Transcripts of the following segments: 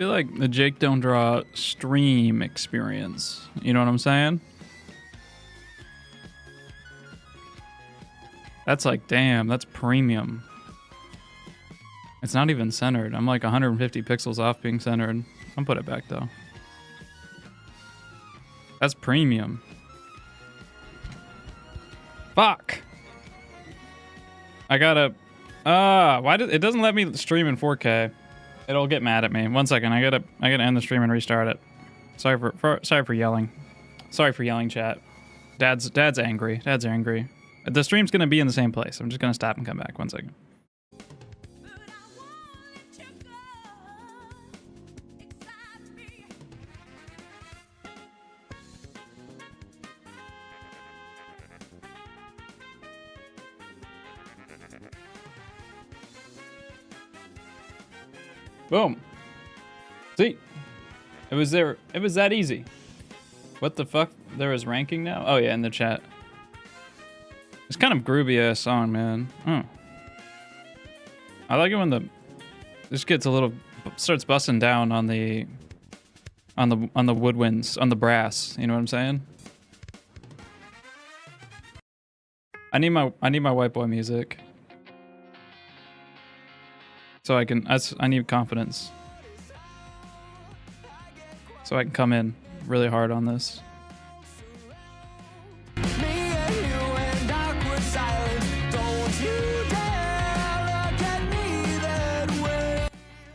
feel like the Jake Don't Draw stream experience. You know what I'm saying? That's like, damn, that's premium. It's not even centered. I'm like 150 pixels off being centered. I'll put it back though. That's premium. Fuck. I gotta... why does it doesn't let me stream in 4K? It'll get mad at me. 1 second. I gotta end the stream and restart it. Sorry for yelling. Sorry for yelling, chat. Dad's angry. Dad's angry. The stream's gonna be in the same place. I'm just gonna stop and come back. 1 second. Boom. See? It was there. It was that easy. What the fuck? There is ranking now? Oh yeah, in the chat. It's kind of groovy ass song, man. Oh. I like it when this gets a little starts busting down on the woodwinds, on the brass, you know what I'm saying? I need my white boy music. So I need confidence. So I can come in really hard on this.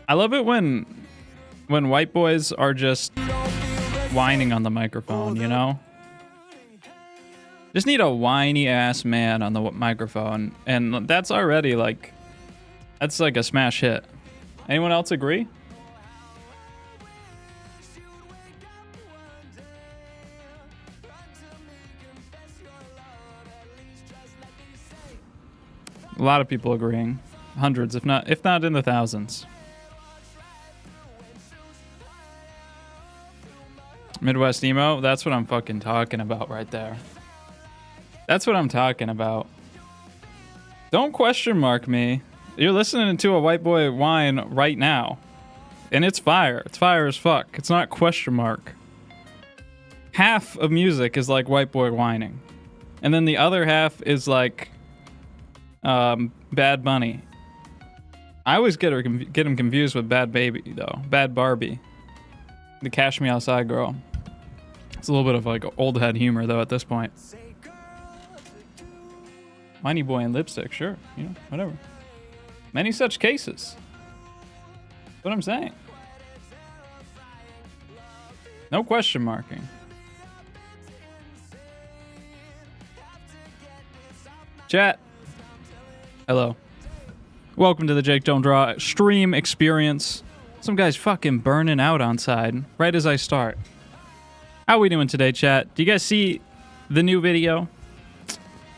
I love it when white boys are just whining on the microphone, you know? Just need a whiny ass man on the microphone, and that's already like, that's like a smash hit. Anyone else agree? A lot of people agreeing. Hundreds, if not in the thousands. Midwest emo, that's what I'm fucking talking about right there. That's what I'm talking about. Don't question mark me. You're listening to a white boy whine right now. And it's fire. It's fire as fuck. It's not question mark. Half of music is like white boy whining. And then the other half is like Bad Bunny. I always get him confused with Bad Baby though. Bad Barbie. The Cash Me Outside girl. It's a little bit of like old head humor though at this point. Whiny boy in lipstick, sure. You know, whatever. Many such cases. That's what I'm saying. No question marking. Chat. Hello. Welcome to the Jake Don't Draw stream experience. Some guy's fucking burning out on side right as I start. How we doing today, chat? Do you guys see the new video?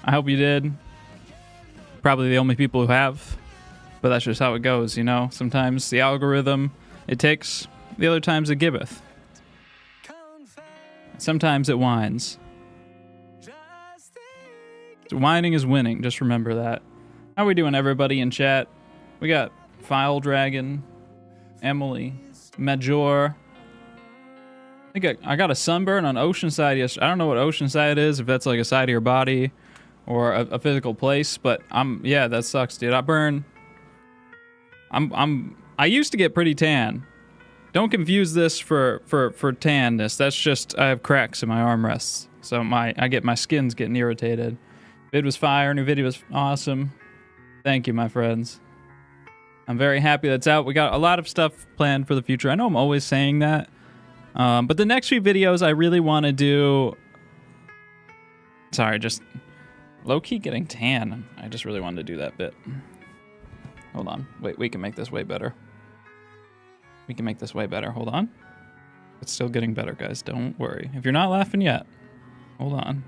I hope you did. Probably the only people who have. But that's just how it goes, you know? Sometimes the algorithm, it takes. The other times it giveth. Sometimes it whines. So whining is winning, just remember that. How we doing, everybody in chat? We got File Dragon, Emily, Major. I think I got a sunburn on Oceanside yesterday. I don't know what Oceanside is, if that's like a side of your body or a physical place, but yeah, that sucks, dude. I used to get pretty tan. Don't confuse this for tanness. That's just I have cracks in my armrests. So I get my skin's getting irritated. Vid was fire, new video was awesome. Thank you, my friends. I'm very happy that's out. We got a lot of stuff planned for the future. I know I'm always saying that. But the next few videos I really want to do... Sorry, just low-key getting tan. I just really wanted to do that bit. Hold on. Wait, we can make this way better. We can make this way better. Hold on. It's still getting better, guys. Don't worry. If you're not laughing yet, hold on.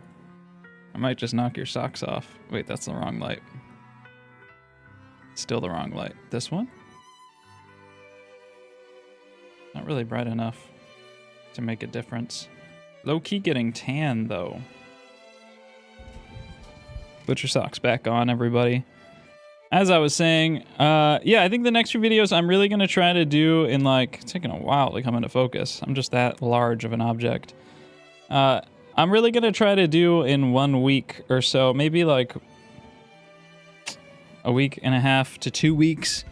I might just knock your socks off. Wait, that's the wrong light. Still the wrong light. This one? Not really bright enough to make a difference. Low-key getting tan, though. Put your socks back on, everybody. As I was saying, yeah, I think the next few videos I'm really going to try to do in, like, it's taking a while to come into focus. I'm just that large of an object. I'm really going to try to do in 1 week or so, maybe like a week and a half to 2 weeks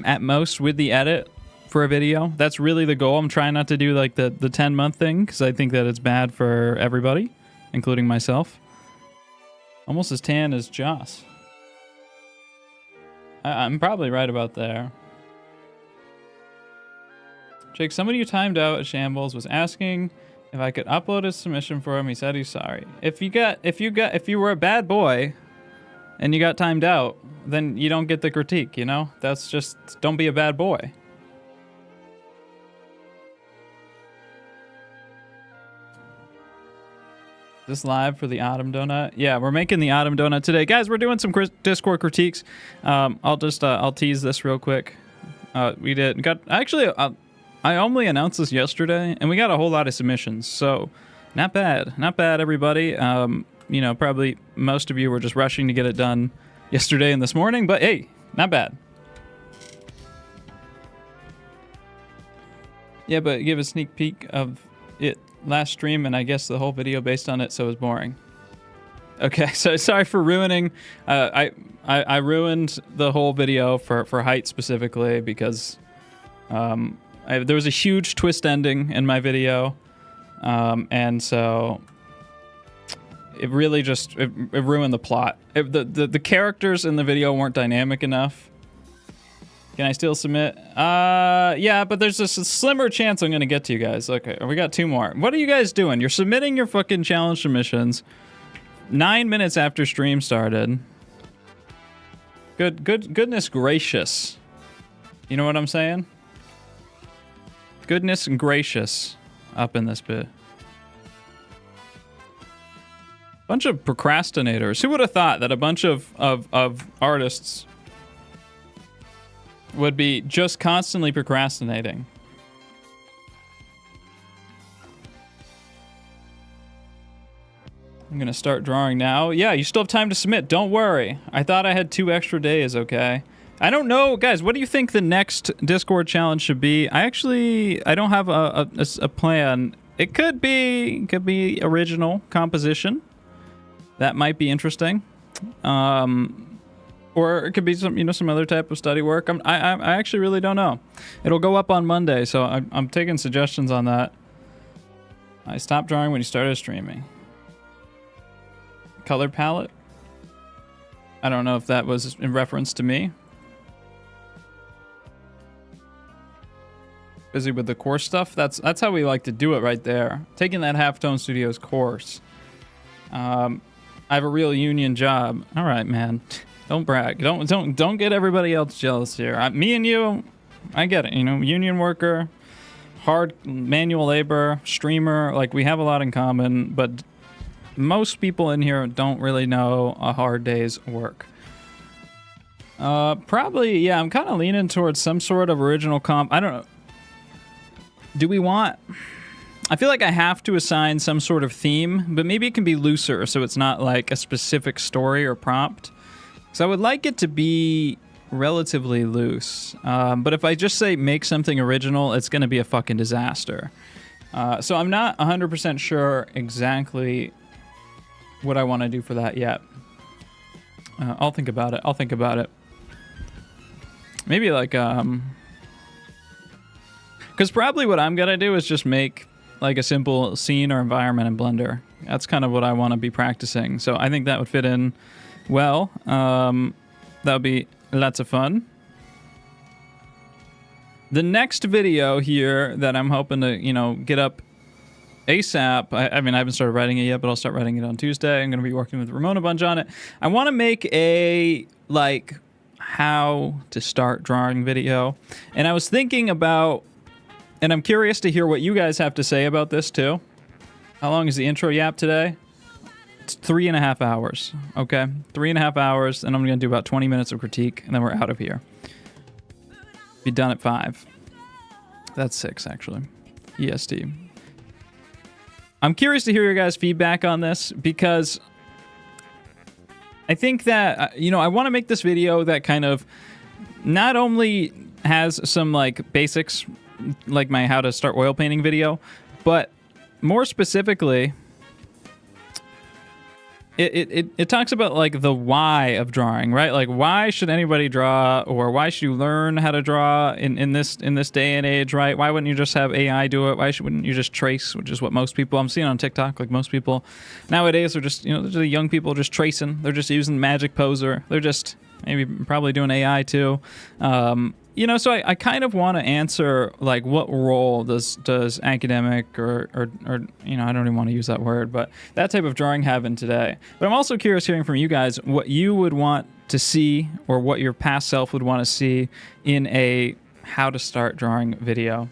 at most with the edit for a video. That's really the goal. I'm trying not to do like the 10-month thing because I think that it's bad for everybody, including myself. Almost as tan as Joss. I'm probably right about there. Jake, somebody who timed out at Shambles was asking if I could upload a submission for him. He said he's sorry. If you were a bad boy and you got timed out, then you don't get the critique, you know? That's just, don't be a bad boy. This live for the Autumn Donut? Yeah, we're making the Autumn Donut today. Guys, we're doing some Discord critiques. I'll tease this real quick. I only announced this yesterday, and we got a whole lot of submissions, so not bad. Not bad, everybody. You know, probably most of you were just rushing to get it done yesterday and this morning, but hey, not bad. Yeah, but give a sneak peek of it last stream, and I guess the whole video based on it, so it was boring. Okay, so sorry for ruining. I ruined the whole video for height specifically because there was a huge twist ending in my video, and so it really just it ruined the plot. The characters in the video weren't dynamic enough. Can I still submit? Yeah, but there's just a slimmer chance I'm gonna get to you guys. Okay, we got 2 more. What are you guys doing? You're submitting your fucking challenge submissions 9 minutes after stream started. Goodness gracious. You know what I'm saying? Goodness gracious up in this bit. Bunch of procrastinators. Who would have thought that a bunch of artists would be just constantly procrastinating? I'm gonna start drawing now. Yeah, you still have time to submit. Don't worry. I thought I had 2 extra days, okay? I don't know, guys, what do you think the next Discord challenge should be? I don't have a plan. It could be original composition. That might be interesting. Or it could be some other type of study work. I actually really don't know. It'll go up on Monday, so I'm taking suggestions on that. I stopped drawing when you started streaming. Color palette? I don't know if that was in reference to me. Busy with the course stuff? That's how we like to do it right there. Taking that Halftone Studios course. I have a real union job. All right, man. Don't brag. Don't get everybody else jealous here. Me and you, I get it. You know, union worker, hard manual labor, streamer. Like, we have a lot in common, but most people in here don't really know a hard day's work. Probably, yeah, I'm kind of leaning towards some sort of original comp. I don't know. Do we want... I feel like I have to assign some sort of theme, but maybe it can be looser so it's not like a specific story or prompt. So I would like it to be relatively loose. But if I just say make something original, it's going to be a fucking disaster. So I'm not 100% sure exactly what I want to do for that yet. I'll think about it. Maybe like... Because probably what I'm going to do is just make like a simple scene or environment in Blender. That's kind of what I want to be practicing. So I think that would fit in well. That would be lots of fun. The next video here that I'm hoping to, get up ASAP. I mean, I haven't started writing it yet, but I'll start writing it on Tuesday. I'm going to be working with Ramon a bunch on it. I want to make a, how to start drawing video. And I was thinking about, and I'm curious to hear what you guys have to say about this too. How long is the intro yap today? It's 3.5 hours, okay? 3.5 hours, and I'm going to do about 20 minutes of critique, and then we're out of here. Be done at 5. That's 6, actually. EST. I'm curious to hear your guys' feedback on this, because I think that, I want to make this video that kind of not only has some like basics, like my how to start oil painting video, but more specifically, it talks about like the why of drawing, right? Like, why should anybody draw, or why should you learn how to draw in this day and age, right? Why wouldn't you just have AI do it? Wouldn't you just trace, which is what most people I'm seeing on TikTok, like most people nowadays are just, the young people just tracing. They're just using Magic Poser. They're just maybe probably doing AI too. So I kind of want to answer, like, what role does academic or I don't even want to use that word, but that type of drawing have in today. But I'm also curious hearing from you guys what you would want to see, or what your past self would want to see in a how to start drawing video.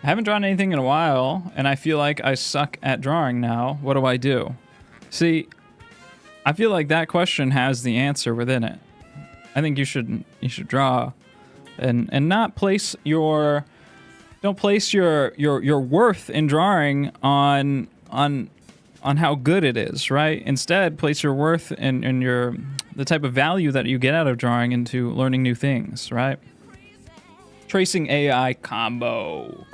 I haven't drawn anything in a while, and I feel like I suck at drawing now. What do I do? See, I feel like that question has the answer within it. I think you should draw, and not place your worth in drawing on how good it is, right? Instead, place your worth in the type of value that you get out of drawing into learning new things, right? Tracing AI combo.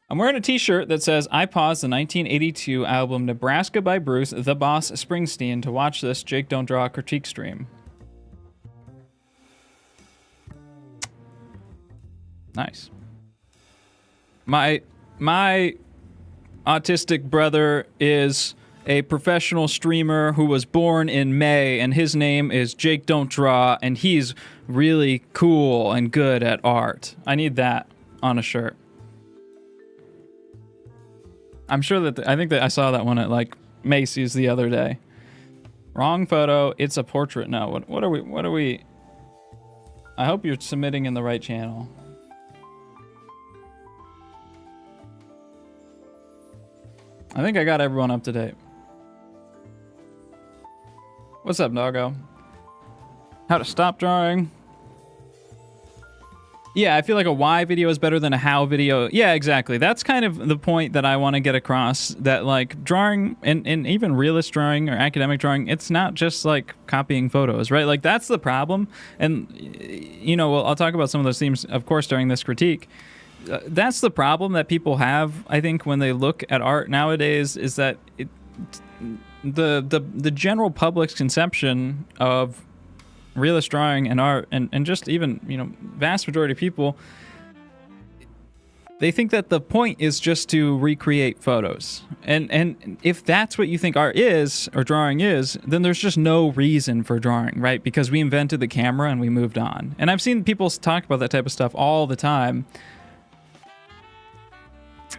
I'm wearing a t-shirt that says, I paused the 1982 album Nebraska by Bruce the Boss Springsteen to watch this Jake Don't Draw critique stream. Nice. My autistic brother is a professional streamer who was born in May, and his name is Jake Don't Draw, and he's really cool and good at art. I need that on a shirt. I'm sure that I think that I saw that one at like Macy's the other day. Wrong photo. It's a portrait. No. What are we? I hope you're submitting in the right channel. I think I got everyone up to date. What's up, doggo? How to stop drawing? Yeah, I feel like a why video is better than a how video. Yeah, exactly. That's kind of the point that I want to get across, that like drawing and even realist drawing or academic drawing, it's not just like copying photos, right? Like that's the problem. And, well, I'll talk about some of those themes, of course, during this critique. That's the problem that people have, I think, when they look at art nowadays, is that the general public's conception of realist drawing and art, and just even, vast majority of people, they think that the point is just to recreate photos. And if that's what you think art is, or drawing is, then there's just no reason for drawing, right? Because we invented the camera and we moved on. And I've seen people talk about that type of stuff all the time.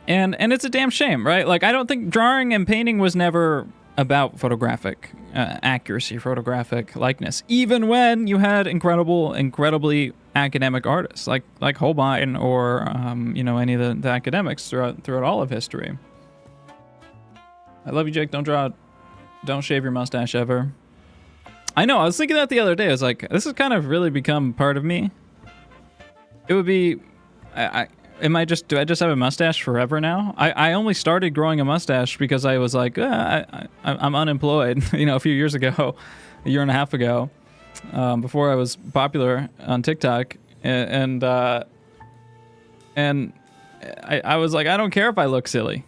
And it's a damn shame, right? Like, I don't think drawing and painting was never about photographic accuracy, photographic likeness, even when you had incredibly academic artists like Holbein or any of the academics throughout all of history. I love you, Jake. Don't draw. Don't shave your mustache ever. I know. I was thinking that the other day. I was like, this has kind of really become part of me. It would be. Do I just have a mustache forever now? I only started growing a mustache because I was like, I'm unemployed, a few years ago, a year and a half ago, before I was popular on TikTok. And I was like, I don't care if I look silly.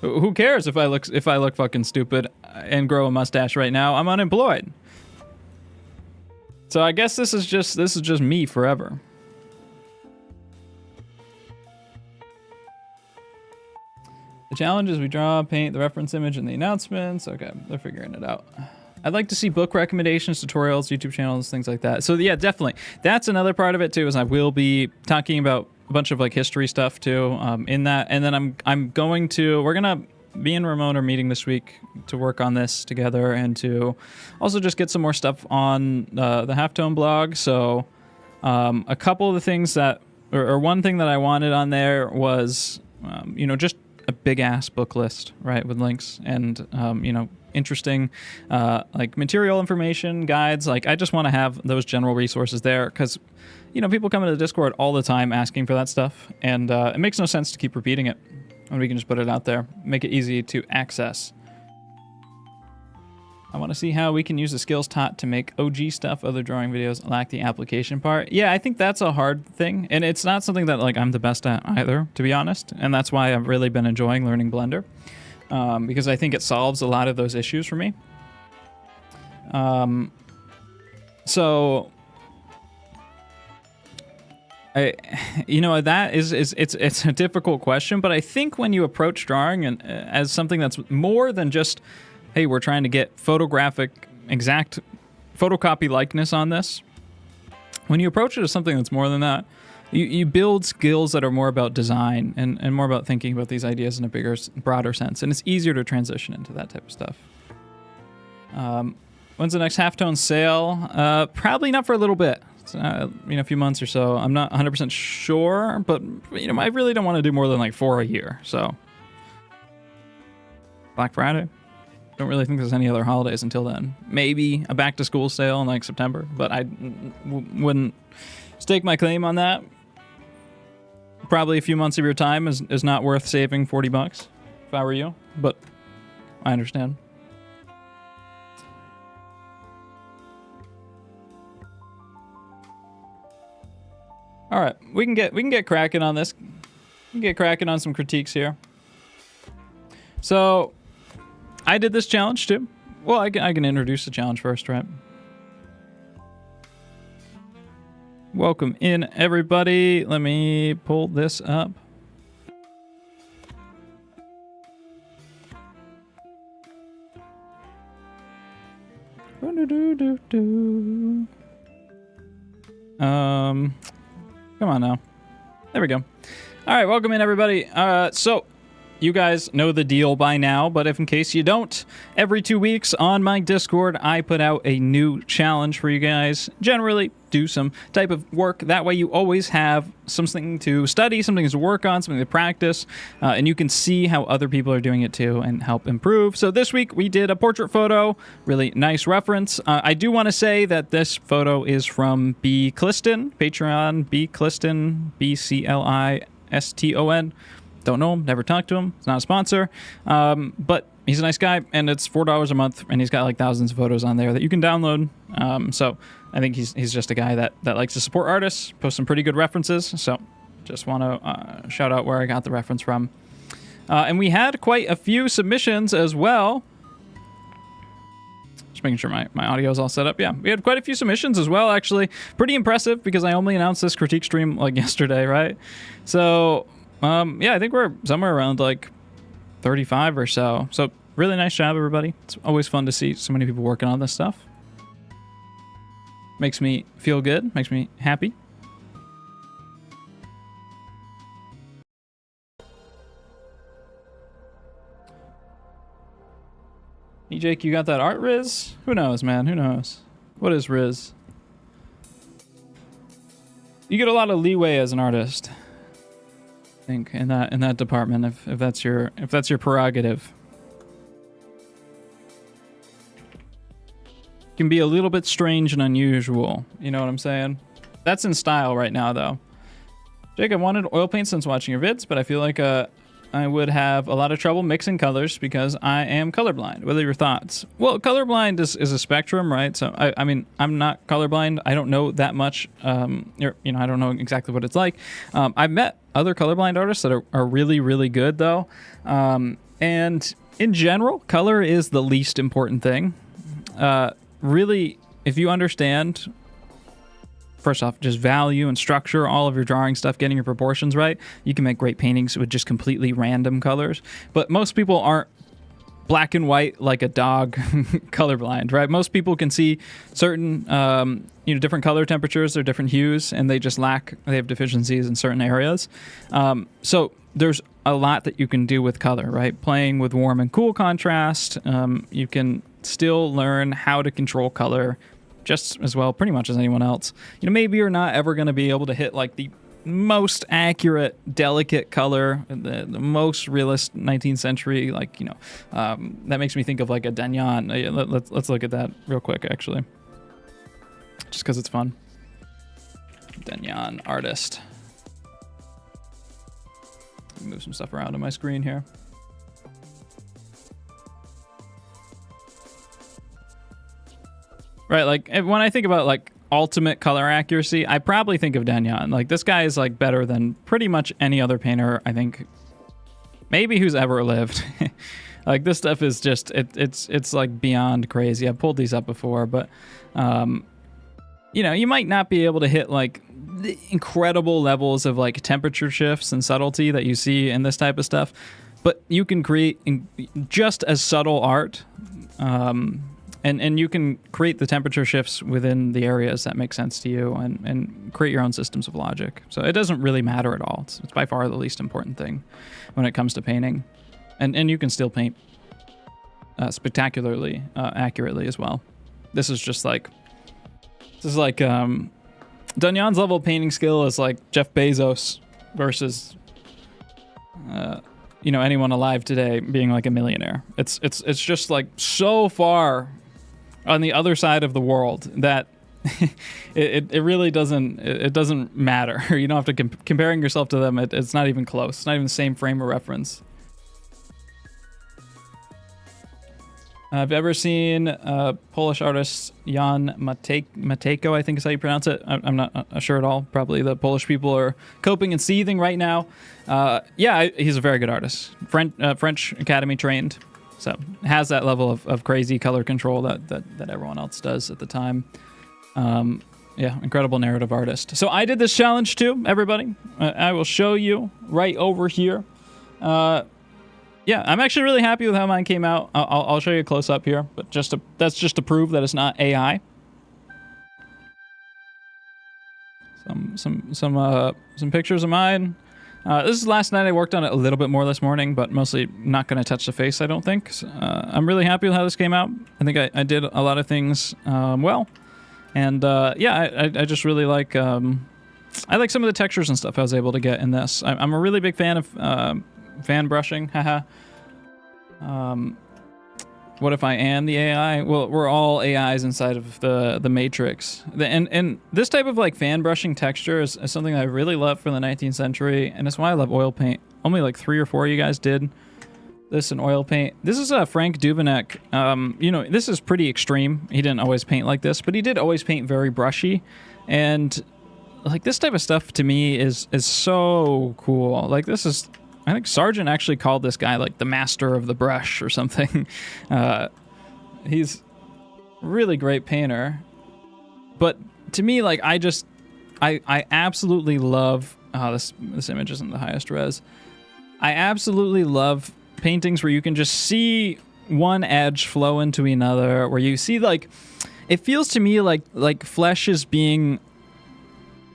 Who cares if I look fucking stupid and grow a mustache right now? I'm unemployed. So I guess this is just me forever. The challenge is we draw, paint the reference image and the announcements. Okay, they're figuring it out. I'd like to see book recommendations, tutorials, YouTube channels, things like that. So yeah, definitely. That's another part of it too, is I will be talking about a bunch of like history stuff too in that. And then we're gonna be in Ramona meeting this week to work on this together, and to also just get some more stuff on the Halftone blog. So a couple of the things that, or one thing that I wanted on there was, just a big ass book list, right, with links and interesting like material information, guides. Like, I just want to have those general resources there, because people come into the Discord all the time asking for that stuff, and it makes no sense to keep repeating it. And we can just put it out there, make it easy to access. I want to see how we can use the skills taught to make OG stuff. Other drawing videos lack the application part. Yeah, I think that's a hard thing. And it's not something that like I'm the best at either, to be honest. And that's why I've really been enjoying learning Blender. Because I think it solves a lot of those issues for me. So... that it's a difficult question, but I think when you approach drawing and as something that's more than just, hey, we're trying to get photographic exact photocopy likeness on this. When you approach it as something that's more than that, you build skills that are more about design and more about thinking about these ideas in a bigger, broader sense, and it's easier to transition into that type of stuff. When's the next halftone sale? Probably not for a little bit. A few months or so. I'm not 100% sure, but I really don't want to do more than like 4 a year. So Black Friday. Don't really think there's any other holidays until then. Maybe a back to school sale in like September, but I wouldn't stake my claim on that. Probably a few months of your time is not worth saving $40 if I were you, but I understand. All right, we can get cracking on this. We can get cracking on some critiques here. So, I did this challenge too. Well, I can introduce the challenge first, right? Welcome in, everybody. Let me pull this up. Come on now. There we go. All right, welcome in, everybody. So, you guys know the deal by now, but if in case you don't, every 2 weeks on my Discord, I put out a new challenge for you guys. Generally, do some type of work. That way you always have something to study, something to work on, something to practice, and you can see how other people are doing it too and help improve. So this week we did a portrait photo, really nice reference. I do want to say that this photo is from B. Cliston, Patreon, B. Cliston, B-C-L-I-S-T-O-N. Don't know him, never talked to him. It's not a sponsor, but he's a nice guy, and it's $4 a month, and he's got like thousands of photos on there that you can download. So I think he's just a guy that likes to support artists, post some pretty good references. So just want to shout out where I got the reference from. And we had quite a few submissions as well. Just making sure my audio is all set up. Yeah, we had quite a few submissions as well, actually. Pretty impressive because I only announced this critique stream like yesterday, right? So... yeah, I think we're somewhere around like 35 or so. So really nice job, everybody. It's always fun to see so many people working on this stuff. Makes me feel good. Makes me happy. Hey, Jake, you got that art, Riz? Who knows, man? Who knows? What is Riz? You get a lot of leeway as an artist. Think in that department if that's your prerogative. Can be a little bit strange and unusual, you know what I'm saying? That's in style right now though. Jake, I wanted oil paint since watching your vids, but I feel like I would have a lot of trouble mixing colors because I am colorblind. What are your thoughts? Well, colorblind is a spectrum, right? So I mean, I'm not colorblind. I don't know that much. I don't know exactly what it's like. I've met other colorblind artists that are really, really good though. And in general, color is the least important thing. Really, if you understand, first off, just value and structure all of your drawing stuff, getting your proportions right, you can make great paintings with just completely random colors. But most people aren't black and white like a dog colorblind, right? Most people can see certain, different color temperatures or different hues, and they have deficiencies in certain areas. So there's a lot that you can do with color, right? Playing with warm and cool contrast. You can still learn how to control color just as well, pretty much as anyone else. Maybe you're not ever going to be able to hit like the most accurate, delicate color, the most realist 19th century, that makes me think of like a Dagnan. Let's look at that real quick, actually, just because it's fun. Dagnan artist. move some stuff around on my screen here. Right, like when I think about like ultimate color accuracy, I probably think of Danyan. Like this guy is like better than pretty much any other painter, I think, maybe who's ever lived. Like this stuff is just it's like beyond crazy. I've pulled these up before, but you know, you might not be able to hit like the incredible levels of like temperature shifts and subtlety that you see in this type of stuff, but you can create just as subtle art. And you can create the temperature shifts within the areas that make sense to you and create your own systems of logic. So it doesn't really matter at all. It's by far the least important thing when it comes to painting. And you can still paint spectacularly accurately as well. This is like Danyan's level of painting skill is like Jeff Bezos versus you know, anyone alive today being like a millionaire. It's just like so far on the other side of the world that it really doesn't matter. You don't have to comparing yourself to them. It's not even close. It's not even the same frame of reference. I've ever seen Polish artist Jan Matejko, I think is how you pronounce it. I'm not sure at all. Probably the Polish people are coping and seething right now. Yeah, he's a very good artist. French Academy trained. So has that level of crazy color control that everyone else does at the time. Yeah, incredible narrative artist. So I did this challenge too, everybody. I will show you right over here. Yeah, I'm actually really happy with how mine came out. I'll show you a close up here, but that's just to prove that it's not AI. Some pictures of mine. This is last night. I worked on it a little bit more this morning, but mostly not going to touch the face, I don't think. So, I'm really happy with how this came out. I think I did a lot of things well, and yeah, I just really like I like some of the textures and stuff I was able to get in this. I'm a really big fan of fan brushing, haha. What if I am the AI? Well, we're all AIs inside of the Matrix. And this type of like fan brushing texture is something that I really love from the 19th century, and it's why I love oil paint. Only like 3 or 4 of you guys did this in oil paint. This is Frank Duveneck. You know, this is pretty extreme. He didn't always paint like this, but he did always paint very brushy, and like this type of stuff to me is so cool. Like this is, I think Sargent actually called this guy like the master of the brush or something. He's a really great painter. But to me, like I absolutely love, oh, this image isn't the highest res. I absolutely love paintings where you can just see one edge flow into another, where you see like, it feels to me like flesh is being,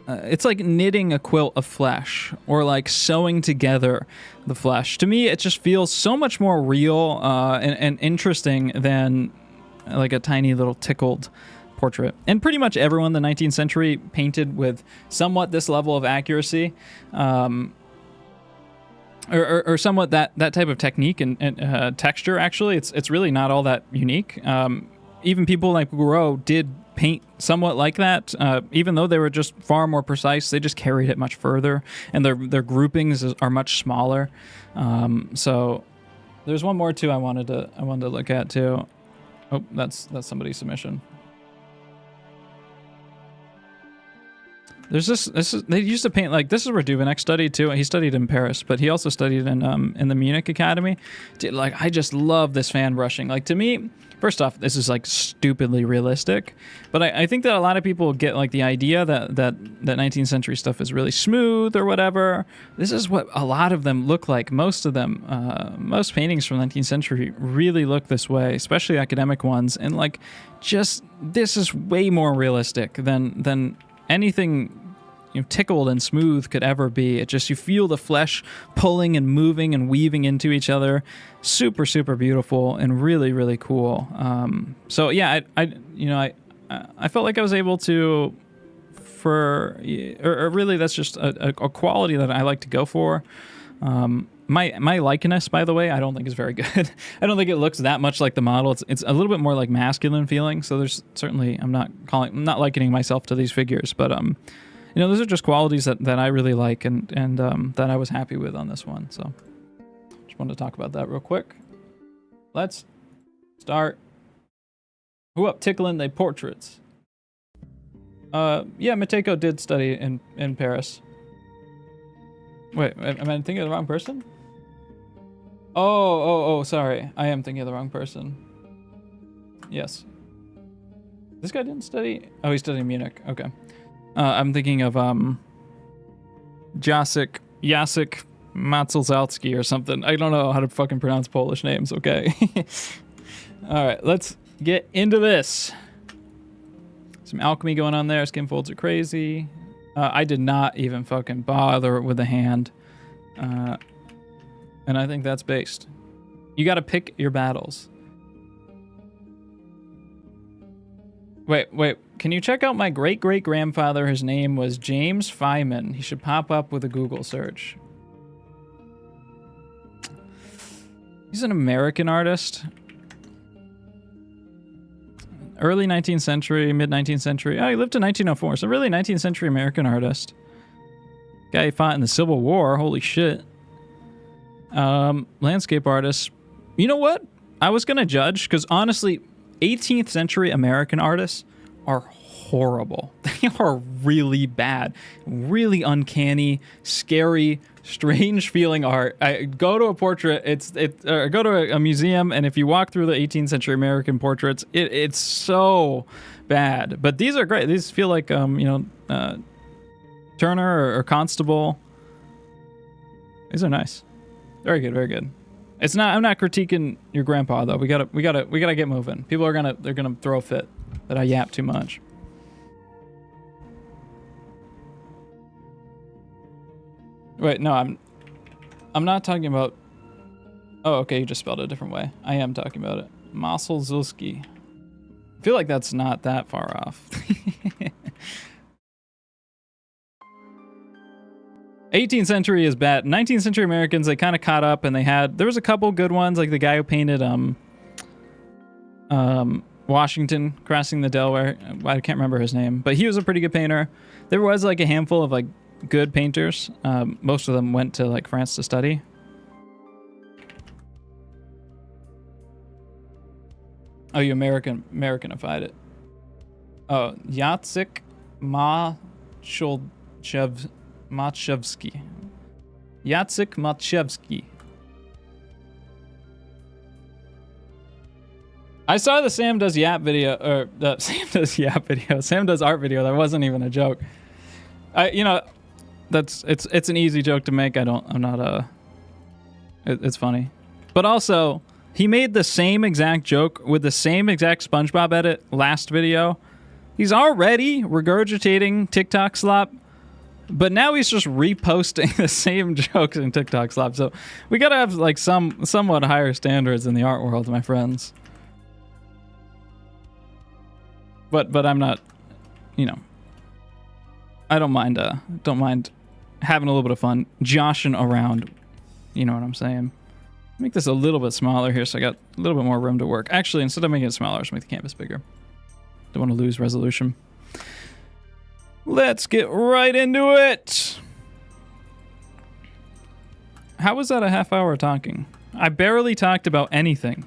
it's like knitting a quilt of flesh, or like sewing together the flesh. To me, it just feels so much more real and interesting than like a tiny little tickled portrait. And pretty much everyone in the 19th century painted with somewhat this level of accuracy, or somewhat that type of technique and texture. Actually, it's really not all that unique. Even people like Gouault did paint somewhat like that, even though they were just far more precise. They just carried it much further, and their groupings are much smaller. So there's one more too I wanted to look at too. Oh, that's somebody's submission. There's this they used to paint like this is where Duveneck studied too. He studied in Paris, but he also studied in the Munich Academy. Dude, like I just love this fan brushing. Like to me, first off, this is like stupidly realistic, but I think that a lot of people get like the idea that 19th century stuff is really smooth or whatever. This is what a lot of them look like. Most of them, most paintings from 19th century really look this way, especially academic ones. And like, just this is way more realistic than anything tickled and smooth could ever be. It just, you feel the flesh pulling and moving and weaving into each other. Super, super beautiful and really, really cool. So yeah, I felt like I was able to, or really that's just a quality that I like to go for. My likeness, by the way, I don't think is very good. I don't think it looks that much like the model. It's a little bit more like masculine feeling. So there's certainly, I'm not likening myself to these figures, but You know, those are just qualities that I really like and that I was happy with on this one. So just wanted to talk about that real quick. Let's start. Who up tickling the portraits? Yeah, Mateko did study in Paris. Wait, am I thinking of the wrong person? Oh, sorry. I am thinking of the wrong person. Yes. This guy didn't study? Oh, he studied in Munich. Okay. I'm thinking of Jacek Matzelzalski or something. I don't know how to fucking pronounce Polish names, okay? All right, let's get into this. Some alchemy going on there. Skin folds are crazy. I did not even fucking bother with the hand. And I think that's based. You got to pick your battles. Wait. Can you check out my great-great-grandfather? His name was James Feynman. He should pop up with a Google search. He's an American artist. Early 19th century, mid-19th century. Oh, he lived to 1904, so really 19th century American artist. Guy fought in the Civil War, holy shit. Landscape artist. You know what? I was gonna judge, because honestly, 18th century American artists are horrible. They are really bad. Really uncanny, scary, strange feeling art. I go to a portrait, go to a museum, and if you walk through the 18th century American portraits, it's so bad. But these are great. These feel like Turner or Constable. These are nice. Very good, very good. It's not. I'm not critiquing your grandpa though. We gotta get moving. People are gonna throw a fit that I yap too much. Wait, no, I'm not talking about. Oh, okay, you just spelled it a different way. I am talking about it. Maselzulski. I feel like that's not that far off. 18th century is bad. 19th century Americans, they kind of caught up, and there was a couple good ones, like the guy who painted Washington crossing the Delaware. I can't remember his name, but he was a pretty good painter. There was like a handful of like good painters. Most of them went to like France to study. Oh, you Americanified it. Oh, Jacek Machevsky. Jacek Machevsky. I saw the Sam Does Yap video, or the Sam Does Yap video. Sam Does Art video. That wasn't even a joke. It's an easy joke to make. It's funny. But also, he made the same exact joke with the same exact SpongeBob edit last video. He's already regurgitating TikTok slop. But now he's just reposting the same jokes in TikTok slop. So we gotta have like somewhat higher standards in the art world, my friends. But I'm not, I don't mind having a little bit of fun joshing around. You know what I'm saying? Make this a little bit smaller here so I got a little bit more room to work. Actually, instead of making it smaller, just make the canvas bigger. Don't want to lose resolution. Let's get right into it. How was that a half hour talking? I barely talked about anything.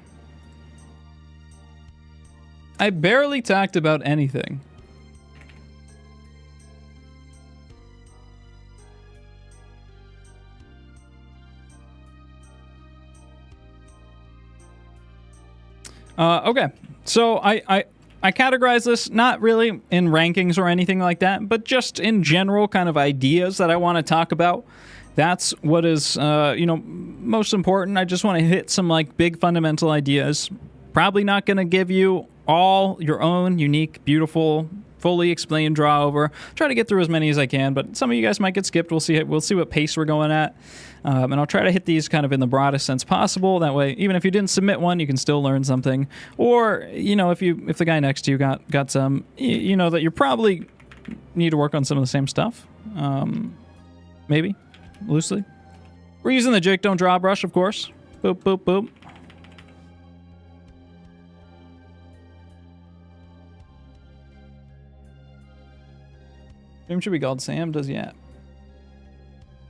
Okay, so I categorize this not really in rankings or anything like that, but just in general kind of ideas that I want to talk about. That's what is, most important. I just want to hit some like big fundamental ideas. Probably not going to give you all your own unique, beautiful, fully explained draw over. Try to get through as many as I can, but some of you guys might get skipped. We'll see what pace we're going at. And I'll try to hit these kind of in the broadest sense possible. That way, even if you didn't submit one, you can still learn something. Or, if the guy next to you got some, that you probably need to work on some of the same stuff. Maybe, loosely. We're using the Jake Don't Draw brush, of course. Boop, boop, boop. Stream should be called Sam Does Yap.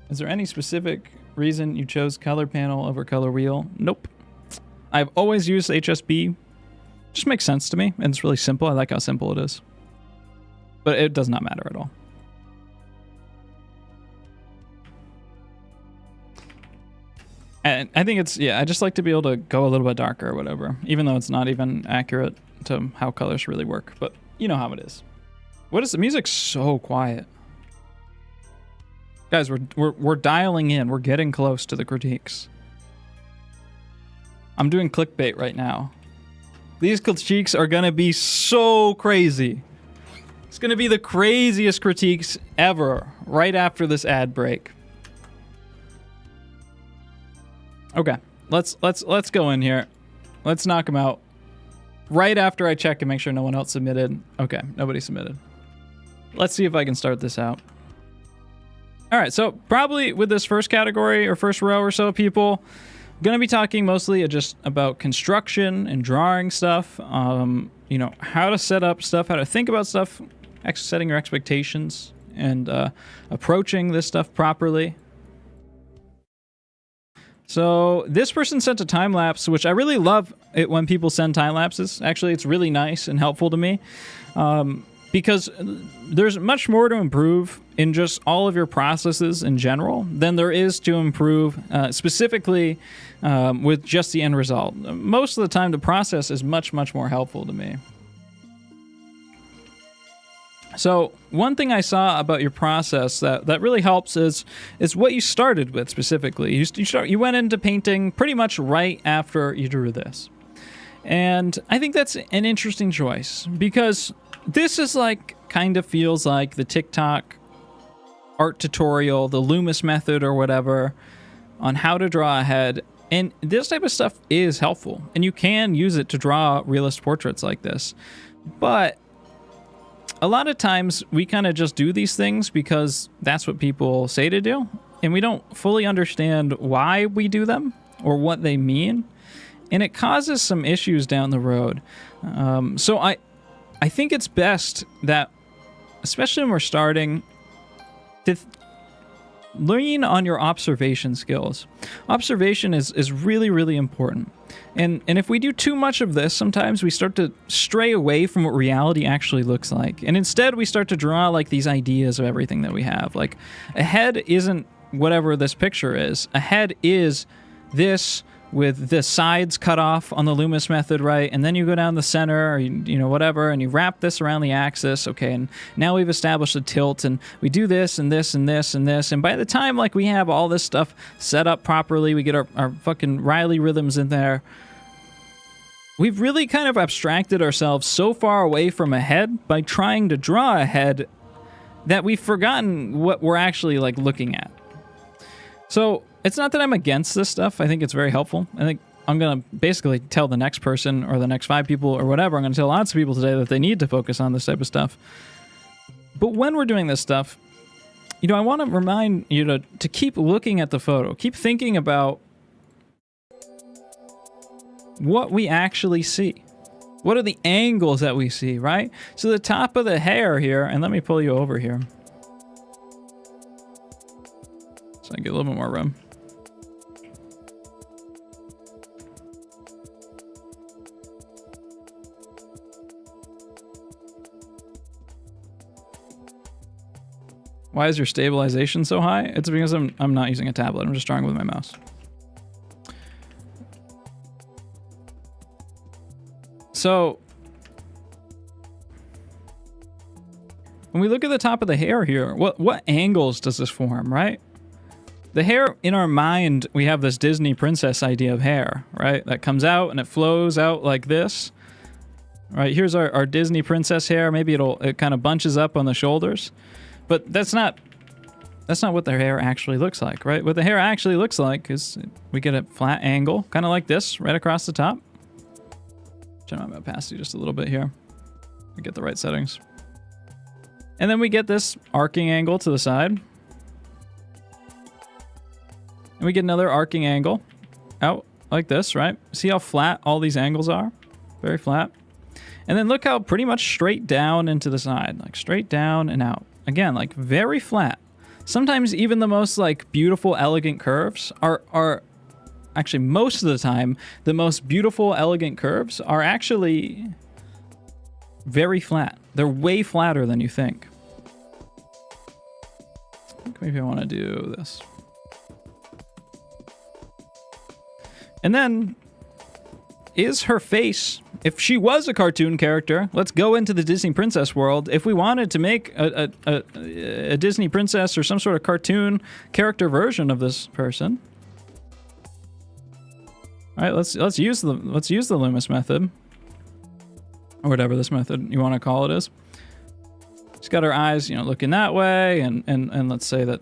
Is there any specific reason you chose color panel over color wheel? Nope. I've always used HSB. Just makes sense to me, and it's really simple. I like how simple it is. But it does not matter at all. And I think it's, yeah, I just like to be able to go a little bit darker or whatever, even though it's not even accurate to how colors really work. But you know how it is. What is the music so quiet? Guys, we're dialing in. We're getting close to the critiques. I'm doing clickbait right now. These critiques are gonna be so crazy. It's gonna be the craziest critiques ever right after this ad break. Okay, let's go in here. Let's knock them out. Right after I check and make sure no one else submitted. Okay, nobody submitted. Let's see if I can start this out. All right, so probably with this first category or first row or so of people, I'm going to be talking mostly just about construction and drawing stuff, you know, how to set up stuff, how to think about stuff, setting your expectations, and approaching this stuff properly. So this person sent a time lapse, which I really love it when people send time lapses. Actually, it's really nice and helpful to me because there's much more to improve in just all of your processes in general than there is to improve specifically with just the end result. Most of the time, the process is much, much more helpful to me. So one thing I saw about your process that really helps is what you started with specifically. You went into painting pretty much right after you drew this. And I think that's an interesting choice because this is like, kind of feels like the TikTok art tutorial, the Loomis method or whatever on how to draw a head. And this type of stuff is helpful and you can use it to draw realist portraits like this. But a lot of times we kind of just do these things because that's what people say to do, and we don't fully understand why we do them or what they mean, and it causes some issues down the road. So I think it's best that, especially when we're starting, to lean on your observation skills. Observation is really, really important. And if we do too much of this, sometimes we start to stray away from what reality actually looks like. And instead, we start to draw like these ideas of everything that we have. Like a head isn't whatever this picture is. A head is this with the sides cut off on the Loomis method, right? And then you go down the center, or you know, whatever, and you wrap this around the axis. Okay, and now we've established a tilt, and we do this and this and this and this. And by the time like we have all this stuff set up properly, we get our fucking Riley rhythms in there, we've really kind of abstracted ourselves so far away from a head by trying to draw a head that we've forgotten what we're actually like looking at. So it's not that I'm against this stuff. I think it's very helpful. I think I'm going to basically tell the next person or the next 5 people or whatever. I'm going to tell lots of people today that they need to focus on this type of stuff. But when we're doing this stuff, you know, I want to remind you to keep looking at the photo. Keep thinking about what we actually see. What are the angles that we see, right? So the top of the hair here, and let me pull you over here so I get a little bit more room. Why is your stabilization so high? It's because I'm not using a tablet. I'm just drawing with my mouse. So when we look at the top of the hair here, what angles does this form, right? The hair in our mind, we have this Disney princess idea of hair, right? That comes out and it flows out like this. Right, here's our Disney princess hair. Maybe it kind of bunches up on the shoulders. But that's not what their hair actually looks like, right? What the hair actually looks like is we get a flat angle, kind of like this, right across the top. Turn my opacity just a little bit here. We get the right settings. And then we get this arcing angle to the side. And we get another arcing angle out like this, right? See how flat all these angles are? Very flat. And then look how pretty much straight down into the side, like straight down and out. again, like very flat. Sometimes even the most like beautiful, elegant curves are actually, most of the time, the most beautiful, elegant curves are actually very flat. They're way flatter than you think. I think maybe I want to do this. And then, is her face, if she was a cartoon character, let's go into the Disney princess world. If we wanted to make a Disney princess or some sort of cartoon character version of this person, all right, let's use the Loomis method, or whatever this method you want to call it is. She's got her eyes, you know, looking that way, and let's say that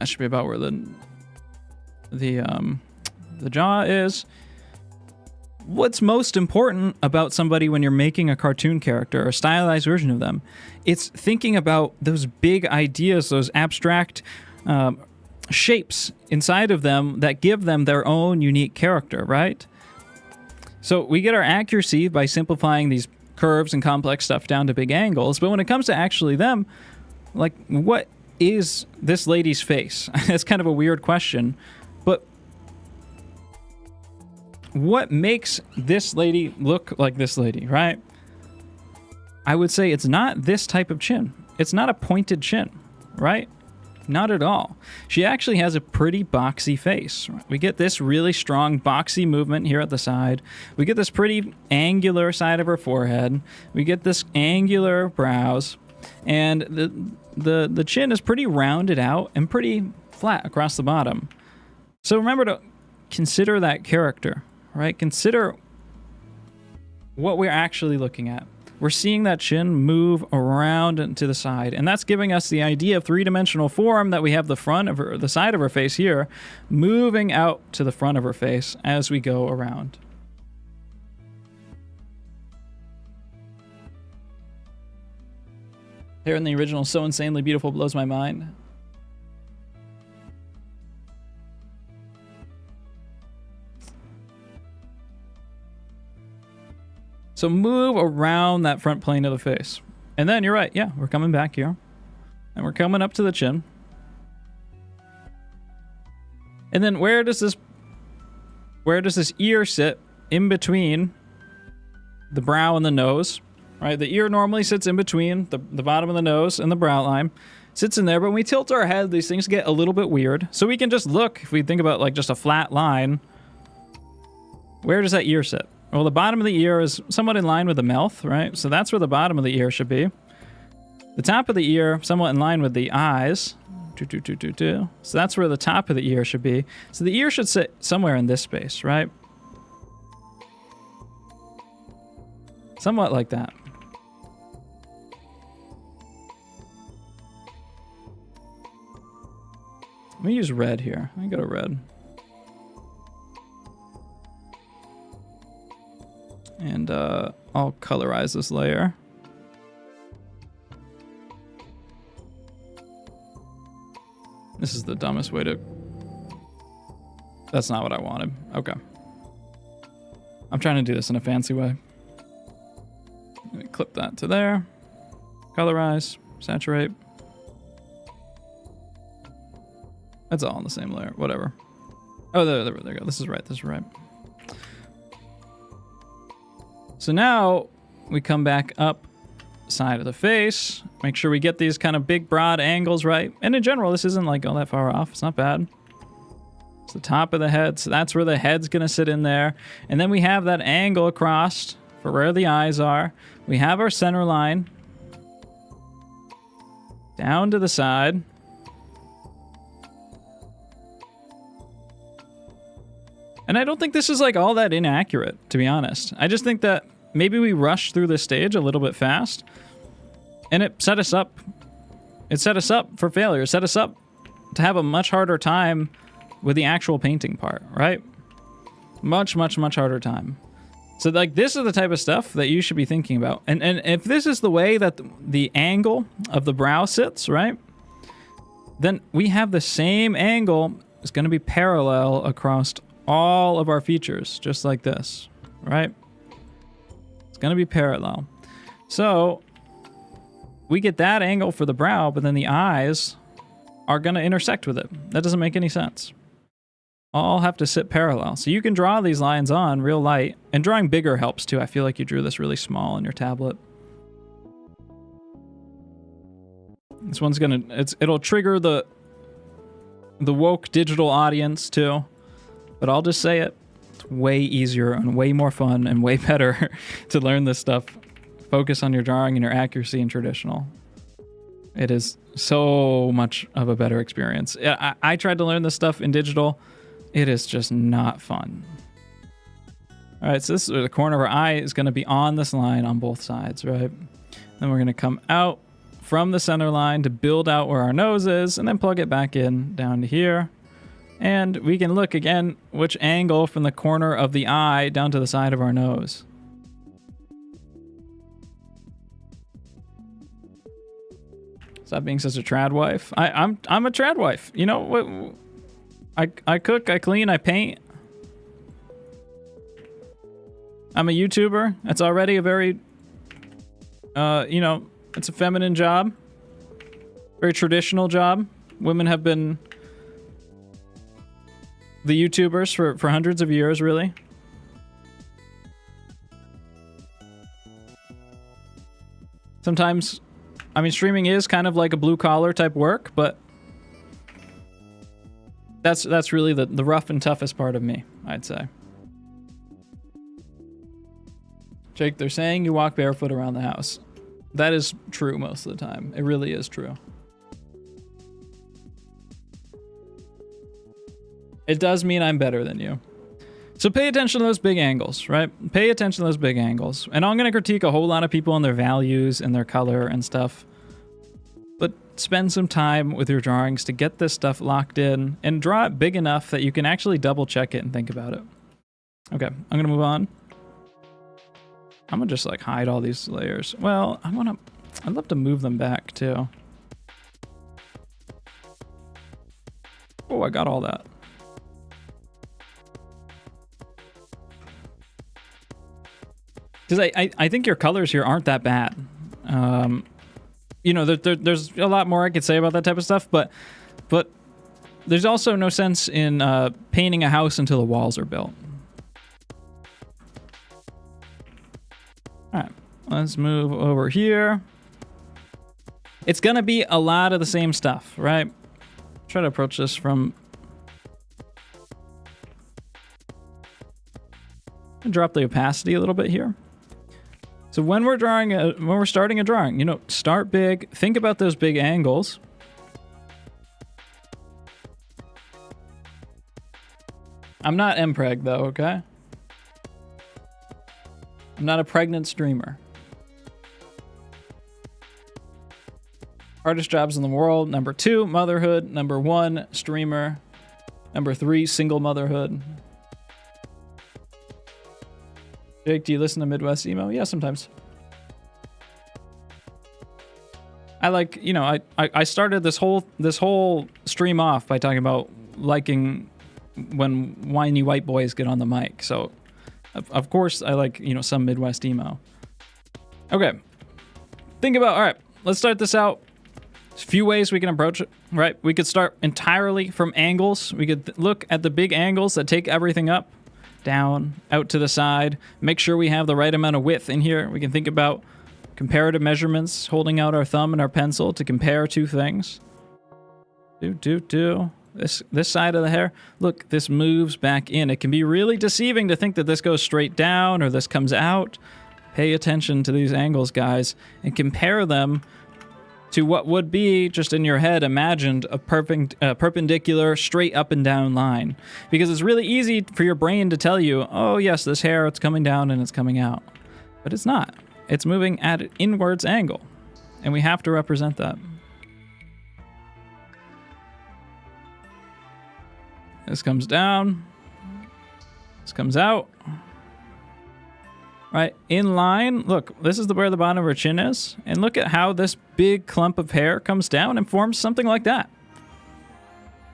should be about where the jaw is. What's most important about somebody when you're making a cartoon character or a stylized version of them? It's thinking about those big ideas, those abstract shapes inside of them that give them their own unique character, right? So we get our accuracy by simplifying these curves and complex stuff down to big angles, but when it comes to actually them, like, what is this lady's face? That's kind of a weird question, but what makes this lady look like this lady, right? I would say it's not this type of chin. It's not a pointed chin, right? Not at all. She actually has a pretty boxy face. We get this really strong boxy movement here at the side. We get this pretty angular side of her forehead. We get this angular brows. And the chin is pretty rounded out and pretty flat across the bottom. So remember to consider that character, right? Consider what we're actually looking at. We're seeing that chin move around and to the side, and that's giving us the idea of three-dimensional form that we have the front of her, the side of her face here, moving out to the front of her face as we go around. Hair in the original so insanely beautiful, blows my mind. So move around that front plane of the face. And then you're right, yeah, we're coming back here. And we're coming up to the chin. And then where does this ear sit in between the brow and the nose? Right? The ear normally sits in between the bottom of the nose and the brow line. Sits in there, but when we tilt our head, these things get a little bit weird. So we can just look, if we think about like just a flat line, where does that ear sit? Well, the bottom of the ear is somewhat in line with the mouth, right? So that's where the bottom of the ear should be. The top of the ear, somewhat in line with the eyes. So that's where the top of the ear should be. So the ear should sit somewhere in this space, right? Somewhat like that. Let me use red here. Let me go to red. And I'll colorize this layer. This is the dumbest way to... That's not what I wanted. Okay. I'm trying to do this in a fancy way. Let me clip that to there. Colorize. Saturate. That's all on the same layer. Whatever. Oh, there we go. This is right. This is right. So now we come back up side of the face, make sure we get these kind of big broad angles right. And in general, this isn't like all that far off. It's not bad. It's the top of the head, so that's where the head's gonna sit in there. And then we have that angle across for where the eyes are. We have our center line down to the side. And I don't think this is like all that inaccurate, to be honest. I just think that maybe we rushed through this stage a little bit fast, and it set us up. It set us up for failure. It set us up to have a much harder time with the actual painting part, right? Much, much, much harder time. So like this is the type of stuff that you should be thinking about. And if this is the way that the angle of the brow sits, right? Then we have the same angle. It's going to be parallel across all of our features, just like this, right? It's going to be parallel. So we get that angle for the brow, but then the eyes are going to intersect with it. That doesn't make any sense. All have to sit parallel. So you can draw these lines on real light, and drawing bigger helps too. I feel like you drew this really small on your tablet. This one's gonna, it'll trigger the woke digital audience too, but I'll just say it. It's way easier and way more fun and way better to learn this stuff. Focus on your drawing and your accuracy in traditional. It is so much of a better experience. I tried to learn this stuff in digital. It is just not fun. All right, so this is the corner of our eye is going to be on this line on both sides, right? Then we're going to come out from the center line to build out where our nose is, and then plug it back in down to here. And we can look again which angle from the corner of the eye down to the side of our nose. Stop being such a trad wife. I'm a trad wife. You know what? I cook, I clean, I paint. I'm a YouTuber. It's already a very, you know, it's a feminine job. Very traditional job. Women have been the YouTubers for hundreds of years, really. Sometimes, I mean, streaming is kind of like a blue-collar type work, but that's really the rough and toughest part of me, I'd say. Jake, they're saying you walk barefoot around the house. That is true most of the time. It really is true. It does mean I'm better than you. So pay attention to those big angles, right? Pay attention to those big angles. And I'm going to critique a whole lot of people and their values and their color and stuff. But spend some time with your drawings to get this stuff locked in and draw it big enough that you can actually double check it and think about it. Okay, I'm going to move on. I'm going to just like hide all these layers. Well, I'd love to move them back too. Oh, I got all that. Because I think your colors here aren't that bad. You know, there's a lot more I could say about that type of stuff, but there's also no sense in painting a house until the walls are built. All right, let's move over here. It's gonna be a lot of the same stuff, right? Try to approach this from. Drop the opacity a little bit here. So when we're drawing, when we're starting a drawing, you know, start big. Think about those big angles. I'm not MPreg though, okay? I'm not a pregnant streamer. Hardest jobs in the world. Number 2, motherhood. Number 1, streamer. Number 3, single motherhood. Jake, do you listen to Midwest Emo? Yeah, sometimes. I like, you know, I started this whole stream off by talking about liking when whiny white boys get on the mic. So, of course, I like, you know, some Midwest Emo. Okay. Think about, all right, let's start this out. There's a few ways we can approach it, right? We could start entirely from angles. We could look at the big angles that take everything up. Down, out to the side. Make sure we have the right amount of width in here. We can think about comparative measurements, holding out our thumb and our pencil to compare two things. This side of the hair, look, this moves back in. It can be really deceiving to think that this goes straight down or this comes out. Pay attention to these angles, guys, and compare them to what would be, just in your head, imagined a perpendicular, straight up and down line. Because it's really easy for your brain to tell you, oh yes, this hair, it's coming down and it's coming out. But it's not. It's moving at an inwards angle. And we have to represent that. This comes down. This comes out. Right, in line, look, this is where the bottom of her chin is, and look at how this big clump of hair comes down and forms something like that.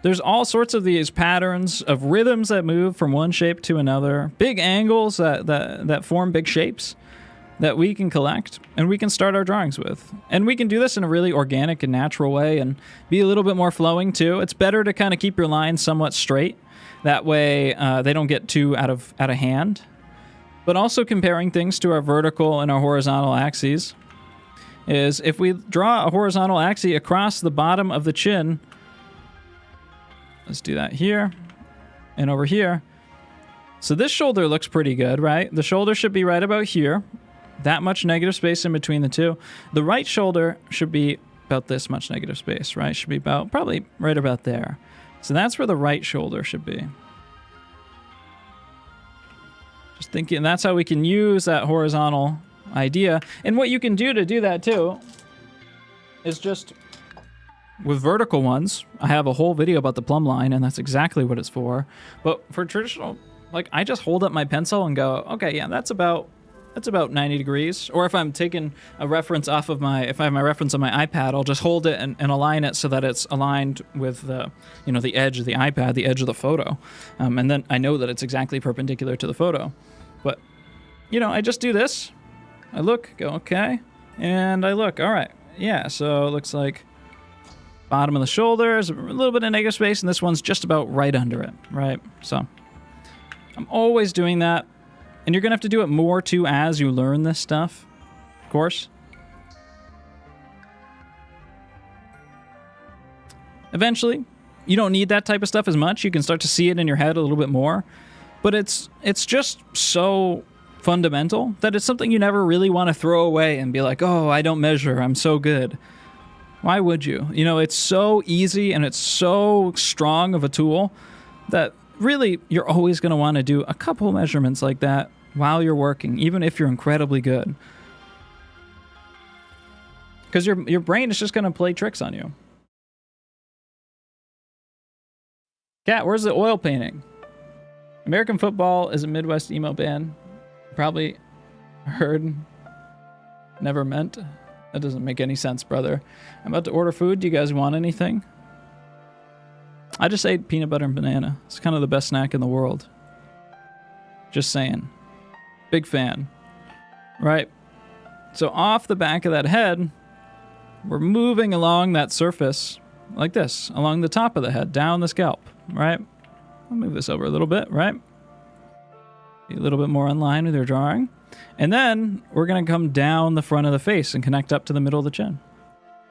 There's all sorts of these patterns of rhythms that move from one shape to another, big angles that form big shapes, that we can collect and we can start our drawings with. And we can do this in a really organic and natural way and be a little bit more flowing too. It's better to kind of keep your lines somewhat straight. That way they don't get too out of hand. But also comparing things to our vertical and our horizontal axes is if we draw a horizontal axis across the bottom of the chin, let's do that here and over here. So this shoulder looks pretty good, right? The shoulder should be right about here. That much negative space in between the two. The right shoulder should be about this much negative space, right? Should be about, probably right about there. So that's where the right shoulder should be. Just thinking, that's how we can use that horizontal idea. And what you can do to do that too is just with vertical ones. I have a whole video about the plumb line, and that's exactly what it's for. But for traditional, like, I just hold up my pencil and go, okay, yeah, that's about 90 degrees. Or if I'm taking a reference off of if I have my reference on my iPad, I'll just hold it and align it so that it's aligned with the, the edge of the iPad, the edge of the photo. And then I know that it's exactly perpendicular to the photo. But, I just do this. I look, go, okay. And I look, all right. Yeah, so it looks like bottom of the shoulders, a little bit of negative space, and this one's just about right under it, right? So I'm always doing that. And you're going to have to do it more, too, as you learn this stuff, of course. Eventually, you don't need that type of stuff as much. You can start to see it in your head a little bit more. But it's just so fundamental that it's something you never really want to throw away and be like, oh, I don't measure, I'm so good. Why would you? It's so easy and it's so strong of a tool that really you're always going to want to do a couple measurements like that while you're working, even if you're incredibly good. Because your brain is just going to play tricks on you. Kat, where's the oil painting? American football is a Midwest emo band. Probably heard, never meant. That doesn't make any sense, brother. I'm about to order food. Do you guys want anything? I just ate peanut butter and banana. It's kind of the best snack in the world. Just saying. Big fan. Right? So off the back of that head, we're moving along that surface like this, along the top of the head, down the scalp, right? I'll move this over a little bit, right? Be a little bit more in line with your drawing. And then we're going to come down the front of the face and connect up to the middle of the chin.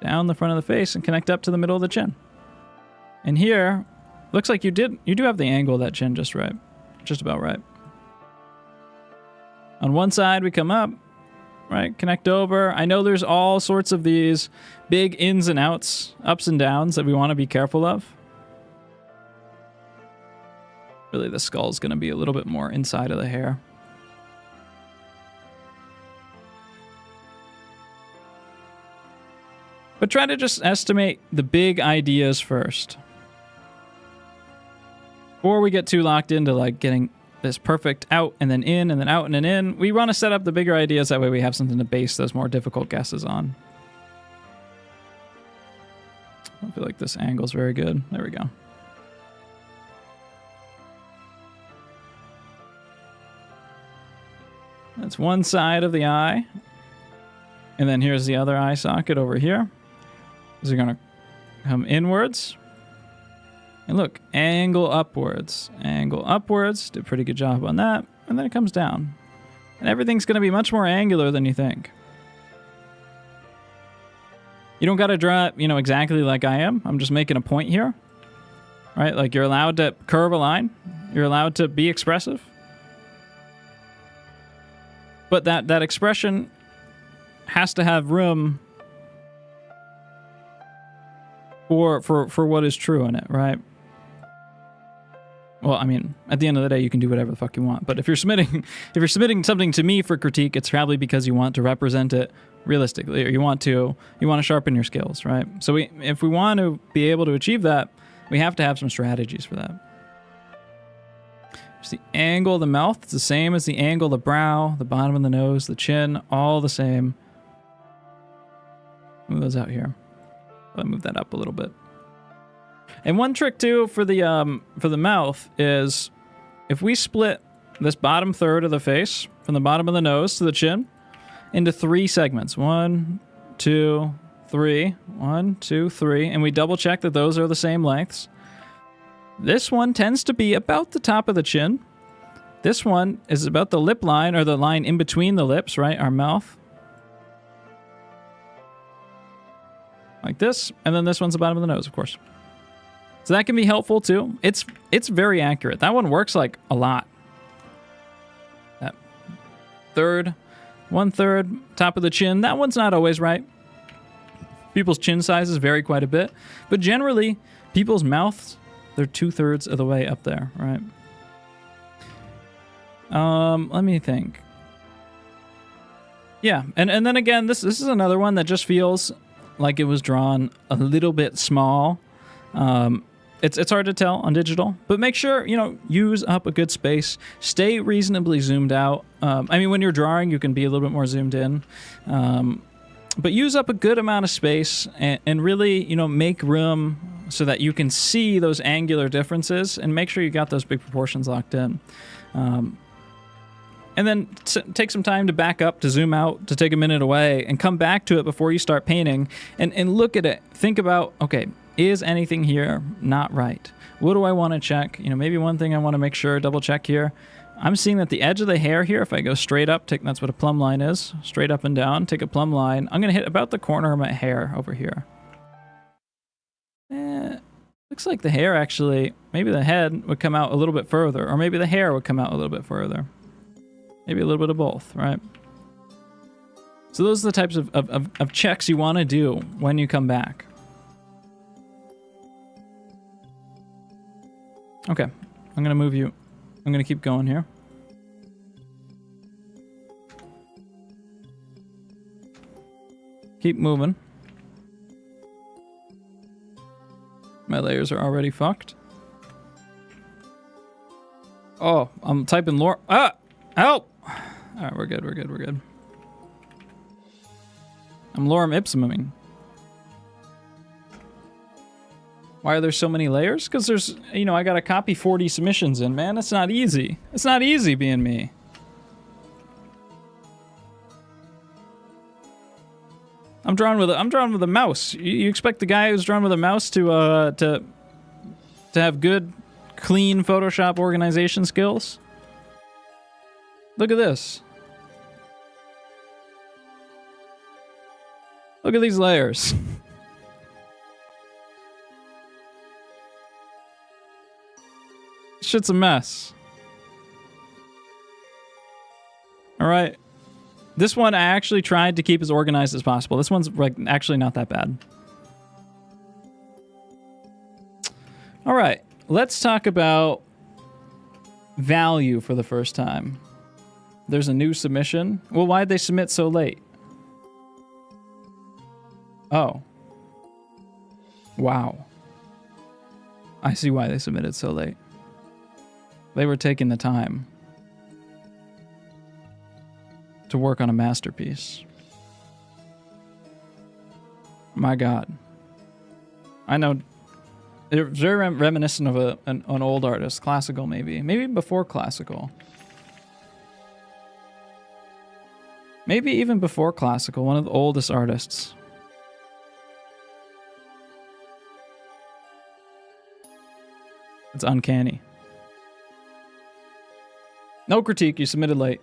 Down the front of the face and connect up to the middle of the chin. And here, looks like you do have the angle of that chin just right. Just about right. On one side, we come up, right? Connect over. I know there's all sorts of these big ins and outs, ups and downs that we want to be careful of. Really, the skull is going to be a little bit more inside of the hair. But try to just estimate the big ideas first. Before we get too locked into like getting this perfect out and then in and then out and then in, we want to set up the bigger ideas. That way we have something to base those more difficult guesses on. I feel like this angle's very good. There we go. That's one side of the eye. And then here's the other eye socket over here. These are going to come inwards. And look, angle upwards. Angle upwards. Did a pretty good job on that. And then it comes down. And everything's going to be much more angular than you think. You don't got to draw it, exactly like I am. I'm just making a point here. Right? Like you're allowed to curve a line. You're allowed to be expressive. But that expression has to have room for what is true in it, right? Well, I mean, at the end of the day, you can do whatever the fuck you want. But if you're submitting something to me for critique, it's probably because you want to represent it realistically, or you want to sharpen your skills, right? So if we want to be able to achieve that, we have to have some strategies for that. There's the angle of the mouth. It's the same as the angle of the brow, the bottom of the nose, the chin, all the same. Move those out here. I'll move that up a little bit. And one trick too for the mouth is if we split this bottom third of the face from the bottom of the nose to the chin, into 3 segments. 1, 2, 3. 1, 2, 3. And we double check that those are the same lengths. This one tends to be about the top of the chin. This one is about the lip line, or the line in between the lips, right? Our mouth. Like this. And then this one's the bottom of the nose, of course. So that can be helpful too. It's very accurate. That one works like a lot. That 1/3, top of the chin. That one's not always right. People's chin sizes vary quite a bit. But generally, people's mouths, they're 2/3 of the way up there, right? Let me think. Yeah, and then again, this is another one that just feels like it was drawn a little bit small. It's hard to tell on digital, but make sure, use up a good space. Stay reasonably zoomed out. I mean, when you're drawing, you can be a little bit more zoomed in. But use up a good amount of space and really, make room so that you can see those angular differences, and make sure you got those big proportions locked in. And then take some time to back up, to zoom out, to take a minute away, and come back to it before you start painting, and look at it. Think about, okay, is anything here not right? What do I want to check? Maybe one thing I want to make sure, double check here. I'm seeing that the edge of the hair here, if I go straight up, that's what a plumb line is, straight up and down, take a plumb line. I'm going to hit about the corner of my hair over here. Looks like the hair actually, maybe the head would come out a little bit further, or maybe the hair would come out a little bit further. Maybe a little bit of both, right? So those are the types of checks you want to do when you come back. Okay, I'm going to move you. I'm going to keep going here. Keep moving. My layers are already fucked. Oh, I'm typing lore. Ah! Help! Alright, we're good. I'm lorem ipsuming. Why are there so many layers? Because there's, I gotta copy 40 submissions in, man. It's not easy. It's not easy being me. I'm drawn with a mouse. You expect the guy who's drawn with a mouse to have good, clean Photoshop organization skills? Look at this. Look at these layers. Shit's a mess. All right. This one I actually tried to keep as organized as possible. This one's actually not that bad. All right. Let's talk about value for the first time. There's a new submission. Well, why'd they submit so late? Oh. Wow. I see why they submitted so late. They were taking the time to work on a masterpiece. My God. I know they're very reminiscent of an old artist, classical maybe. Maybe before classical. Maybe even before classical, one of the oldest artists. It's uncanny. No critique, you submitted late.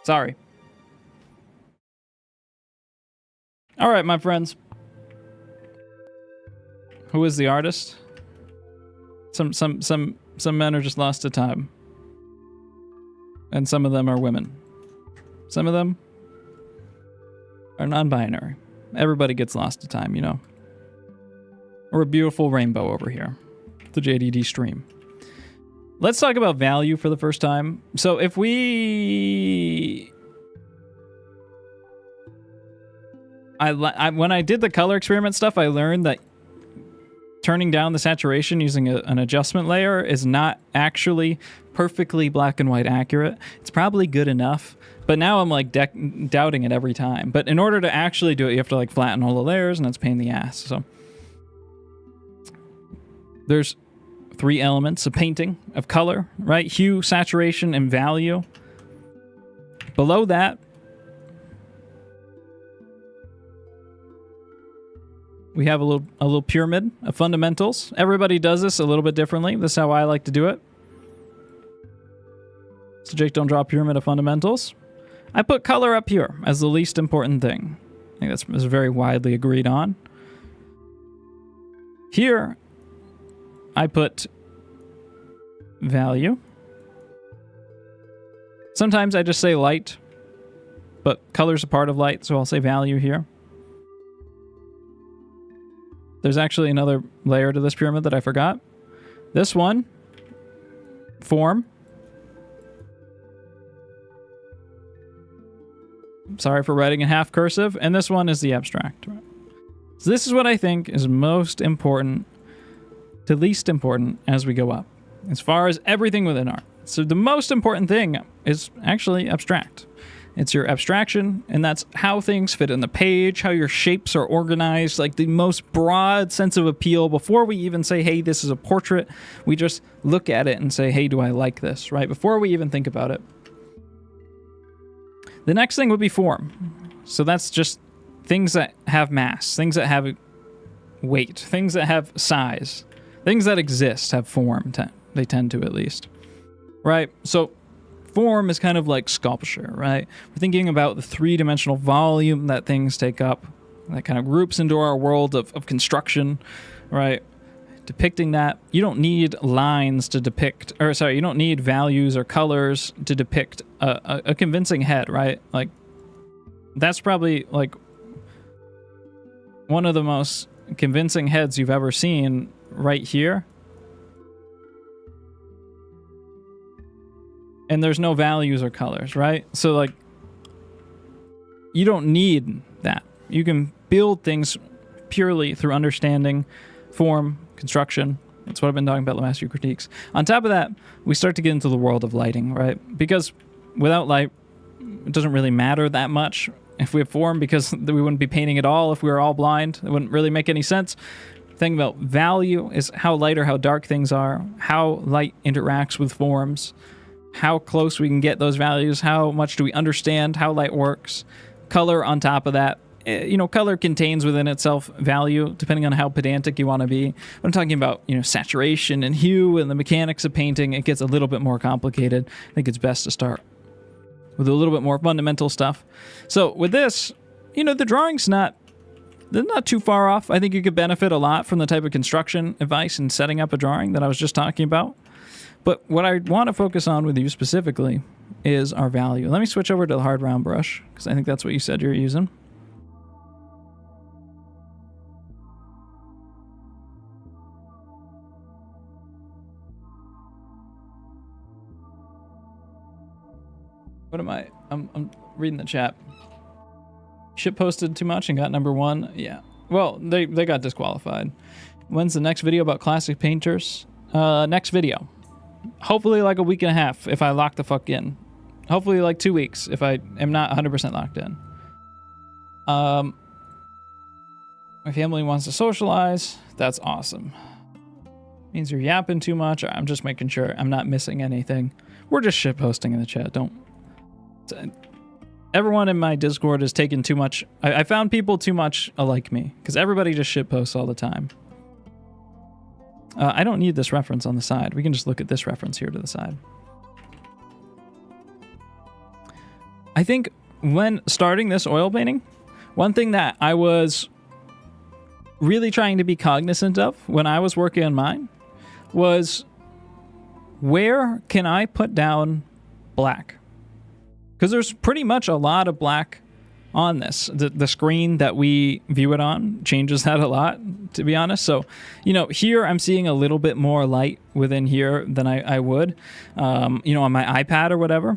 Sorry. All right, my friends. Who is the artist? Some men are just lost to time. And some of them are women. Some of them are non-binary. Everybody gets lost to time, Or a beautiful rainbow over here. The JDD stream. Let's talk about value for the first time. So if when I did the color experiment stuff, I learned that turning down the saturation using an adjustment layer is not actually perfectly black and white accurate. It's probably good enough, but now I'm doubting it every time. But in order to actually do it, you have to flatten all the layers, and that's a pain in the ass. So there's 3 elements of painting, of color, right? Hue, saturation, and value. Below that, we have a little pyramid of fundamentals. Everybody does this a little bit differently. This is how I like to do it. So Jake, don't draw a pyramid of fundamentals. I put color up here as the least important thing. I think that's very widely agreed on. Here, I put value. Sometimes I just say light, but color's a part of light, so I'll say value here. There's actually another layer to this pyramid that I forgot. This one, form. Sorry for writing in half cursive. And this one is the abstract. So this is what I think is most important to least important as we go up, as far as everything within art. So the most important thing is actually abstract. It's your abstraction, and that's how things fit in the page, how your shapes are organized, like the most broad sense of appeal. Before we even say, hey, this is a portrait, we just look at it and say, hey, do I like this, right? Before we even think about it. The next thing would be form. So that's just things that have mass, things that have weight, things that have size, things that exist have form. They tend to, at least. Right? So form is kind of like sculpture, right? We're thinking about the three-dimensional volume that things take up. That kind of groups into our world of construction, right? Depicting that. You don't need lines to depict, or sorry, you don't need values or colors to depict a convincing head, right? Like, that's probably like one of the most convincing heads you've ever seen right here. And there's no values or colors, right? So, like, you don't need that. You can build things purely through understanding form, construction. That's what I've been talking about the last few critiques. On top of that, we start to get into the world of lighting, right? Because without light, it doesn't really matter that much if we have form, because we wouldn't be painting at all if we were all blind. It wouldn't really make any sense. The thing about value is how light or how dark things are, how light interacts with forms, how close we can get those values, how much do we understand how light works. Color on top of that. Color contains within itself value, depending on how pedantic you want to be. I'm talking about, saturation and hue and the mechanics of painting. It gets a little bit more complicated. I think it's best to start with a little bit more fundamental stuff. So with this, the drawing's they're not too far off. I think you could benefit a lot from the type of construction advice and setting up a drawing that I was just talking about. But what I want to focus on with you specifically is our value. Let me switch over to the hard round brush, because I think that's what you said you're using. What am I? I'm reading the chat. Shit posted too much and got number 1. Yeah. Well, they got disqualified. When's the next video about classic painters? Next video. Hopefully like a week and a half if I lock the fuck in. Hopefully like 2 weeks if I am not 100% locked in. My family wants to socialize. That's awesome. Means you're yapping too much. I'm just making sure I'm not missing anything. We're just shit posting in the chat. Everyone in my Discord is taking too much. I found people too much like me, because everybody just shit posts all the time. I don't need this reference on the side. We can just look at this reference here to the side. I think when starting this oil painting, one thing that I was really trying to be cognizant of when I was working on mine was, where can I put down black? Because there's pretty much a lot of black on this. The screen that we view it on changes that a lot, to be honest. So, here I'm seeing a little bit more light within here than I would, on my iPad or whatever.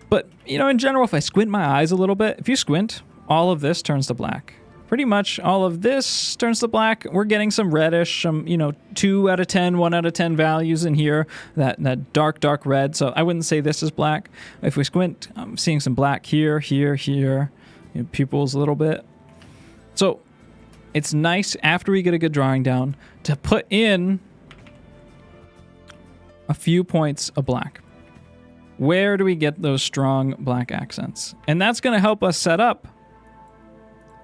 But, in general, if I squint my eyes a little bit, if you squint, all of this turns to black. Pretty much all of this turns to black. We're getting some reddish, some, 2 out of 10, 1 out of 10 values in here, that dark red. So I wouldn't say this is black. If we squint, I'm seeing some black here, pupils a little bit. So it's nice after we get a good drawing down to put in a few points of black. Where do we get those strong black accents? And that's going to help us set up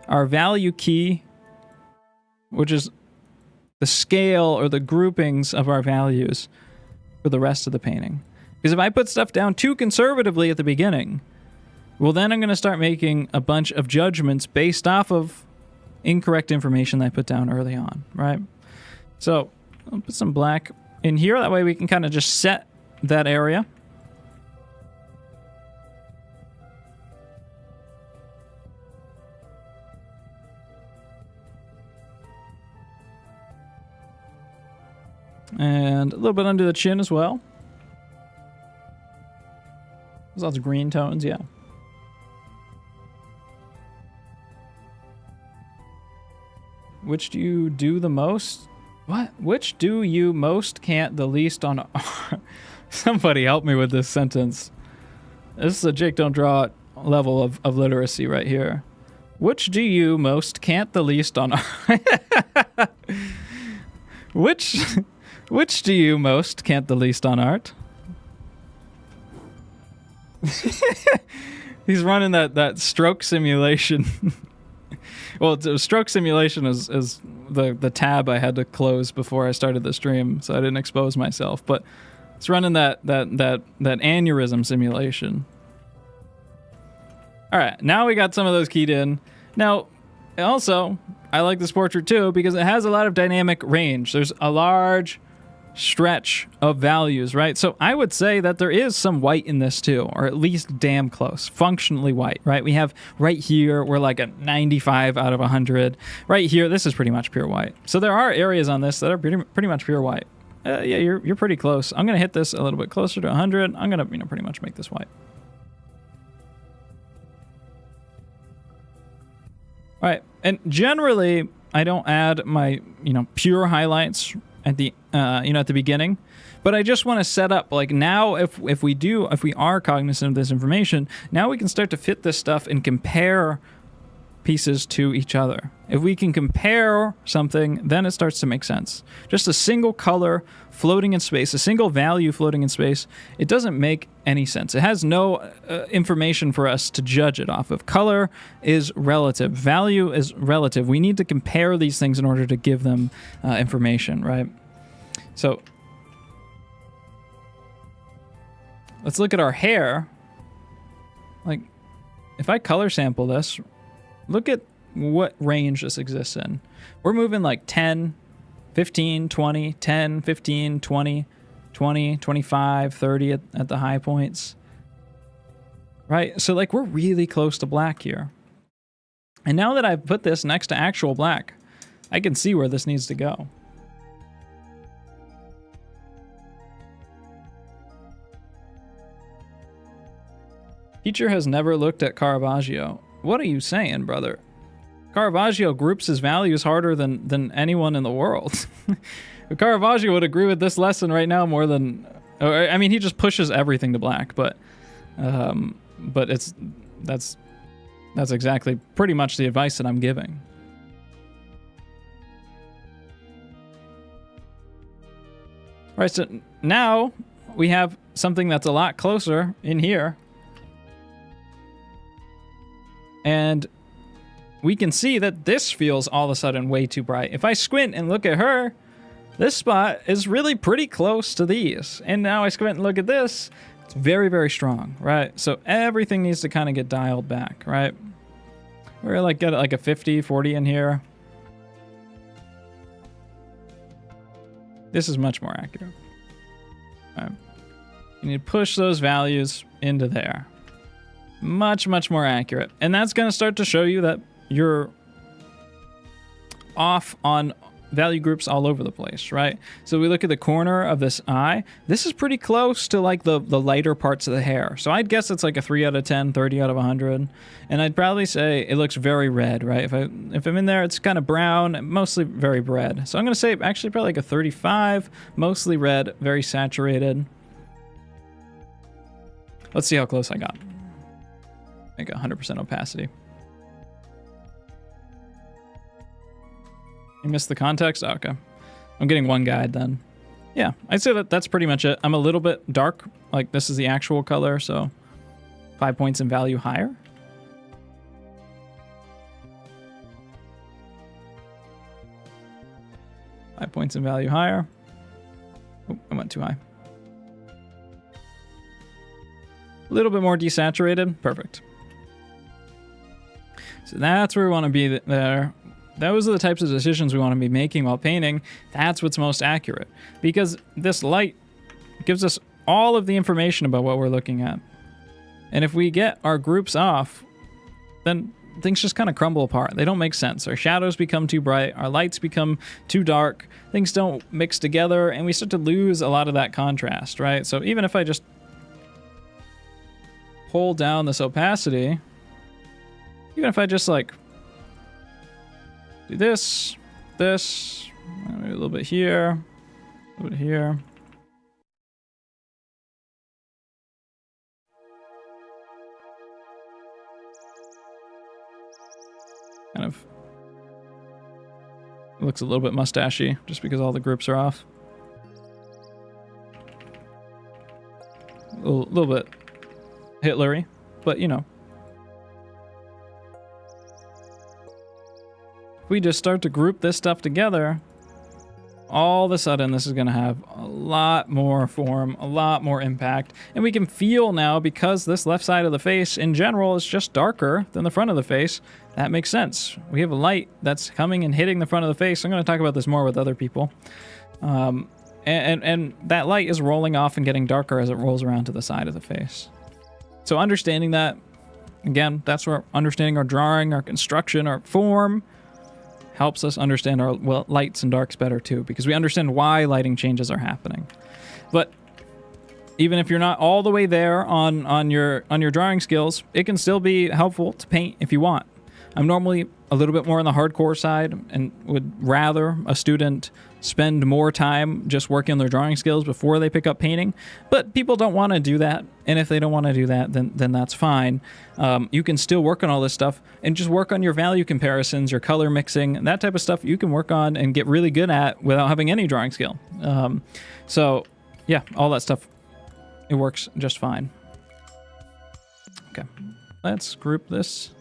our value key which is the scale or the groupings of our values for the rest of the painting. Because if I put stuff down too conservatively at the beginning, well, then I'm going to start making a bunch of judgments based off of incorrect information that I put down early on, right? So I'll put some black in here. That way we can kind of just set that area. And a little bit under the chin as well. There's lots of green tones, yeah. Which do you do the most? What? Which do you most can't the least on... Somebody help me with this sentence. This is a Jake Don't Draw It level of literacy right here. Which do you most can't the least on... Which do you most can't the least on art? He's running that stroke simulation. Well, stroke simulation is the tab I had to close before I started the stream, so I didn't expose myself. But it's running that aneurysm simulation. All right, now we got some of those keyed in. Now, also, I like this portrait too because it has a lot of dynamic range. There's a large stretch of values, right? So I would say that there is some white in this too, or at least damn close, functionally white, right? We have right here, we're like a 95 out of 100. Right here, this is pretty much pure white. So there are areas on this that are pretty much pure white. Yeah, you're pretty close. I'm gonna hit this a little bit closer to 100. I'm gonna pretty much make this white. All right, and generally I don't add my pure highlights at the at the beginning, but I just want to set up like now if we are cognizant of this information, now we can start to fit this stuff and compare pieces to each other. If we can compare something, then it starts to make sense. Just a single color floating in space, a single value floating in space, it doesn't make any sense. It has no information for us to judge it off of. Color is relative. Value is relative. We need to compare these things in order to give them information, right? So let's look at our hair. Like, if I color sample this, look at what range this exists in. We're moving like 10, 15, 20, 10, 15, 20, 20, 25, 30 at the high points. Right? So like we're really close to black here. And now that I've put this next to actual black, I can see where this needs to go. Teacher has never looked at Caravaggio. What are you saying, brother? Caravaggio groups his values harder than anyone in the world. Caravaggio would agree with this lesson right now more than... I mean, he just pushes everything to black, but that's exactly pretty much the advice that I'm giving. All right, so now we have something that's a lot closer in here. And we can see that this feels all of a sudden way too bright. If I squint and look at her, this spot is really pretty close to these. And now I squint and look at this, it's very, very strong, right? So everything needs to kind of get dialed back, right? We're like got like a 50, 40 in here. This is much more accurate. All right. You need to push those values into there. Much, much more accurate. And that's going to start to show you that you're off on value groups all over the place, right? So we look at the corner of this eye. This is pretty close to like the lighter parts of the hair. So I'd guess it's like a 3 out of 10, 30 out of 100. And I'd probably say it looks very red, right? If I'm in there, it's kind of brown, mostly very red. So I'm going to say actually probably like a 35, mostly red, very saturated. Let's see how close I got. Like 100% opacity. You missed the context? Oh, okay. I'm getting one guide then. Yeah, I'd say that's pretty much it. I'm a little bit dark. Like this is the actual color, so 5 points in value higher. 5 points in value higher. Oh, I went too high. A little bit more desaturated. Perfect. So that's where we want to be there. Those are the types of decisions we want to be making while painting. That's what's most accurate. Because this light gives us all of the information about what we're looking at. And if we get our groups off, then things just kind of crumble apart. They don't make sense. Our shadows become too bright. Our lights become too dark. Things don't mix together, and we start to lose a lot of that contrast, right? So even if I just pull down this opacity, even if I just like do this, maybe a little bit here, a little bit here. Kind of looks a little bit mustachy just because all the groups are off. A little bit Hitlery, but you know. If we just start to group this stuff together, all of a sudden this is going to have a lot more form, a lot more impact. And we can feel now, because this left side of the face in general is just darker than the front of the face, that makes sense. We have a light that's coming and hitting the front of the face. I'm going to talk about this more with other people. And that light is rolling off and getting darker as it rolls around to the side of the face. So understanding that, again, that's where understanding our drawing, our construction, our form helps us understand our lights and darks better too, because we understand why lighting changes are happening. But even if you're not all the way there on your drawing skills, it can still be helpful to paint if you want. I'm normally a little bit more on the hardcore side and would rather a student spend more time just working on their drawing skills before they pick up painting. But people don't want to do that, and if they don't want to do that, then that's fine. You can still work on all this stuff and just work on your value comparisons, your color mixing, that type of stuff you can work on and get really good at without having any drawing skill. So yeah, all that stuff, it works just fine. Okay, let's group this.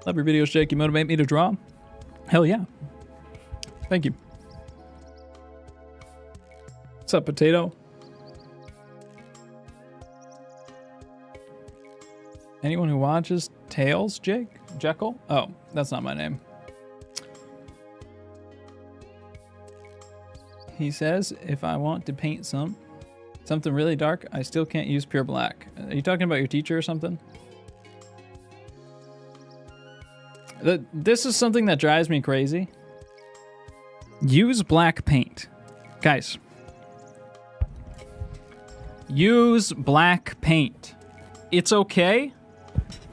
Love your videos, Jake. You motivate me to draw. Hell yeah. Thank you. What's up, Potato? Anyone who watches Tails, Jake? Jekyll? Oh, that's not my name. He says, if I want to paint something really dark, I still can't use pure black. Are you talking about your teacher or something? This is something that drives me crazy. Use black paint. Guys. Use black paint. It's okay.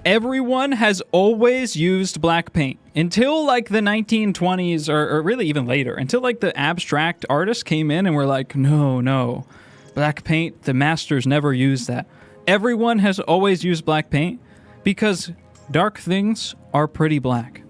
Everyone has always used black paint. Until like the 1920s or really even later. Until like the abstract artists came in and were like, no. Black paint, the masters never used that. Everyone has always used black paint because dark things are pretty black.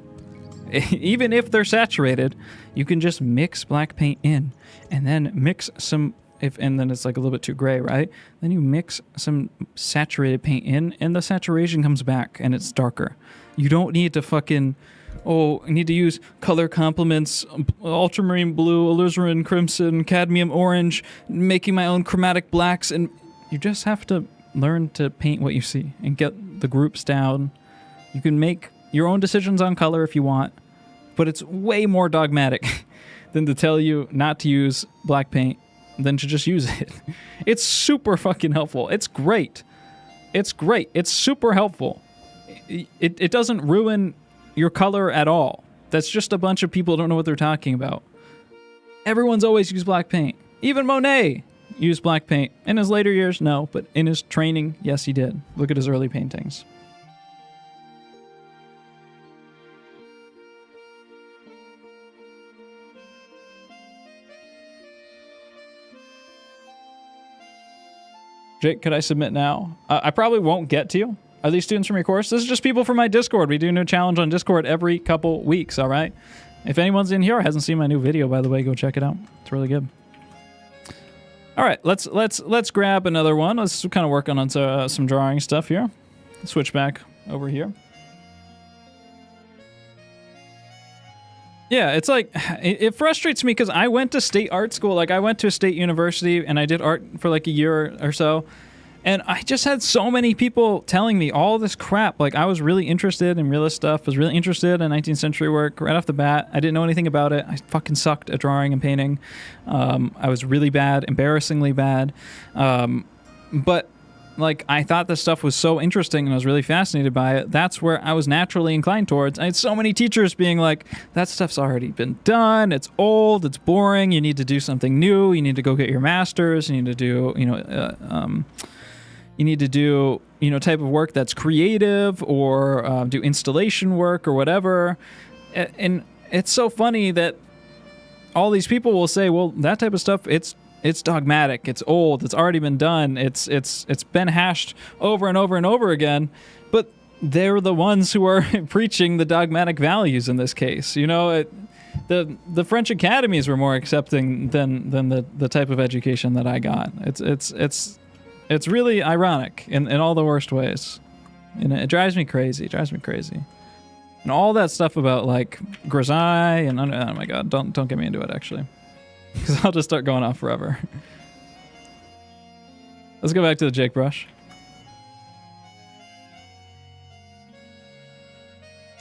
Even if they're saturated, you can just mix black paint in and then mix some, and then it's like a little bit too gray, right? Then you mix some saturated paint in and the saturation comes back and it's darker. You don't need to I need to use color complements, ultramarine blue, alizarin crimson, cadmium orange, making my own chromatic blacks, and you just have to learn to paint what you see and get the groups down. You can make your own decisions on color if you want, but it's way more dogmatic than to tell you not to use black paint than to just use it. It's super fucking helpful. It's great. It's great. It's super helpful. It doesn't ruin your color at all. That's just a bunch of people who don't know what they're talking about. Everyone's always used black paint. Even Monet used black paint. In his later years, no, but in his training, yes, he did. Look at his early paintings. Jake, could I submit now? I probably won't get to you. Are these students from your course? This is just people from my Discord. We do a new challenge on Discord every couple weeks, all right? If anyone's in here or hasn't seen my new video, by the way, go check it out. It's really good. All right, let's grab another one. Let's kind of work on some drawing stuff here. Switch back over here. Yeah, it's like, it frustrates me because I went to state art school. Like, I went to a state university and I did art for like a year or so. And I just had so many people telling me all this crap. Like, I was really interested in realist stuff, was really interested in 19th century work right off the bat. I didn't know anything about it. I fucking sucked at drawing and painting. I was really bad, embarrassingly bad. But like, I thought this stuff was so interesting and I was really fascinated by it. That's where I was naturally inclined towards. I had so many teachers being like, that stuff's already been done. It's old. It's boring. You need to do something new. You need to go get your master's. You need to do, type of work that's creative, or do installation work or whatever. And it's so funny that all these people will say, well, that type of stuff, it's dogmatic, it's old, it's already been done, it's been hashed over and over and over again, but they're the ones who are preaching the dogmatic values in this case. The French academies were more accepting than the type of education that I got. It's really ironic in all the worst ways. It drives me crazy. And all that stuff about like grisaille and oh my god, don't get me into it actually. Because I'll just start going off forever. Let's go back to the Jake brush.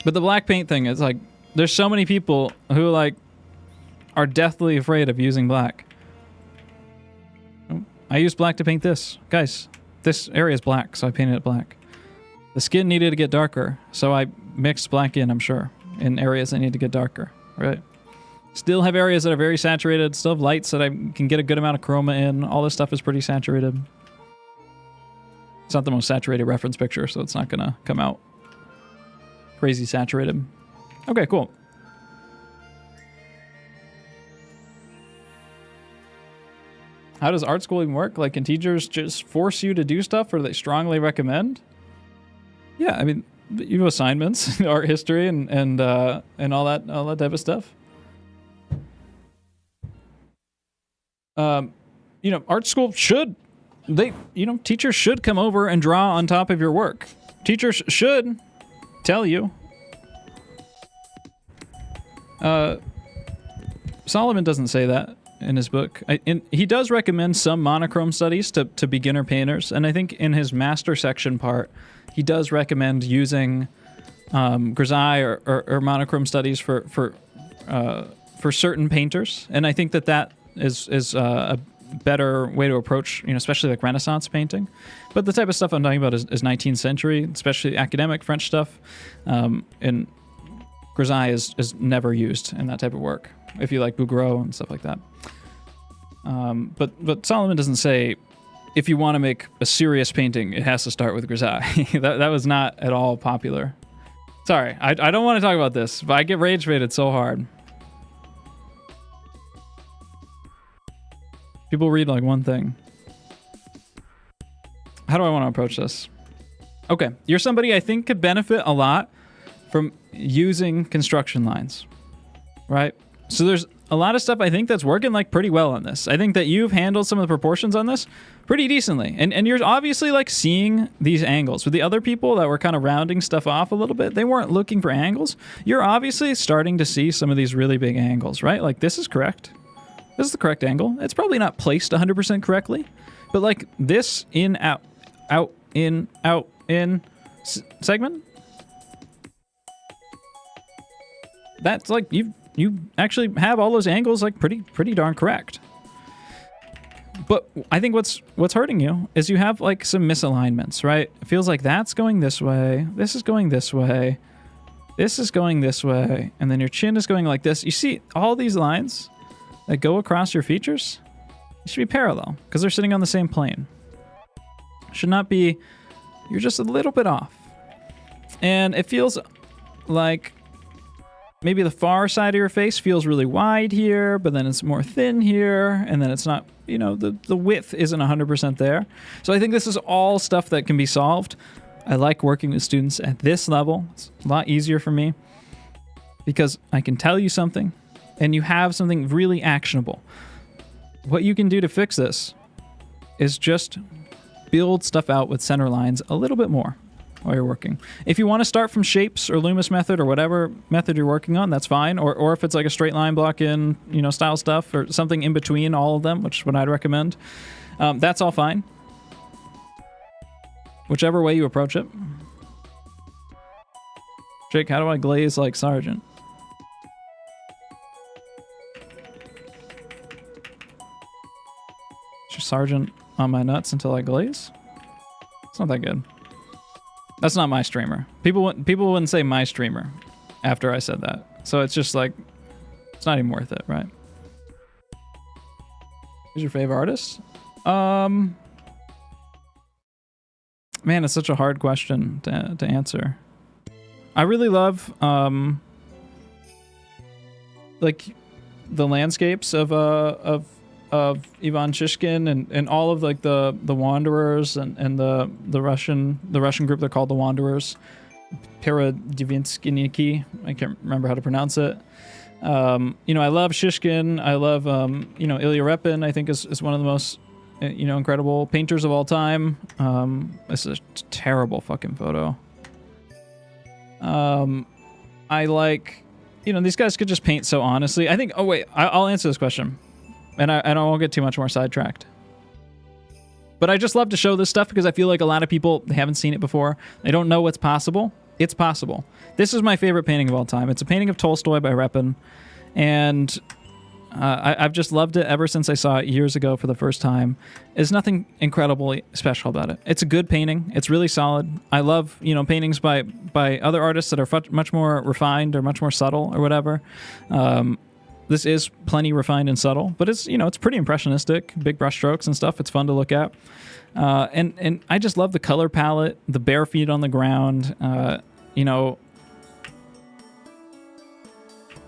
But the black paint thing is like, there's so many people who like are deathly afraid of using black. I used black to paint this. Guys, this area is black, so I painted it black. The skin needed to get darker, so I mixed black in, I'm sure, in areas that need to get darker, right? Still have areas that are very saturated. Still have lights that I can get a good amount of chroma in. All this stuff is pretty saturated. It's not the most saturated reference picture, so it's not going to come out crazy saturated. Okay, cool. How does art school even work? Like, can teachers just force you to do stuff, or do they strongly recommend? Yeah, I mean, you have assignments, art history, and all that type of stuff. Art school teachers should come over and draw on top of your work. Teachers should tell you. Solomon doesn't say that in his book. He does recommend some monochrome studies to beginner painters, and I think in his master section part, he does recommend using grisaille or monochrome studies for certain painters, and I think that is a better way to approach, especially like Renaissance painting. But the type of stuff I'm talking about is 19th century, especially academic French stuff. And grisaille is never used in that type of work, if you like Bouguereau and stuff like that. But Solomon doesn't say, if you want to make a serious painting, it has to start with grisaille. that was not at all popular. Sorry, I don't want to talk about this, but I get rage baited so hard. People read like one thing. How do I want to approach this? Okay, you're somebody I think could benefit a lot from using construction lines, right? So there's a lot of stuff I think that's working like pretty well on this. I think that you've handled some of the proportions on this pretty decently. And you're obviously like seeing these angles. With the other people that were kind of rounding stuff off a little bit, they weren't looking for angles. You're obviously starting to see some of these really big angles, right? Like this is correct. This is the correct angle. It's probably not placed 100% correctly, but like this in, out, in, segment. That's like, you actually have all those angles like pretty darn correct. But I think what's hurting you is you have like some misalignments, right? It feels like that's going this way, this is going this way, this is going this way, and then your chin is going like this. You see all these lines that go across your features? They should be parallel because they're sitting on the same plane. Should not be, you're just a little bit off. And it feels like maybe the far side of your face feels really wide here, but then it's more thin here, and then it's not, the width isn't 100% there. So I think this is all stuff that can be solved. I like working with students at this level. It's a lot easier for me because I can tell you something and you have something really actionable. What you can do to fix this is just build stuff out with center lines a little bit more while you're working. If you want to start from shapes or Loomis method or whatever method you're working on, that's fine. Or if it's like a straight line block in, you know, style stuff or something in between all of them, which is what I'd recommend, that's all fine. Whichever way you approach it. Jake, how do I glaze like Sergeant? Just Sergeant on my nuts until I glaze? It's not that good. That's not my streamer. People wouldn't say my streamer after I said that. So it's just like, it's not even worth it, right? Who's your favorite artist? Man, it's such a hard question to answer. I really love like the landscapes of Ivan Shishkin and all of like the Wanderers and the Russian group. They're called the Wanderers. Peredivinskiniki. I can't remember how to pronounce it. You know, I love Shishkin. I love you know, Ilya Repin. I think is one of the most you know, incredible painters of all time. This is a terrible fucking photo. I like, you know, these guys could just paint so honestly. I think. Oh wait, I'll answer this question. And I won't get too much more sidetracked. But I just love to show this stuff because I feel like a lot of people, they haven't seen it before. They don't know what's possible. It's possible. This is my favorite painting of all time. It's a painting of Tolstoy by Repin. And I've just loved it ever since I saw it years ago for the first time. There's nothing incredibly special about it. It's a good painting. It's really solid. I love, you know, paintings by other artists that are much more refined or much more subtle or whatever. This is plenty refined and subtle, but it's, you know, it's pretty impressionistic, big brush strokes and stuff. It's fun to look at. And I just love the color palette, the bare feet on the ground. You know,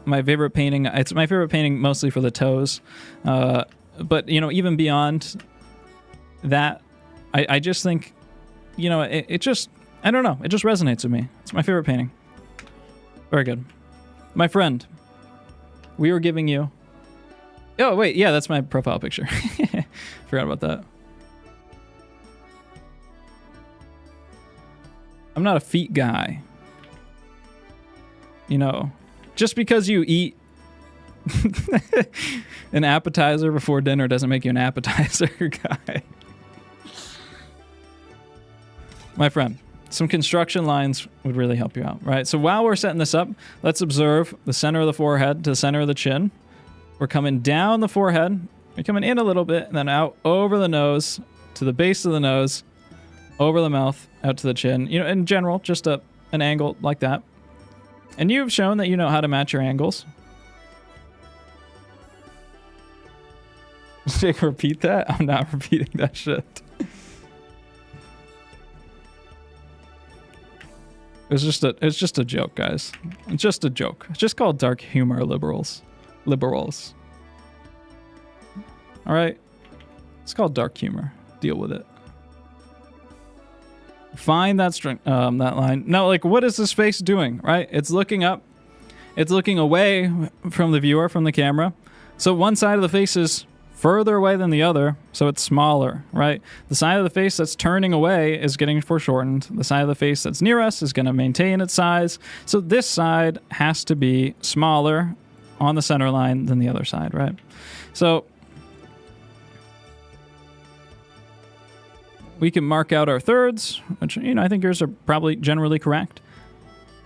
my favorite painting, it's my favorite painting mostly for the toes. But, you know, even beyond that, I just think, you know, it just, I don't know. It just resonates with me. It's my favorite painting. Very good. My friend. We were giving you... Oh, wait. Yeah, that's my profile picture. Forgot about that. I'm not a feet guy. You know, just because you eat an appetizer before dinner doesn't make you an appetizer guy. My friend. Some construction lines would really help you out, right? So while we're setting this up, let's observe the center of the forehead to the center of the chin. We're coming down the forehead. We're coming in a little bit, and then out over the nose to the base of the nose, over the mouth, out to the chin. You know, in general, just an angle like that. And you've shown that you know how to match your angles. Jake, repeat that? I'm not repeating that shit. It's just a joke, guys. It's just a joke. It's just called dark humor, liberals. All right? It's called dark humor. Deal with it. Find that string, that line. Now, like, what is this face doing, right? It's looking up. It's looking away from the viewer, from the camera. So one side of the face is further away than the other, so it's smaller, right? The side of the face that's turning away is getting foreshortened. The side of the face that's near us is going to maintain its size. So this side has to be smaller on the center line than the other side, right? So we can mark out our thirds, which, you know, I think yours are probably generally correct.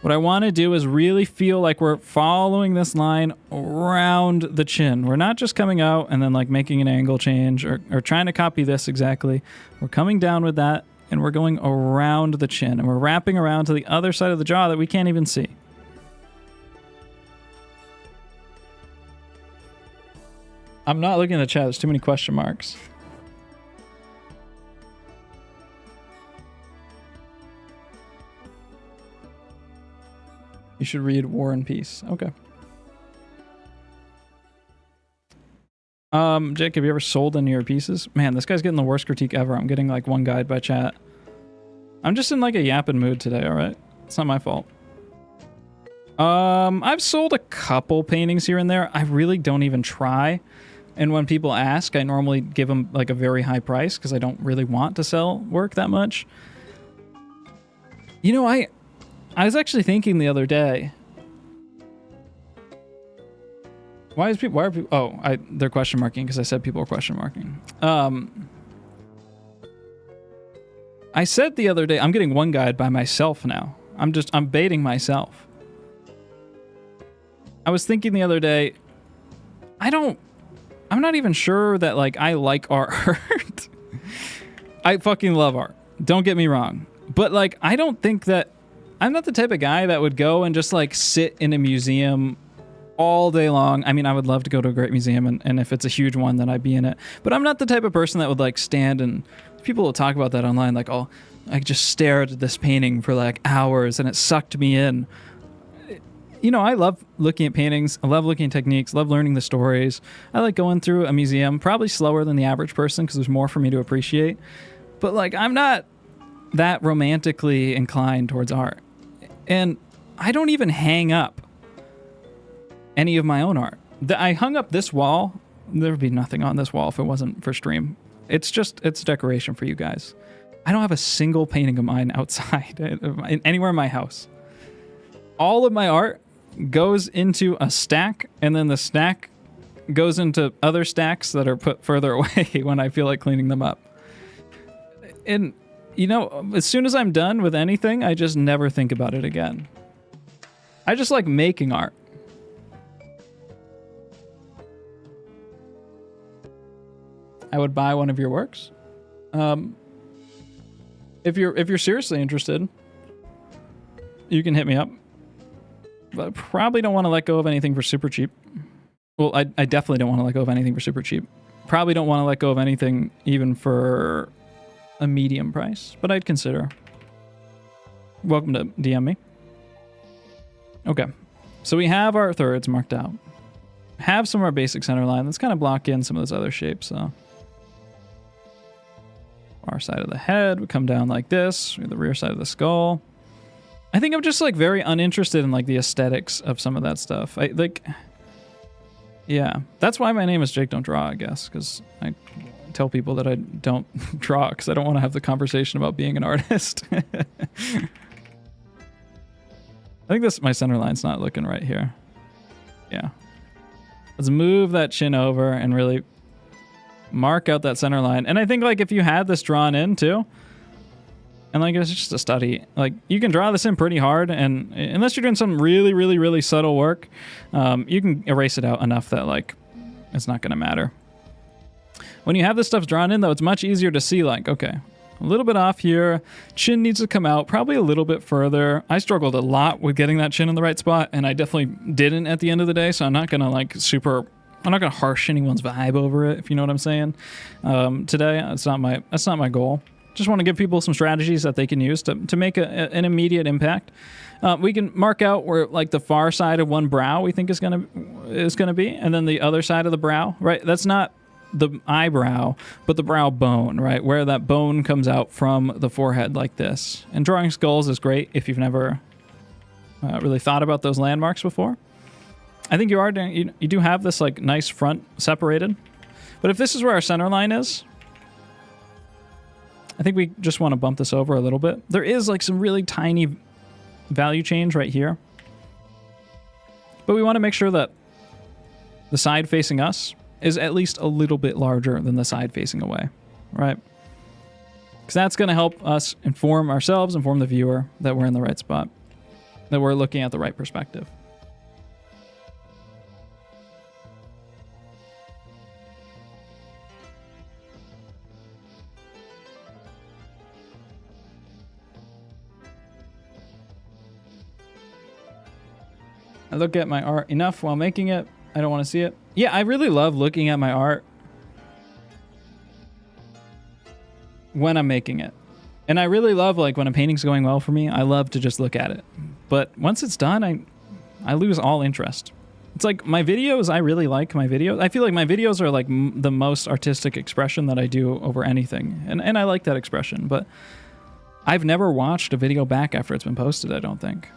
What I want to do is really feel like we're following this line around the chin. We're not just coming out and then like making an angle change or trying to copy this exactly. We're coming down with that and we're going around the chin and we're wrapping around to the other side of the jaw that we can't even see. I'm not looking at the chat. There's too many question marks. You should read War and Peace. Okay. Jake, have you ever sold any of your pieces? Man, this guy's getting the worst critique ever. I'm getting like one guide by chat. I'm just in like a yapping mood today, alright? It's not my fault. I've sold a couple paintings here and there. I really don't even try. And when people ask, I normally give them like a very high price because I don't really want to sell work that much. You know, I was actually thinking the other day, why are people, oh, they're question marking because I said people are question marking. I said the other day, I'm getting one guide by myself now. I'm baiting myself. I was thinking the other day, I'm not even sure that like I like art. I fucking love art. Don't get me wrong. But like, I don't think that, I'm not the type of guy that would go and just like sit in a museum all day long. I mean, I would love to go to a great museum, and if it's a huge one, then I'd be in it. But I'm not the type of person that would like stand, and people will talk about that online, like, oh, I just stared at this painting for like hours and it sucked me in. You know, I love looking at paintings. I love looking at techniques, love learning the stories. I like going through a museum, probably slower than the average person because there's more for me to appreciate. But like, I'm not that romantically inclined towards art. And I don't even hang up any of my own art. I hung up this wall. There would be nothing on this wall if it wasn't for stream. It's decoration for you guys. I don't have a single painting of mine outside, anywhere in my house. All of my art goes into a stack, and then the stack goes into other stacks that are put further away when I feel like cleaning them up. And, you know, as soon as I'm done with anything, I just never think about it again. I just like making art. I would buy one of your works. If you're seriously interested, you can hit me up. But I probably don't want to let go of anything for super cheap. Well, I definitely don't want to let go of anything for super cheap. Probably don't want to let go of anything even for a medium price, but I'd consider. Welcome to DM me. Okay, so we have our thirds marked out. Have some of our basic center line. Let's kind of block in some of those other shapes. So our side of the head would come down like this. We have the rear side of the skull. I think I'm just like very uninterested in like the aesthetics of some of that stuff. Yeah, that's why my name is Jake Don't Draw, I guess, because I tell people that I don't draw because I don't want to have the conversation about being an artist. I think my center line's not looking right here. Yeah. Let's move that chin over and really mark out that center line. And I think like if you had this drawn in too, and like it's just a study, like you can draw this in pretty hard, and unless you're doing some really, really, really subtle work, you can erase it out enough that like it's not going to matter. When you have this stuff drawn in though, it's much easier to see like, okay, a little bit off here, chin needs to come out probably a little bit further. I struggled a lot with getting that chin in the right spot, and I definitely didn't at the end of the day, so I'm not going to like I'm not going to harsh anyone's vibe over it, if you know what I'm saying. Today, that's not my goal. Just want to give people some strategies that they can use to make an immediate impact. We can mark out where like the far side of one brow we think is gonna be, and then the other side of the brow, right? That's not the eyebrow, but the brow bone, right? Where that bone comes out from the forehead like this. And drawing skulls is great if you've never really thought about those landmarks before. I think you do have this like nice front separated, but if this is where our center line is, I think we just want to bump this over a little bit. There is like some really tiny value change right here, but we want to make sure that the side facing us is at least a little bit larger than the side facing away, right? Because that's going to help us inform ourselves, inform the viewer that we're in the right spot, that we're looking at the right perspective. I look at my art enough while making it. I don't want to see it. Yeah, I really love looking at my art when I'm making it. And I really love like when a painting's going well for me, I love to just look at it. But once it's done, I lose all interest. It's like my videos, I really like my videos. I feel like my videos are like the most artistic expression that I do over anything. And I like that expression, but I've never watched a video back after it's been posted, I don't think.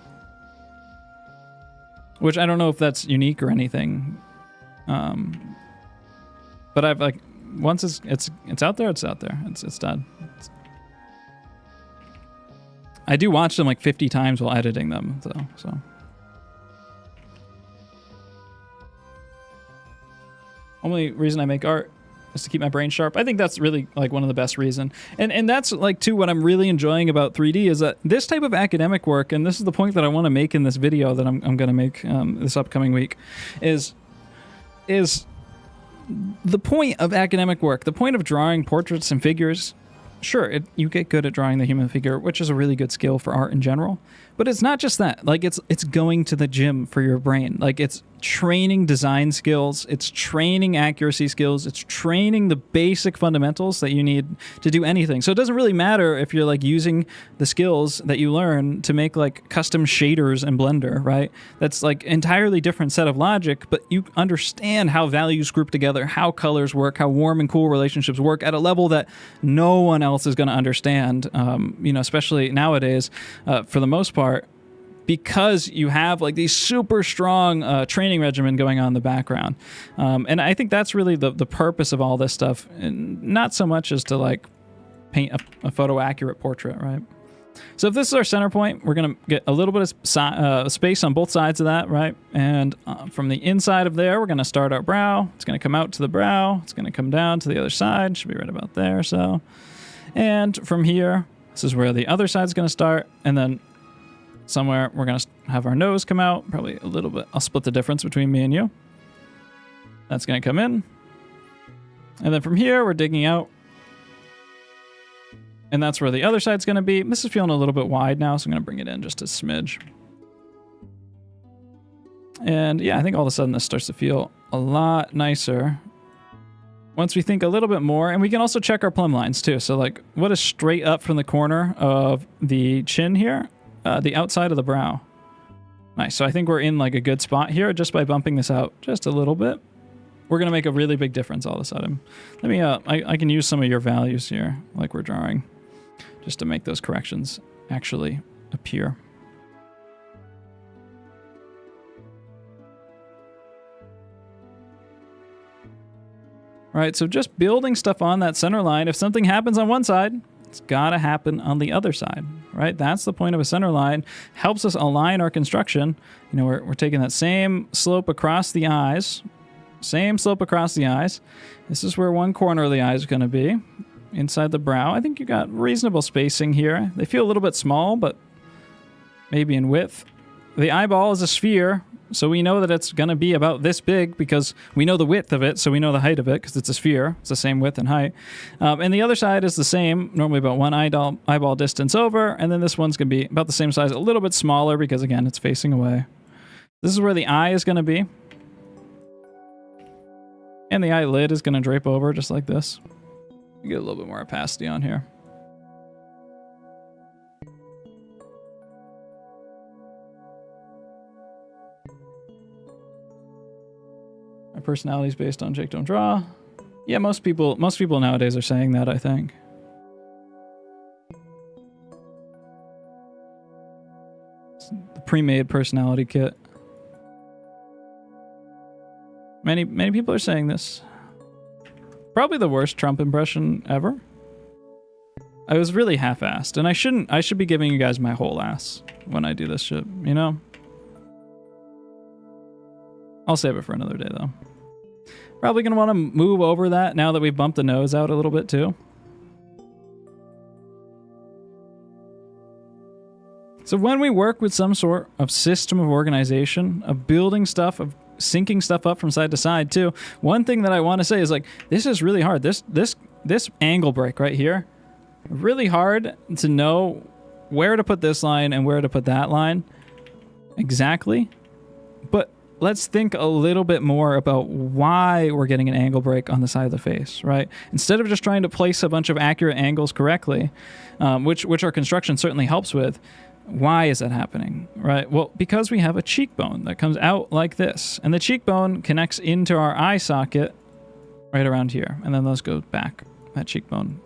Which I don't know if that's unique or anything. But I've like, once it's out there, it's out there. It's done. I do watch them like 50 times while editing them, though. So only reason I make art is to keep my brain sharp. I think that's really like one of the best reason. And that's like too what I'm really enjoying about 3D is that this type of academic work, and this is the point that I want to make in this video that I'm going to make this upcoming week, is the point of academic work, the point of drawing portraits and figures. Sure, you get good at drawing the human figure, which is a really good skill for art in general. But it's not just that. Like, it's going to the gym for your brain. Like, it's training design skills. It's training accuracy skills. It's training the basic fundamentals that you need to do anything. So it doesn't really matter if you're, like, using the skills that you learn to make, like, custom shaders in Blender, right? That's, like, entirely different set of logic, but you understand how values group together, how colors work, how warm and cool relationships work at a level that no one else is going to understand, especially nowadays, for the most part, because you have like these super strong training regimen going on in the background. And I think that's really the purpose of all this stuff, and not so much as to like paint a photo accurate portrait, right? So if this is our center point, we're going to get a little bit of space on both sides of that, right? And from the inside of there, we're going to start our brow. It's going to come out to the brow. It's going to come down to the other side. Should be right about there. So, and from here, this is where the other side's going to start. And then somewhere we're going to have our nose come out, probably a little bit. I'll split the difference between me and you. That's going to come in. And then from here, we're digging out. And that's where the other side's going to be. This is feeling a little bit wide now, so I'm going to bring it in just a smidge. And yeah, I think all of a sudden this starts to feel a lot nicer once we think a little bit more. And we can also check our plumb lines too. So like, what is straight up from the corner of the chin here? The outside of the brow. Nice. So I think we're in like a good spot here just by bumping this out just a little bit. We're going to make a really big difference all of a sudden. Let me, I can use some of your values here, like we're drawing, just to make those corrections actually appear. All right, so just building stuff on that center line. If something happens on one side, it's got to happen on the other side, right? That's the point of a center line. Helps us align our construction. You know, we're taking that same slope across the eyes. Same slope across the eyes. This is where one corner of the eye is going to be. Inside the brow. I think you got reasonable spacing here. They feel a little bit small, but maybe in width. The eyeball is a sphere, so we know that it's going to be about this big because we know the width of it, so we know the height of it because it's a sphere. It's the same width and height. And the other side is the same, normally about one eyeball distance over, and then this one's going to be about the same size, a little bit smaller because, again, it's facing away. This is where the eye is going to be. And the eyelid is going to drape over just like this. You get a little bit more opacity on here. My personality is based on Jake Don't Draw. Yeah, most people nowadays are saying that, I think. It's the pre-made personality kit. Many people are saying this. Probably the worst Trump impression ever. I was really half-assed, and I should be giving you guys my whole ass when I do this shit, you know? I'll save it for another day, though. Probably gonna want to move over that now that we've bumped the nose out a little bit, too. So when we work with some sort of system of organization, of building stuff, of syncing stuff up from side to side too. One thing that I want to say is like, this is really hard. This angle break right here, really hard to know where to put this line and where to put that line exactly. But let's think a little bit more about why we're getting an angle break on the side of the face, right? Instead of just trying to place a bunch of accurate angles correctly, which our construction certainly helps with. Why is that happening, right? Well, because we have a cheekbone that comes out like this, and the cheekbone connects into our eye socket right around here, and then those go back. That cheekbone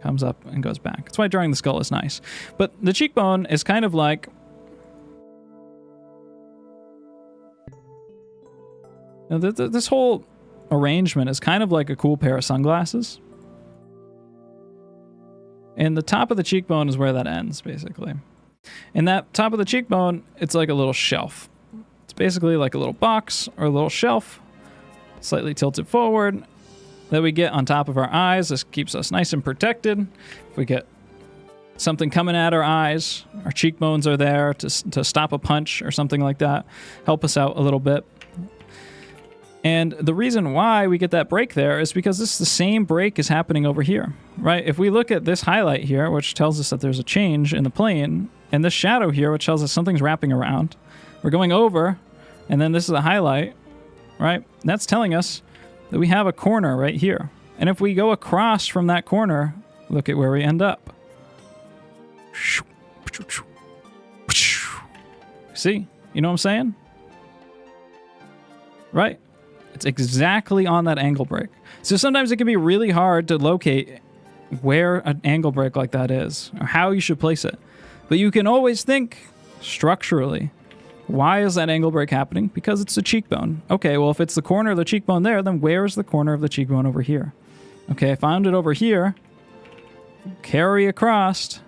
comes up and goes back. That's why drawing the skull is nice. But the cheekbone is kind of like, you know, this whole arrangement is kind of like a cool pair of sunglasses. And the top of the cheekbone is where that ends, basically. And that top of the cheekbone, it's like a little shelf. It's basically like a little box or a little shelf, slightly tilted forward, that we get on top of our eyes. This keeps us nice and protected. If we get something coming at our eyes, our cheekbones are there to stop a punch or something like that, help us out a little bit. And the reason why we get that break there is because this is the same break is happening over here, right? If we look at this highlight here, which tells us that there's a change in the plane, and this shadow here, which tells us something's wrapping around, we're going over, and then this is a highlight, right? That's telling us that we have a corner right here. And if we go across from that corner, look at where we end up. See? You know what I'm saying? Right? It's exactly on that angle break. So sometimes it can be really hard to locate where an angle break like that is, or how you should place it. But you can always think structurally. Why is that angle break happening? Because it's a cheekbone. Okay, well, if it's the corner of the cheekbone there, then where's the corner of the cheekbone over here? Okay, I found it over here. Carry across.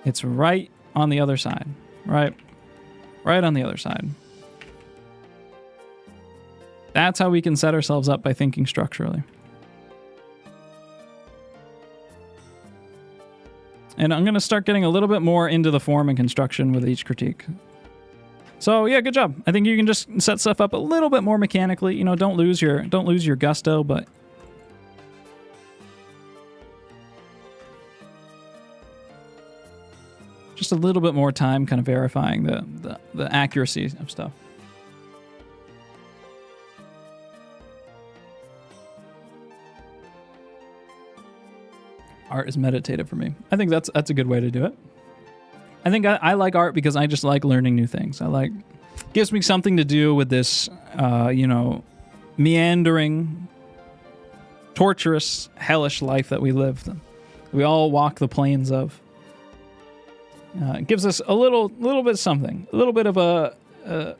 It's right on the other side. Right on the other side. That's how we can set ourselves up by thinking structurally. And I'm going to start getting a little bit more into the form and construction with each critique. So yeah, good job. I think you can just set stuff up a little bit more mechanically. You know, don't lose your gusto, but just a little bit more time kind of verifying the accuracy of stuff. Art is meditative for me. I think that's a good way to do it. I think I like art because I just like learning new things. Gives me something to do with this, meandering, torturous, hellish life that we live. We all walk the plains of. It gives us a little bit of something, a little bit of a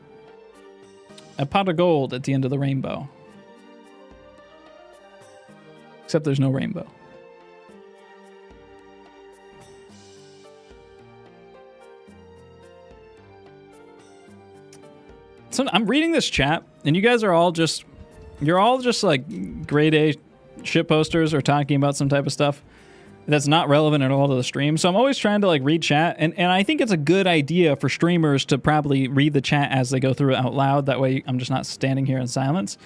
pot of gold at the end of the rainbow. Except there's no rainbow. So I'm reading this chat, and you guys are all just like grade A shit posters or talking about some type of stuff that's not relevant at all to the stream. So I'm always trying to like read chat, and I think it's a good idea for streamers to probably read the chat as they go through it out loud. That way I'm just not standing here in silence.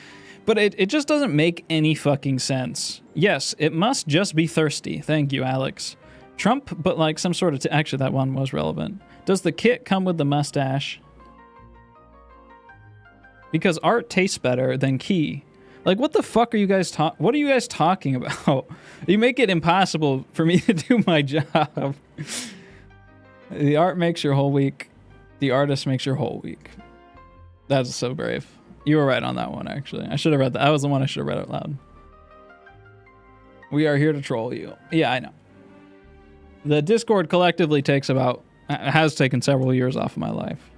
But it just doesn't make any fucking sense. Yes, it must just be thirsty. Thank you, Alex. Trump, but like some sort of... actually, that one was relevant. Does the kit come with the mustache? Because art tastes better than key. Like, what the fuck are you guys what are you guys talking about? You make it impossible for me to do my job. The art makes your whole week. The artist makes your whole week. That's so brave. You were right on that one, actually. I should have read that. That was the one I should have read out loud. We are here to troll you. Yeah, I know. The Discord collectively has taken several years off of my life.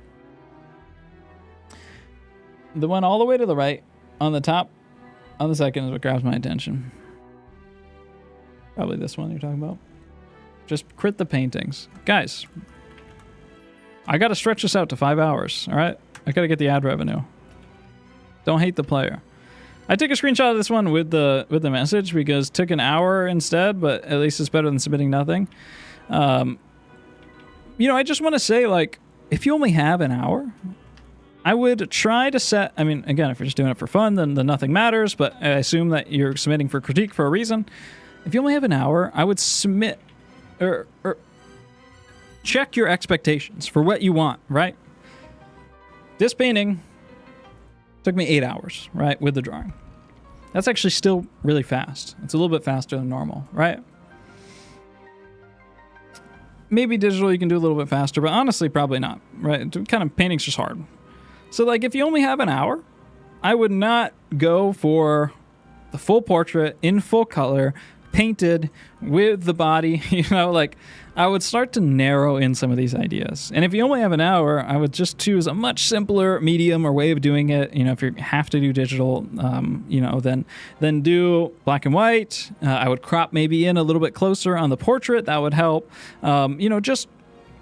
The one all the way to the right, on the top, on the second is what grabs my attention. Probably this one you're talking about. Just crit the paintings. Guys, I gotta stretch this out to 5 hours, alright? I gotta get the ad revenue. Don't hate the player. I took a screenshot of this one with the message because it took an hour instead, but at least it's better than submitting nothing. I just want to say, like, if you only have an hour... I would try to set... I mean, again, if you're just doing it for fun, then nothing matters, but I assume that you're submitting for critique for a reason. If you only have an hour, I would submit... or check your expectations for what you want, right? This painting took me 8 hours, right, with the drawing. That's actually still really fast. It's a little bit faster than normal, right? Maybe digital you can do a little bit faster, but honestly, probably not, right? Kind of painting's just hard. So, like, if you only have an hour, I would not go for the full portrait in full color, painted with the body. I would start to narrow in some of these ideas. And if you only have an hour, I would just choose a much simpler medium or way of doing it. You know, if you have to do digital, you know, then do black and white. I would crop maybe in a little bit closer on the portrait. That would help. You know, just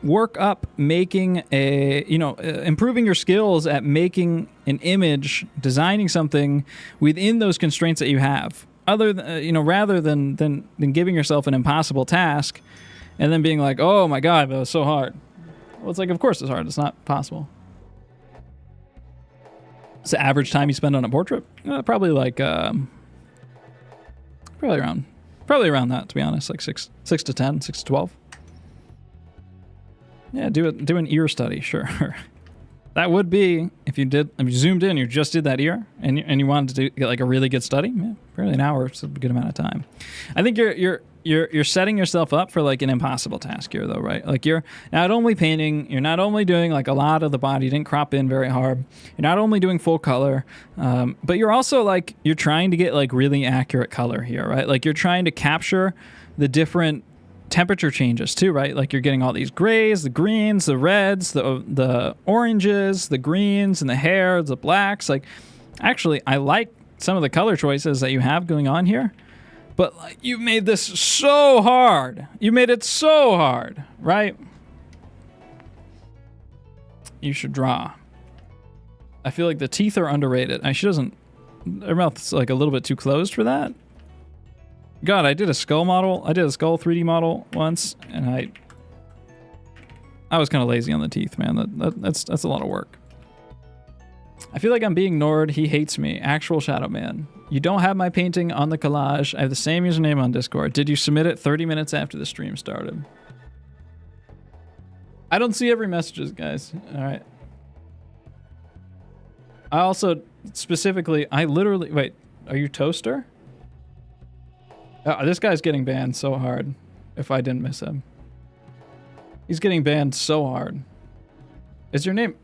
work up making a, you know, improving your skills at making an image, designing something within those constraints that you have. Other than, you know, rather than giving yourself an impossible task and then being like, oh my God, that was so hard. Well, it's like, of course it's hard. It's not possible. It's the average time you spend on a portrait? Probably like, probably around that, to be honest, like 6 to 10, 6 to 12. Yeah, do an ear study, sure. That would be, if you zoomed in, you just did that ear, and you wanted to get like a really good study, yeah, probably an hour is a good amount of time. I think you're setting yourself up for like an impossible task here, though, right? Like you're not only painting, you're not only doing like a lot of the body, you didn't crop in very hard, you're not only doing full color, but you're also like, you're trying to get like really accurate color here, right? Like you're trying to capture the different temperature changes too, right? Like you're getting all these grays, the greens, the reds, the oranges, the greens, and the hair, the blacks. Like, actually, I like some of the color choices that you have going on here, but like, you've made this so hard. You made it so hard, right? You should draw. I feel like the teeth are underrated. She doesn't. Her mouth's like a little bit too closed for that. God, I did a skull model. I did a skull 3D model once, and I was kind of lazy on the teeth, man. That's a lot of work. I feel like I'm being ignored. He hates me. Actual Shadow Man. You don't have my painting on the collage. I have the same username on Discord. Did you submit it 30 minutes after the stream started? I don't see every messages, guys. All right. I also specifically, wait, are you Toaster? This guy's getting banned so hard if I didn't miss him. He's getting banned so hard. Is your name...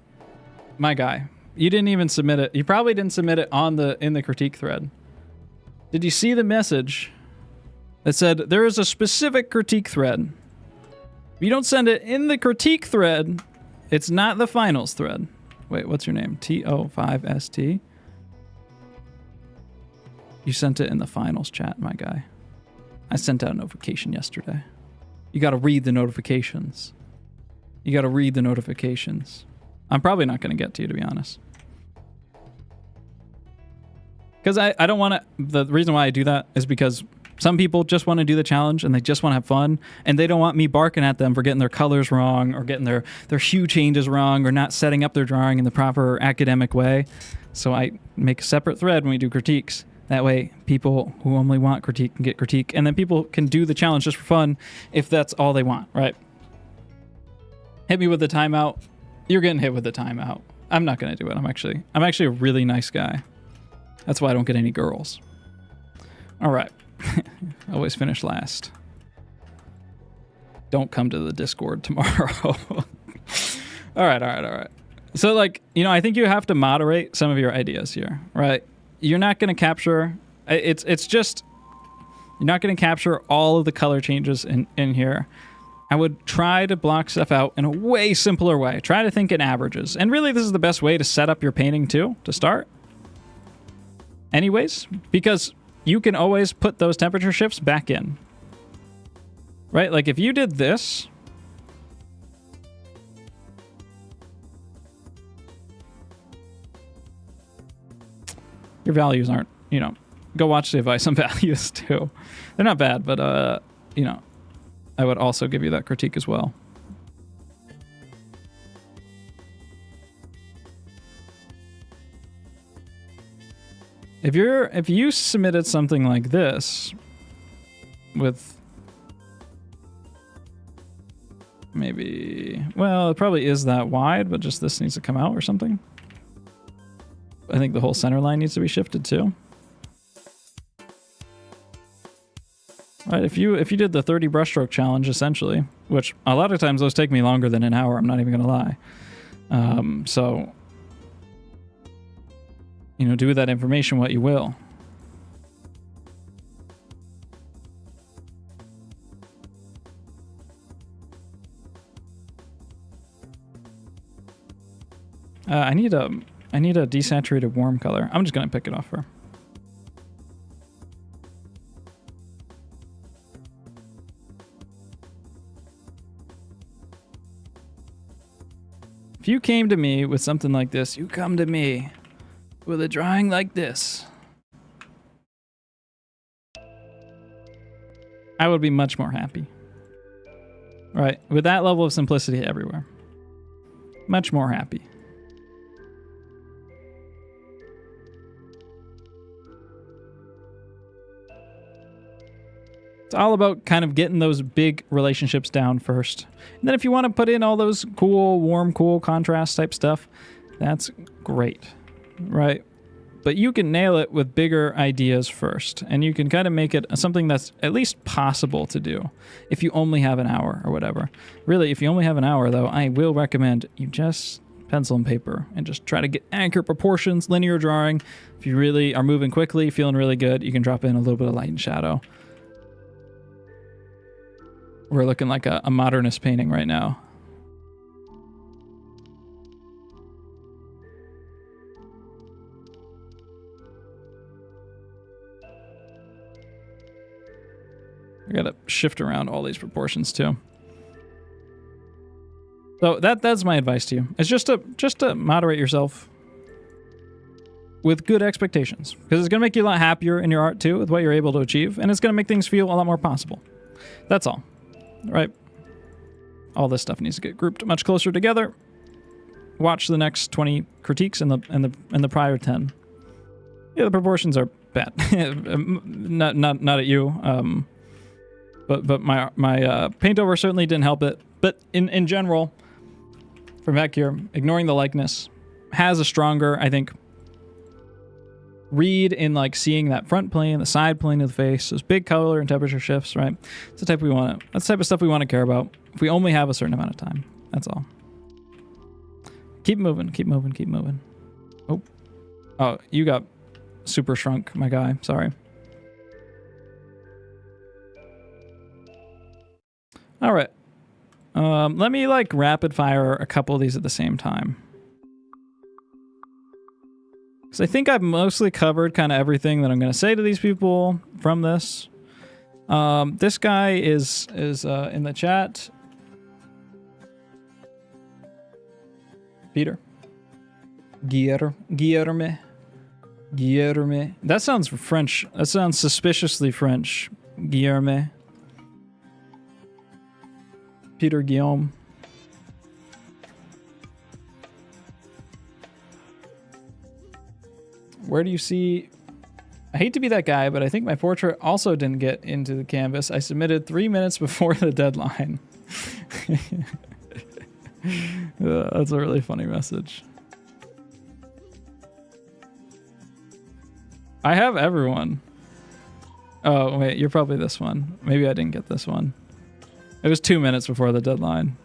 My guy. You didn't even submit it. You probably didn't submit it in the critique thread. Did you see the message that said there is a specific critique thread? If you don't send it in the critique thread, it's not the finals thread. Wait, what's your name? TO5ST? You sent it in the finals chat, my guy. I sent out a notification yesterday. You gotta read the notifications. You gotta read the notifications. I'm probably not gonna get to you, to be honest. Because I don't want to... The reason why I do that is because some people just want to do the challenge and they just want to have fun, and they don't want me barking at them for getting their colors wrong or getting their hue changes wrong or not setting up their drawing in the proper academic way. So I make a separate thread when we do critiques. That way, people who only want critique can get critique, and then people can do the challenge just for fun if that's all they want, right? Hit me with the timeout. You're getting hit with the timeout. I'm not gonna do it. I'm actually a really nice guy. That's why I don't get any girls. All right. Always finish last. Don't come to the Discord tomorrow. All right. So, like, you know, I think you have to moderate some of your ideas here, right? You're not going to capture... It's just... You're not going to capture all of the color changes in here. I would try to block stuff out in a way simpler way. Try to think in averages. And really, this is the best way to set up your painting, too, to start. Anyways, because you can always put those temperature shifts back in. Right? Like, if you did this... Your values aren't, you know, go watch the advice on values too. They're not bad, but, you know, I would also give you that critique as well. If you submitted something like this with maybe, well, it probably is that wide, but just this needs to come out or something. I think the whole center line needs to be shifted too. Right, if you did the 30 brushstroke challenge essentially, which a lot of times those take me longer than an hour, I'm not even gonna lie. So, you know, do with that information what you will. I need a desaturated warm color. I'm just gonna pick it off her. If you came to me with something like this, you come to me with a drawing like this, I would be much more happy. Right? With that level of simplicity everywhere. Much more happy. It's all about kind of getting those big relationships down first. And then if you want to put in all those cool, warm, cool contrast type stuff, that's great, right? But you can nail it with bigger ideas first. And you can kind of make it something that's at least possible to do if you only have an hour or whatever. Really, if you only have an hour, though, I will recommend you just pencil and paper and just try to get accurate proportions, linear drawing. If you really are moving quickly, feeling really good, you can drop in a little bit of light and shadow. We're looking like a modernist painting right now. We gotta shift around all these proportions too. So that's my advice to you. It's just to moderate yourself with good expectations, because it's gonna make you a lot happier in your art too with what you're able to achieve, and it's gonna make things feel a lot more possible. That's all. Right? All this stuff needs to get grouped much closer together. Watch the next 20 critiques and the prior 10. Yeah, the proportions are bad. not at you. But my paint over certainly didn't help it. But in general, from back here, ignoring the likeness has a stronger, I think, read in like seeing that front plane, the side plane of the face, those big color and temperature shifts, right? That's the type we want to. That's the type of stuff we want to care about. If we only have a certain amount of time, that's all. Keep moving, keep moving, keep moving. Oh, you got super shrunk, my guy. Sorry. All right. Let me like rapid fire a couple of these at the same time. So I think I've mostly covered kind of everything that I'm going to say to these people from this. This guy is in the chat. Peter. Guillerme. That sounds French. That sounds suspiciously French. Guillerme. Peter Guillaume. Where do you see... I hate to be that guy, but I think my portrait also didn't get into the canvas. I submitted 3 minutes before the deadline. That's a really funny message. I have everyone. Oh, wait, you're probably this one. Maybe I didn't get this one. It was 2 minutes before the deadline.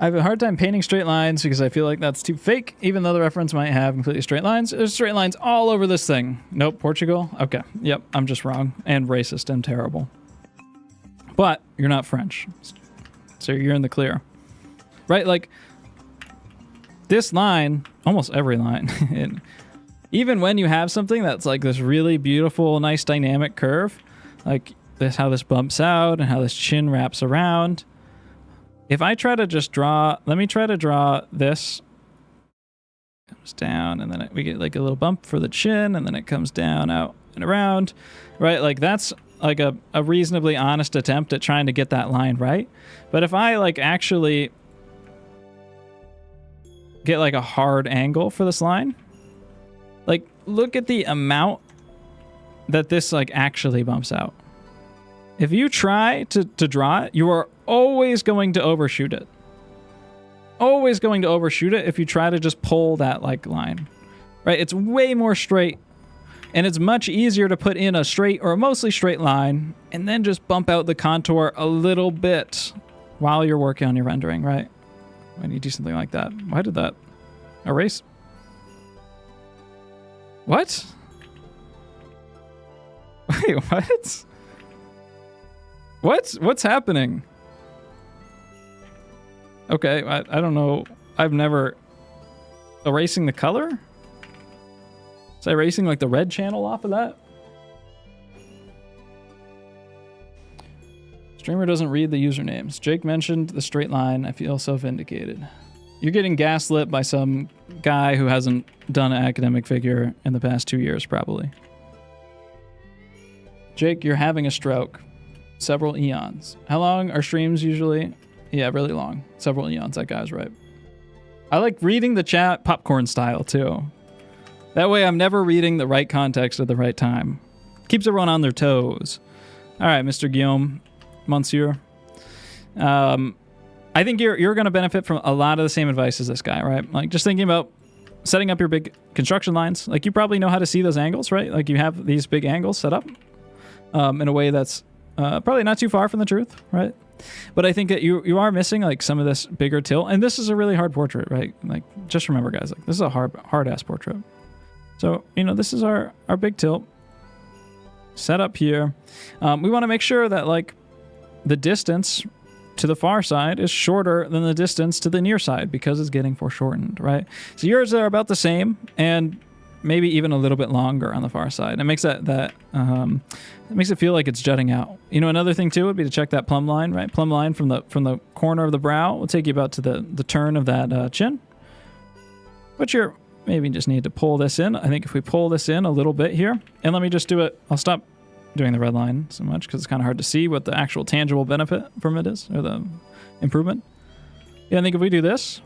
I have a hard time painting straight lines because I feel like that's too fake, even though the reference might have completely straight lines. There's straight lines all over this thing. Nope, Portugal? Okay, yep, I'm just wrong. And racist and terrible. But you're not French, so you're in the clear. Right, like, this line, almost every line, even when you have something that's like this really beautiful, nice dynamic curve, like this, how this bumps out and how this chin wraps around. If I try to just draw, let me try to draw this. Comes down, and then we get like a little bump for the chin, and then it comes down, out, and around. Right? Like that's like a reasonably honest attempt at trying to get that line right. But if I like actually get like a hard angle for this line, like look at the amount that this like actually bumps out. If you try to draw it, you are always going to overshoot it. Always going to overshoot it if you try to just pull that like line. Right? It's way more straight, and it's much easier to put in a straight or a mostly straight line and then just bump out the contour a little bit while you're working on your rendering, right? When you do something like that. Why did that erase? What? Wait, what? What's happening? Okay, I don't know. I've never... Erasing the color? Is I erasing like the red channel off of that? Streamer doesn't read the usernames. Jake mentioned the straight line. I feel so vindicated. You're getting gaslit by some guy who hasn't done an academic figure in the past 2 years, probably. Jake, you're having a stroke. Several eons. How long are streams usually? Yeah, really long. Several eons. That guy's right. I like reading the chat popcorn style, too. That way I'm never reading the right context at the right time. Keeps everyone on their toes. All right, Mr. Guillaume, Monsieur. I think you're going to benefit from a lot of the same advice as this guy, right? Like, just thinking about setting up your big construction lines. Like, you probably know how to see those angles, right? Like, you have these big angles set up in a way that's probably not too far from the truth, right? But I think that you are missing, like, some of this bigger tilt. And this is a really hard portrait, right? Like, just remember, guys, like, this is a hard-ass portrait. So, you know, this is our big tilt. Set up here. We want to make sure that, like, the distance to the far side is shorter than the distance to the near side because it's getting foreshortened, right? So yours are about the same and maybe even a little bit longer on the far side. It makes it makes it feel like it's jutting out. You know, another thing too would be to check that plumb line, right? Plumb line from the corner of the brow will take you about to the turn of that chin. But you're maybe just need to pull this in. I think if we pull this in a little bit here, and let me just do it. I'll stop doing the red line so much because it's kind of hard to see what the actual tangible benefit from it is, or the improvement. Yeah, I think if we do this,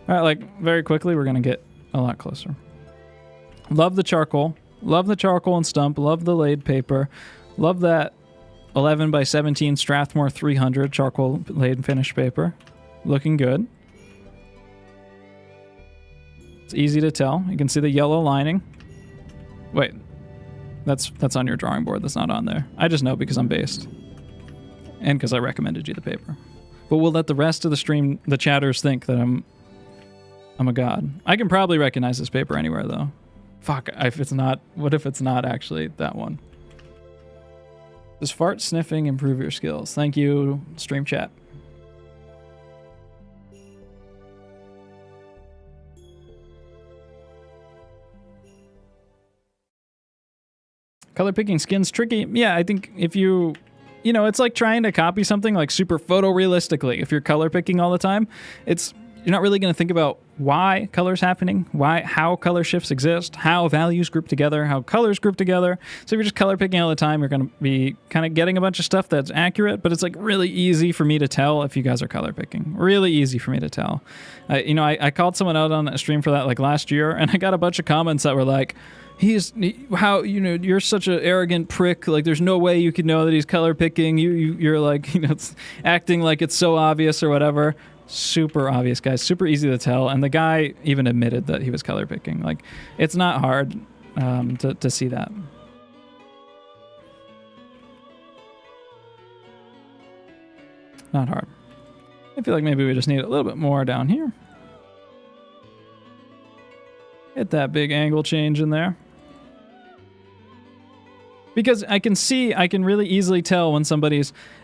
all right, like very quickly, we're going to get a lot closer. Love the charcoal. Love the charcoal and stump. Love the laid paper. Love that 11 by 17 Strathmore 300 charcoal laid finished paper. Looking good. It's easy to tell. You can see the yellow lining. Wait. That's on your drawing board. That's not on there. I just know because I'm based. And because I recommended you the paper. But we'll let the rest of the stream, the chatters, think that I'm a god. I can probably recognize this paper anywhere, though. Fuck, if it's not... What if it's not actually that one? Does fart sniffing improve your skills? Thank you, stream chat. Color picking skin's tricky. Yeah, I think if you know, it's like trying to copy something like super photorealistically. If you're color picking all the time, you're not really going to think about why color's happening, how color shifts exist, how values group together, how colors group together. So if you're just color picking all the time, you're going to be kind of getting a bunch of stuff that's accurate, but it's like really easy for me to tell if you guys are color picking. Really easy for me to tell. I called someone out on a stream for that like last year, and I got a bunch of comments that were like, you're such an arrogant prick. Like, there's no way you could know that he's color picking. You're like, it's acting like it's so obvious or whatever. Super obvious, guys. Super easy to tell. And the guy even admitted that he was color picking. Like, it's not hard to see that. Not hard. I feel like maybe we just need a little bit more down here. Get that big angle change in there. Because I can really easily tell when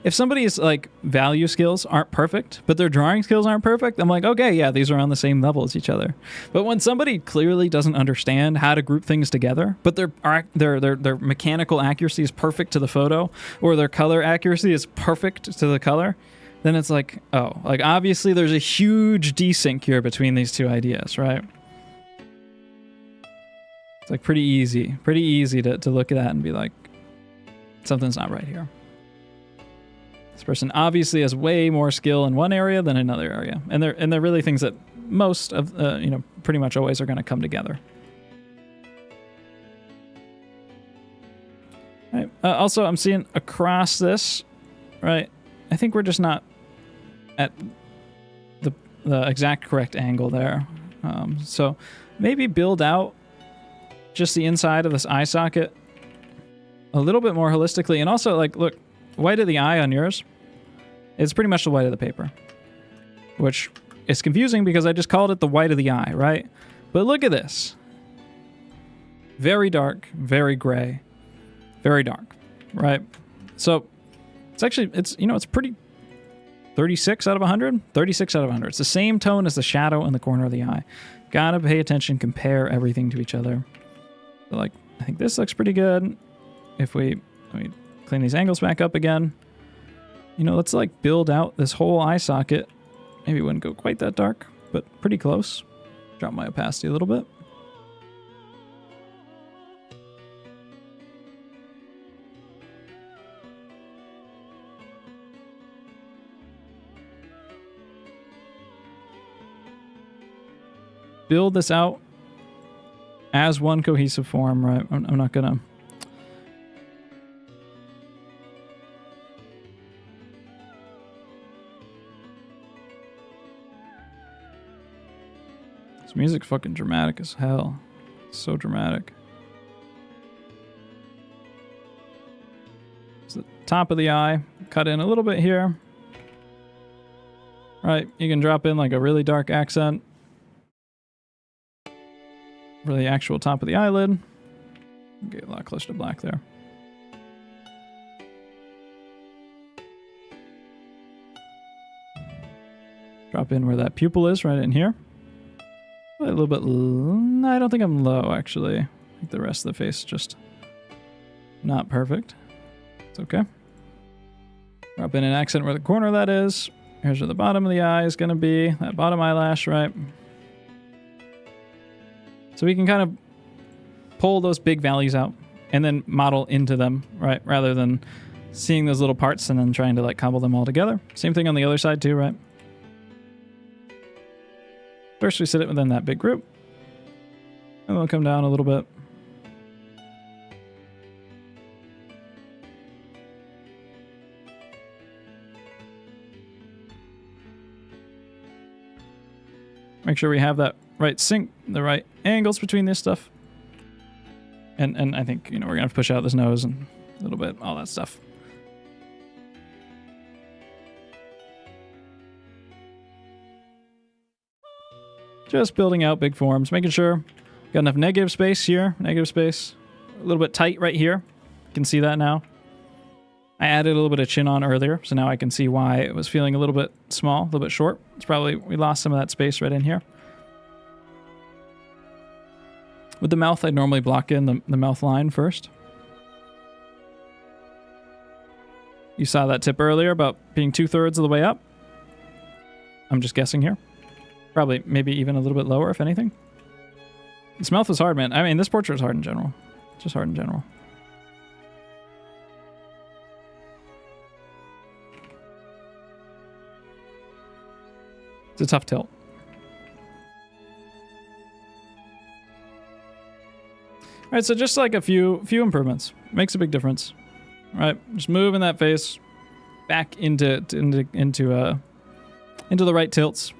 if somebody's like value skills aren't perfect, but their drawing skills aren't perfect, I'm like, okay, yeah, these are on the same level as each other. But when somebody clearly doesn't understand how to group things together, but their mechanical accuracy is perfect to the photo, or their color accuracy is perfect to the color, then it's like, oh, like obviously there's a huge desync here between these two ideas, right? It's like pretty easy to look at that and be like, something's not right here. This person obviously has way more skill in one area than another area, and they're really things that most of pretty much always are going to come together. Right. Also, I'm seeing across this, right? I think we're just not at the exact correct angle there. So maybe build out just the inside of this eye socket a little bit more holistically. And also, like, look, white of the eye on yours is pretty much the white of the paper, which is confusing because I just called it the white of the eye, right? But look at this. Very dark, very gray, very dark, right? So it's actually, it's pretty 36 out of 100. 36 out of 100. It's the same tone as the shadow in the corner of the eye. Gotta pay attention, compare everything to each other. So like, I think this looks pretty good. If let me clean these angles back up again. Let's like build out this whole eye socket. Maybe it wouldn't go quite that dark, but pretty close. Drop my opacity a little bit. Build this out as one cohesive form, right? I'm not gonna... This music's fucking dramatic as hell. It's so dramatic. It's the top of the eye. Cut in a little bit here. Right, you can drop in like a really dark accent for the actual top of the eyelid. Get a lot closer to black there. Drop in where that pupil is, right in here. A little bit... I don't think I'm low, actually. I think the rest of the face is just not perfect. It's okay. Drop in an accent where the corner of that is. Here's where the bottom of the eye is going to be. That bottom eyelash, right? So we can kind of pull those big values out and then model into them, right? Rather than seeing those little parts and then trying to like cobble them all together. Same thing on the other side too, right? First we sit it within that big group. And we'll come down a little bit. Make sure we have that right sync, the right angles between this stuff. And I think, we're going to have to push out this nose and a little bit, all that stuff. Just building out big forms, making sure got enough negative space here, negative space. A little bit tight right here. You can see that now. I added a little bit of chin on earlier, so now I can see why it was feeling a little bit small, a little bit short. It's probably, we lost some of that space right in here. With the mouth, I'd normally block in the mouth line first. You saw that tip earlier about being 2/3 of the way up. I'm just guessing here. Probably, maybe even a little bit lower, if anything. This mouth is hard, man. I mean, this portrait is hard in general. Just hard in general. It's a tough tilt. All right, so just like a few improvements makes a big difference. All right, just moving that face back into the right tilts,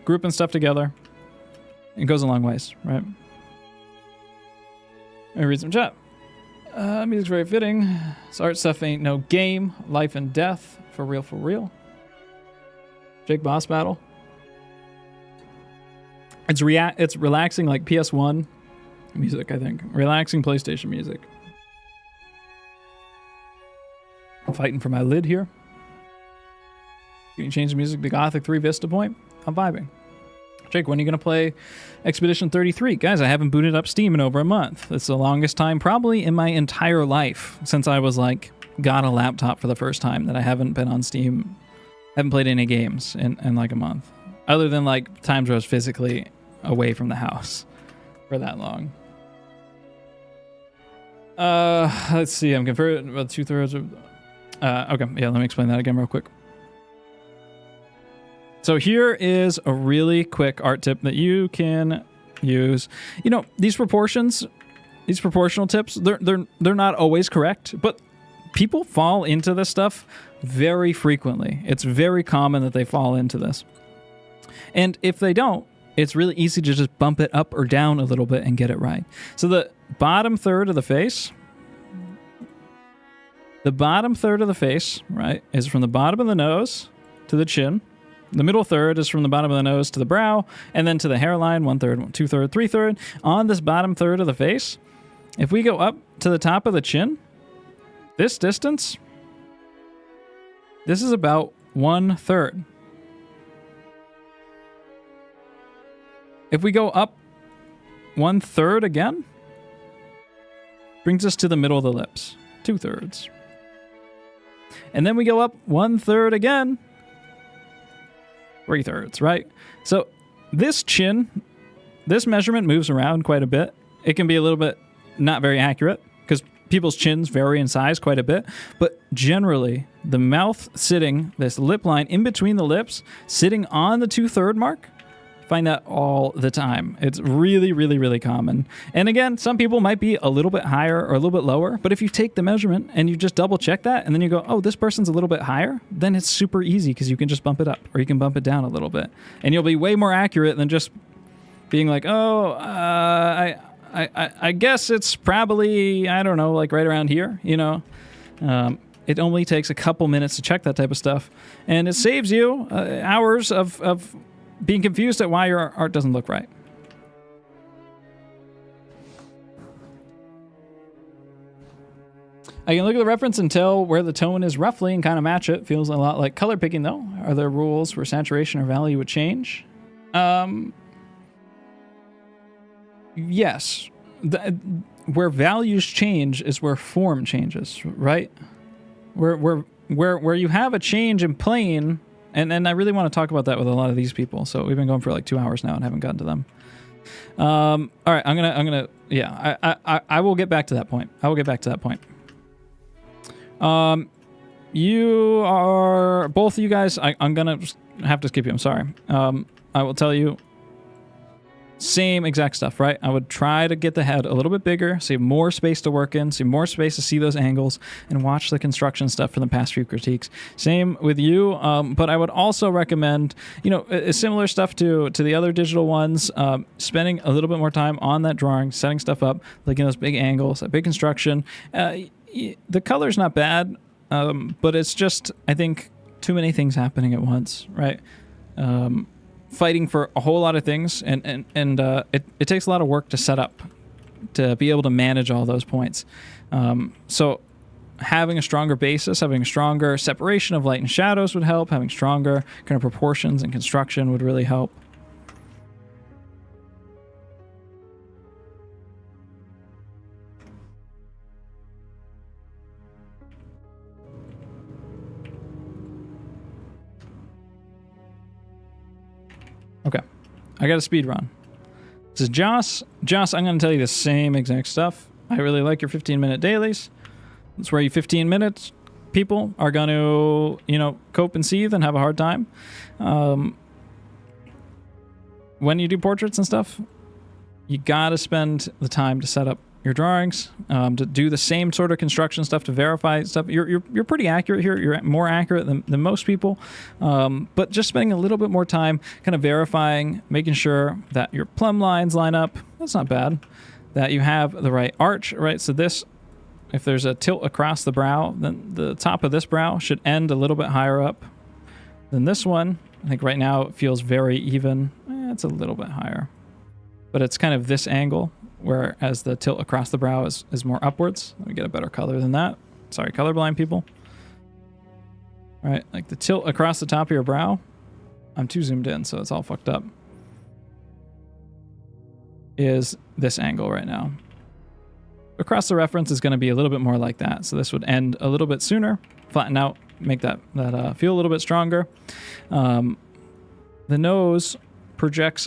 grouping stuff together. It goes a long ways, right? Let me read some chat. Music's very fitting. This art stuff ain't no game. Life and death, for real, for real. Jake boss battle. It's relaxing like PS1 music, I think. Relaxing PlayStation music. I'm fighting for my lid here. You can change the music to Gothic 3 Vista Point. I'm vibing. Jake, when are you going to play Expedition 33? Guys, I haven't booted up Steam in over a month. It's the longest time probably in my entire life since I was like, got a laptop for the first time that I haven't been on Steam. Haven't played any games in like a month. Other than like times where I was physically away from the house for that long. Let's see. I'm converted about 2/3 of... okay, yeah, let me explain that again real quick. So here is a really quick art tip that you can use. These proportions, these proportional tips, they're not always correct, but people fall into this stuff very frequently. It's very common that they fall into this. And if they don't, it's really easy to just bump it up or down a little bit and get it right. So the bottom third of the face, right, is from the bottom of the nose to the chin. The middle third is from the bottom of the nose to the brow, and then to the hairline, 1/3, 2/3, 3/3. On this bottom third of the face, if we go up to the top of the chin, this distance This is about 1/3. If we go up 1/3 again, brings us to the middle of the lips, 2/3. And then we go up 1/3 again, 3/3, right? So this chin, this measurement moves around quite a bit. It can be a little bit not very accurate because people's chins vary in size quite a bit. But generally, the mouth sitting, this lip line in between the lips, sitting on the 2/3 mark, find that all the time. It's really, really, really common. And again, some people might be a little bit higher or a little bit lower, but if you take the measurement and you just double check that and then you go, oh, this person's a little bit higher, then it's super easy because you can just bump it up or you can bump it down a little bit. And you'll be way more accurate than just being like, oh, I guess it's probably, I don't know, like right around here, you know? It only takes a couple minutes to check that type of stuff. And it saves you hours of being confused at why your art doesn't look right. I can look at the reference and tell where the tone is roughly and kind of match it. Feels a lot like color picking, though. Are there rules where saturation or value would change? Yes. Where values change is where form changes, right? Where you have a change in plane. And I really want to talk about that with a lot of these people. So we've been going for like 2 hours now and haven't gotten to them. All right, I'm gonna, yeah, I will get back to that point. I will get back to that point. You are, both of you guys, I'm gonna have to skip you. I'm sorry. I will tell you, same exact stuff, right? I would try to get the head a little bit bigger, so you have more space to work in, so you have more space to see those angles, and watch the construction stuff from the past few critiques. Same with you, but I would also recommend, you know, similar stuff to the other digital ones, spending a little bit more time on that drawing, setting stuff up, looking at those big angles, that big construction. The color's not bad, but it's just, I think, too many things happening at once, right? Fighting for a whole lot of things, and it takes a lot of work to set up to be able to manage all those points. So having a stronger basis, having a stronger separation of light and shadows would help. Having stronger kind of proportions and construction would really help. Okay, I got a speed run. This is Joss. Joss, I'm going to tell you the same exact stuff. I really like your 15-minute dailies. That's where you 15 minutes people are going to, you know, cope and seethe and have a hard time. When you do portraits and stuff, you got to spend the time to set up your drawings, to do the same sort of construction stuff, to verify stuff. You're pretty accurate here. You're more accurate than most people, but just spending a little bit more time kind of verifying, making sure that your plumb lines line up. That's not bad. That you have the right arch, right? So this, if there's a tilt across the brow, then the top of this brow should end a little bit higher up than this one. I think right now it feels very even. It's a little bit higher, but it's kind of this angle, whereas the tilt across the brow is more upwards. Let me get a better color than that. Sorry, colorblind people. All right, like the tilt across the top of your brow. I'm too zoomed in, so it's all fucked up. Is this angle right now. Across the reference is going to be a little bit more like that. So this would end a little bit sooner, flatten out, make that feel a little bit stronger. The nose projects.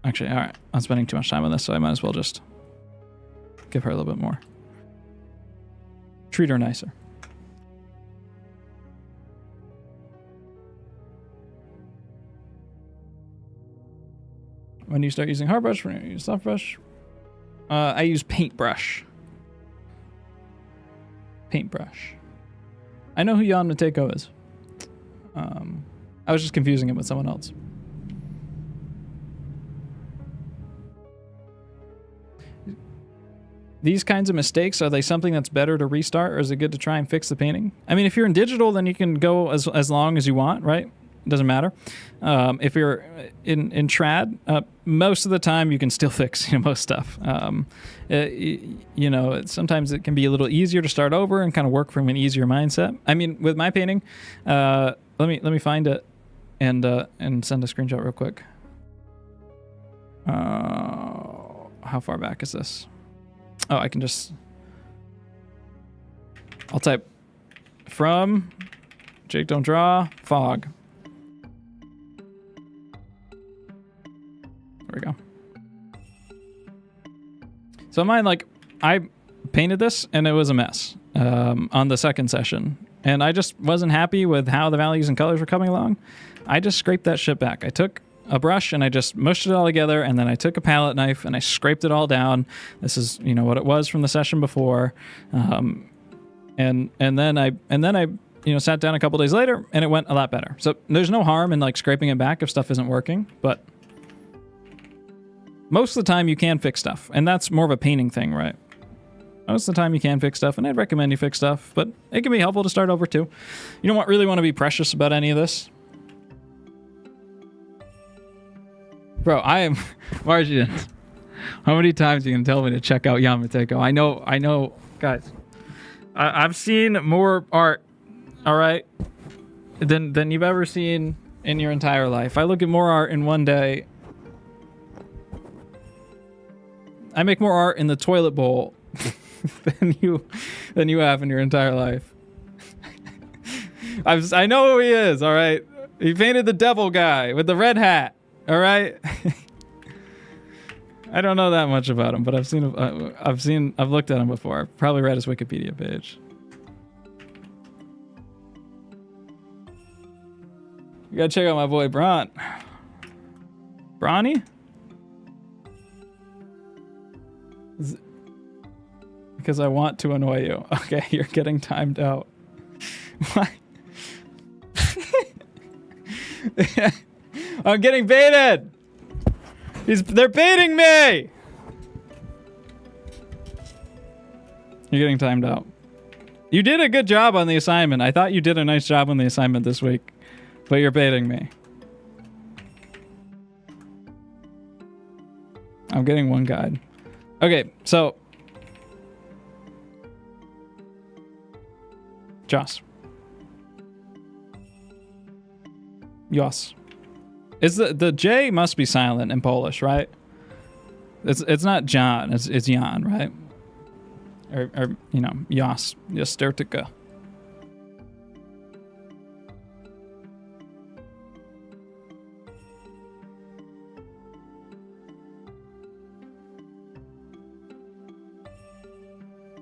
Actually, all right, I'm spending too much time on this, so I might as well just give her a little bit more. Treat her nicer. When do you start using hard brush? When do you use soft brush? I use paintbrush. Paintbrush. I know who Jan Matejko is. I was just confusing him with someone else. These kinds of mistakes, are they something that's better to restart, or is it good to try and fix the painting? I mean, if you're in digital, then you can go as long as you want, right? it doesn't matter. If you're in trad, most of the time you can still fix most stuff. Sometimes it can be a little easier to start over and kind of work from an easier mindset. I mean, with my painting, let me find it and send a screenshot real quick. How far back is this? Oh, I can just... I'll type from Jake Don't Draw Fog. There we go. So mine, like, I painted this and it was a mess on the second session. And I just wasn't happy with how the values and colors were coming along. I just scraped that shit back. I took a brush and I just mushed it all together, and then I took a palette knife and I scraped it all down. This is, what it was from the session before. And then I sat down a couple days later and it went a lot better. So there's no harm in like scraping it back if stuff isn't working, but most of the time you can fix stuff, and that's more of a painting thing, right? Most of the time you can fix stuff, and I'd recommend you fix stuff, but it can be helpful to start over too. You don't really want to be precious about any of this. Bro, I am Margin. How many times are you gonna tell me to check out Yamateko? I know, guys. I've seen more art, all right, than you've ever seen in your entire life. I look at more art in one day. I make more art in the toilet bowl than you have in your entire life. I know who he is, all right? He painted the devil guy with the red hat, all right? I don't know that much about him, but I've looked at him before. I've probably read his Wikipedia page. You gotta check out my boy Bron. Bronny? Because I want to annoy you. Okay, you're getting timed out. Why? I'm getting baited! They're baiting me! You're getting timed out. You did a good job on the assignment. I thought you did a nice job on the assignment this week, but you're baiting me. I'm getting one guide. Okay, so Joss. Jos. Is the J must be silent in Polish, right? It's not John, it's Jan, right? Or Jos, Jostertyka.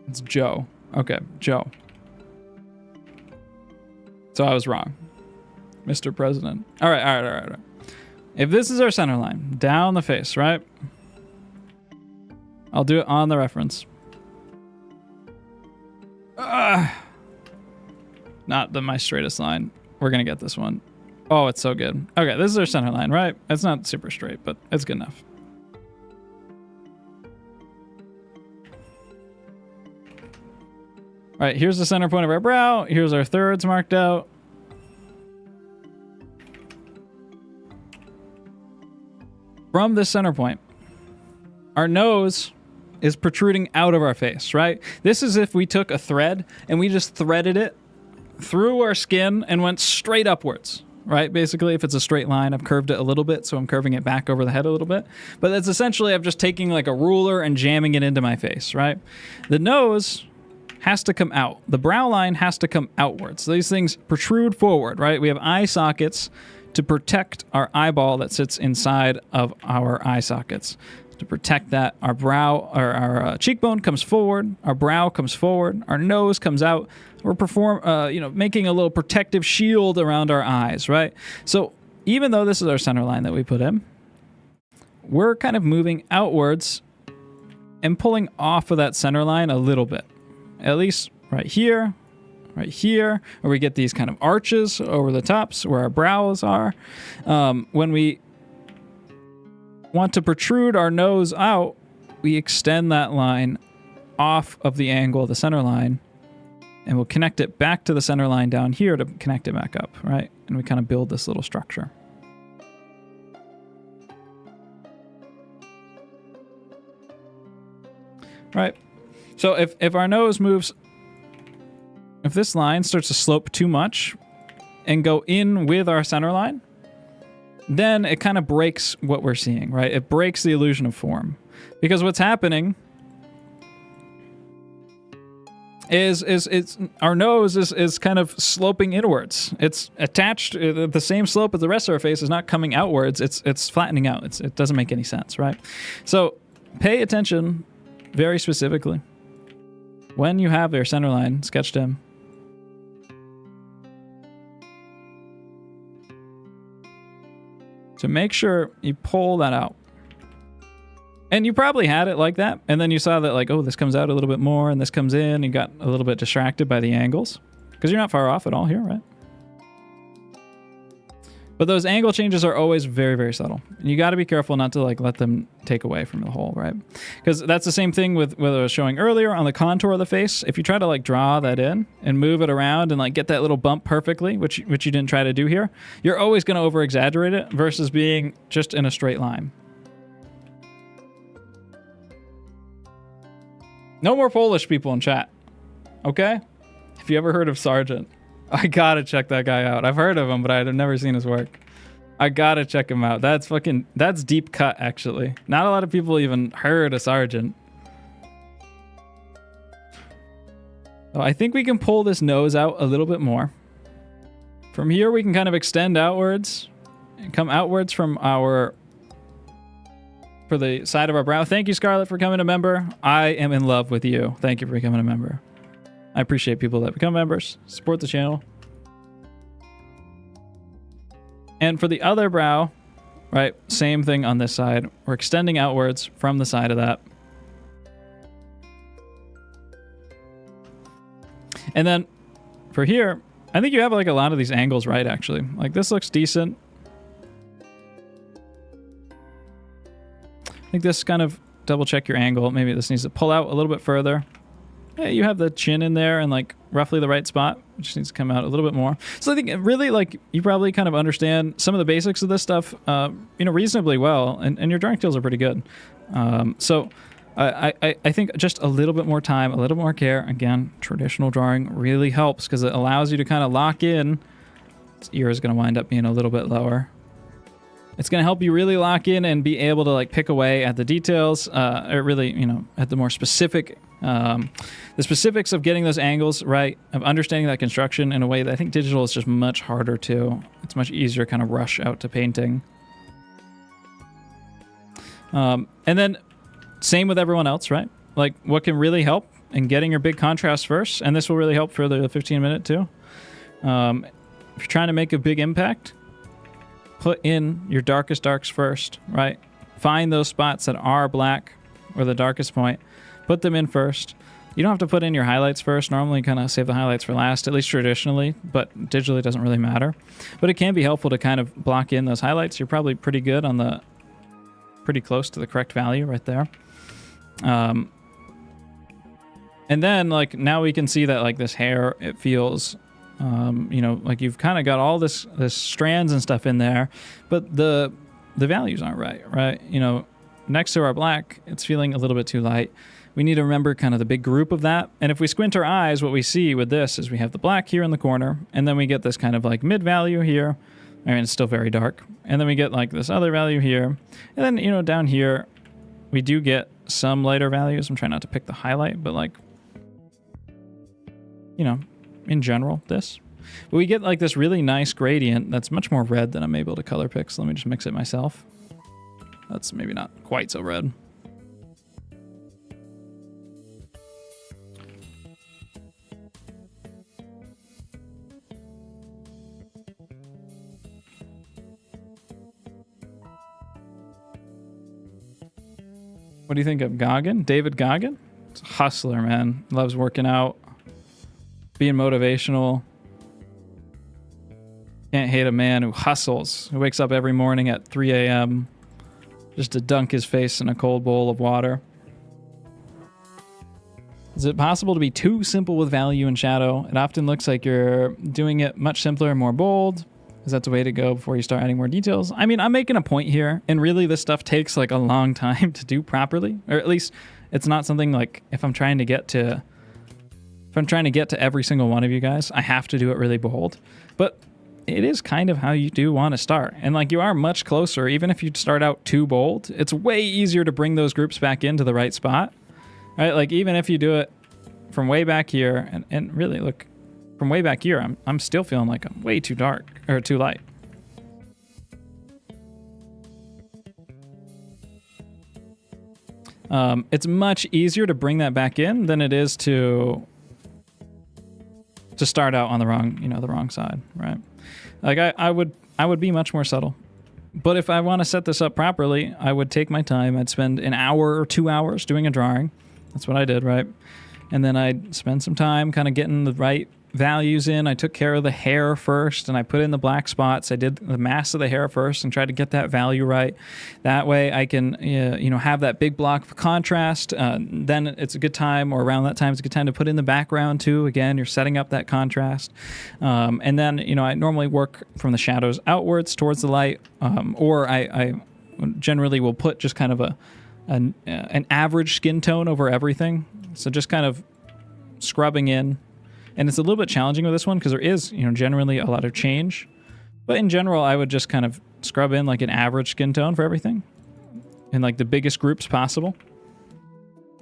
It's Joe. Okay, Joe. So I was wrong. Mr. President. All right. If this is our center line, down the face, right? I'll do it on the reference. Not my straightest line. We're going to get this one. Oh, it's so good. Okay, this is our center line, right? It's not super straight, but it's good enough. All right, here's the center point of our brow. Here's our thirds marked out. From this center point, our nose is protruding out of our face, right? This is if we took a thread and we just threaded it through our skin and went straight upwards, right? Basically, if it's a straight line, I've curved it a little bit, so I'm curving it back over the head a little bit. But that's essentially, I'm just taking like a ruler and jamming it into my face, right? The nose has to come out. The brow line has to come outwards. So these things protrude forward, right? We have eye sockets to protect our eyeball that sits inside of our eye sockets. To protect that, our brow or our cheekbone comes forward, our brow comes forward, our nose comes out. We're making a little protective shield around our eyes, right? So even though this is our center line that we put in, we're kind of moving outwards and pulling off of that center line a little bit. At least right here, where we get these kind of arches over the tops where our brows are. When we want to protrude our nose out, we extend that line off of the angle of the center line and we'll connect it back to the center line down here to connect it back up, right? And we kind of build this little structure. Right. So if our nose moves, if this line starts to slope too much and go in with our center line, then it kind of breaks what we're seeing, right? It breaks the illusion of form. Because what's happening is our nose is kind of sloping inwards. It's attached, the same slope as the rest of our face is not coming outwards. It's flattening out. It doesn't make any sense, right? So pay attention very specifically when you have your center line sketched in. So make sure you pull that out. And you probably had it like that, and then you saw that like, oh, this comes out a little bit more, and this comes in, you got a little bit distracted by the angles. Because you're not far off at all here, right? But those angle changes are always very, very subtle. And you got to be careful not to like let them take away from the whole, right? Because that's the same thing with what I was showing earlier on the contour of the face. If you try to like draw that in and move it around and like get that little bump perfectly, which you didn't try to do here, you're always going to over exaggerate it versus being just in a straight line. No more Polish people in chat, okay? If you ever heard of Sargent, I gotta check that guy out. I've heard of him, but I've never seen his work. I gotta check him out. That's deep cut, actually. Not a lot of people even heard of Sargent. So I think we can pull this nose out a little bit more. From here, we can kind of extend outwards and come outwards from for the side of our brow. Thank you, Scarlett, for becoming a member. I am in love with you. Thank you for becoming a member. I appreciate people that become members. Support the channel. And for the other brow, right, same thing on this side. We're extending outwards from the side of that. And then for here, I think you have like a lot of these angles right, actually. Like this looks decent. I think this kind of double check your angle. Maybe this needs to pull out a little bit further. Yeah, you have the chin in there and like roughly the right spot. It just needs to come out a little bit more. So I think really like you probably kind of understand some of the basics of this stuff, reasonably well, and your drawing skills are pretty good. So I think just a little bit more time, a little more care. Again, traditional drawing really helps because it allows you to kind of lock in. This ear is going to wind up being a little bit lower. It's going to help you really lock in and be able to like pick away at the details, or really, at the more specific, the specifics of getting those angles right, of understanding that construction in a way that I think digital is just much harder to. It's much easier to kind of rush out to painting. And then same with everyone else, right? Like what can really help in getting your big contrast first, and this will really help for the 15-minute too. If you're trying to make a big impact, put in your darkest darks first, right? Find those spots that are black or the darkest point. Put them in first. You don't have to put in your highlights first. Normally, kind of save the highlights for last, at least traditionally, but digitally doesn't really matter. But it can be helpful to kind of block in those highlights. You're probably pretty good on pretty close to the correct value right there. And then, like, now we can see that, like, this hair, it feels... like you've kind of got all this strands and stuff in there, but the values aren't right? Next to our black, it's feeling a little bit too light. We need to remember kind of the big group of that. And if we squint our eyes, what we see with this is we have the black here in the corner, and then we get this kind of like mid value here. I mean, it's still very dark. And then we get like this other value here. And then, down here, we do get some lighter values. I'm trying not to pick the highlight, but like, in general, this. But we get like this really nice gradient that's much more red than I'm able to color pick. So let me just mix it myself. That's maybe not quite so red. What do you think of Goggin? David Goggin? It's a hustler, man. Loves working out, being motivational. Can't hate a man who hustles, who wakes up every morning at 3 a.m. just to dunk his face in a cold bowl of water. Is it possible to be too simple with value and shadow? It often looks like you're doing it much simpler and more bold. Is that the way to go before you start adding more details? I mean, I'm making a point here, and really this stuff takes like a long time to do properly, or at least it's not something like if I'm trying to get to every single one of you guys, I have to do it really bold. But it is kind of how you do want to start. And like you are much closer, even if you start out too bold, it's way easier to bring those groups back into the right spot. Right? Like even if you do it from way back here, and really look, from way back here, I'm still feeling like I'm way too dark or too light. It's much easier to bring that back in than it is to start out on the wrong, the wrong side, right? Like I would be much more subtle. But if I want to set this up properly, I would take my time. I'd spend an hour or 2 hours doing a drawing. That's what I did, right? And then I'd spend some time kind of getting the right values in. I took care of the hair first, and I put in the black spots. I did the mass of the hair first and tried to get that value right. That way I can, have that big block of contrast. Then it's a good time, or around that time, it's a good time to put in the background too. Again, you're setting up that contrast. And then, I normally work from the shadows outwards towards the light, or I generally will put just kind of an average skin tone over everything. So just kind of scrubbing in. And it's a little bit challenging with this one because there is, generally a lot of change. But in general, I would just kind of scrub in like an average skin tone for everything in like the biggest groups possible.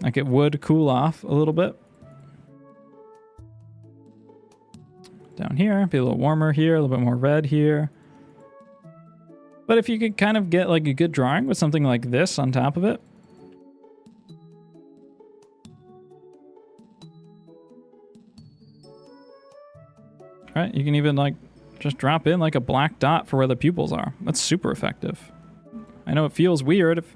Like it would cool off a little bit. Down here, be a little warmer here, a little bit more red here. But if you could kind of get like a good drawing with something like this on top of it, right, you can even like just drop in like a black dot for where the pupils are. That's super effective. I know it feels weird. If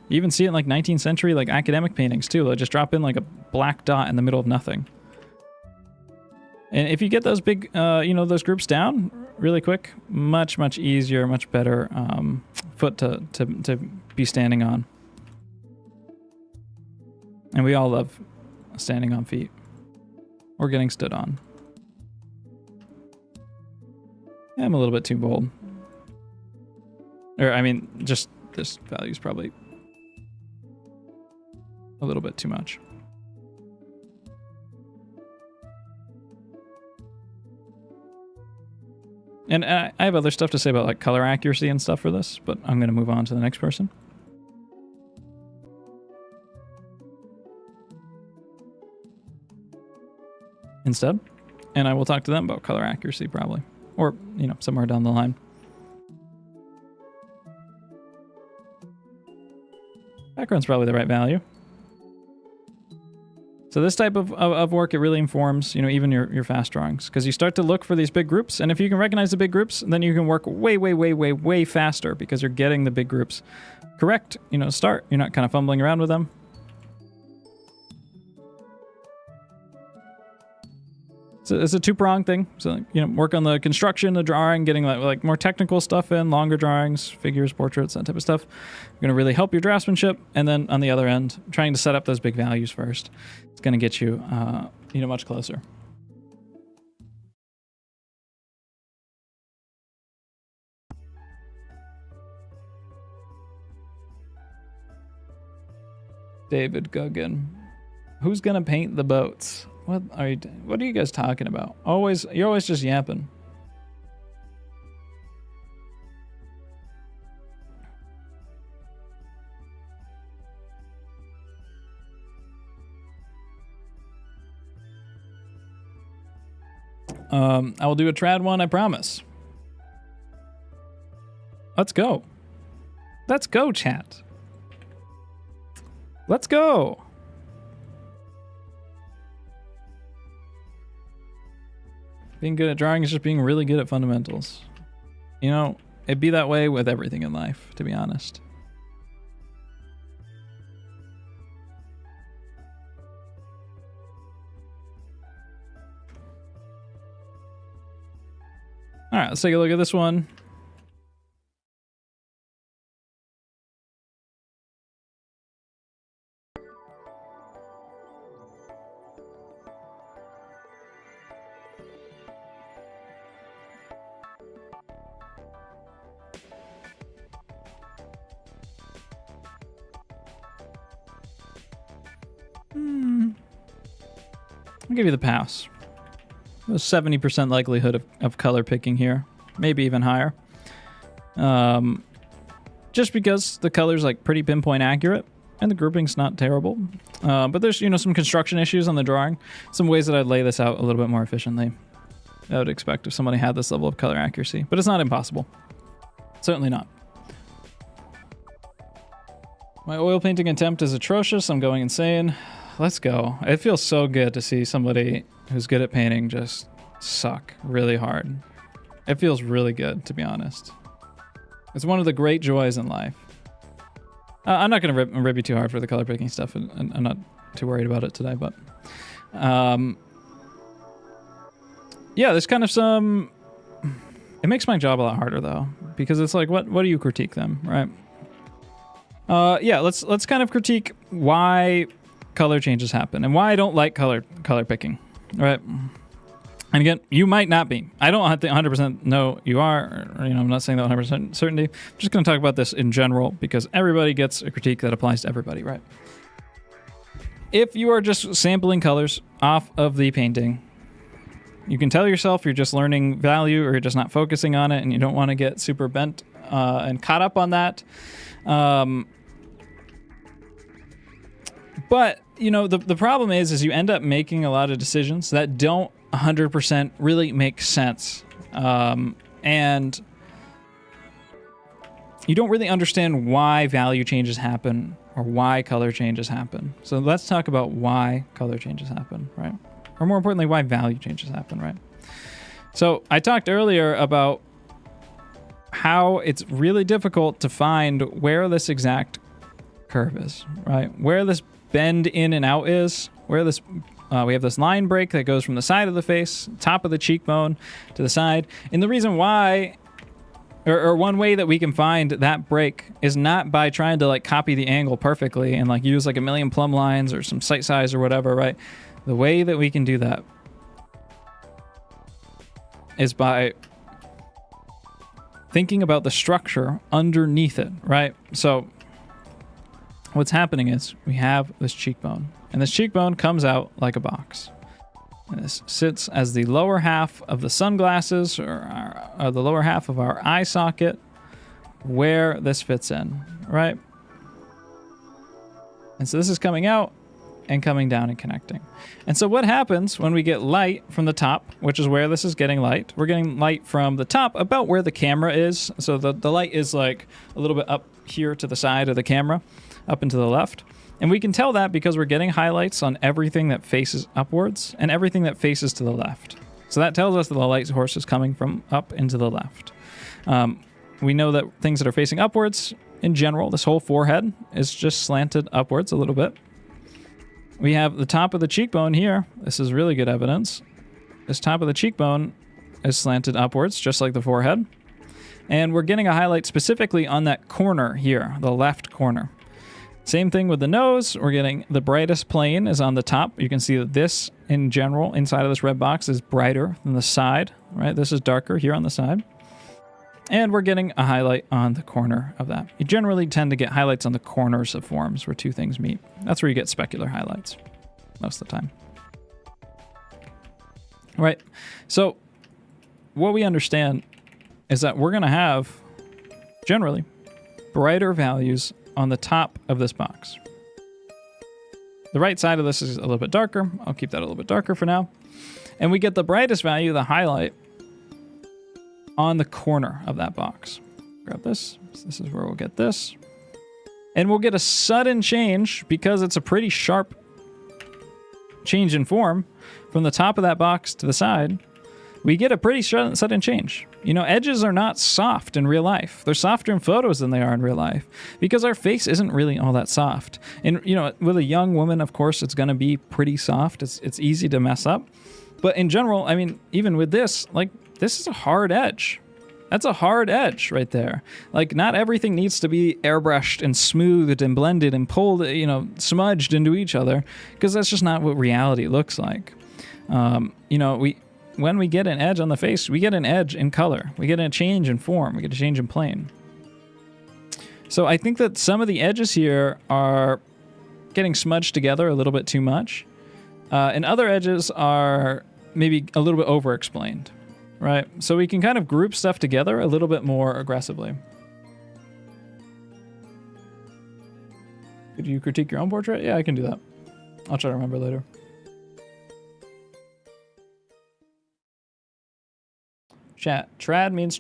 you even see it in like 19th century like academic paintings too. They'll just drop in like a black dot in the middle of nothing. And if you get those big, those groups down really quick, much easier, much better foot to be standing on. And we all love standing on feet or getting stood on. I'm a little bit too bold. Or, I mean, just this value is probably a little bit too much. And I have other stuff to say about like color accuracy and stuff for this, but I'm going to move on to the next person. Instead. And I will talk to them about color accuracy probably. Or, somewhere down the line. Background's probably the right value. So this type of work, it really informs, even your fast drawings. Because you start to look for these big groups. And if you can recognize the big groups, then you can work way faster because you're getting the big groups correct, start. You're not kind of fumbling around with them. So it's a two-pronged thing. So, work on the construction, the drawing, getting like more technical stuff in, longer drawings, figures, portraits, that type of stuff. You're going to really help your draftsmanship. And then on the other end, trying to set up those big values first. It's going to get you, much closer. David Guggen. Who's going to paint the boats? What are you guys talking about? You're always just yapping. I will do a trad one, I promise. Let's go. Let's go, chat. Let's go. Being good at drawing is just being really good at fundamentals. It'd be that way with everything in life, to be honest. All right, let's take a look at this one. I'll give you the pass. A 70% likelihood of color picking here, maybe even higher. Just because the color's like pretty pinpoint accurate and the grouping's not terrible. But there's, you know, some construction issues on the drawing, some ways that I'd lay this out a little bit more efficiently. I would expect if somebody had this level of color accuracy, but it's not impossible. Certainly not. My oil painting attempt is atrocious. I'm going insane. Let's go. It feels so good to see somebody who's good at painting just suck really hard. It feels really good, to be honest. It's one of the great joys in life. I'm not going to rib you too hard for the color picking stuff, and I'm not too worried about it today, but... yeah, there's kind of some... It makes my job a lot harder, though, because it's like, what do you critique them, right? Yeah, let's kind of critique why color changes happen and why I don't like color picking, right? And again, you might not be. I don't have to 100% know you are, or, you know, I'm not saying that 100% certainty. I'm just going to talk about this in general because everybody gets a critique that applies to everybody, right? If you are just sampling colors off of the painting, you can tell yourself you're just learning value or you're just not focusing on it and you don't want to get super bent and caught up on that. But, you know, the problem is you end up making a lot of decisions that don't 100% really make sense. And you don't really understand why value changes happen or why color changes happen. So let's talk about why color changes happen, right? Or more importantly, why value changes happen, right? So I talked earlier about how it's really difficult to find where this exact curve is, right? Where this bend in and out is, where this we have this line break that goes from the side of the face, top of the cheekbone, to the side. And the reason why, or one way that we can find that break is not by trying to like copy the angle perfectly and like use like a million plumb lines or some sight size or whatever, right? The way that we can do that is by thinking about the structure underneath it, right? So what's happening is we have this cheekbone, and this cheekbone comes out like a box. And this sits as the lower half of the sunglasses or the lower half of our eye socket where this fits in, right? And so this is coming out and coming down and connecting. And so what happens when we get light from the top, which is where this is getting light, we're getting light from the top about where the camera is. So the light is like a little bit up here to the side of the camera, up and to the left. And we can tell that because we're getting highlights on everything that faces upwards and everything that faces to the left. So that tells us that the light source is coming from up and to the left. We know that things that are facing upwards, in general, this whole forehead is just slanted upwards a little bit. We have the top of the cheekbone here. This is really good evidence. This top of the cheekbone is slanted upwards, just like the forehead. And we're getting a highlight specifically on that corner here, the left corner. Same thing with the nose. We're getting the brightest plane is on the top. You can see that this, in general, inside of this red box is brighter than the side, right? This is darker here on the side. And we're getting a highlight on the corner of that. You generally tend to get highlights on the corners of forms where two things meet. That's where you get specular highlights most of the time. Right. So what we understand is that we're going to have, generally, brighter values on the top of this box. The right side of this is a little bit darker. I'll keep that a little bit darker for now. And we get the brightest value, the highlight, on the corner of that box. Grab this. This is where we'll get this. And we'll get a sudden change because it's a pretty sharp change in form from the top of that box to the side. We get a pretty sudden change. You know, edges are not soft in real life. They're softer in photos than they are in real life because our face isn't really all that soft. And, you know, with a young woman, of course, it's going to be pretty soft. It's easy to mess up. But in general, I mean, even with this, like, this is a hard edge. That's a hard edge right there. Like, not everything needs to be airbrushed and smoothed and blended and pulled, you know, smudged into each other because that's just not what reality looks like. You know, when we get an edge on the face, we get an edge in color. We get a change in form. We get a change in plane. So I think that some of the edges here are getting smudged together a little bit too much. And other edges are maybe a little bit over-explained, right? So we can kind of group stuff together a little bit more aggressively. Could you critique your own portrait? Yeah, I can do that. I'll try to remember later. Chat. Trad means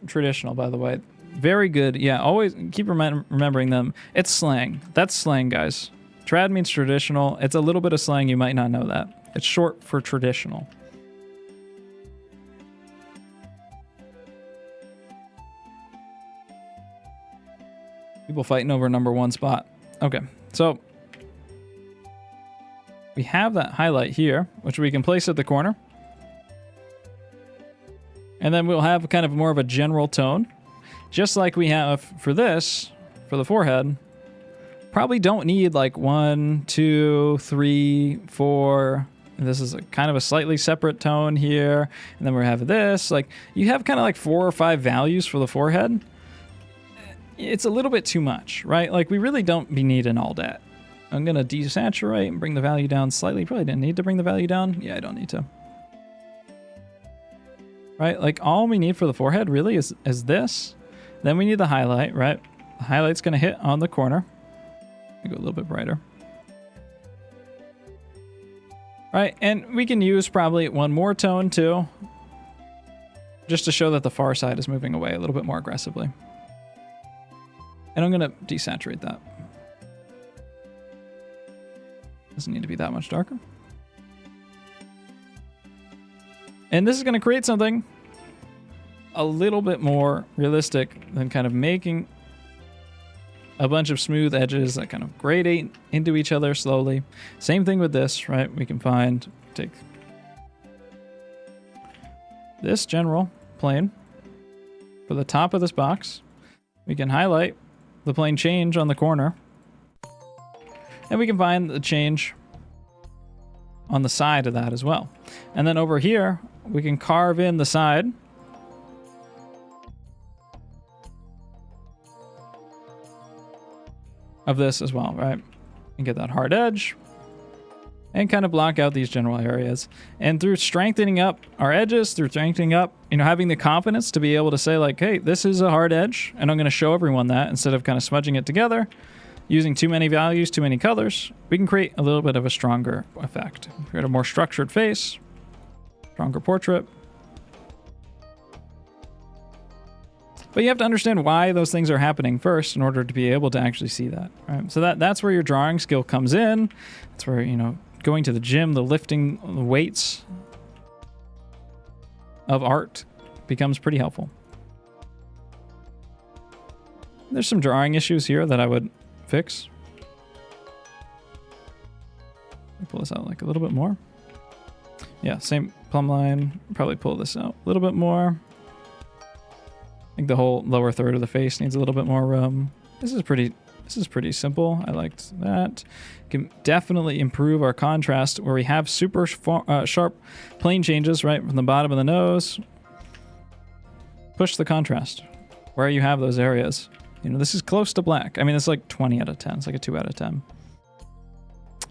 traditional, by the way. Very good. Yeah, always keep remembering them. It's slang. That's slang, guys. Trad means traditional. It's a little bit of slang. You might not know that. It's short for traditional. People fighting over #1 spot. Okay, so we have that highlight here, which we can place at the corner. And then we'll have kind of more of a general tone, just like we have for this, for the forehead. Probably don't need like 1, 2, 3, 4. This is a kind of a slightly separate tone here. And then we have this. Like you have kind of like 4 or 5 values for the forehead. It's a little bit too much, right? Like we really don't be needing all that. I'm going to desaturate and bring the value down slightly. Probably didn't need to bring the value down. Yeah, I don't need to. Right? Like all we need for the forehead really is this. Then we need the highlight, right? The highlight's going to hit on the corner. Go a little bit brighter. Right? And we can use probably one more tone too, just to show that the far side is moving away a little bit more aggressively. And I'm going to desaturate that. Doesn't need to be that much darker. And this is going to create something a little bit more realistic than kind of making a bunch of smooth edges that kind of gradate into each other slowly. Same thing with this, right? We can take this general plane for the top of this box. We can highlight the plane change on the corner. And we can find the change on the side of that as well. And then over here, we can carve in the side. Of this as well, right? And get that hard edge. And kind of block out these general areas. And through strengthening up our edges, through strengthening up, having the confidence to be able to say like, hey, this is a hard edge. And I'm going to show everyone that instead of kind of smudging it together. Using too many values, too many colors, we can create a little bit of a stronger effect. Create a more structured face, stronger portrait. But you have to understand why those things are happening first in order to be able to actually see that. Right? So that's where your drawing skill comes in. That's where, going to the gym, the lifting the weights of art becomes pretty helpful. There's some drawing issues here that I would fix. Pull this out like a little bit more. Yeah, same plumb line. Probably pull this out a little bit more. I think the whole lower third of the face needs a little bit more room. This is pretty simple. I liked that. Can definitely improve our contrast where we have super sharp plane changes right from the bottom of the nose. Push the contrast where you have those areas. This is close to black. I mean, it's like 20 out of 10. It's like a 2 out of 10.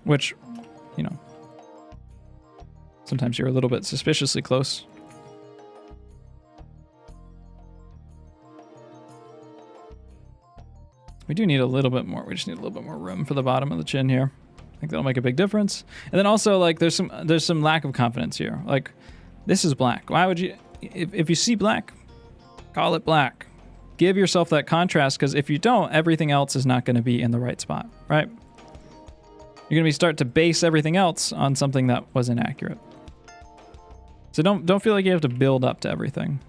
Which, sometimes you're a little bit suspiciously close. We do need a little bit more. We just need a little bit more room for the bottom of the chin here. I think that'll make a big difference. And then also, like, there's some lack of confidence here. Like, this is black. Why would you... If you see black, call it black. Give yourself that contrast, because if you don't, everything else is not going to be in the right spot, right? You're going to start to base everything else on something that was inaccurate. So don't feel like you have to build up to everything.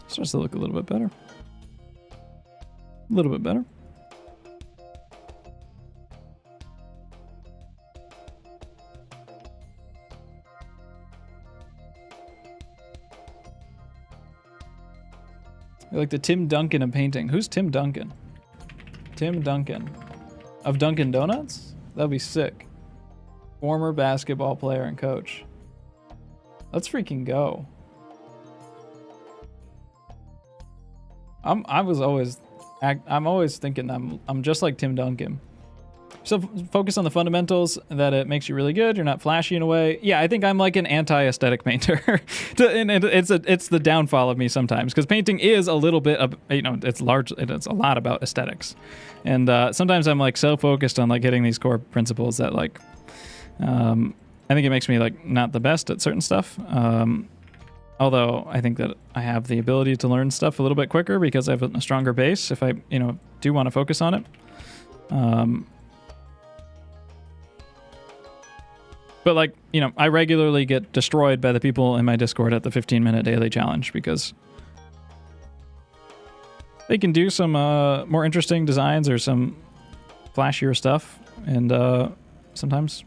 Starts to look a little bit better. A little bit better. You're like the Tim Duncan of painting. Who's Tim Duncan? Tim Duncan. Of Dunkin' Donuts? That'd be sick. Former basketball player and coach. Let's freaking go. I'm always thinking I'm just like Tim Duncan. So focus on the fundamentals, that it makes you really good. You're not flashy in a way. Yeah, I think I'm like an anti-aesthetic painter. And it's the downfall of me sometimes, because painting is a little bit of, it's a lot about aesthetics. And sometimes I'm like so focused on like hitting these core principles that like, I think it makes me like not the best at certain stuff. Although I think that I have the ability to learn stuff a little bit quicker because I have a stronger base if I, do want to focus on it. But like, I regularly get destroyed by the people in my Discord at the 15-minute daily challenge because they can do some more interesting designs or some flashier stuff. And sometimes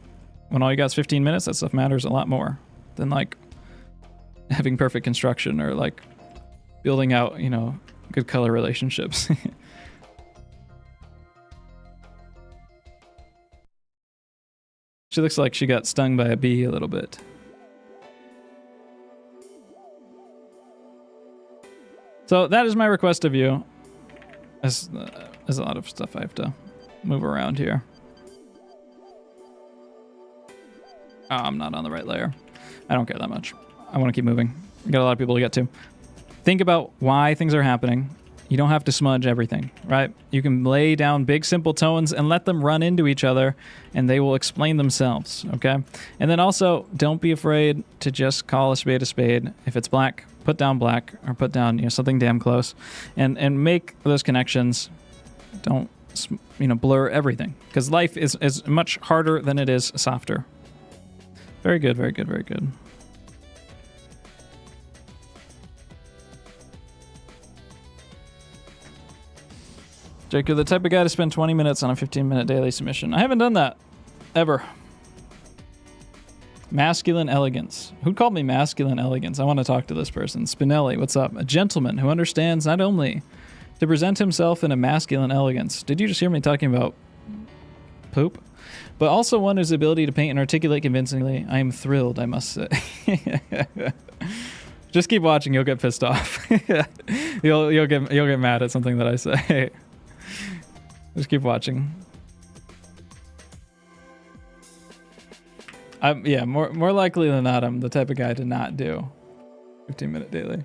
when all you got is 15 minutes, that stuff matters a lot more than like having perfect construction or like building out, good color relationships. She looks like she got stung by a bee a little bit. So that is my request of you. There's a lot of stuff I have to move around here. Oh, I'm not on the right layer. I don't care that much. I want to keep moving. We got a lot of people to get to. Think about why things are happening. You don't have to smudge everything, right? You can lay down big, simple tones and let them run into each other, and they will explain themselves, okay? And then also, don't be afraid to just call a spade. If it's black, put down black, or put down something damn close, and make those connections. Don't blur everything, because life is much harder than it is softer. Very good, very good, very good. Jake, you're the type of guy to spend 20 minutes on a 15-minute daily submission. I haven't done that. Ever. Masculine elegance. Who called me masculine elegance? I want to talk to this person. Spinelli, what's up? A gentleman who understands not only to present himself in a masculine elegance. Did you just hear me talking about poop? But also one whose ability to paint and articulate convincingly. I am thrilled, I must say. Just keep watching, you'll get pissed off. you'll get mad at something that I say. Just keep watching. Yeah, more likely than not, I'm the type of guy to not do 15-minute daily.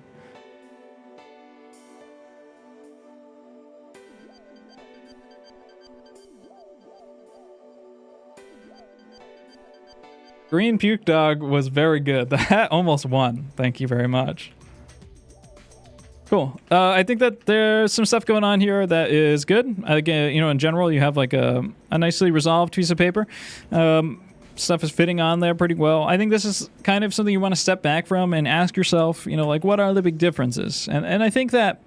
Green Puke Dog was very good. That almost won. Thank you very much. Cool. I think that there's some stuff going on here that is good. Again, in general, you have like a nicely resolved piece of paper. Stuff is fitting on there pretty well. I think this is kind of something you want to step back from and ask yourself, like, what are the big differences? And I think that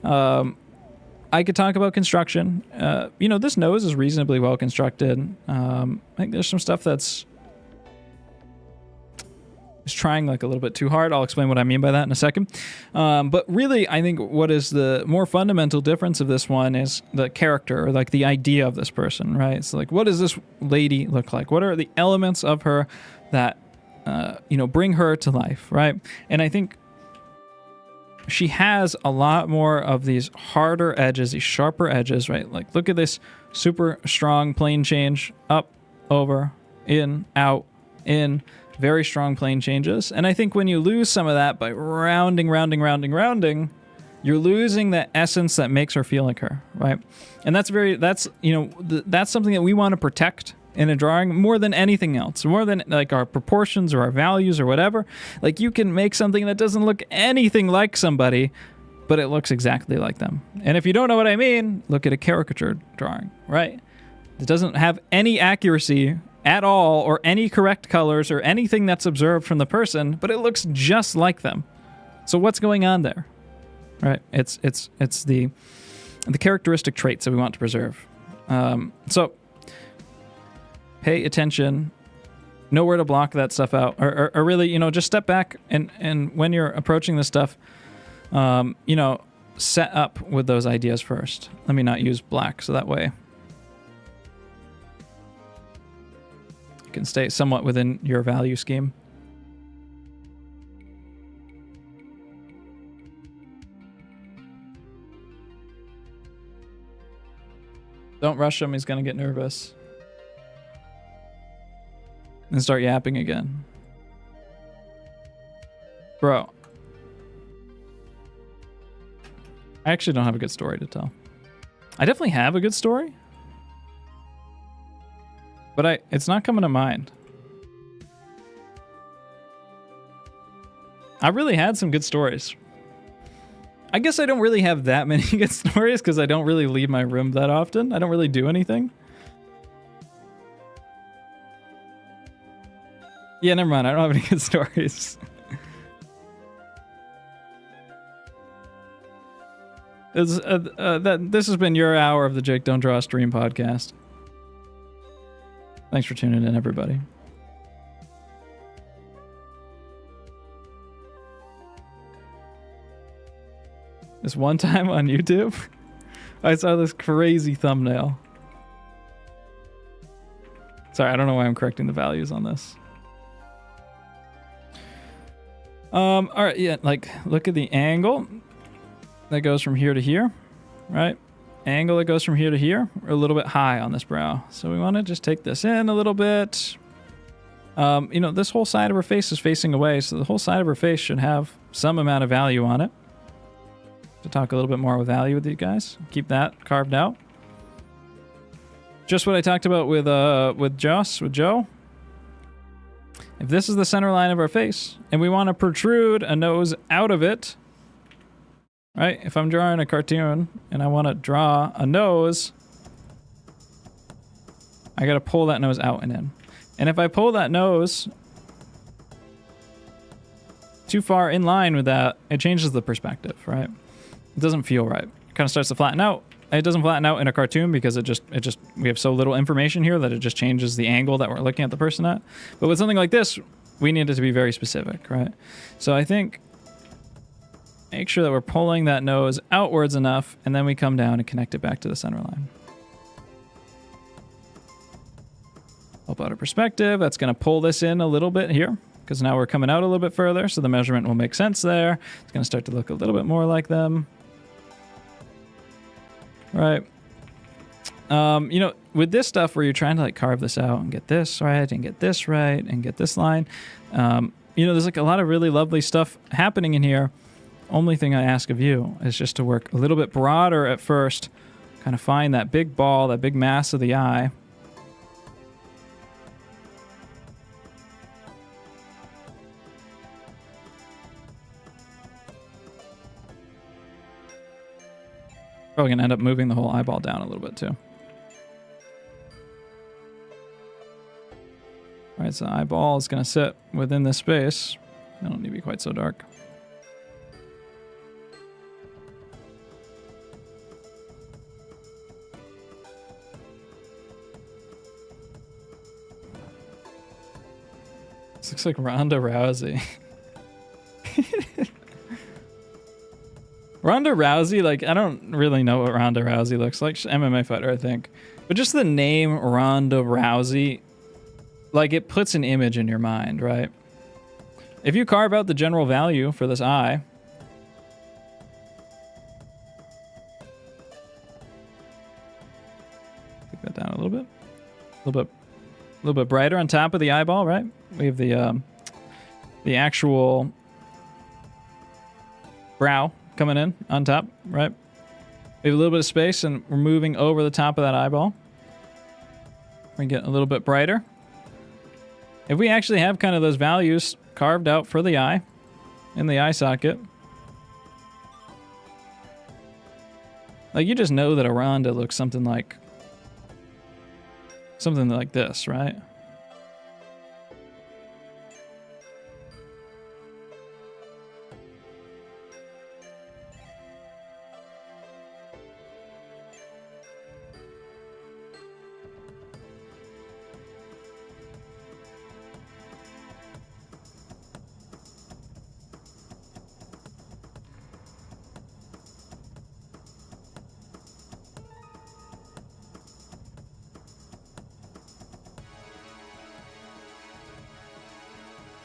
I could talk about construction. This nose is reasonably well constructed. I think there's some stuff that's trying like a little bit too hard. I'll explain what I mean by that in a second. But really, I think what is the more fundamental difference of this one is the character, or like the idea of this person, right? So like, what does this lady look like? What are the elements of her that, bring her to life, right? And I think she has a lot more of these harder edges, these sharper edges, right? Like, look at this super strong plane change, up, over, in, out, in, very strong plane changes. And I think when you lose some of that by rounding, you're losing the essence that makes her feel like her, right? And that's something that we want to protect in a drawing more than anything else, more than like our proportions or our values or whatever. Like, you can make something that doesn't look anything like somebody, but it looks exactly like them. And if you don't know what I mean, look at a caricature drawing, right? It doesn't have any accuracy at all, or any correct colors, or anything that's observed from the person, but it looks just like them. So what's going on there, right? It's the characteristic traits that we want to preserve. So pay attention, know where to block that stuff out, or really, just step back and when you're approaching this stuff, set up with those ideas first. Let me not use black, so that way you can stay somewhat within your value scheme. Don't rush him, he's gonna get nervous. And start yapping again. Bro. I actually don't have a good story to tell. I definitely have a good story. But it's not coming to mind. I really had some good stories. I guess I don't really have that many good stories because I don't really leave my room that often. I don't really do anything. Yeah, never mind. I don't have any good stories. This has been your hour of the Jake Don't Draw Stream podcast. Thanks for tuning in, everybody. This one time on YouTube, I saw this crazy thumbnail. Sorry, I don't know why I'm correcting the values on this. All right, yeah, like, look at the angle that goes from here to here, right? Angle that goes from here to here. We're a little bit high on this brow. So we want to just take this in a little bit. You know, this whole side of her face is facing away, so the whole side of her face should have some amount of value on it. To talk a little bit more with value with you guys. Keep that carved out. Just what I talked about with Joe. If this is the center line of our face, and we want to protrude a nose out of it, right? If I'm drawing a cartoon, and I want to draw a nose, I got to pull that nose out and in. And if I pull that nose too far in line with that, it changes the perspective, right? It doesn't feel right. It kind of starts to flatten out. It doesn't flatten out in a cartoon because we have so little information here that it just changes the angle that we're looking at the person at. But with something like this, we need it to be very specific, right? So I think make sure that we're pulling that nose outwards enough, and then we come down and connect it back to the center line. Help out a perspective. That's going to pull this in a little bit here, because now we're coming out a little bit further, so the measurement will make sense there. It's going to start to look a little bit more like them. Right. You know, with this stuff where you're trying to like carve this out and get this right and get this right and get this line, you know, there's like a lot of really lovely stuff happening in here. Only thing I ask of you is just to work a little bit broader at first, kind of find that big ball, that big mass of the eye. Probably gonna end up moving the whole eyeball down a little bit too. All right, so the eyeball is gonna sit within this space. I don't need to be quite so dark. This looks like Ronda Rousey. Ronda Rousey, like, I don't really know what Ronda Rousey looks like. She's an MMA fighter, I think. But just the name Ronda Rousey, like, it puts an image in your mind, right? If you carve out the general value for this eye, take that down a little bit. A little bit brighter on top of the eyeball, right? We have the actual brow coming in on top, right? We have a little bit of space, and we're moving over the top of that eyeball. We get a little bit brighter. If we actually have kind of those values carved out for the eye in the eye socket, like, you just know that a Ronda looks something like this, right?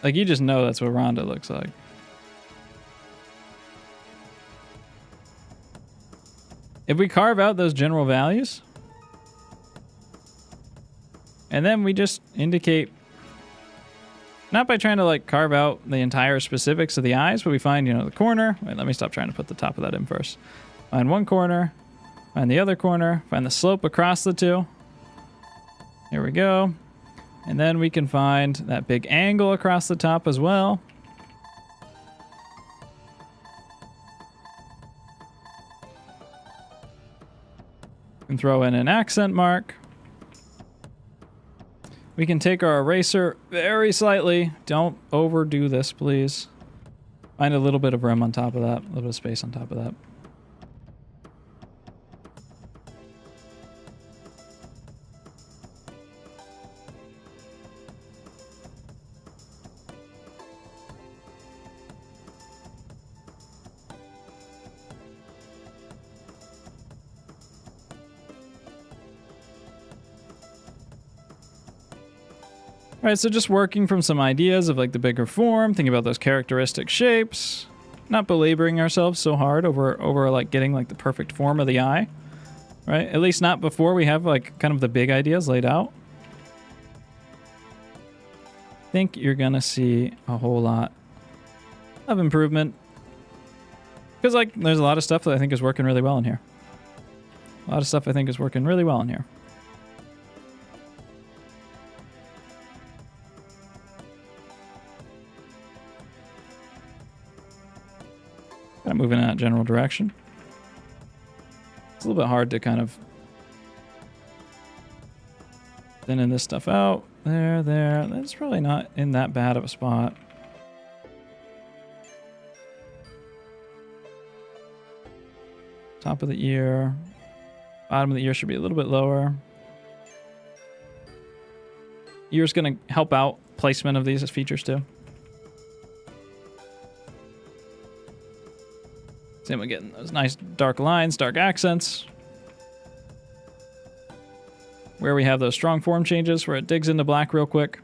Like, you just know that's what Rhonda looks like. If we carve out those general values, and then we just indicate, not by trying to like carve out the entire specifics of the eyes, but we find, you know, the corner. Wait, let me stop trying to put the top of that in first. Find one corner, find the other corner, find the slope across the two. Here we go. And then we can find that big angle across the top as well. And throw in an accent mark. We can take our eraser very slightly. Don't overdo this, please. Find a little bit of room on top of that, a little bit of space on top of that. All right, so just working from some ideas of like the bigger form, thinking about those characteristic shapes, not belaboring ourselves so hard over like getting like the perfect form of the eye, right? At least not before we have like kind of the big ideas laid out. I think you're gonna see a whole lot of improvement because like there's a lot of stuff that I think is working really well in here. A lot of stuff I think is working really well in here. Kind of moving in that general direction. It's a little bit hard to kind of thinning this stuff out. There. That's probably not in that bad of a spot. Top of the ear. Bottom of the ear should be a little bit lower. Ear's going to help out placement of these as features too. Same with getting those nice dark lines, dark accents. Where we have those strong form changes, where it digs into black real quick.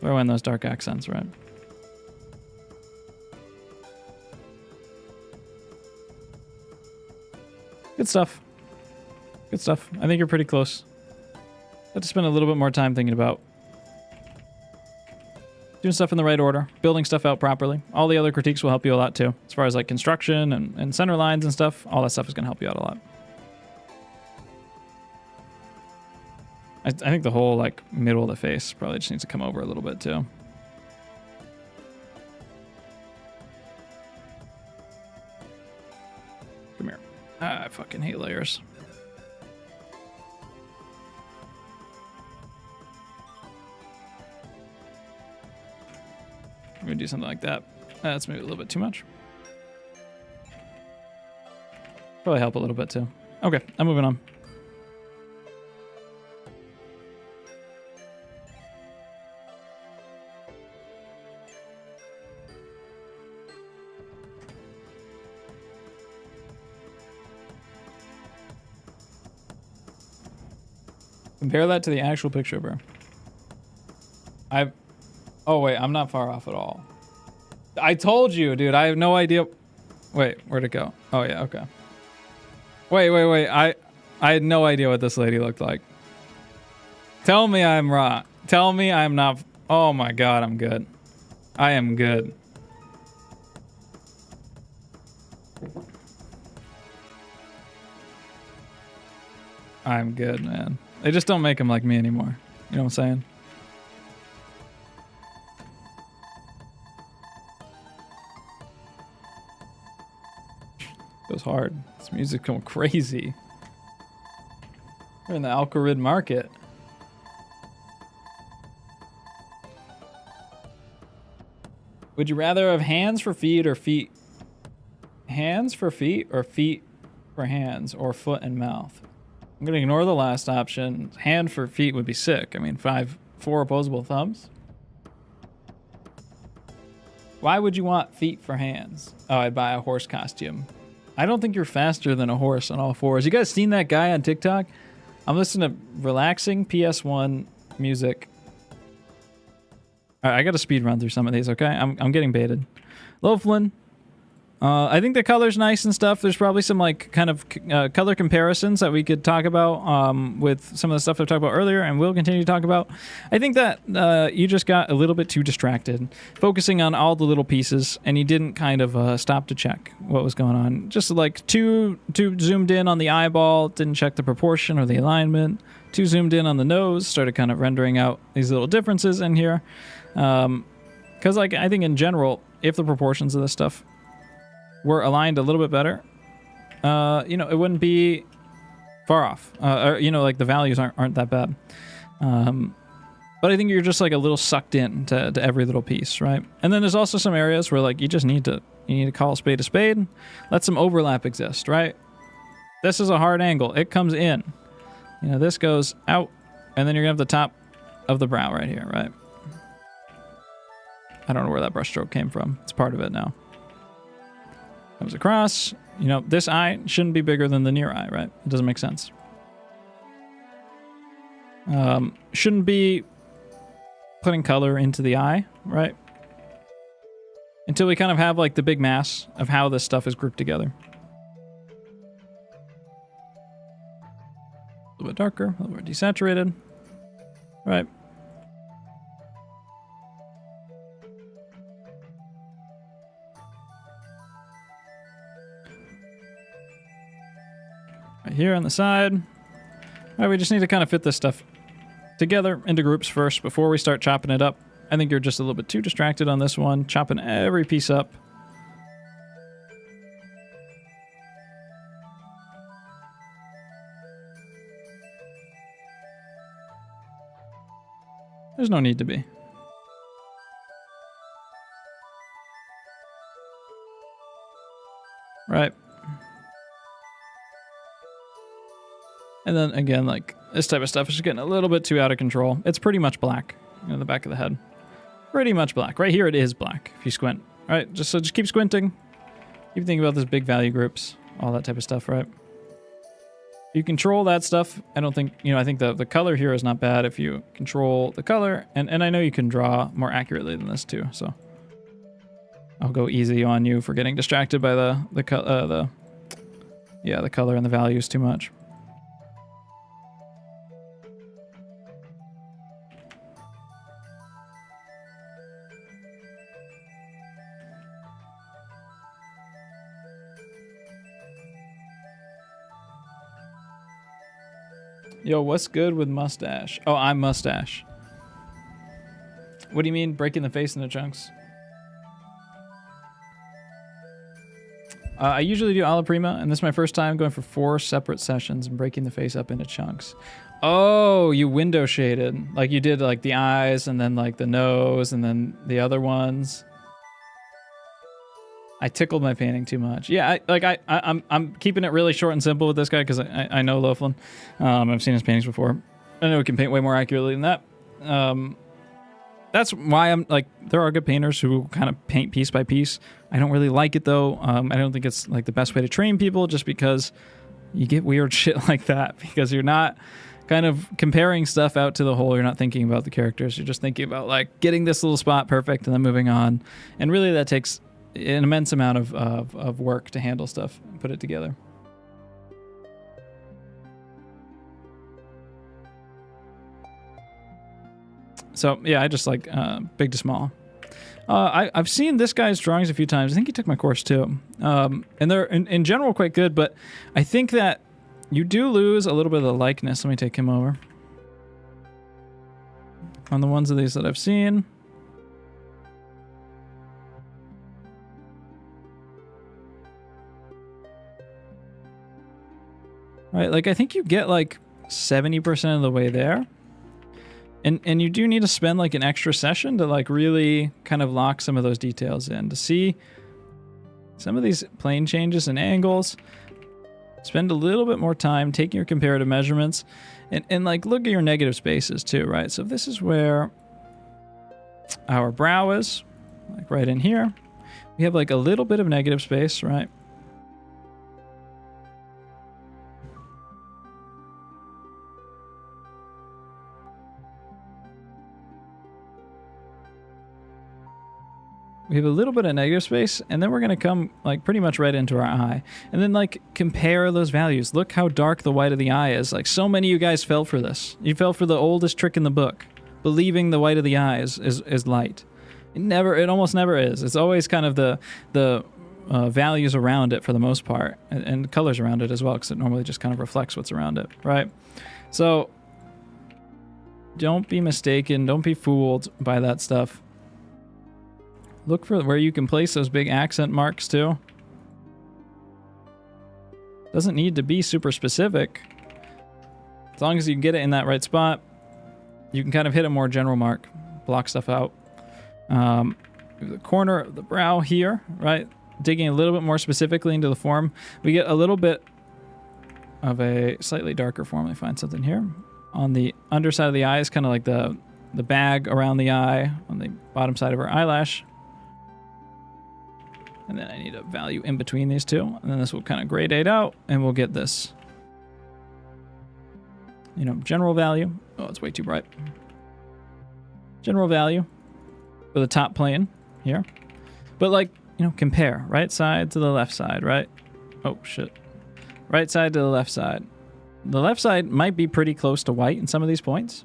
Throw in those dark accents, right? Good stuff. Good stuff. I think you're pretty close. Have to spend a little bit more time thinking about doing stuff in the right order, building stuff out properly. All the other critiques will help you a lot too. As far as like construction and center lines and stuff, all that stuff is going to help you out a lot. I think the whole like middle of the face probably just needs to come over a little bit too. Come here. I fucking hate layers. I'm gonna do something like that. That's maybe a little bit too much. Probably help a little bit too. Okay, I'm moving on. Compare that to the actual picture, bro. Oh, wait, I'm not far off at all. I told you, dude. I have no idea. Wait, where'd it go? Oh, yeah, okay. Wait. I had no idea what this lady looked like. Tell me I'm wrong. Tell me I'm not. Oh, my God, I'm good. I am good. I'm good, man. They just don't make them like me anymore. You know what I'm saying? Goes hard. This music going crazy. We're in the Alcarid market. Would you rather have hands for feet or feet? Hands for feet or feet for hands or foot and mouth? I'm gonna ignore the last option. Hand for feet would be sick. I mean, 4 opposable thumbs. Why would you want feet for hands? Oh, I'd buy a horse costume. I don't think you're faster than a horse on all fours. You guys seen that guy on TikTok? I'm listening to relaxing PS1 music. All right, I got to speed run through some of these, okay? I'm getting baited. Loaflin. I think the color's nice and stuff. There's probably some like kind of color comparisons that we could talk about with some of the stuff I talked about earlier, and we'll continue to talk about. I think that you just got a little bit too distracted, focusing on all the little pieces, and you didn't kind of stop to check what was going on. Just like too zoomed in on the eyeball, didn't check the proportion or the alignment. Too zoomed in on the nose, started kind of rendering out these little differences in here. Because like I think in general, if the proportions of this stuff were aligned a little bit better, it wouldn't be far off. Or, like the values aren't that bad. But I think you're just like a little sucked in to every little piece, right? And then there's also some areas where like you need to call a spade. Let some overlap exist, right? This is a hard angle. It comes in. This goes out, and then you're gonna have the top of the brow right here, right? I don't know where that brush stroke came from. It's part of it now. Comes across. This eye shouldn't be bigger than the near eye, right? It doesn't make sense. Shouldn't be putting color into the eye, right? Until we kind of have like the big mass of how this stuff is grouped together. A little bit darker, a little more desaturated, right? Right here on the side. All right, we just need to kind of fit this stuff together into groups first before we start chopping it up. I think you're just a little bit too distracted on this one, chopping every piece up. There's no need to be. Right. And then again, like this type of stuff is just getting a little bit too out of control. It's pretty much black, the back of the head. Pretty much black. Right here it is black if you squint. All right, just keep squinting. Keep thinking about those big value groups, all that type of stuff, right? You control that stuff. I don't think, I think the color here is not bad if you control the color. And I know you can draw more accurately than this too, so I'll go easy on you for getting distracted by the color and the values too much. Yo, what's good with mustache? Oh, I'm mustache. What do you mean breaking the face into chunks? I usually do alla prima, and this is my first time going for 4 separate sessions and breaking the face up into chunks. Oh, you window shaded. Like you did like the eyes and then like the nose and then the other ones. I tickled my painting too much. Yeah, I'm keeping it really short and simple with this guy because I know Loaflin. I've seen his paintings before. I know he can paint way more accurately than that. That's why I'm like, there are good painters who kind of paint piece by piece. I don't really like it though. I don't think it's like the best way to train people just because you get weird shit like that because you're not kind of comparing stuff out to the whole. You're not thinking about the characters. You're just thinking about like getting this little spot perfect and then moving on. And really that takes an immense amount of work to handle stuff and put it together. So yeah, I just like big to small. I've seen this guy's drawings a few times. I think he took my course too. And they're in general quite good, but I think that you do lose a little bit of the likeness. Let me take him over. On the ones of these that I've seen. Right, like I think you get like 70% of the way there. And you do need to spend like an extra session to like really kind of lock some of those details in. To see some of these plane changes and angles. Spend a little bit more time taking your comparative measurements and like look at your negative spaces too, right? So if this is where our brow is, like right in here, we have like a little bit of negative space, right? We have a little bit of negative space, and then we're going to come like pretty much right into our eye. And then like compare those values. Look how dark the white of the eye is. Like so many of you guys fell for this. You fell for the oldest trick in the book, believing the white of the eye is light. It almost never is. It's always kind of the values around it for the most part, and colors around it as well, because it normally just kind of reflects what's around it, right? So don't be mistaken. Don't be fooled by that stuff. Look for where you can place those big accent marks too. Doesn't need to be super specific. As long as you can get it in that right spot, you can kind of hit a more general mark, block stuff out. The corner of the brow here, right? Digging a little bit more specifically into the form, we get a little bit of a slightly darker form. Let me find something here. On the underside of the eye is kind of like the bag around the eye on the bottom side of our eyelash. And then I need a value in between these two. And then this will kind of gradate out, and we'll get this, general value. Oh, it's way too bright. General value for the top plane here. But like, compare right side to the left side, right? Oh, shit. Right side to the left side. The left side might be pretty close to white in some of these points.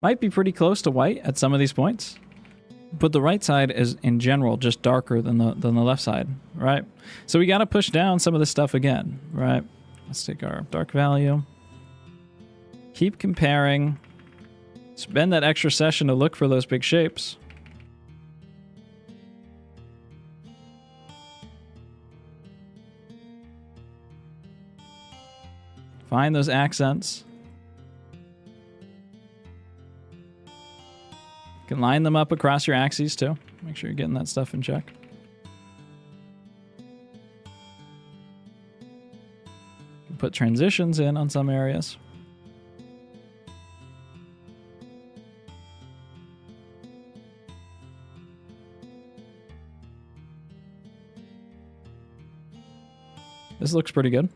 Might be pretty close to white at some of these points. But the right side is, in general, just darker than the left side, right? So we got to push down some of this stuff again, right? Let's take our dark value. Keep comparing. Spend that extra session to look for those big shapes. Find those accents. You can line them up across your axes too. Make sure you're getting that stuff in check. You can put transitions in on some areas. This looks pretty good.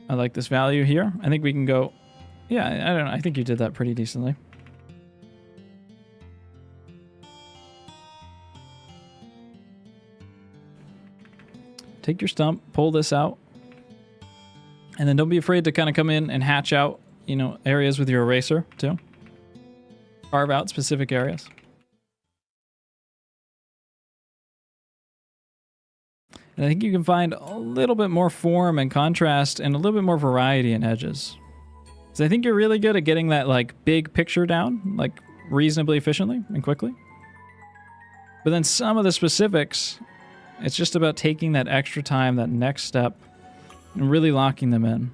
I like this value here. I think we can go... Yeah, I don't know. I think you did that pretty decently. Take your stump, pull this out, and then don't be afraid to kind of come in and hatch out, areas with your eraser too. Carve out specific areas. And I think you can find a little bit more form and contrast and a little bit more variety in edges. So I think you're really good at getting that like big picture down, like reasonably efficiently and quickly. But then some of the specifics, it's just about taking that extra time, that next step, and really locking them in.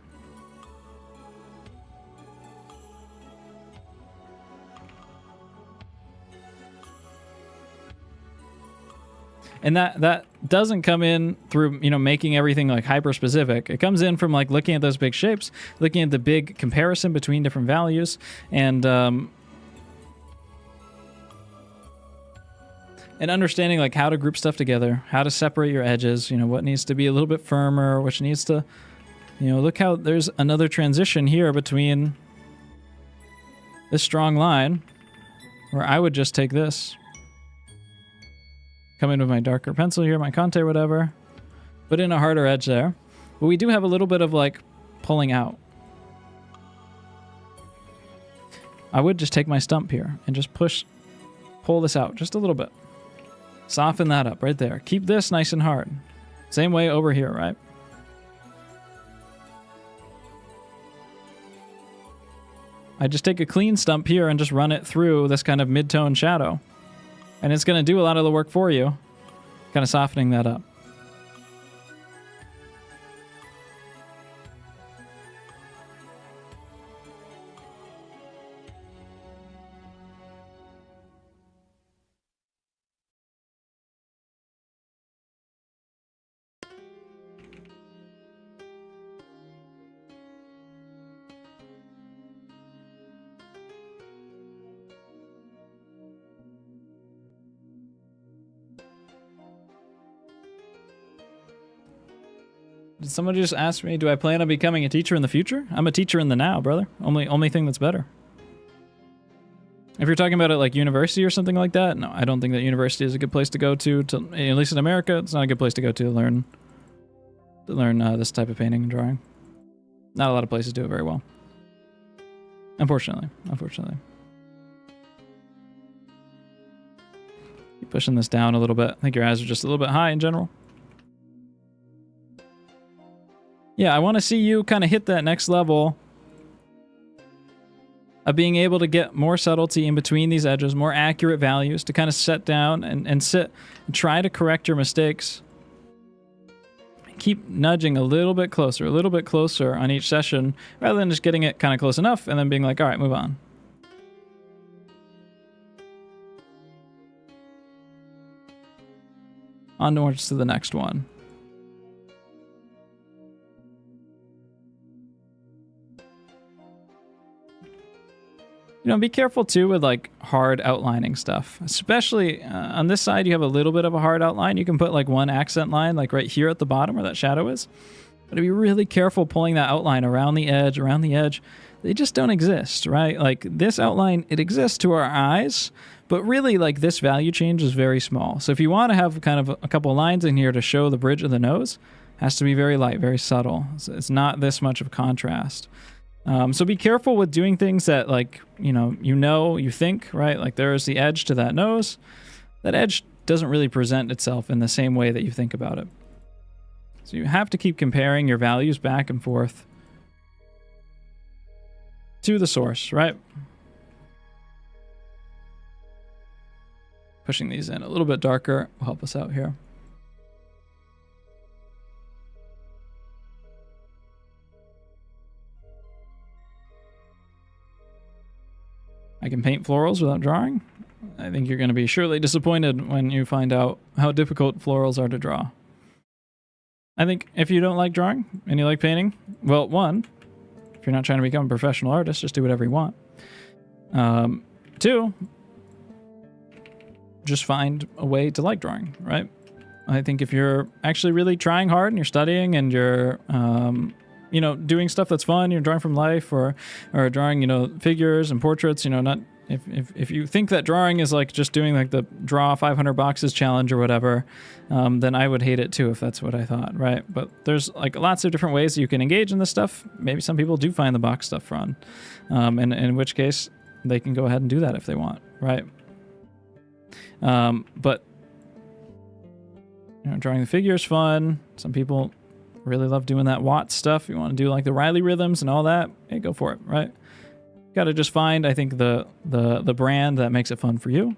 And that doesn't come in through, making everything like hyper specific. It comes in from like looking at those big shapes, looking at the big comparison between different values, and understanding like how to group stuff together, how to separate your edges, what needs to be a little bit firmer, which needs to, look how there's another transition here between this strong line, where I would just take this, come in with my darker pencil here, my Conte, whatever, put in a harder edge there. But we do have a little bit of like pulling out. I would just take my stump here and just pull this out just a little bit. Soften that up right there. Keep this nice and hard. Same way over here, right? I just take a clean stump here and just run it through this kind of mid-tone shadow. And it's going to do a lot of the work for you, kind of softening that up. Did someone just ask me, do I plan on becoming a teacher in the future? I'm a teacher in the now, brother. Only thing that's better. If you're talking about it like university or something like that, no, I don't think that university is a good place to go to at least in America, it's not a good place to go to learn this type of painting and drawing. Not a lot of places do it very well. Unfortunately. Keep pushing this down a little bit. I think your eyes are just a little bit high in general. Yeah, I want to see you kind of hit that next level of being able to get more subtlety in between these edges, more accurate values to kind of set down and sit and try to correct your mistakes. Keep nudging a little bit closer on each session rather than just getting it kind of close enough and then being like, all right, move on. Onwards to the next one. You know, be careful too with like hard outlining stuff, especially on this side. You have a little bit of a hard outline. You can put like one accent line, like right here at the bottom where that shadow is. But be really careful pulling that outline around the edge. They just don't exist, right? Like this outline, it exists to our eyes, but really like this value change is very small. So if you want to have kind of a couple lines in here to show the bridge of the nose, it has to be very light, very subtle. So it's not this much of contrast. So be careful with doing things that like, you think, right? Like there's the edge to that nose. That edge doesn't really present itself in the same way that you think about it. So you have to keep comparing your values back and forth to the source, right? Pushing these in a little bit darker will help us out here. I can paint florals without drawing. I think you're going to be surely disappointed when you find out how difficult florals are to draw. I think if you don't like drawing and you like painting, well, one, if you're not trying to become a professional artist, just do whatever you want. Two, just find a way to like drawing, right? I think if you're actually really trying hard and you're studying and you're doing stuff that's fun, you're drawing from life or drawing, figures and portraits, not if you think that drawing is like just doing like the draw 500 boxes challenge or whatever, then I would hate it too if that's what I thought, right? But there's like lots of different ways you can engage in this stuff. Maybe some people do find the box stuff fun, and in which case they can go ahead and do that if they want, right? But drawing the figure is fun. Some people really love doing that Watt stuff. You want to do like the Riley rhythms and all that, hey, go for it, right? Got to just find, I think, the brand that makes it fun for you.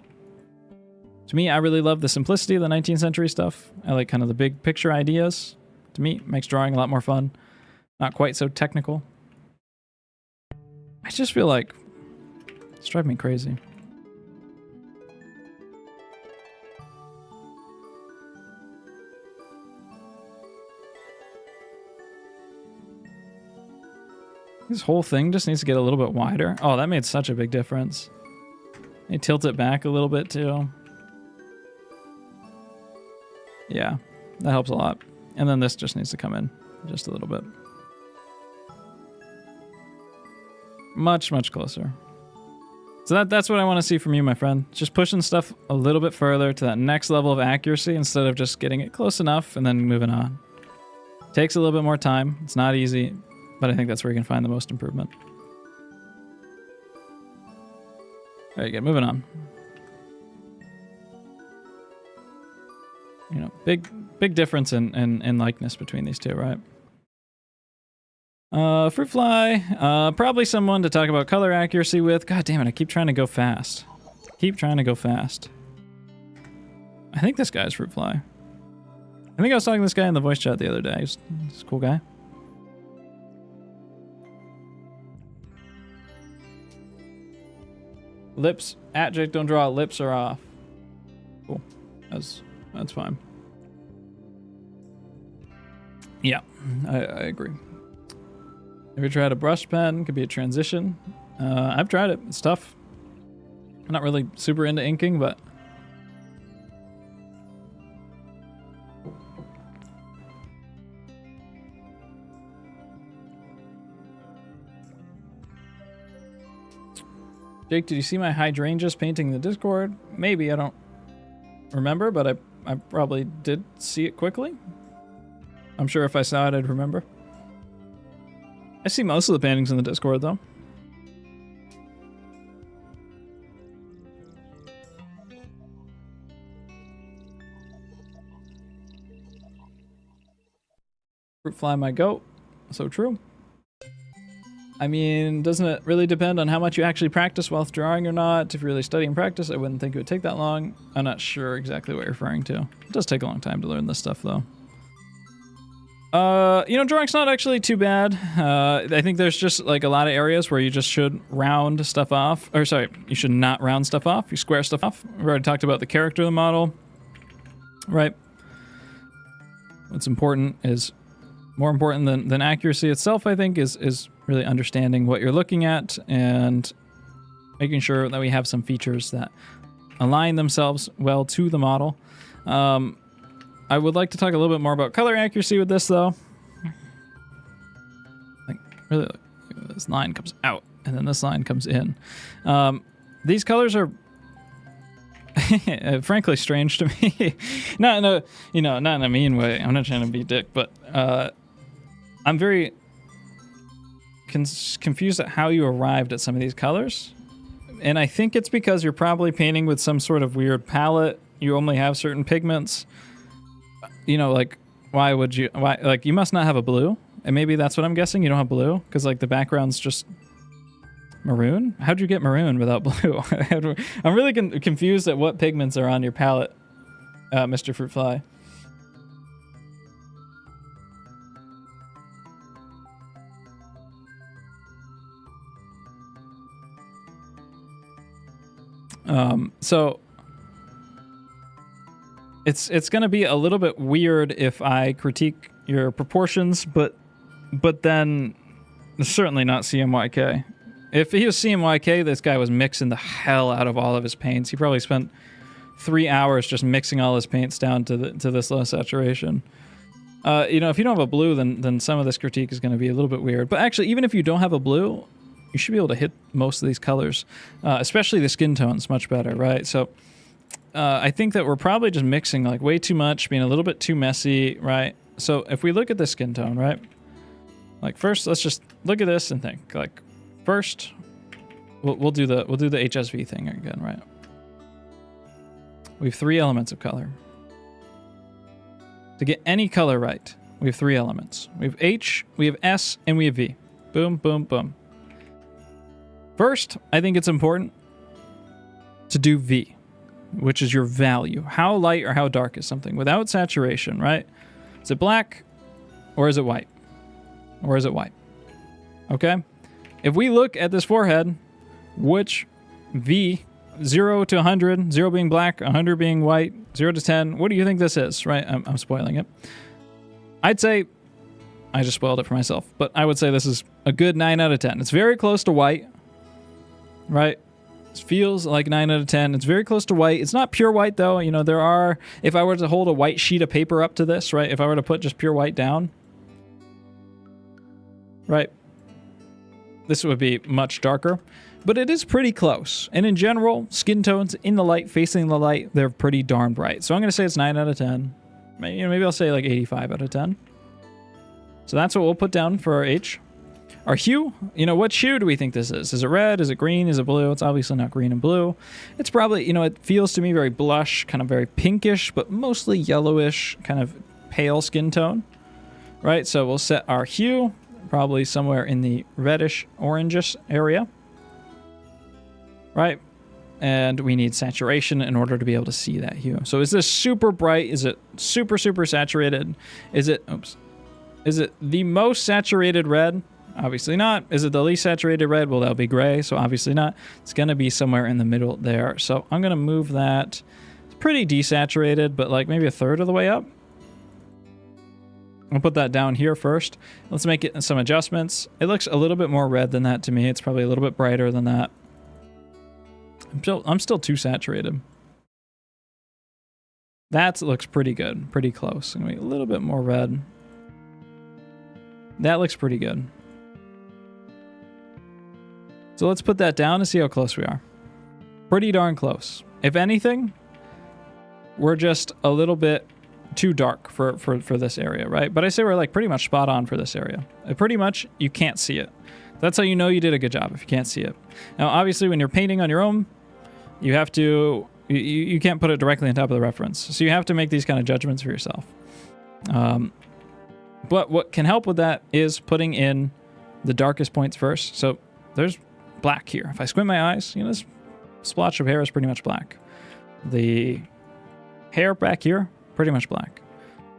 To me, I really love the simplicity of the 19th century stuff. I like kind of the big picture ideas. To me, it makes drawing a lot more fun. Not quite so technical. I just feel like it's driving me crazy. This whole thing just needs to get a little bit wider. Oh, that made such a big difference. You tilt it back a little bit too. Yeah, that helps a lot. And then this just needs to come in just a little bit. Much, much closer. So that's what I want to see from you, my friend. Just pushing stuff a little bit further to that next level of accuracy instead of just getting it close enough and then moving on. Takes a little bit more time. It's not easy. But I think that's where you can find the most improvement. Very good, moving on. Big difference in likeness between these two, right? Fruit fly, probably someone to talk about color accuracy with. God damn it, I keep trying to go fast. I think this guy's fruit fly. I think I was talking to this guy in the voice chat the other day. He's a cool guy. Lips, adject, don't draw. Lips are off. Cool. That's fine. Yeah, I agree. Have you tried a brush pen? Could be a transition. I've tried it. It's tough. I'm not really super into inking, but Jake, did you see my hydrangeas painting in the Discord? Maybe, I don't remember, but I probably did see it quickly. I'm sure if I saw it, I'd remember. I see most of the paintings in the Discord, though. Fruit fly my goat. So true. I mean, doesn't it really depend on how much you actually practice while drawing or not? If you're really studying practice, I wouldn't think it would take that long. I'm not sure exactly what you're referring to. It does take a long time to learn this stuff, though. You know, drawing's not actually too bad. I think there's just like a lot of areas where you just should round stuff off. Or sorry, you should not round stuff off. You square stuff off. We've already talked about the character of the model, right? What's important is more important than accuracy itself, I think, is really understanding what you're looking at and making sure that we have some features that align themselves well to the model. I would like to talk a little bit more about color accuracy with this, though. Like, really, this line comes out, and then this line comes in. These colors are frankly strange to me. Not in a, you know, not in a mean way. I'm not trying to be a dick, but I'm very confused at how you arrived at some of these colors. And I think it's because you're probably painting with some sort of weird palette. You only have certain pigments. You know, like, why, like, you must not have a blue. And maybe that's what I'm guessing. You don't have blue because, like, the background's just maroon. How'd you get maroon without blue? I'm really confused at what pigments are on your palette, Mr. Fruit Fly. So it's gonna be a little bit weird if I critique your proportions, but then certainly not CMYK. If he was CMYK, this guy was mixing the hell out of all of his paints. He probably spent 3 hours just mixing all his paints down to this low saturation. You know, if you don't have a blue, then some of this critique is going to be a little bit weird. But actually, even if you don't have a blue, you should be able to hit most of these colors, especially the skin tones much better, right? So I think that we're probably just mixing like way too much, being a little bit too messy, right? So if we look at the skin tone, right? Like first, let's just look at this and think. Like first, we'll do the HSV thing again, right? We have 3 elements of color. To get any color right, we have 3 elements. We have H, we have S, and we have V. Boom, boom, boom. First, I think it's important to do V, which is your value. How light or how dark is something without saturation, right? Is it black or is it white? Or is it white? Okay? If we look at this forehead, which V, 0 to 100, 0 being black, 100 being white, 0 to 10, what do you think this is, right? I'm spoiling it. I'd say, I just spoiled it for myself, but I would say this is a good 9 out of 10. It's very close to white, right? It feels like 9 out of 10. It's very close to white. It's not pure white, though. You know, there are, if I were to hold a white sheet of paper up to this, right? If I were to put just pure white down, right? This would be much darker, but it is pretty close. And in general, skin tones in the light, facing the light, they're pretty darn bright. So I'm going to say it's 9 out of 10. Maybe I'll say like 85 out of 10. So that's what we'll put down for our H. Our hue, you know, what hue do we think this is? Is it red? Is it green? Is it blue? It's obviously not green and blue. It's probably, you know, it feels to me very blush, kind of very pinkish, but mostly yellowish, kind of pale skin tone, right? So we'll set our hue probably somewhere in the reddish, orangish area, right? And we need saturation in order to be able to see that hue. So is this super bright? Is it super, super saturated? Is it, oops, is it the most saturated red? Obviously not. Is it the least saturated red? Well, that'll be gray, so obviously not. It's going to be somewhere in the middle there. So I'm going to move that. It's pretty desaturated, but like maybe a third of the way up. I'll put that down here first. Let's make it some adjustments. It looks a little bit more red than that to me. It's probably a little bit brighter than that. I'm still too saturated. That looks pretty good, pretty close. A little bit more red. That looks pretty good. So let's put that down and see how close we are. Pretty darn close. If anything, we're just a little bit too dark for this area, right? But I say we're like pretty much spot on for this area. Pretty much, you can't see it. That's how you know you did a good job, if you can't see it. Now, obviously, when you're painting on your own, you have to, you can't put it directly on top of the reference. So you have to make these kind of judgments for yourself. But what can help with that is putting in the darkest points first. So there's black here. If I squint my eyes, you know, this splotch of hair is pretty much black. The hair back here, pretty much black.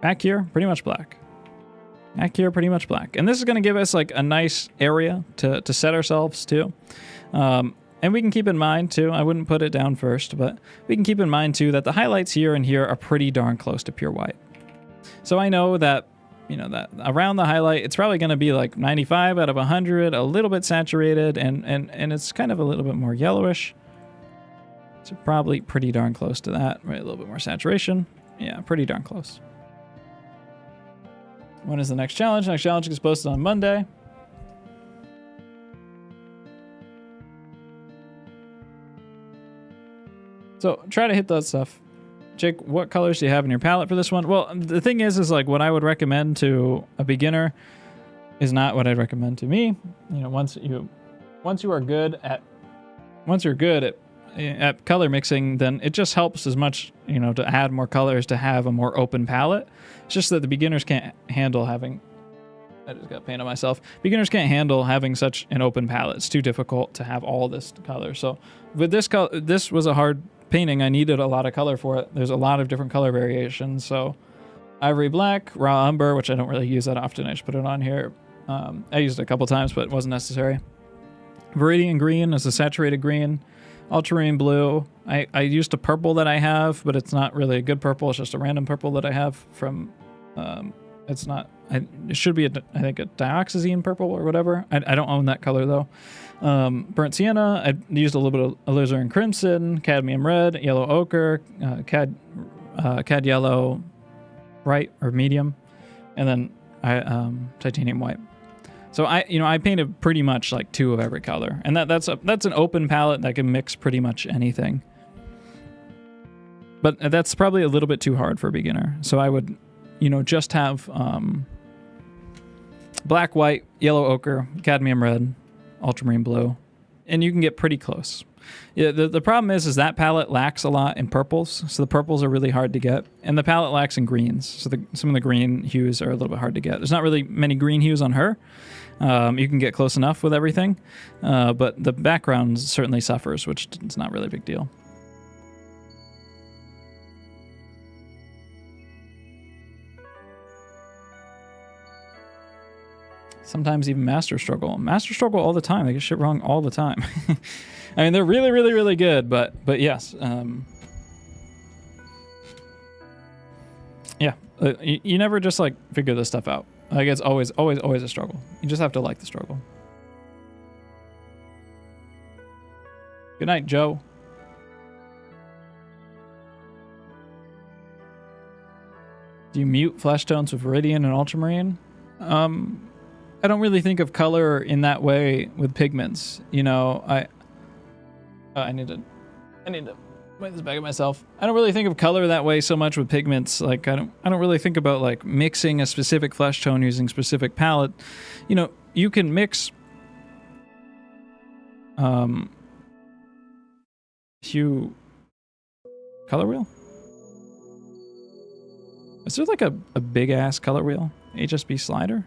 Back here, pretty much black. Back here, pretty much black. And this is going to give us like a nice area to set ourselves to. And we can keep in mind too, I wouldn't put it down first, but we can keep in mind too that the highlights here and here are pretty darn close to pure white. So I know that, you know, that around the highlight, it's probably going to be like 95 out of 100, a little bit saturated, and it's kind of a little bit more yellowish. So probably pretty darn close to that, right? A little bit more saturation. Yeah, pretty darn close. When is the next challenge? Next challenge is posted on Monday. So try to hit that stuff. Jake, what colors do you have in your palette for this one? Well, the thing is like what I would recommend to a beginner is not what I'd recommend to me. You know, once you're good at color mixing, then it just helps as much, you know, to add more colors, to have a more open palette. It's just that the beginners can't handle having, I just got paint on myself. Beginners can't handle having such an open palette. It's too difficult to have all this color. So with this color, this was a hard painting. I needed a lot of color for it. There's a lot of different color variations. So ivory black, raw umber, which I don't really use that often. I just put it on here. I used it a couple times, but it wasn't necessary. Viridian green is a saturated green. Ultramarine blue. I used a purple that I have, but it's not really a good purple. It's just a random purple that I have from, it's not, it should be, I think, a dioxazine purple or whatever. I don't own that color though. Burnt sienna. I used a little bit of alizarin crimson, cadmium red, yellow ochre, cad yellow, bright or medium, and then titanium white. So I painted pretty much like 2 of every color, and that's an open palette that can mix pretty much anything. But that's probably a little bit too hard for a beginner. So I would, you know, just have black, white, yellow ochre, cadmium red, ultramarine blue, and you can get pretty close. Yeah, the problem is that palette lacks a lot in purples, so the purples are really hard to get, and the palette lacks in greens, so some of the green hues are a little bit hard to get. There's not really many green hues on her. You can get close enough with everything, but the background certainly suffers, which is not really a big deal. Sometimes even Master struggle all the time. They get shit wrong all the time. I mean, they're really, really, really good, but yes. Yeah, you never just like figure this stuff out. Like it's always a struggle. You just have to like the struggle. Good night, Joe. Do you mute flesh tones with Viridian and Ultramarine? I don't really think of color in that way with pigments. You know, I need to wait this back at myself. I don't really think of color that way so much with pigments. Like I don't really think about like mixing a specific flesh tone using specific palette. You know, you can mix hue color wheel. Is there like a big ass color wheel? HSB slider?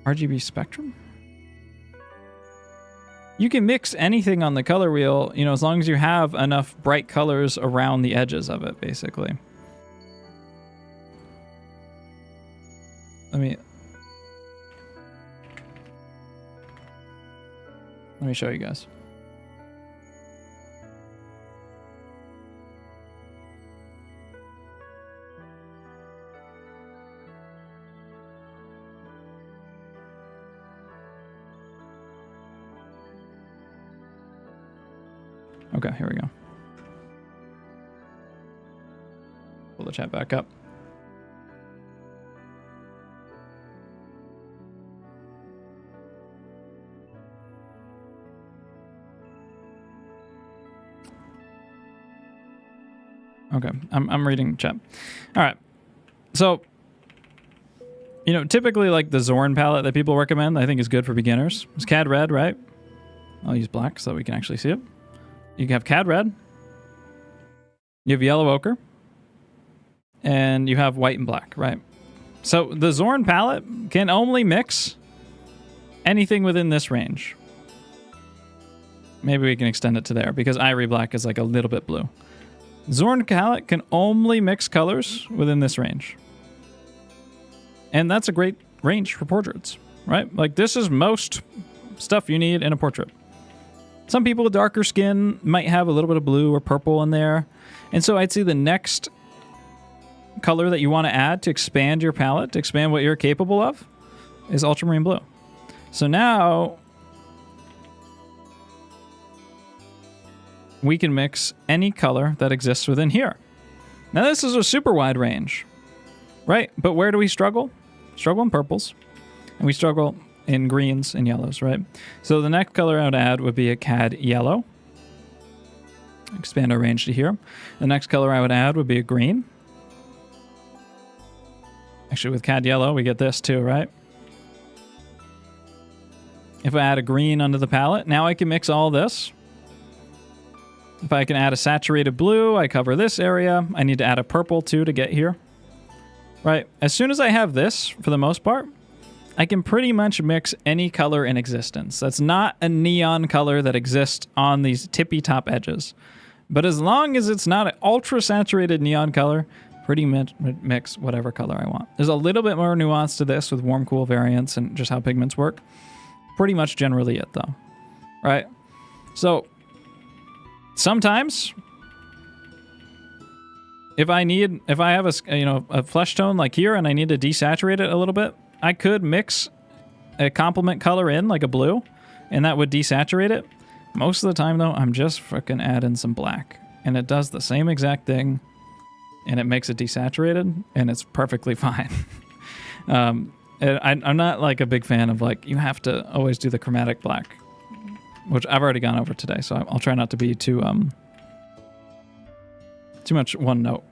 RGB spectrum? You can mix anything on the color wheel, you know, as long as you have enough bright colors around the edges of it, basically. Let me show you guys. Okay, here we go. Pull the chat back up. Okay, I'm reading chat. All right, so you know, typically like the Zorn palette that people recommend, I think is good for beginners. It's Cad Red, right? I'll use black so that we can actually see it. You have Cad Red, you have Yellow Ochre, and you have White and Black, right? So the Zorn palette can only mix anything within this range. Maybe we can extend it to there because Ivory Black is like a little bit blue. Zorn palette can only mix colors within this range. And that's a great range for portraits, right? Like this is most stuff you need in a portrait. Some people with darker skin might have a little bit of blue or purple in there. And so I'd say the next color that you want to add to expand your palette, to expand what you're capable of, is ultramarine blue. So now we can mix any color that exists within here. Now this is a super wide range, right? But where do we struggle? Struggle in purples, and we struggle in greens and yellows, right? So the next color I would add would be a Cad Yellow. Expand our range to here. The next color I would add would be a green. Actually, with Cad Yellow, we get this too, right? If I add a green under the palette, now I can mix all this. If I can add a saturated blue, I cover this area. I need to add a purple too to get here. Right? As soon as I have this, for the most part, I can pretty much mix any color in existence. That's not a neon color that exists on these tippy top edges. But as long as it's not an ultra saturated neon color, pretty much mix whatever color I want. There's a little bit more nuance to this with warm cool variants and just how pigments work. Pretty much generally it though. Right? So sometimes if I have a flesh tone like here and I need to desaturate it a little bit, I could mix a complement color in like a blue and that would desaturate it. Most of the time though, I'm just freaking adding some black and it does the same exact thing and it makes it desaturated and it's perfectly fine. I'm not like a big fan of like, you have to always do the chromatic black, which I've already gone over today. So I'll try not to be too much one note.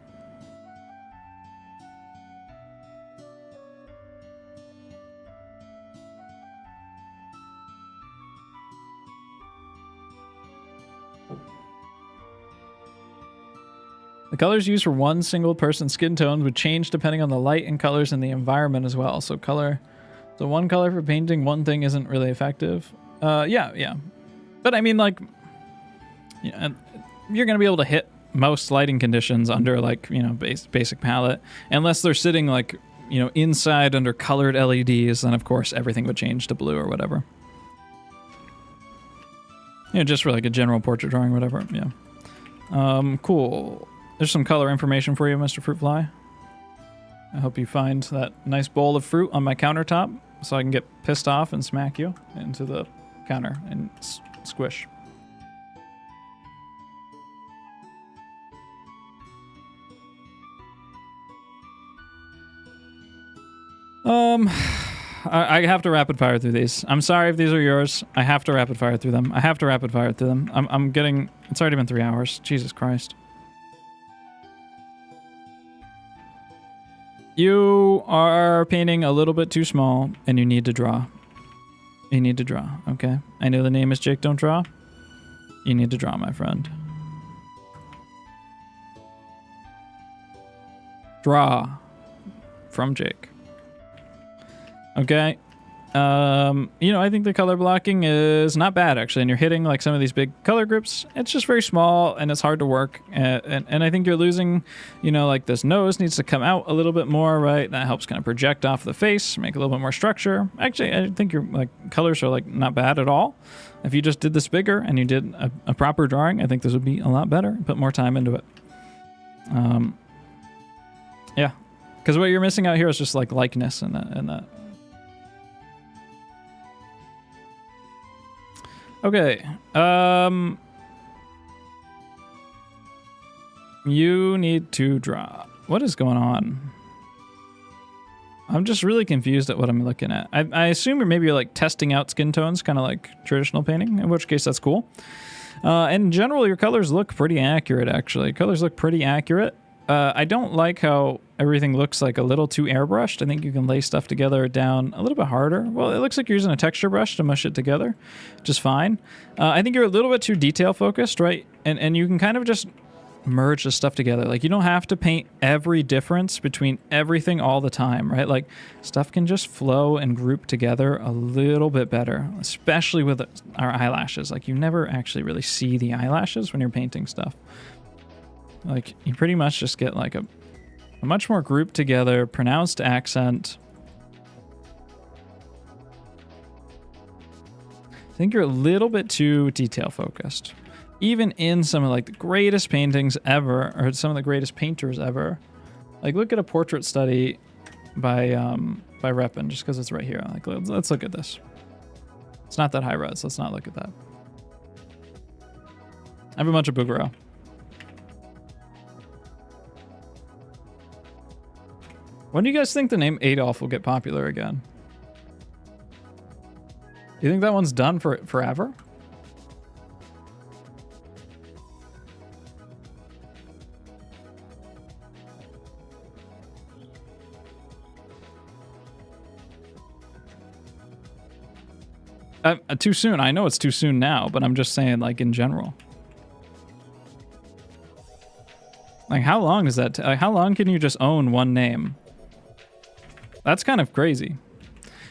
The colors used for one single person's skin tone would change depending on the light and colors in the environment as well. So one color for painting one thing isn't really effective. Yeah. But I mean, like, yeah, you're going to be able to hit most lighting conditions under like, you know, basic palette, unless they're sitting like, you know, inside under colored LEDs, then of course everything would change to blue or whatever. You know, just for like a general portrait drawing, whatever. Yeah. Cool. There's some color information for you, Mr. Fruit Fly. I hope you find that nice bowl of fruit on my countertop so I can get pissed off and smack you into the counter and squish. I have to rapid fire through these. I'm sorry if these are yours. I have to rapid fire through them. I'm getting... It's already been 3 hours. Jesus Christ. You are painting a little bit too small, and you need to draw. You need to draw, okay? I know the name is Jake Don't Draw. You need to draw, my friend. Draw. From Jake. Okay. You know, I think the color blocking is not bad, actually, and you're hitting like some of these big color groups. It's just very small and it's hard to work, and I think you're losing, you know, like this nose needs to come out a little bit more, right? That helps kind of project off the face, make a little bit more structure. Actually, I think your like colors are like not bad at all. If you just did this bigger and you did a proper drawing, I think this would be a lot better. Put more time into it. Yeah, because what you're missing out here is just like likeness and that. Okay, you need to draw. What is going on? I'm just really confused at what I'm looking at. I assume you're like testing out skin tones, kind of like traditional painting, in which case that's cool. And in general, your colors look pretty accurate, actually. Colors look pretty accurate. I don't like how everything looks like a little too airbrushed. I think you can lay stuff together down a little bit harder. Well, it looks like you're using a texture brush to mush it together, which is fine. I think you're a little bit too detail focused, right? And you can kind of just merge the stuff together. Like, you don't have to paint every difference between everything all the time, right? Like, stuff can just flow and group together a little bit better, especially with our eyelashes. Like, you never actually really see the eyelashes when you're painting stuff. Like, you pretty much just get like a much more grouped together, pronounced accent. I think you're a little bit too detail focused. Even in some of like the greatest paintings ever, or some of the greatest painters ever. Like, look at a portrait study by Repin, just because it's right here. Like, let's look at this. It's not that high res. Let's not look at that. I have a bunch of Bugaro. When do you guys think the name Adolf will get popular again? You think that one's done for forever? Too soon. I know it's too soon now, but I'm just saying, like, in general. Like, how long is that? How long can you just own one name? That's kind of crazy.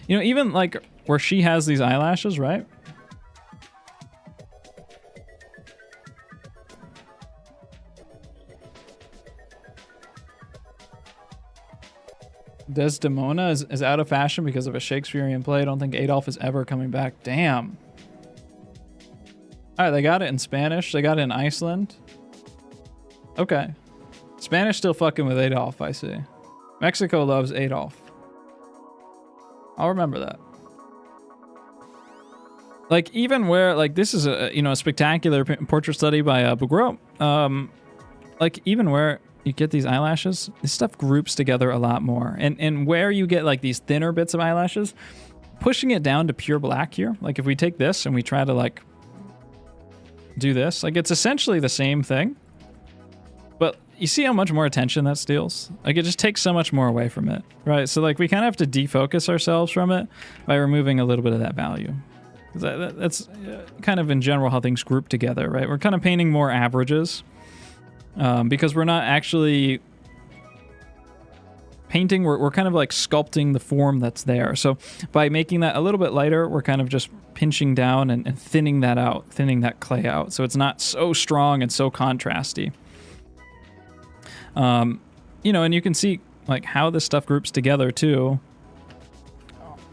You know, even like where she has these eyelashes, right? Desdemona is out of fashion because of a Shakespearean play. I don't think Adolf is ever coming back. Damn. All right, they got it in Spanish. They got it in Iceland. Okay. Spanish still fucking with Adolf, I see. Mexico loves Adolf. I'll remember that. Like, even where, like, this is a, you know, a spectacular portrait study by Bugaro. Like, even where you get these eyelashes, this stuff groups together a lot more. And where you get, like, these thinner bits of eyelashes, pushing it down to pure black here. Like, if we take this and we try to, like, do this, like, it's essentially the same thing. But you see how much more attention that steals? Like, it just takes so much more away from it, right? So, like, we kind of have to defocus ourselves from it by removing a little bit of that value. That's kind of in general how things group together, right? We're kind of painting more averages because we're not actually painting. We're kind of like sculpting the form that's there. So by making that a little bit lighter, we're kind of just pinching down and thinning that out, thinning that clay out. So it's not so strong and so contrasty. You know, and you can see like how this stuff groups together too.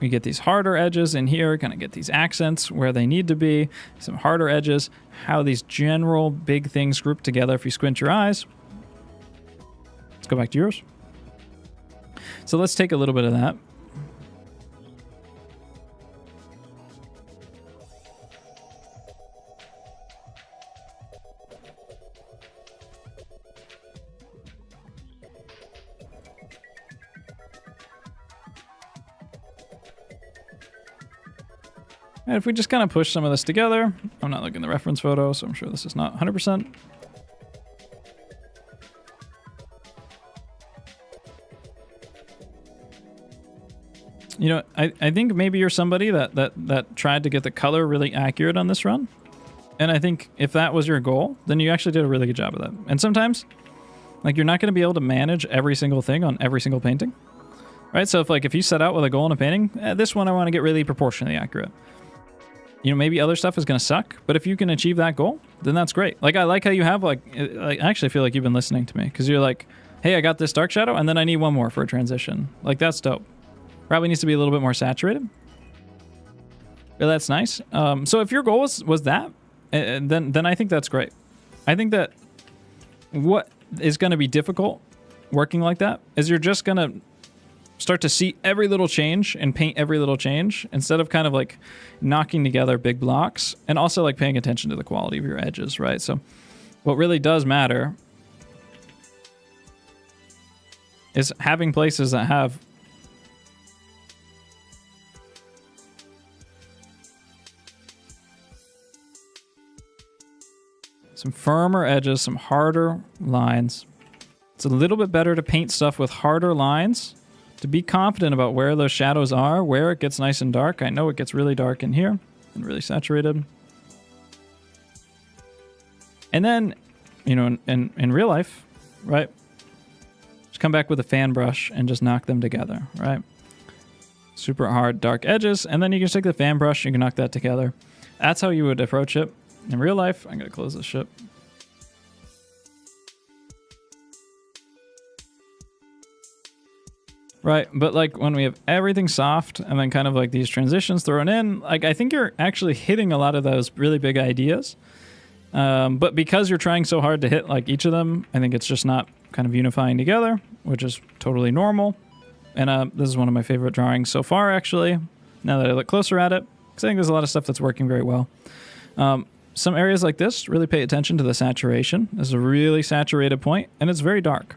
We get these harder edges in here, kind of get these accents where they need to be, some harder edges, how these general big things group together if you squint your eyes. Let's go back to yours. So let's take a little bit of that. And if we just kind of push some of this together, I'm not looking at the reference photo, so I'm sure this is not 100%. You know, I think maybe you're somebody that tried to get the color really accurate on this run. And I think if that was your goal, then you actually did a really good job of that. And sometimes, like, you're not going to be able to manage every single thing on every single painting. Right? So if you set out with a goal in a painting, this one I want to get really proportionally accurate. You know, maybe other stuff is going to suck, but if you can achieve that goal, then that's great. Like, I like how you have, like, I actually feel like you've been listening to me, because you're like, hey, I got this dark shadow, and then I need one more for a transition. Like, that's dope. Probably needs to be a little bit more saturated. But that's nice. So if your goal was that, then I think that's great. I think that what is going to be difficult working like that is you're just going to start to see every little change and paint every little change instead of kind of like knocking together big blocks, and also like paying attention to the quality of your edges, right? So what really does matter is having places that have some firmer edges, some harder lines. It's a little bit better to paint stuff with harder lines to be confident about where those shadows are, where it gets nice and dark. I know it gets really dark in here and really saturated. And then, you know, in real life, right? Just come back with a fan brush and just knock them together, right? Super hard, dark edges. And then you can just take the fan brush, you can knock that together. That's how you would approach it. In real life, I'm going to close this ship. Right, but like when we have everything soft and then kind of like these transitions thrown in, like I think you're actually hitting a lot of those really big ideas. But because you're trying so hard to hit like each of them, I think it's just not kind of unifying together, which is totally normal. And this is one of my favorite drawings so far, actually, now that I look closer at it, because I think there's a lot of stuff that's working very well. Some areas like this, really pay attention to the saturation. This is a really saturated point, and it's very dark.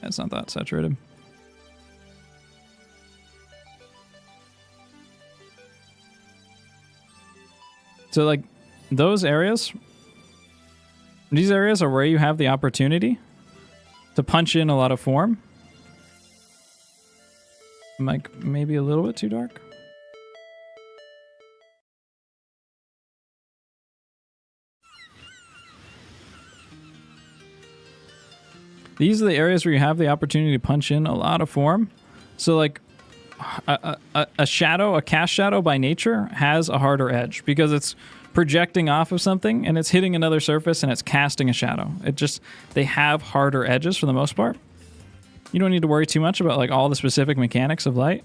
It's not that saturated. So like those areas, these areas are where you have the opportunity to punch in a lot of form. Like maybe a little bit too dark. These are the areas where you have the opportunity to punch in a lot of form. So like a shadow, a cast shadow by nature has a harder edge because it's projecting off of something and it's hitting another surface and it's casting a shadow. It just, they have harder edges for the most part. You don't need to worry too much about like all the specific mechanics of light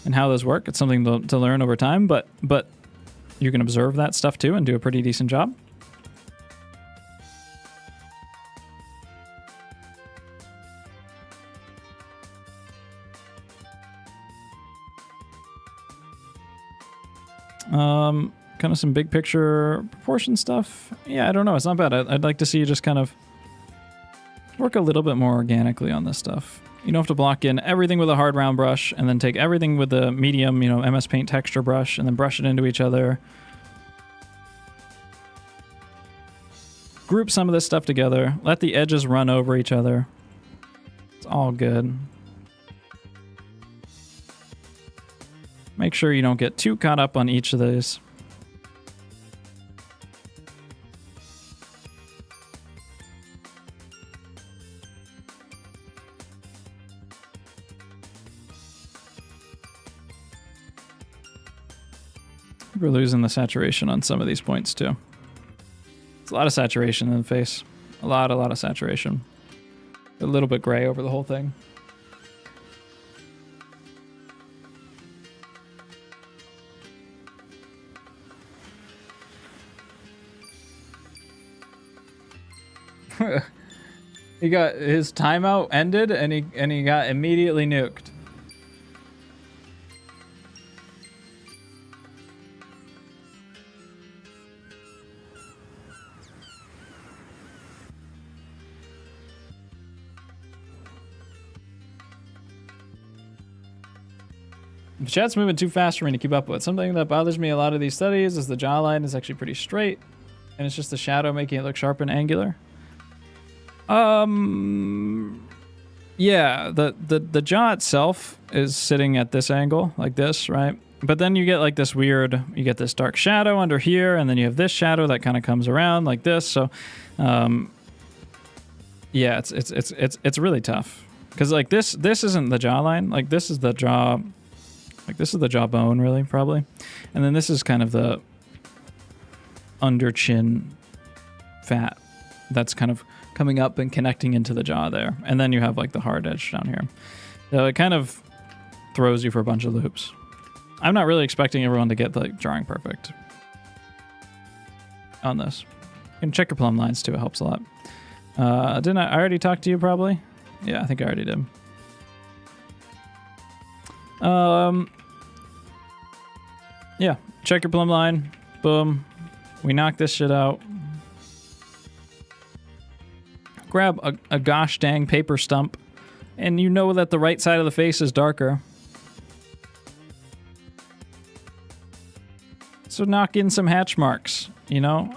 and how those work. It's something to learn over time, but you can observe that stuff too and do a pretty decent job. Kind of some big picture proportion stuff. Yeah, I don't know. It's not bad. I'd like to see you just kind of work a little bit more organically on this stuff. You don't have to block in everything with a hard round brush and then take everything with a medium, you know, MS Paint texture brush and then brush it into each other. Group some of this stuff together. Let the edges run over each other. It's all good. Make sure you don't get too caught up on each of these. We're losing the saturation on some of these points too. It's a lot of saturation in the face. A lot of saturation. A little bit gray over the whole thing. He got his timeout ended and he got immediately nuked. The chat's moving too fast for me to keep up with. Something that bothers me a lot of these studies is the jawline is actually pretty straight, and it's just the shadow making it look sharp and angular. Yeah, the jaw itself is sitting at this angle, like this, right? But then you get like this weird, you get this dark shadow under here, and then you have this shadow that kind of comes around like this. So, yeah, it's really tough because like this isn't the jawline, like this is the jaw, like this is the jawbone really probably, and then this is kind of the under chin fat that's kind of coming up and connecting into the jaw there. And then you have like the hard edge down here. So it kind of throws you for a bunch of loops. I'm not really expecting everyone to get like drawing perfect on this. You can check your plumb lines too, it helps a lot. Didn't I already talk to you probably? Yeah, I think I already did. Yeah, check your plumb line. Boom. We knock this shit out. Grab a gosh dang paper stump, and you know that the right side of the face is darker. So knock in some hatch marks, you know?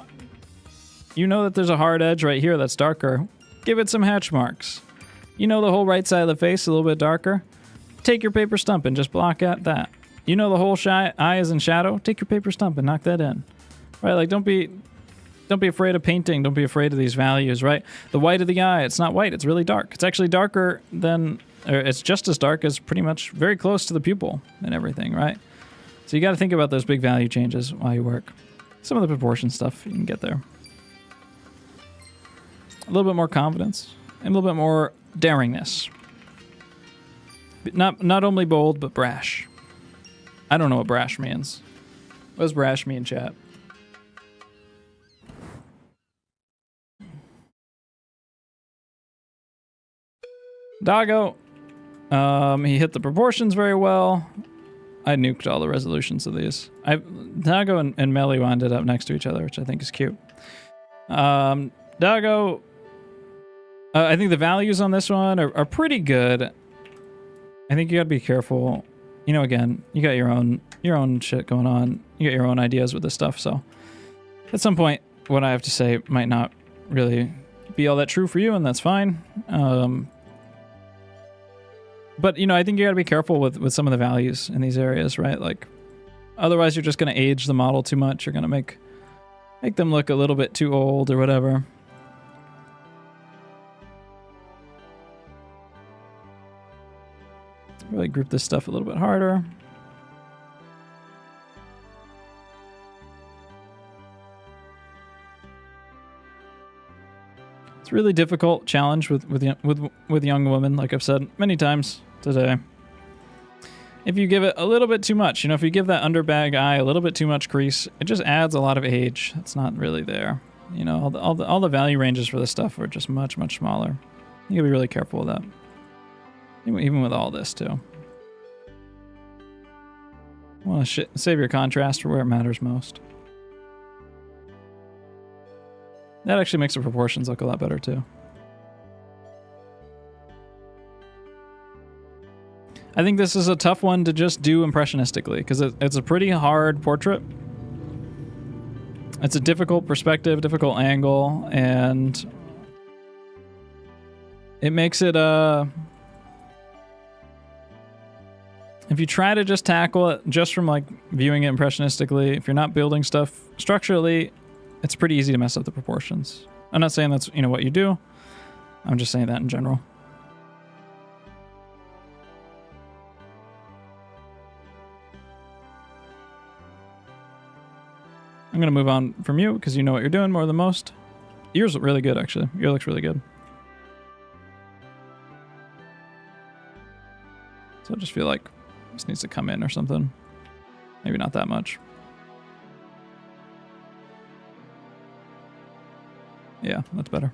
You know that there's a hard edge right here that's darker. Give it some hatch marks. You know the whole right side of the face is a little bit darker. Take your paper stump and just block out that. You know the whole eye is in shadow. Take your paper stump and knock that in. Right? Like don't be afraid of painting. Don't be afraid of these values, right? The white of the eye, it's not white. It's really dark. It's actually darker than, or it's just as dark as pretty much very close to the pupil and everything, right? So you got to think about those big value changes while you work. Some of the proportion stuff you can get there. A little bit more confidence and a little bit more daringness. Not only bold, but brash. I don't know what brash means. What does brash mean, chat? Doggo. He hit the proportions very well. I nuked all the resolutions of these. Doggo and Melly ended up next to each other, which I think is cute. Doggo, I think the values on this one are pretty good. I think you gotta be careful. You know, again, you got your own shit going on. You got your own ideas with this stuff, so at some point, what I have to say might not really be all that true for you, and that's fine. But, you know, I think you gotta be careful with some of the values in these areas, right? Like, otherwise you're just gonna age the model too much. You're gonna make them look a little bit too old or whatever. Really group this stuff a little bit harder. It's a really difficult challenge with young women, like I've said many times today. If you give it a little bit too much, you know, if you give that underbag eye a little bit too much crease, it just adds a lot of age. It's not really there. You know, all the value ranges for this stuff are just much, much smaller. You gotta be really careful with that. Even with all this, too. Want to save your contrast for where it matters most. That actually makes the proportions look a lot better, too. I think this is a tough one to just do impressionistically, because it's a pretty hard portrait. It's a difficult perspective, difficult angle, and it makes it if you try to just tackle it just from like viewing it impressionistically, if you're not building stuff structurally, it's pretty easy to mess up the proportions. I'm not saying that's, you know, what you do. I'm just saying that in general. I'm going to move on from you because you know what you're doing more than most. Yours look really good, actually. Yours looks really good. So I just feel like this needs to come in or something. Maybe not that much. Yeah, that's better.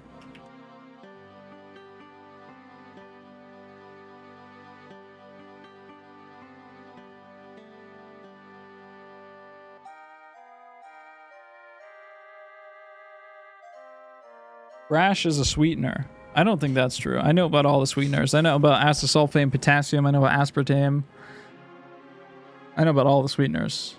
Brash is a sweetener. I don't think that's true. I know about all the sweeteners. I know about acesulfame, potassium. I know about aspartame. I know about all the sweeteners.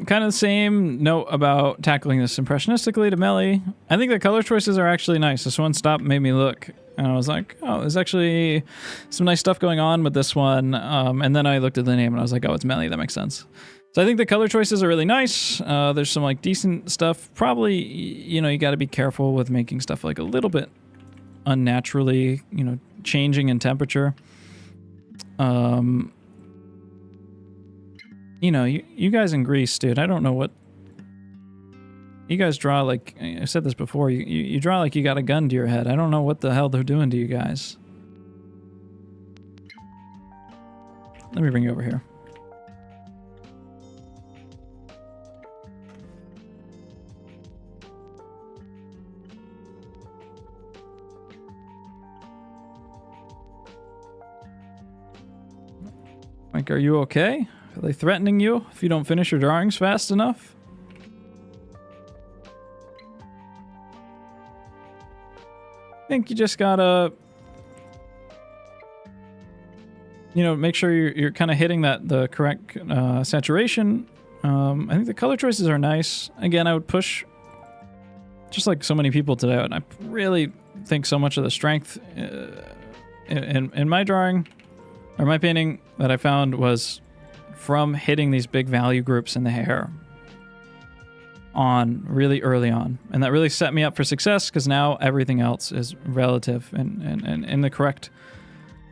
Kind of the same note about tackling this impressionistically to Melly. I think the color choices are actually nice. This one stopped made me look, and I was like, oh, there's actually some nice stuff going on with this one. And then I looked at the name and I was like, oh, it's Melly. That makes sense. So I think the color choices are really nice. There's some like decent stuff. Probably, you know, you got to be careful with making stuff like a little bit unnaturally, you know, changing in temperature. You know, you guys in Greece, dude, I don't know what... You guys draw like... I said this before, you draw like you got a gun to your head. I don't know what the hell they're doing to you guys. Let me bring you over here. Like, are you okay? Are they threatening you if you don't finish your drawings fast enough? I think you just gotta, you know, make sure you're kind of hitting the correct saturation. I think the color choices are nice. Again, I would push, just like so many people today, and I really think so much of the strength in my drawing, or my painting, that I found was from hitting these big value groups in the hair on really early on, and that really set me up for success because now everything else is relative and in the correct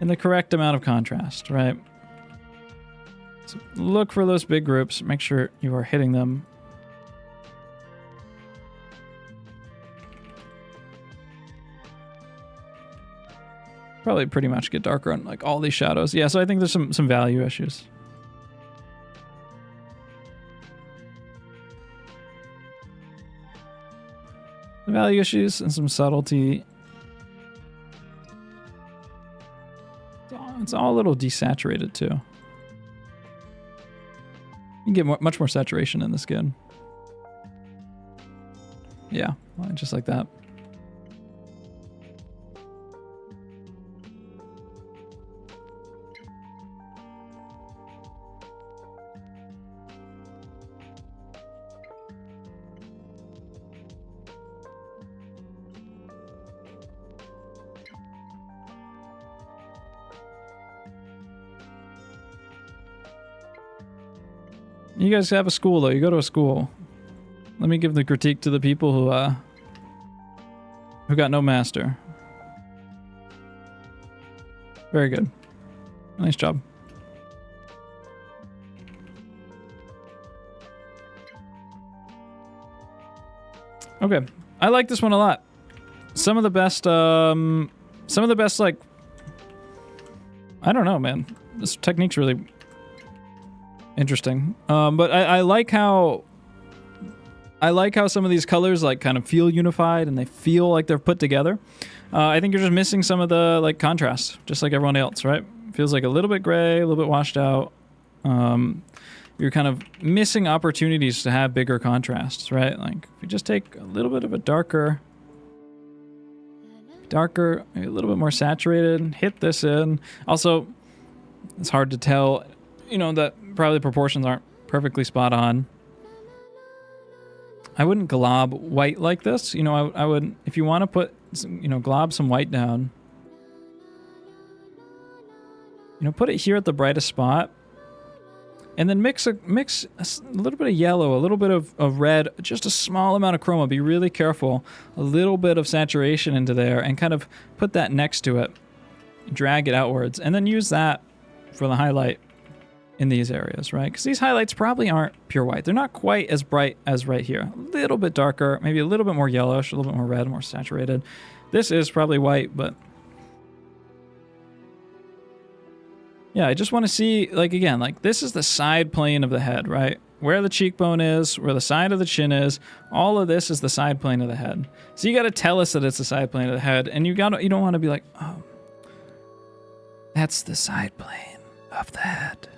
amount of contrast, right? So look for those big groups, make sure you are hitting them. Probably pretty much get darker on like all these shadows. Yeah, so I think there's some value issues. Value issues and some subtlety. It's all a little desaturated too. You can get much more saturation in the skin. Yeah, just like that. You guys have a school, though. You go to a school. Let me give the critique to the people who got no master. Very good. Nice job. Okay. I like this one a lot. Some of the best, like, I don't know, man. This technique's really interesting. But I like how some of these colors like kind of feel unified and they feel like they're put together. I think you're just missing some of the like contrast, just like everyone else, right? Feels like a little bit gray, a little bit washed out. You're kind of missing opportunities to have bigger contrasts, right? Like if you just take a little bit of a darker, a little bit more saturated, hit this in. Also, it's hard to tell, you know, that probably proportions aren't perfectly spot on. I wouldn't glob white like this. You know, I would, if you want to put, you know, glob some white down. You know, put it here at the brightest spot. And then mix a little bit of yellow, a little bit of red, just a small amount of chroma. Be really careful. A little bit of saturation into there and kind of put that next to it. Drag it outwards. And then use that for the highlight in these areas, right? Because these highlights probably aren't pure white. They're not quite as bright as right here. A little bit darker, maybe a little bit more yellowish, a little bit more red, more saturated. This is probably white, but yeah, I just want to see, like, again, like this is the side plane of the head, right? Where the cheekbone is, where the side of the chin is, all of this is the side plane of the head. So you got to tell us that it's the side plane of the head, and you don't want to be like, oh, that's the side plane of the head.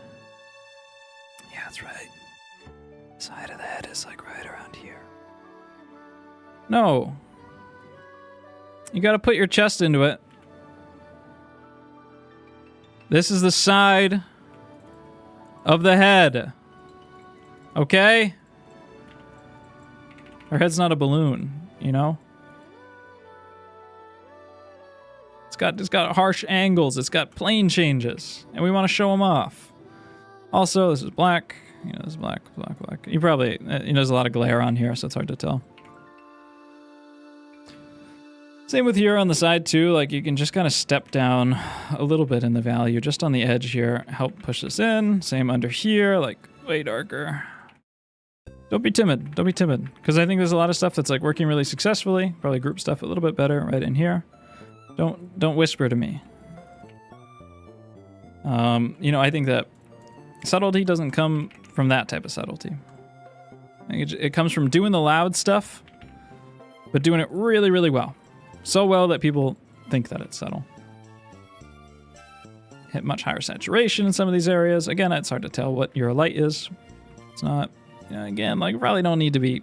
Yeah, that's right. The side of the head is like right around here. No. You got to put your chest into it. This is the side of the head. Okay? Our head's not a balloon, you know? It's got harsh angles. It's got plane changes. And we want to show them off. Also, this is black. You know, this is black. You probably, you know, there's a lot of glare on here, so it's hard to tell. Same with here on the side too, like you can just kind of step down a little bit in the value, just on the edge here, help push this in. Same under here, like way darker. Don't be timid, because I think there's a lot of stuff that's like working really successfully. Probably group stuff a little bit better right in here. Don't whisper to me. You know, I think that subtlety doesn't come from that type of subtlety. I think it comes from doing the loud stuff, but doing it really, really well. So well that people think that it's subtle. Hit much higher saturation in some of these areas. Again, it's hard to tell what your light is. It's not, you know, again, like probably don't need to be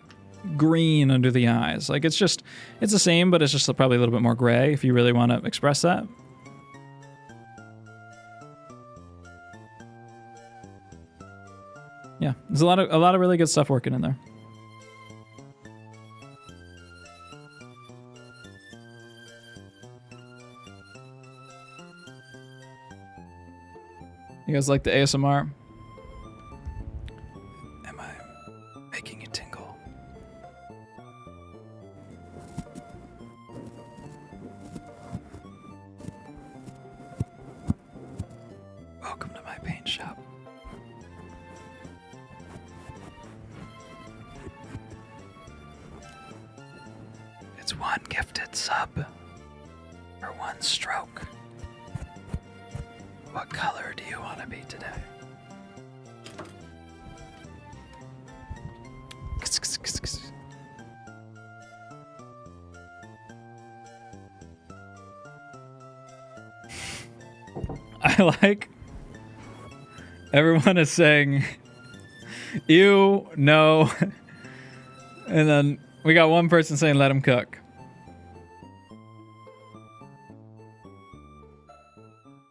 green under the eyes. Like it's the same, but it's just probably a little bit more gray if you really want to express that. Yeah, there's a lot of really good stuff working in there. You guys like the ASMR? Am I making you tingle? Welcome to my paint shop. It's one gifted sub or one stroke. What color do you want to be today? I like everyone is saying ew, no, and then we got one person saying let him cook.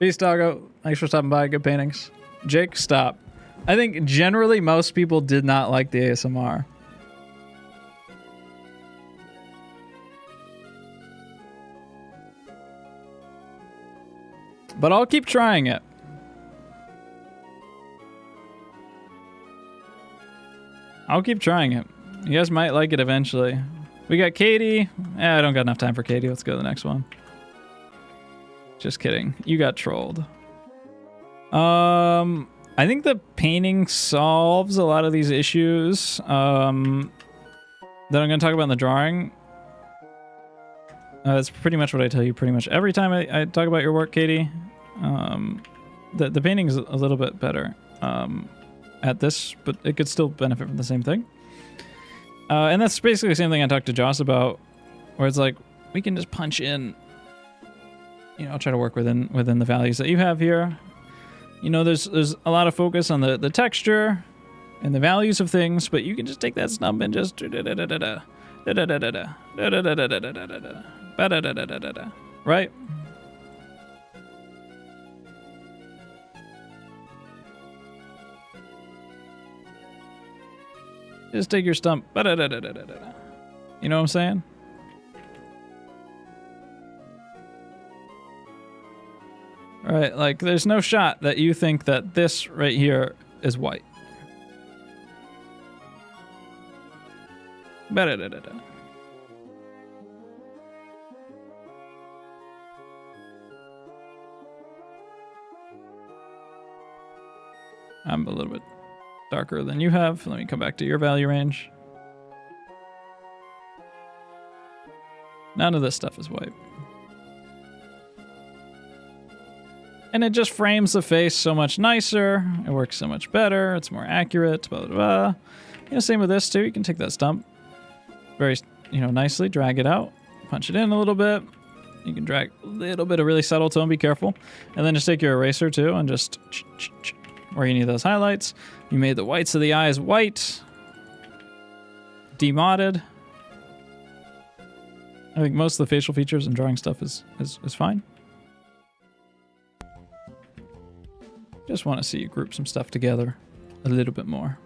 Peace, Doggo. Thanks for stopping by. Good paintings. Jake, stop. I think generally most people did not like the ASMR. But I'll keep trying it. I'll keep trying it. You guys might like it eventually. We got Katie. I don't got enough time for Katie. Let's go to the next one. Just kidding. You got trolled. I think the painting solves a lot of these issues that I'm going to talk about in the drawing. That's pretty much what I tell you pretty much every time I talk about your work, Katie. The painting's a little bit better at this, but it could still benefit from the same thing. And that's basically the same thing I talked to Joss about, where it's like, we can just punch in. You know, I'll try to work within the values that you have here. You know, there's a lot of focus on the texture and the values of things, but you can just take that snub and just right? Just take your stump. You know what I'm saying? Right, like there's no shot that you think that this right here is white. I'm a little bit darker than you have. Let me come back to your value range. None of this stuff is white. And it just frames the face so much nicer. It works so much better. It's more accurate. Blah, blah, blah. You know, same with this too. You can take that stump very, you know, nicely, drag it out, punch it in a little bit. You can drag a little bit of really subtle tone. Be careful. And then just take your eraser too and just where you need those highlights. You made the whites of the eyes white. Demodded. I think most of the facial features and drawing stuff is fine. Just want to see you group some stuff together a little bit more.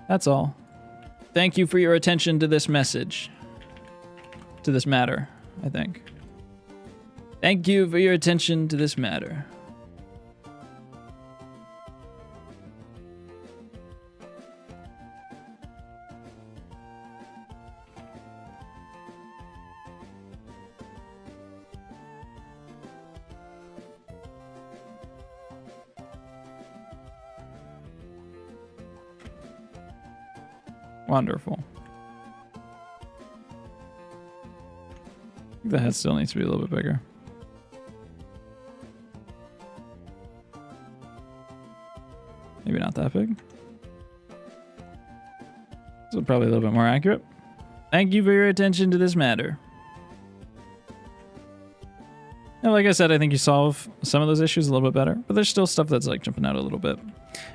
That's all. Thank you for your attention to this message. To this matter, I think. Thank you for your attention to this matter. Wonderful. The head still needs to be a little bit bigger. Maybe not that big. So probably a little bit more accurate. Thank you for your attention to this matter. And like I said, I think you solve some of those issues a little bit better, but there's still stuff that's like jumping out a little bit.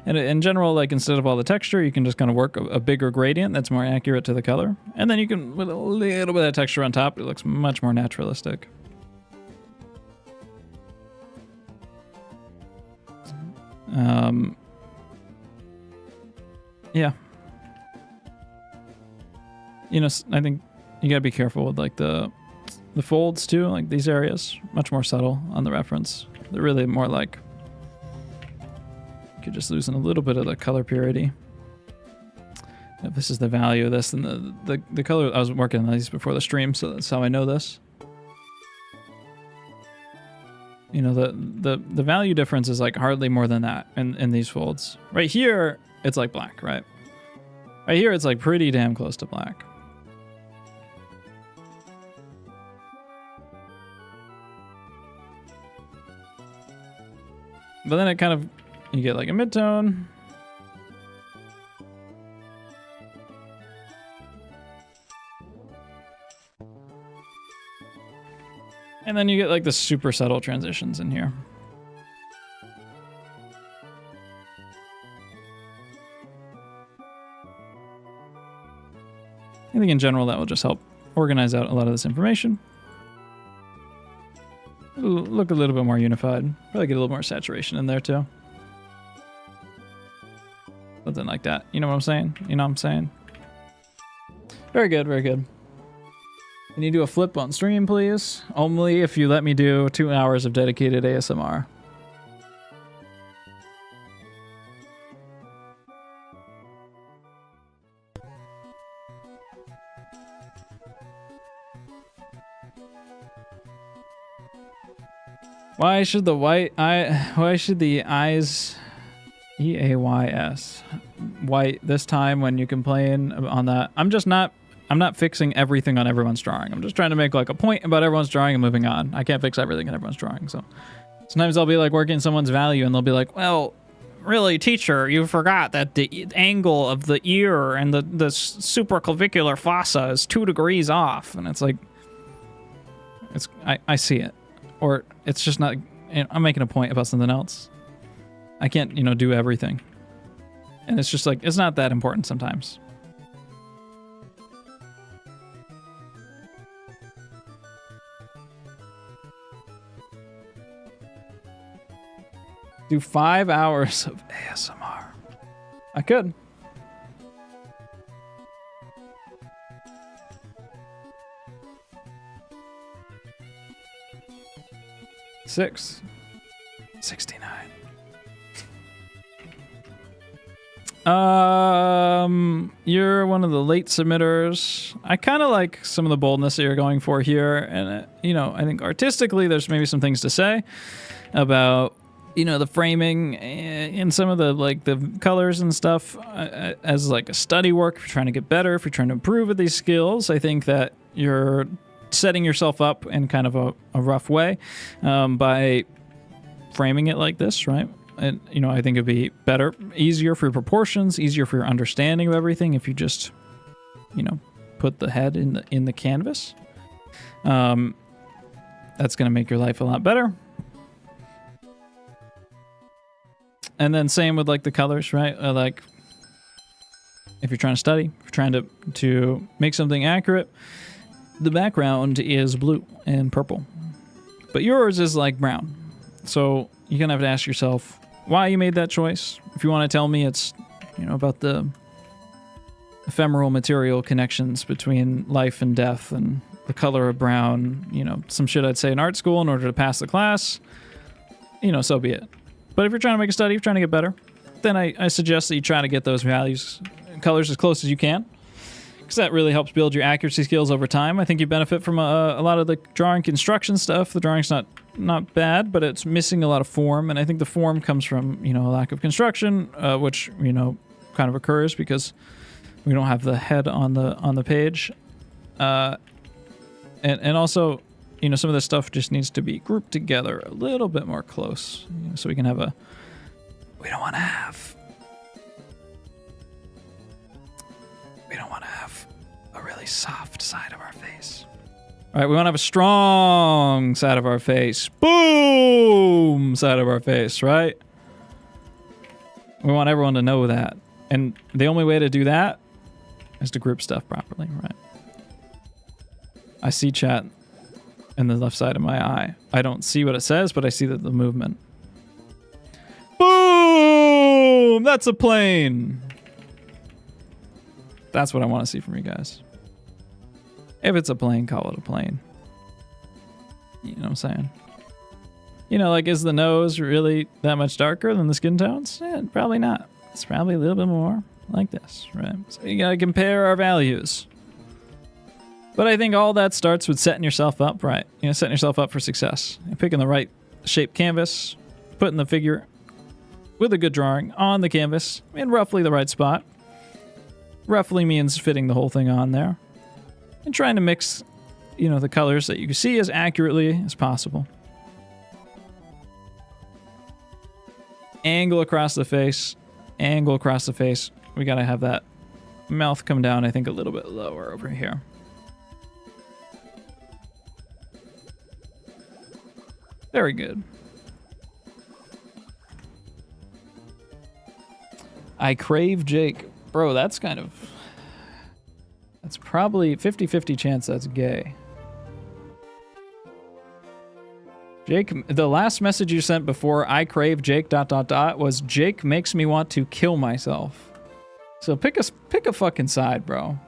And in general, like instead of all the texture, you can just kind of work a bigger gradient that's more accurate to the color. And then you can, with a little bit of texture on top, it looks much more naturalistic. Yeah. You know, I think you gotta be careful with like the folds too, like these areas, much more subtle on the reference. They're really more like, you're just losing a little bit of the color purity. If this is the value of this, then the color, I was working on these before the stream, so that's how I know this. You know, the value difference is like hardly more than that in these folds. Right here, it's like black, right? Right here, it's like pretty damn close to black. But then it kind of, you get like a mid-tone. And then you get like the super subtle transitions in here. I think in general that will just help organize out a lot of this information. It'll look a little bit more unified. Probably get a little more saturation in there too. Something like that. You know what I'm saying? You know what I'm saying? Very good, very good. Can you do a flip on stream, please? Only if you let me do 2 hours of dedicated ASMR. Why should the why should the eyes EAYS white this time when you complain on that? I'm not fixing everything on everyone's drawing. I'm just trying to make like a point about everyone's drawing and moving on. I can't fix everything in everyone's drawing. So sometimes I'll be like working someone's value and they'll be like, well, really, teacher, you forgot that the angle of the ear and the supraclavicular fossa is 2 degrees off. And it's like, I see it. Or it's just not, I'm making a point about something else. I can't, do everything. And it's just like, it's not that important sometimes. Do 5 hours of ASMR. I could. Six. 69. You're one of the late submitters. I kind of like some of the boldness that you're going for here, and I think artistically there's maybe some things to say about the framing and some of the colors and stuff as like a study work. If you're trying to get better, if you're trying to improve at these skills, I think that you're setting yourself up in kind of a rough way by framing it like this, right? And I think it'd be better, easier for your proportions, easier for your understanding of everything if you just put the head in the canvas. That's going to make your life a lot better. And then same with like the colors, right? Like if you're trying to study, if you're trying to make something accurate, the background is blue and purple, but yours is like brown. So you're gonna have to ask yourself why you made that choice. If you want to tell me it's, about the ephemeral material connections between life and death and the color of brown, some shit I'd say in art school in order to pass the class, so be it. But if you're trying to make a study, if you're trying to get better, then I suggest that you try to get those values, colors as close as you can, because that really helps build your accuracy skills over time. I think you benefit from a lot of the drawing construction stuff. The drawing's not bad, but it's missing a lot of form, and I think the form comes from a lack of construction, which kind of occurs because we don't have the head on the page, and also. Some of this stuff just needs to be grouped together a little bit more close, so we can have we don't want to have a really soft side of our face. All right, we want to have a strong side of our face. Boom! Side of our face, right? We want everyone to know that. And the only way to do that is to group stuff properly, right? I see chat in the left side of my eye. I don't see what it says, but I see the movement. Boom! That's a plane. That's what I want to see from you guys. If it's a plane, call it a plane. You know what I'm saying? You know, like, is the nose really that much darker than the skin tones? Probably not. It's probably a little bit more like this, right? So you gotta compare our values. But I think all that starts with setting yourself up right. You know, setting yourself up for success. And picking the right shaped canvas, putting the figure with a good drawing on the canvas in roughly the right spot. Roughly means fitting the whole thing on there. And trying to mix, you know, the colors that you can see as accurately as possible. Angle across the face. Angle across the face. We gotta have that mouth come down, I think, a little bit lower over here. Very good. I crave Jake. Bro, that's kind of... That's probably 50-50 chance that's gay. Jake, the last message you sent before I crave Jake ... was Jake makes me want to kill myself. So pick a fucking side, bro.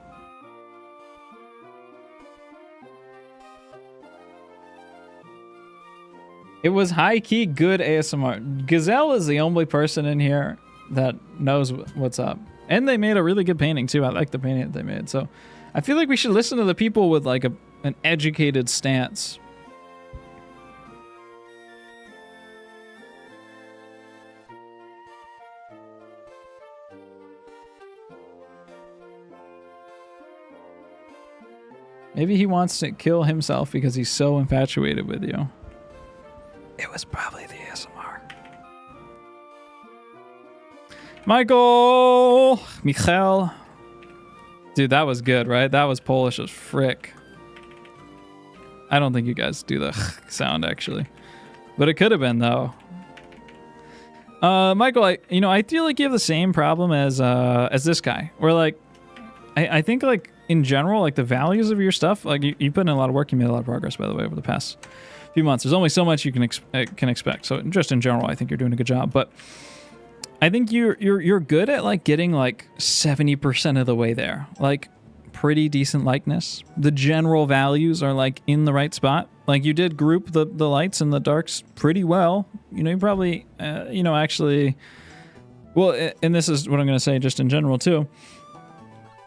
It was high-key good ASMR. Gazelle is the only person in here that knows what's up. And they made a really good painting, too. I like the painting that they made. So I feel like we should listen to the people with, like, an educated stance. Maybe he wants to kill himself because he's so infatuated with you. It was probably the ASMR. Michael! Dude, that was good, right? That was Polish as frick. I don't think you guys do the sound, actually. But it could have been, though. Michael, I feel like you have the same problem as this guy. Where, like, I think, like, in general, like, the values of your stuff, like, you put in a lot of work. You made a lot of progress, by the way, over the past few months. There's only so much you can expect. So just in general, I think you're doing a good job. But I think you're good at, like, getting, like, 70% of the way there. Like, pretty decent likeness. The general values are, like, in the right spot. Like, you did group the lights and the darks pretty well. You know, you probably, actually... Well, and this is what I'm going to say just in general, too.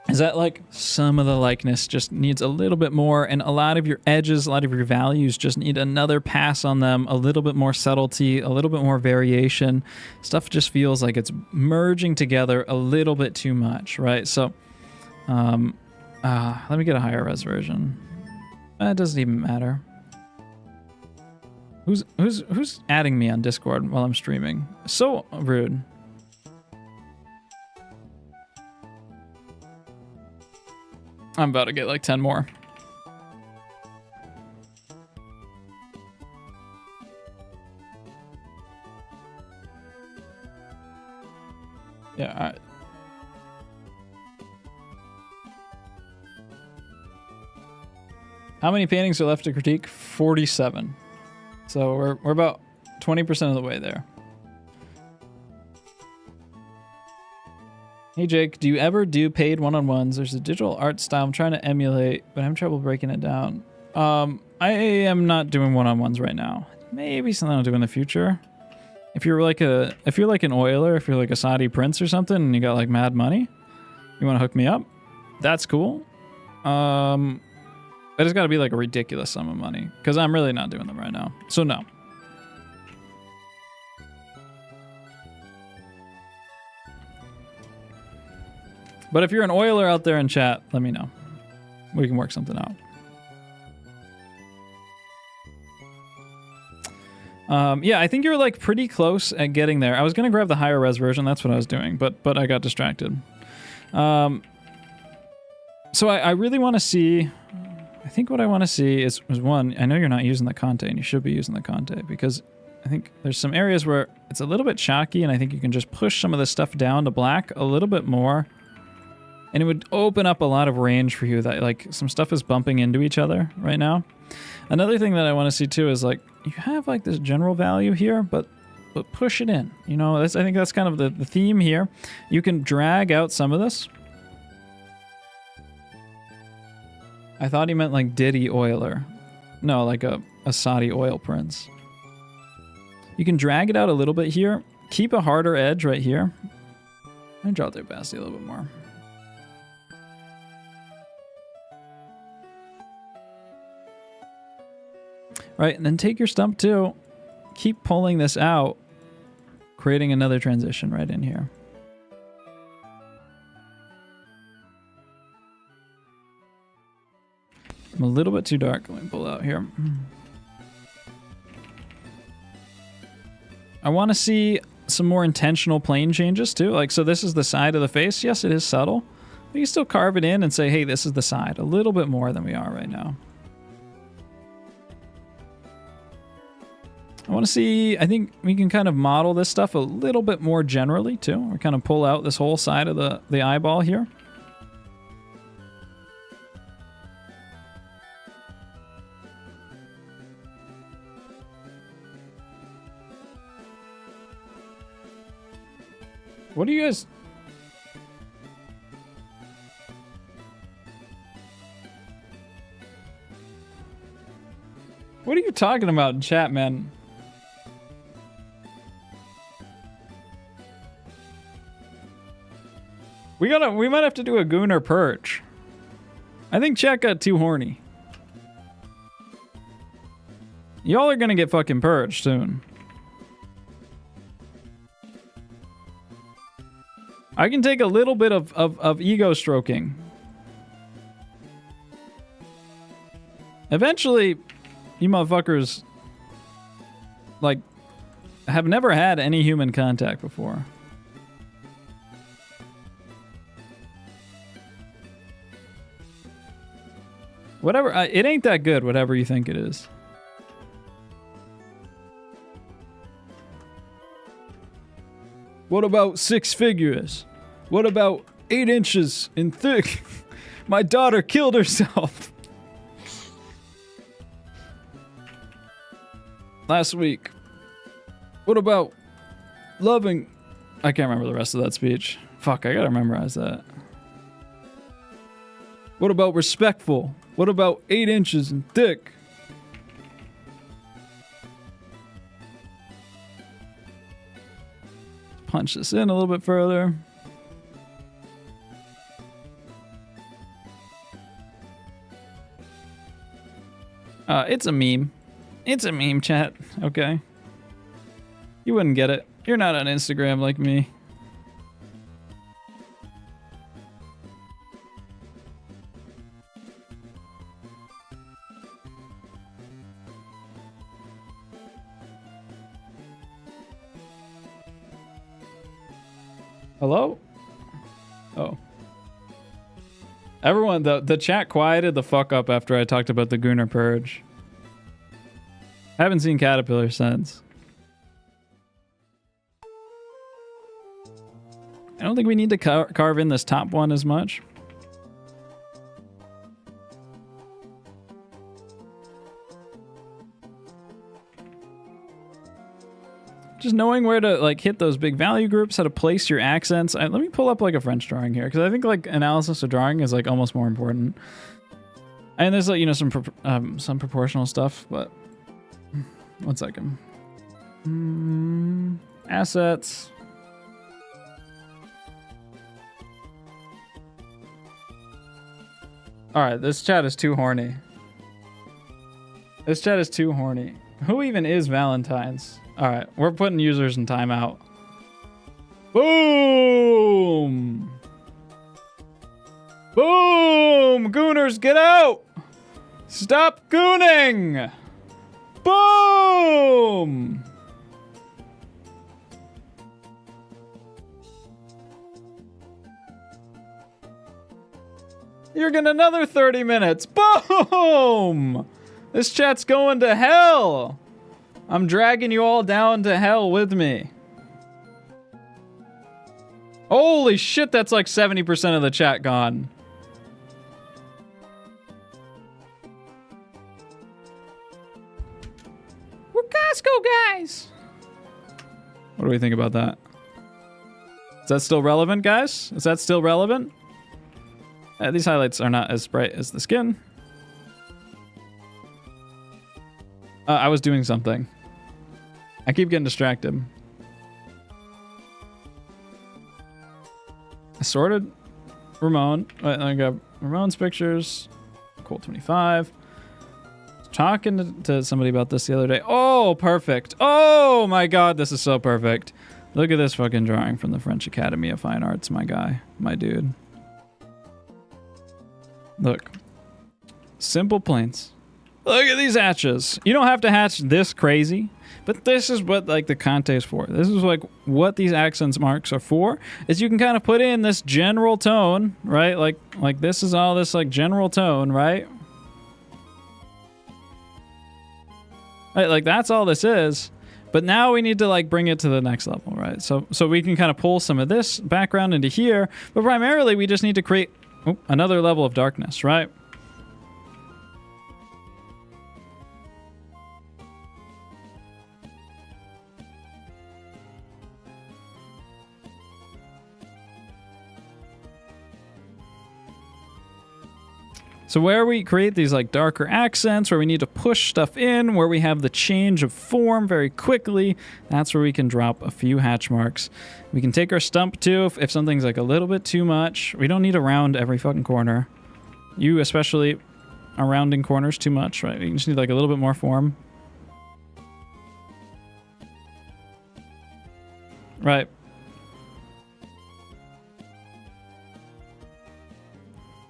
Is that, like, some of the likeness just needs a little bit more, and a lot of your edges, a lot of your values just need another pass on them, a little bit more subtlety, a little bit more variation. Stuff just feels like it's merging together a little bit too much, right? So, let me get a higher res version. It doesn't even matter. Who's adding me on Discord while I'm streaming? So rude. I'm about to get like 10 more. Yeah, all right. How many paintings are left to critique? 47. So we're about 20% of the way there. Hey Jake, do you ever do paid one-on-ones? There's a digital art style I'm trying to emulate, but I'm trouble breaking it down. I am not doing one-on-ones right now. Maybe something I'll do in the future. If you're like an oiler, if you're like a Saudi prince or something, and you got like mad money, you want to hook me up? That's cool. But it's got to be like a ridiculous sum of money, because I'm really not doing them right now. So no. But if you're an oiler out there in chat, let me know. We can work something out. Yeah, I think you're like pretty close at getting there. I was gonna grab the higher res version. That's what I was doing, but I got distracted. So I really want to see... I think what I want to see is one, I know you're not using the Conte, and you should be using the Conte, because I think there's some areas where it's a little bit chalky, and I think you can just push some of this stuff down to black a little bit more, and it would open up a lot of range for you. That like some stuff is bumping into each other right now. Another thing that I want to see too is like you have like this general value here, but push it in. You know, I think that's kind of the theme here. You can drag out some of this. I thought he meant like Diddy Oiler. No, like a Saudi oil prince. You can drag it out a little bit here. Keep a harder edge right here. And draw the opacity a little bit more. Right, and then take your stump too. Keep pulling this out, creating another transition right in here. I'm a little bit too dark. Let me pull out here. I want to see some more intentional plane changes too. Like, so this is the side of the face. Yes, it is subtle. But you still carve it in and say, hey, this is the side. A little bit more than we are right now. I want to see, I think we can kind of model this stuff a little bit more generally too. We kind of pull out this whole side of the eyeball here. What do you guys... What are you talking about in chat, man? We might have to do a Gooner purge. I think chat got too horny. Y'all are gonna get fucking purged soon. I can take a little bit of ego stroking. Eventually, you motherfuckers, like, have never had any human contact before. Whatever, it ain't that good, whatever you think it is. What about 6 figures? What about 8 inches in thick? My daughter killed herself. Last week. What about loving... I can't remember the rest of that speech. Fuck, I gotta memorize that. What about respectful? What about 8 inches in thick? Punch this in a little bit further. It's a meme. It's a meme, chat. Okay. You wouldn't get it. You're not on Instagram like me. Hello? Oh. Everyone, the chat quieted the fuck up after I talked about the Gooner Purge. I haven't seen Caterpillar since. I don't think we need to carve in this top one as much. Just knowing where to like hit those big value groups, how to place your accents. Let me pull up like a French drawing here, because I think like analysis of drawing is like almost more important. And there's like, you know, some proportional stuff, but 1 second. Assets. All right, this chat is too horny. This chat is too horny. Who even is Valentine's? All right, we're putting users in timeout. Boom! Boom! Gooners, get out! Stop gooning! Boom! You're getting another 30 minutes. Boom! This chat's going to hell. I'm dragging you all down to hell with me. Holy shit, that's like 70% of the chat gone. We're Costco guys. What do we think about that? Is that still relevant, guys? Is that still relevant? These highlights are not as bright as the skin. I was doing something. I keep getting distracted. Assorted Ramon. I got Ramon's pictures. Cool 25. Talking to somebody about this the other day. Oh, perfect. Oh my god, this is so perfect. Look at this fucking drawing from the French Academy of Fine Arts, my guy. My dude. Look. Simple planes. Look at these hatches. You don't have to hatch this crazy, but this is what like the Conte is for. This is like what these accents marks are for, is you can kind of put in this general tone, right? Like this is all this like general tone, right? Right, like that's all this is. But now we need to like bring it to the next level, right? So we can kind of pull some of this background into here, but primarily we just need to create another level of darkness, right? So where we create these like darker accents, where we need to push stuff in, where we have the change of form very quickly, that's where we can drop a few hatch marks. We can take our stump too if something's like a little bit too much. We don't need to round every fucking corner. You especially are rounding corners too much, right? You just need like a little bit more form. Right.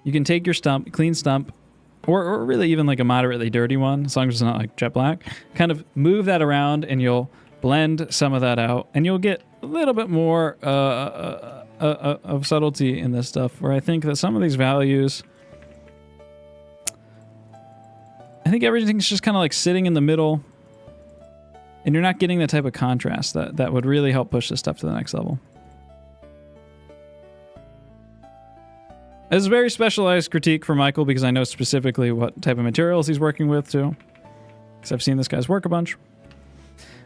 You can take your stump, clean stump, or really even like a moderately dirty one, as long as it's not like jet black, kind of move that around and you'll blend some of that out and you'll get a little bit more of subtlety in this stuff, where I think that some of these values, I think everything's just kind of like sitting in the middle and you're not getting the type of contrast that would really help push this stuff to the next level. It's a very specialized critique for Michael because I know specifically what type of materials he's working with too, because I've seen this guy's work a bunch.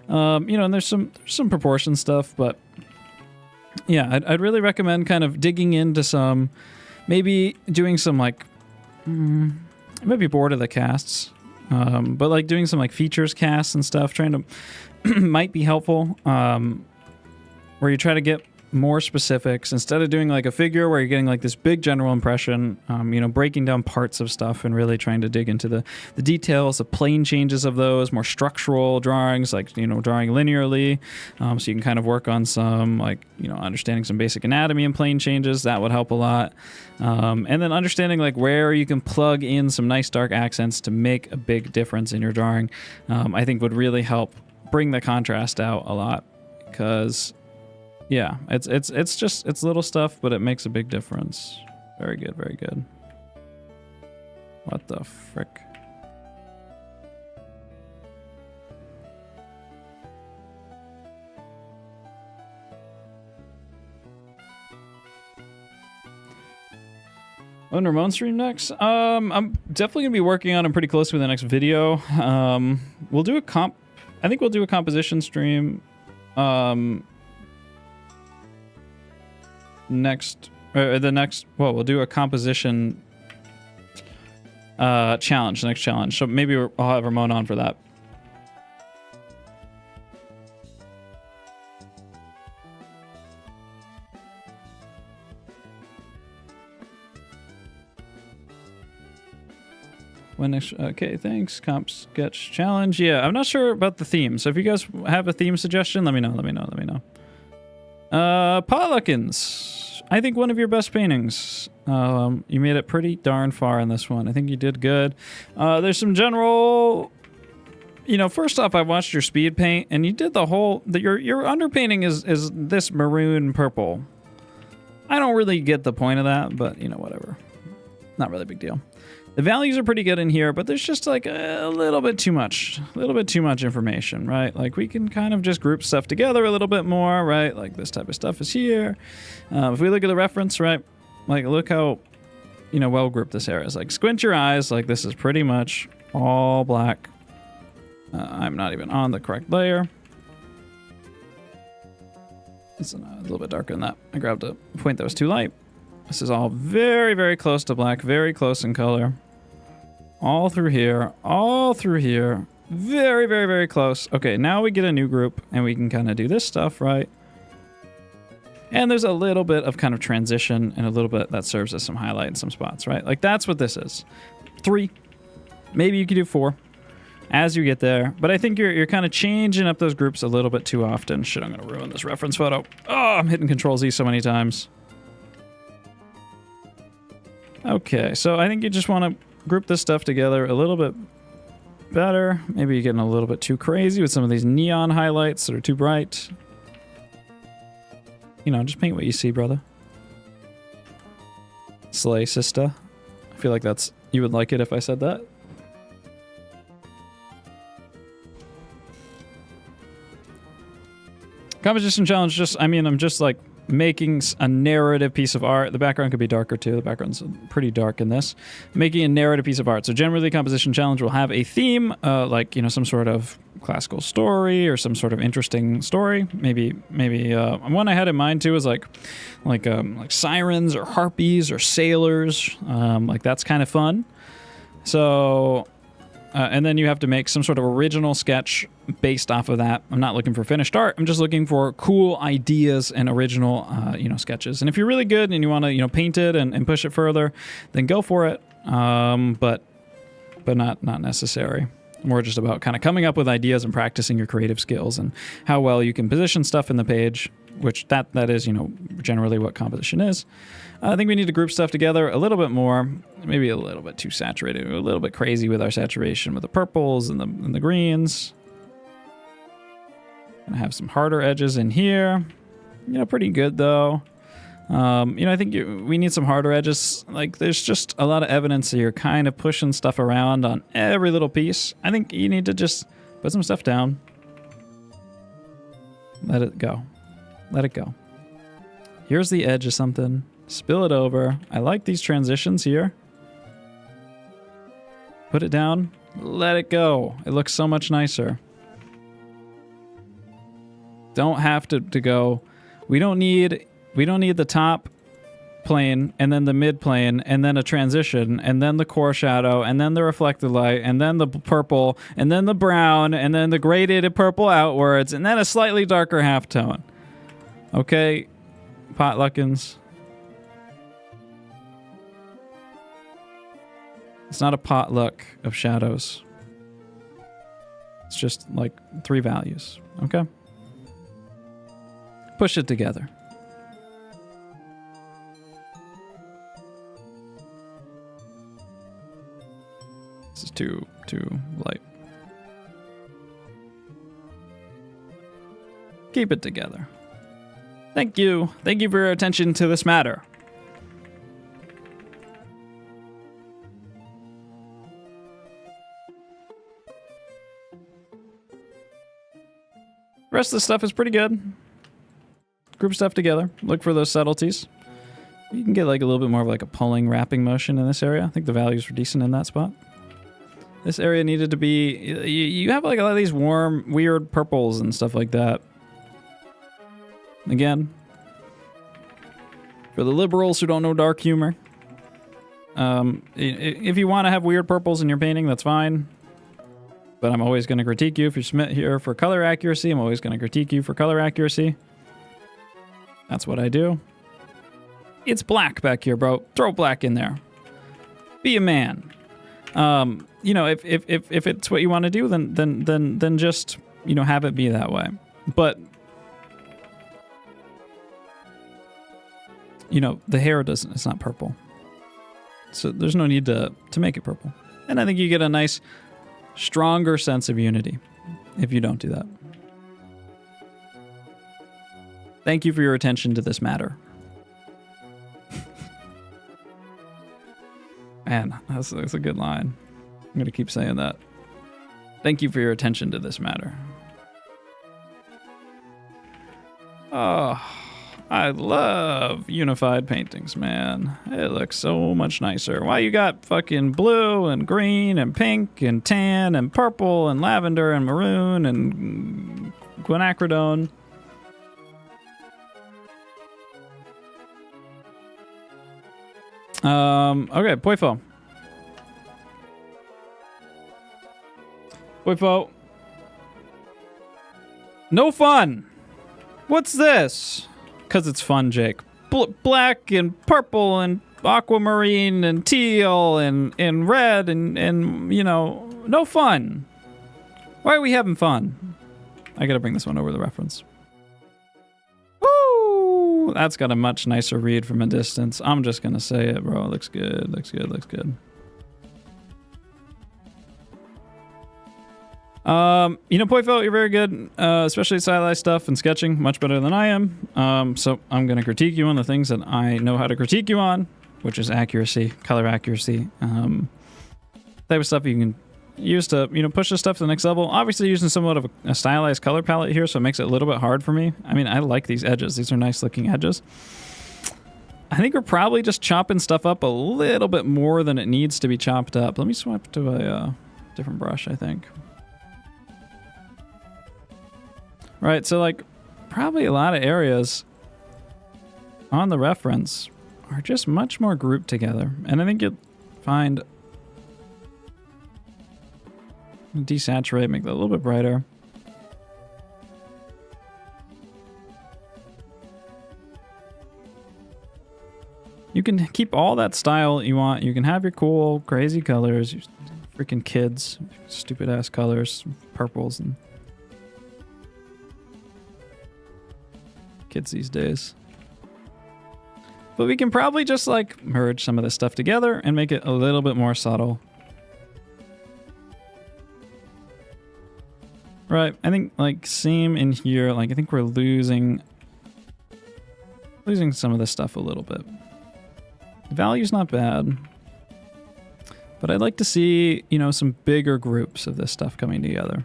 You know, and there's some proportion stuff, but yeah, I'd really recommend kind of digging into some, maybe doing some like, I might be bored of the casts, but like doing some like features casts and stuff, trying to might be helpful, where you try to get more specifics instead of doing like a figure where you're getting like this big general impression, you know, breaking down parts of stuff and really trying to dig into the details, the plane changes of those, more structural drawings, like, you know, drawing linearly, so you can kind of work on some like, you know, understanding some basic anatomy and plane changes. That would help a lot, and then understanding like where you can plug in some nice dark accents to make a big difference in your drawing, I think would really help bring the contrast out a lot, because yeah, it's just, it's little stuff, but it makes a big difference. Very good, very good. What the frick? When Ramon stream next? I'm definitely gonna be working on him pretty closely with the next video. We'll do a I think we'll do a composition stream. We'll do a composition challenge, the next challenge. So maybe I'll have Ramon on for that. When next? Okay, thanks. Comp sketch challenge. Yeah, I'm not sure about the theme. So if you guys have a theme suggestion, let me know. Potluckins, I think one of your best paintings. You made it pretty darn far in this one. I think you did good. There's some general, you know, first off, I watched your speed paint and you did the whole, your underpainting is this maroon purple. I don't really get the point of that, but you know, whatever. Not really a big deal. The values are pretty good in here, but there's just like a little bit too much information, right? Like we can kind of just group stuff together a little bit more, right? Like this type of stuff is here. If we look at the reference, right? Like look how, well grouped this area is. Like squint your eyes, like this is pretty much all black. I'm not even on the correct layer. It's a little bit darker than that. I grabbed a point that was too light. This is all very, very close to black, very close in color. All through here, very, very, very close. Okay, now we get a new group and we can kind of do this stuff, right? And there's a little bit of kind of transition and a little bit that serves as some highlight in some spots, right? Like that's what this is. 3, maybe you could do 4 as you get there. But I think you're kind of changing up those groups a little bit too often. Shit, I'm going to ruin this reference photo. Oh, I'm hitting Control-Z so many times. Okay, so I think you just want to group this stuff together a little bit better. Maybe you're getting a little bit too crazy with some of these neon highlights that are too bright. Just paint what you see, brother. Slay, sister. I feel like you would like it if I said that. Composition challenge, I'm just like making a narrative piece of art. The background could be darker too. The background's pretty dark in this. Making a narrative piece of art. So generally, composition challenge will have a theme, like some sort of classical story or some sort of interesting story. Maybe one I had in mind too is like sirens or harpies or sailors. Like that's kind of fun. So. And then you have to make some sort of original sketch based off of that. I'm not looking for finished art. I'm just looking for cool ideas and original, sketches. And if you're really good and you want to, paint it and push it further, then go for it. But not necessary. More just about kind of coming up with ideas and practicing your creative skills and how well you can position stuff in the page, which that is, generally what composition is. I think we need to group stuff together a little bit more, maybe a little bit too saturated, a little bit crazy with our saturation with the purples and the greens. Gonna have some harder edges in here. Pretty good though. I think we need some harder edges. Like there's just a lot of evidence that you're kind of pushing stuff around on every little piece. I think you need to just put some stuff down. Let it go. Let it go. Here's the edge of something. Spill it over. I like these transitions here. Put it down. Let it go. It looks so much nicer. Don't have to go. We don't need the top plane and then the mid plane and then a transition and then the core shadow and then the reflected light and then the purple and then the brown and then the gradated purple outwards and then a slightly darker halftone. Okay, potluckins. It's not a potluck of shadows. It's just like 3 values, okay? Push it together. This is too light. Keep it together. Thank you. Thank you for your attention to this matter. The rest of the stuff is pretty good. Group stuff together. Look for those subtleties. You can get like a little bit more of like a pulling, wrapping motion in this area. I think the values were decent in that spot. This area needed to be... You have like a lot of these warm, weird purples and stuff like that. Again, for the liberals who don't know dark humor, if you want to have weird purples in your painting, that's fine. But I'm always going to critique you if you're submit here for color accuracy. I'm always going to critique you for color accuracy. That's what I do. It's black back here, bro. Throw black in there. Be a man. If it's what you want to do, then just have it be that way. But the hair doesn't. It's not purple, so there's no need to make it purple. And I think you get a nice, stronger sense of unity if you don't do that. Thank you for your attention to this matter. Man, that's a good line. I'm going to keep saying that. Thank you for your attention to this matter. Oh, I love unified paintings, man. It looks so much nicer. Why you got fucking blue and green and pink and tan and purple and lavender and maroon and quinacridone? Okay, Poifo. Poifo. No fun. What's this? Because it's fun, Jake. Black and purple and aquamarine and teal and red and, you know, no fun. Why are we having fun? I gotta bring this one over the reference. Woo! That's got a much nicer read from a distance. I'm just gonna say it, bro. It looks good, looks good, looks good. You know, Poifo, you're very good, especially stylized stuff and sketching, much better than I am. So I'm going to critique you on the things that I know how to critique you on, which is accuracy, color accuracy, type of stuff you can use to, you know, push this stuff to the next level. Obviously using somewhat of a stylized color palette here, so it makes it a little bit hard for me. I mean, I like these edges. These are nice looking edges. I think we're probably just chopping stuff up a little bit more than it needs to be chopped up. Let me swap to a different brush, I think. Right, so like probably a lot of areas on the reference are just much more grouped together. And I think you'll find desaturate, make that a little bit brighter. You can keep all that style you want. You can have your cool, crazy colors, your freaking kids, stupid ass colors, purples and kids these days. But we can probably just like merge some of this stuff together and make it a little bit more subtle. Right, I think like same in here, like I think we're losing some of this stuff a little bit. The value's not bad, but I'd like to see, you know, some bigger groups of this stuff coming together.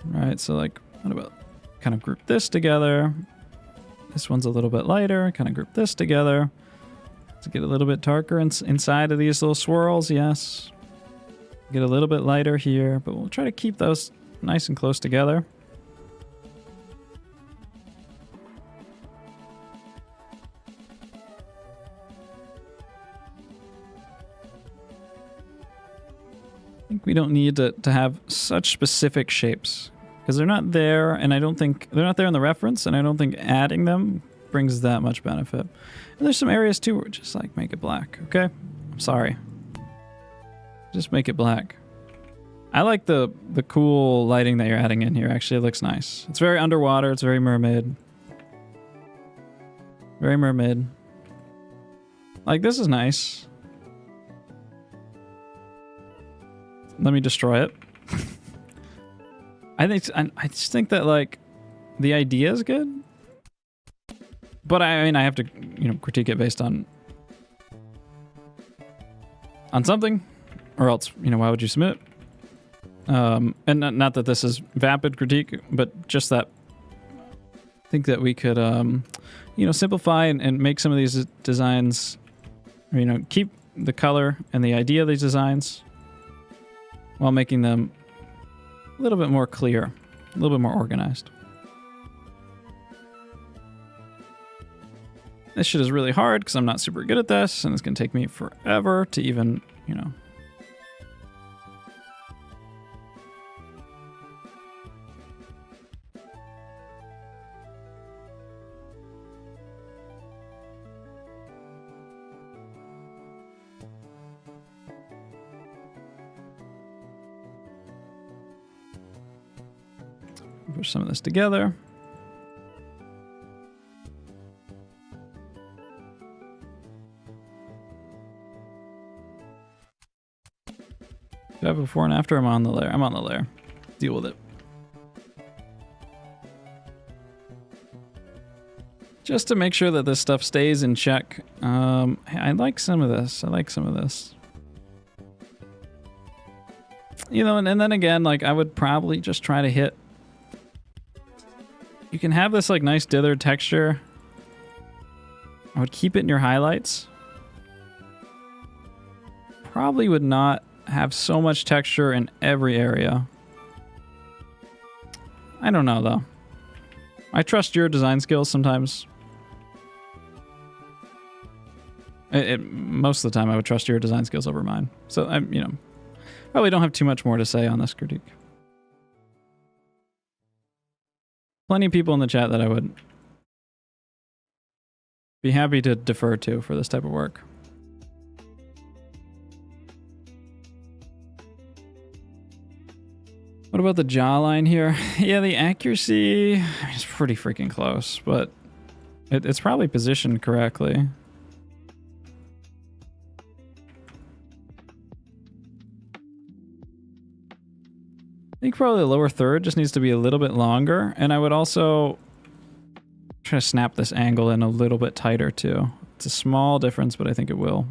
Right, so like, what about kind of group this together? This one's a little bit lighter, kind of group this together to get a little bit darker inside of these little swirls, yes. Get a little bit lighter here, but we'll try to keep those nice and close together. I think we don't need to have such specific shapes because they're not there, and I don't think they're not there in the reference, and I don't think adding them brings that much benefit. And there's some areas too where just like make it black, okay? I'm sorry. Just make it black. I like the cool lighting that you're adding in here. Actually, it looks nice. It's very underwater. It's very mermaid. Very mermaid. Like, this is nice. Let me destroy it. I just think that, like, the idea is good. But I mean, I have to, you know, critique it based on something. Or else, you know, why would you submit? And not that this is vapid critique, but just that I think that we could, you know, simplify and make some of these designs, you know, keep the color and the idea of these designs while making them a little bit more clear, a little bit more organized. This shit is really hard because I'm not super good at this, and it's going to take me forever to even, you know, push some of this together. Do I have a before and after? I'm on the layer. I'm on the layer. Deal with it. Just to make sure that this stuff stays in check. I like some of this. I like some of this. You know, and then again, like, I would probably just try to hit... You can have this, like, nice dithered texture. I would keep it in your highlights. Probably would not have so much texture in every area. I don't know, though. I trust your design skills sometimes. Most of the time, I would trust your design skills over mine. So, you know, probably don't have too much more to say on this critique. Plenty of people in the chat that I would be happy to defer to for this type of work. What about the jawline here? Yeah, the accuracy is pretty freaking close, but it's probably positioned correctly. I think probably the lower third just needs to be a little bit longer, and I would also try to snap this angle in a little bit tighter too. It's a small difference, but I think it will.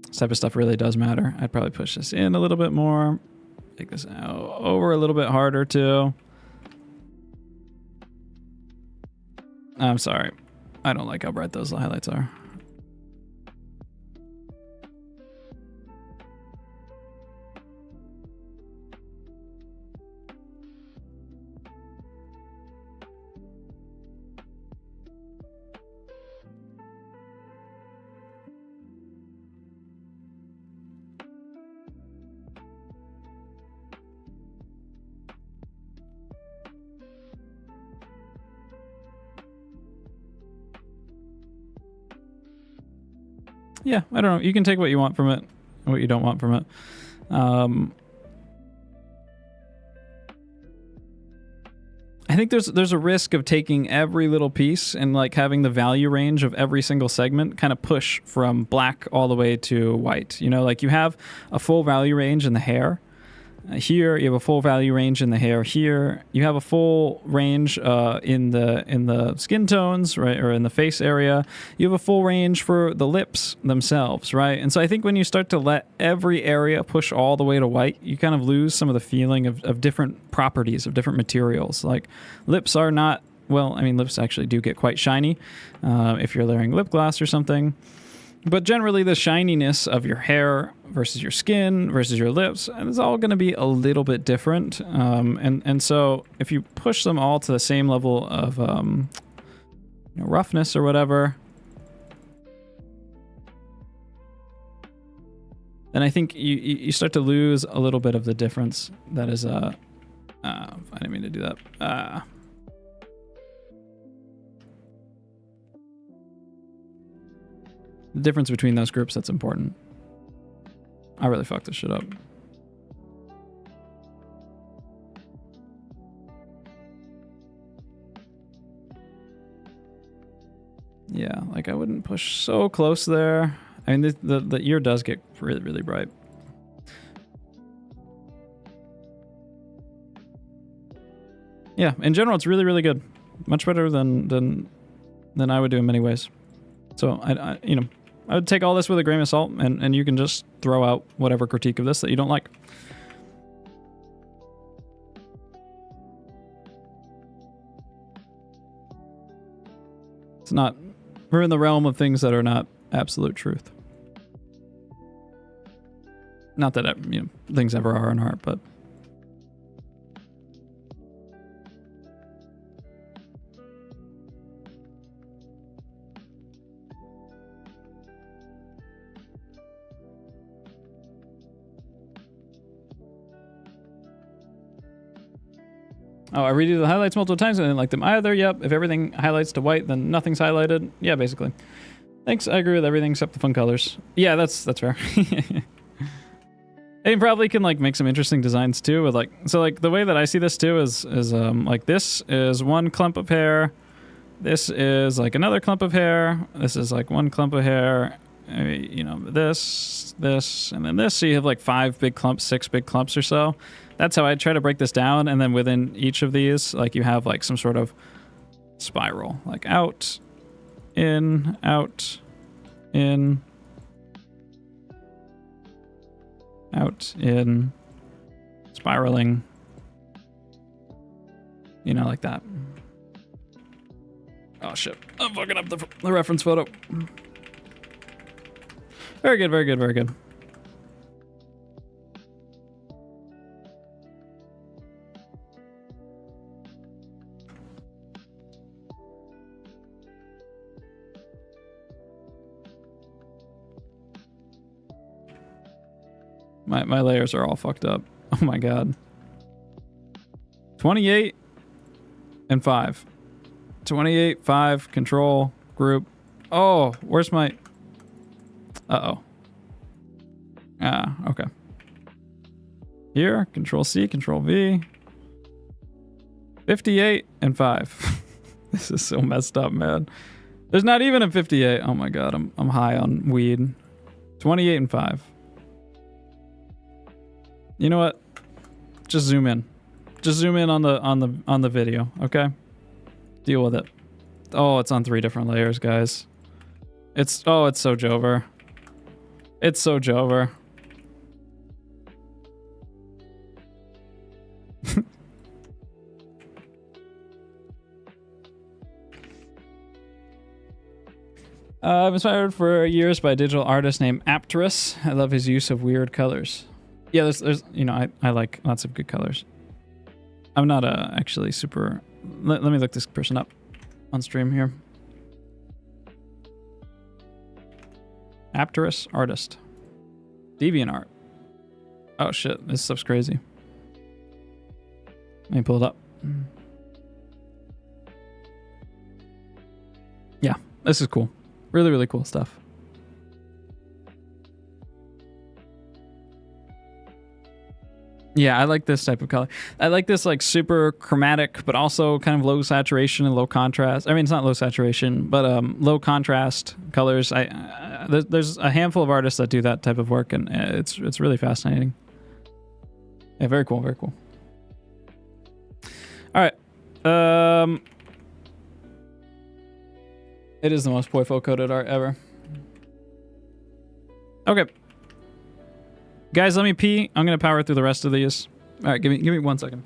This type of stuff really does matter. I'd probably push this in a little bit more. Take this out over a little bit harder too. I'm sorry. I don't like how bright those highlights are. Yeah, I don't know. You can take what you want from it, and what you don't want from it. I think there's a risk of taking every little piece and like having the value range of every single segment kind of push from black all the way to white. You know, like you have a full value range in the hair. Here you have a full value range in the hair. Here you have a full range in the skin tones, right, or in the face area. You have a full range for the lips themselves, right? And so I think when you start to let every area push all the way to white, you kind of lose some of the feeling of different properties of different materials. Like lips are not, well, I mean, lips actually do get quite shiny if you're layering lip gloss or something. But generally, the shininess of your hair versus your skin versus your lips is all going to be a little bit different. And so if you push them all to the same level of roughness or whatever, then I think you start to lose a little bit of the difference that is... I didn't mean to do that. The difference between those groups that's important. I really fucked this shit up. Yeah, like I wouldn't push so close there. I mean, the ear does get really, really bright. Yeah, in general, it's really, really good. Much better than I would do in many ways. So I you know, I would take all this with a grain of salt, and you can just throw out whatever critique of this that you don't like. It's not... We're in the realm of things that are not absolute truth. Not that, you know, things ever are in art, but... Oh, I redo the highlights multiple times and I didn't like them either. Yep, if everything highlights to white, then nothing's highlighted. Yeah, basically. Thanks, I agree with everything except the fun colors. Yeah, that's fair. And probably can like make some interesting designs too with like, so like the way that I see this too is like this is one clump of hair. This is like another clump of hair. This is like one clump of hair. you know, this, and then this. So you have like 5 big clumps, 6 big clumps or so. That's how I try to break this down. And then within each of these, like you have like some sort of spiral, like out, in, out, in, out, in, spiraling, you know, like that. Oh shit, I'm fucking up the reference photo. Very good, very good, very good. My layers are all fucked up. Oh my god. 28 and 5. 28, 5, control, group. Oh, where's my... Uh-oh. Ah, okay. Here, control C, control V. 58 and 5. This is so messed up, man. There's not even a 58. Oh my god, I'm high on weed. 28 and 5. You know what? Just zoom in. Just zoom in on the video, okay? Deal with it. Oh, it's on 3 different layers, guys. It's so Jover. It's so Jover. I'm inspired for years by a digital artist named Apterus. I love his use of weird colors. Yeah, there's you know, I like lots of good colors. I'm not actually super... Let me look this person up on stream here. Apterus artist. DeviantArt. Oh shit, this stuff's crazy. Let me pull it up. Yeah, this is cool. Really, really cool stuff. Yeah, I like this type of color. I like this like super chromatic, but also kind of low saturation and low contrast. I mean, it's not low saturation, but low contrast colors. There's a handful of artists that do that type of work, and it's really fascinating. Yeah, very cool, very cool. All right. It is the most poifo coded art ever. Okay. Guys, let me pee. I'm gonna power through the rest of these. All right, give me 1 second.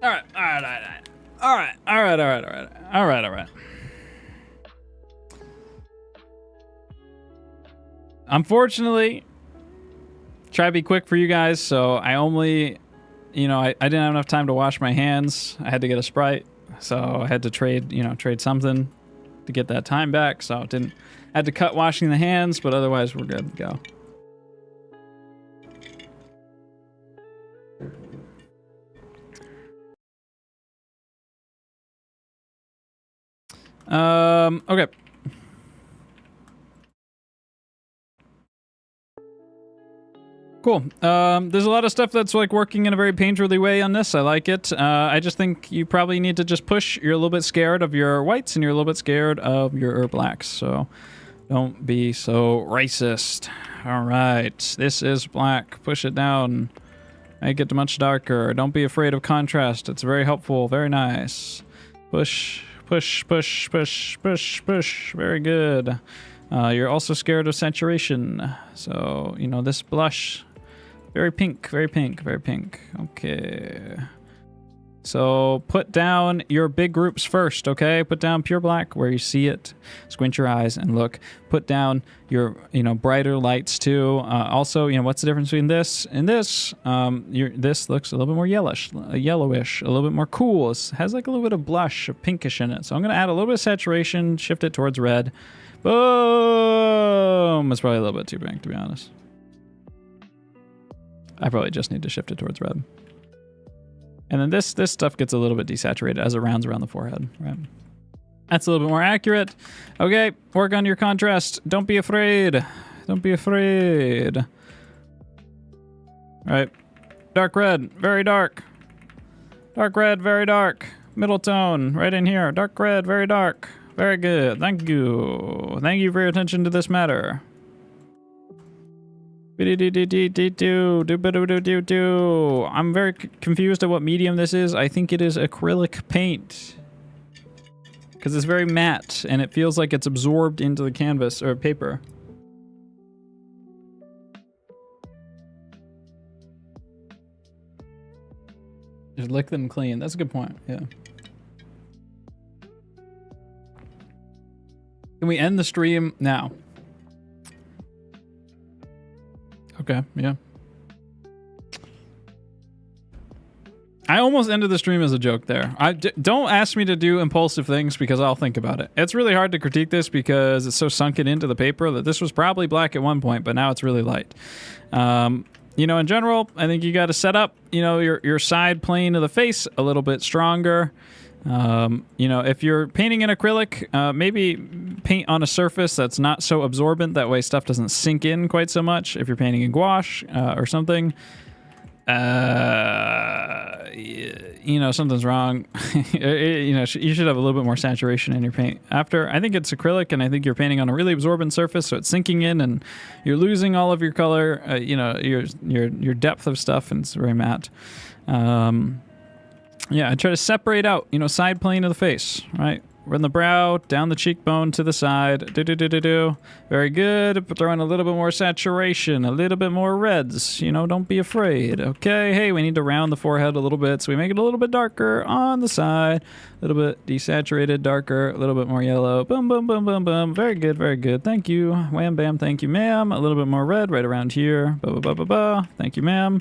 All right. Unfortunately, try to be quick for you guys, so I only, you know, I didn't have enough time to wash my hands. I had to get a Sprite, so I had to trade something. to get that time back, so it didn't had to cut washing the hands, but otherwise we're good to go. Okay. Cool. There's a lot of stuff that's like working in a very painterly way on this. I like it. I just think you probably need to just push. You're a little bit scared of your whites and you're a little bit scared of your blacks. So don't be so racist. All right. This is black. Push it down. Make it much darker. Don't be afraid of contrast. It's very helpful. Very nice. Push, push, push, push, push, push. Very good. You're also scared of saturation. So, you know, this blush... Very pink, very pink, very pink. Okay. So put down your big groups first, okay? Put down pure black where you see it. Squint your eyes and look. Put down your, you know, brighter lights too. Also, you know, what's the difference between this and this? This looks a little bit more yellowish, a little bit more cool. It has like a little bit of blush, of pinkish in it. So I'm going to add a little bit of saturation, shift it towards red. Boom! It's probably a little bit too pink, to be honest. I probably just need to shift it towards red. And then this stuff gets a little bit desaturated as it rounds around the forehead, right? That's a little bit more accurate. Okay, work on your contrast. Don't be afraid. Don't be afraid. All right. Dark red, very dark. Dark red, very dark. Middle tone, right in here. Dark red, very dark. Very good. Thank you. Thank you for your attention to this matter. I'm very confused at what medium this is. I think it is acrylic paint. Because it's very matte, and it feels like it's absorbed into the canvas, or paper. Just lick them clean. That's a good point, yeah. Can we end the stream now? Okay, yeah. I almost ended the stream as a joke there. Don't ask me to do impulsive things because I'll think about it. It's really hard to critique this because it's so sunken into the paper that this was probably black at one point, but now it's really light. You know, in general, I think you got to set up, you know, your side plane of the face a little bit stronger. You know, if you're painting in acrylic, maybe paint on a surface that's not so absorbent. That way stuff doesn't sink in quite so much. If you're painting in gouache or something, you know, something's wrong. You know, you should have a little bit more saturation in your paint. After, I think it's acrylic, and I think you're painting on a really absorbent surface, so it's sinking in, and you're losing all of your color. You know, your depth of stuff, and it's very matte. Yeah, I try to separate out, you know, side plane of the face, right? Run the brow, down the cheekbone to the side. Do. Very good. Throw in a little bit more saturation, a little bit more reds. You know, don't be afraid. Okay, hey, we need to round the forehead a little bit, so we make it a little bit darker on the side. A little bit desaturated, darker, a little bit more yellow. Boom, boom, boom, boom, boom. Very good, very good. Thank you. Wham, bam, thank you, ma'am. A little bit more red right around here. Ba, ba, ba, ba, ba. Thank you, ma'am.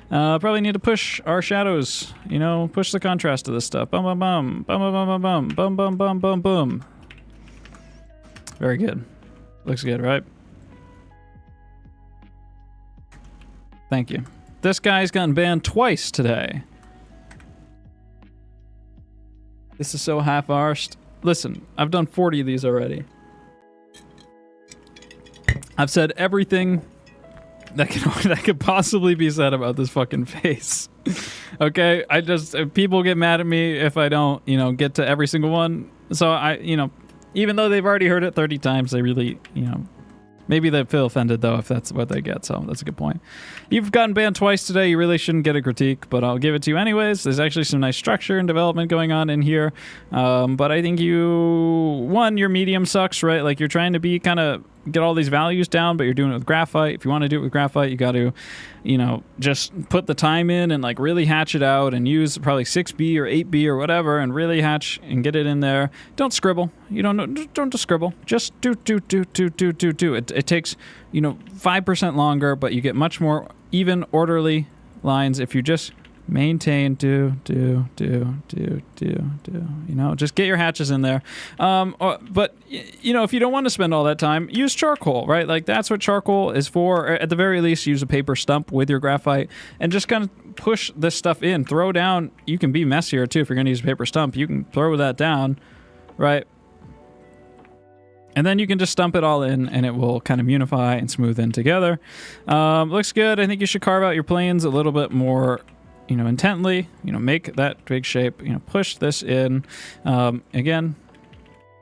Probably need to push our shadows, you know, push the contrast to this stuff. Bum, bum, bum, bum, bum, bum, bum, bum, bum, bum, bum, bum. Very good. Looks good, right? Thank you. This guy's gotten banned twice today. This is so half-arsed. Listen, I've done 40 of these already. I've said everything that could possibly be said about this fucking face. Okay, people get mad at me if I don't, you know, get to every single one. So you know, even though they've already heard it 30 times, they really, you know, maybe they feel offended though if that's what they get. So that's a good point. You've gotten banned twice today. You really shouldn't get a critique, but I'll give it to you anyways. There's actually some nice structure and development going on in here. But I think your medium sucks, right? Like you're trying to be kind of get all these values down, but you're doing it with graphite. If you want to do it with graphite, you got to, you know, just put the time in and like really hatch it out and use probably 6B or 8B or whatever and really hatch and get it in there. Don't scribble. You don't just scribble. Just do. It takes, you know, 5% longer, but you get much more even orderly lines if you just Maintain, do. You know, just get your hatches in there. But, you know, if you don't want to spend all that time, use charcoal, right? Like, that's what charcoal is for. Or at the very least, use a paper stump with your graphite and just kind of push this stuff in. Throw down. You can be messier, too, if you're going to use a paper stump. You can throw that down, right? And then you can just stump it all in, and it will kind of unify and smooth in together. Looks good. I think you should carve out your planes a little bit more, you know, intently. You know, make that big shape. You know, push this in. Again,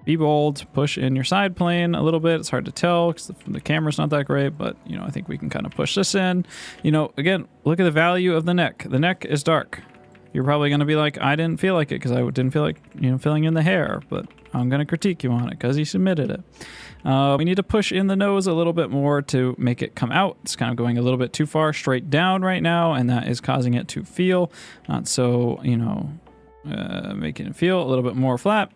be bold. Push in your side plane a little bit. It's hard to tell because the camera's not that great, but, you know, I think we can kind of push this in. You know, again, look at the value of the neck. The neck is dark. You're probably going to be like, I didn't feel like it because I didn't feel like, you know, filling in the hair, but I'm going to critique you on it because you submitted it. We need to push in the nose a little bit more to make it come out. It's kind of going a little bit too far straight down right now, and that is causing it to feel not so, you know, making it feel a little bit more flat.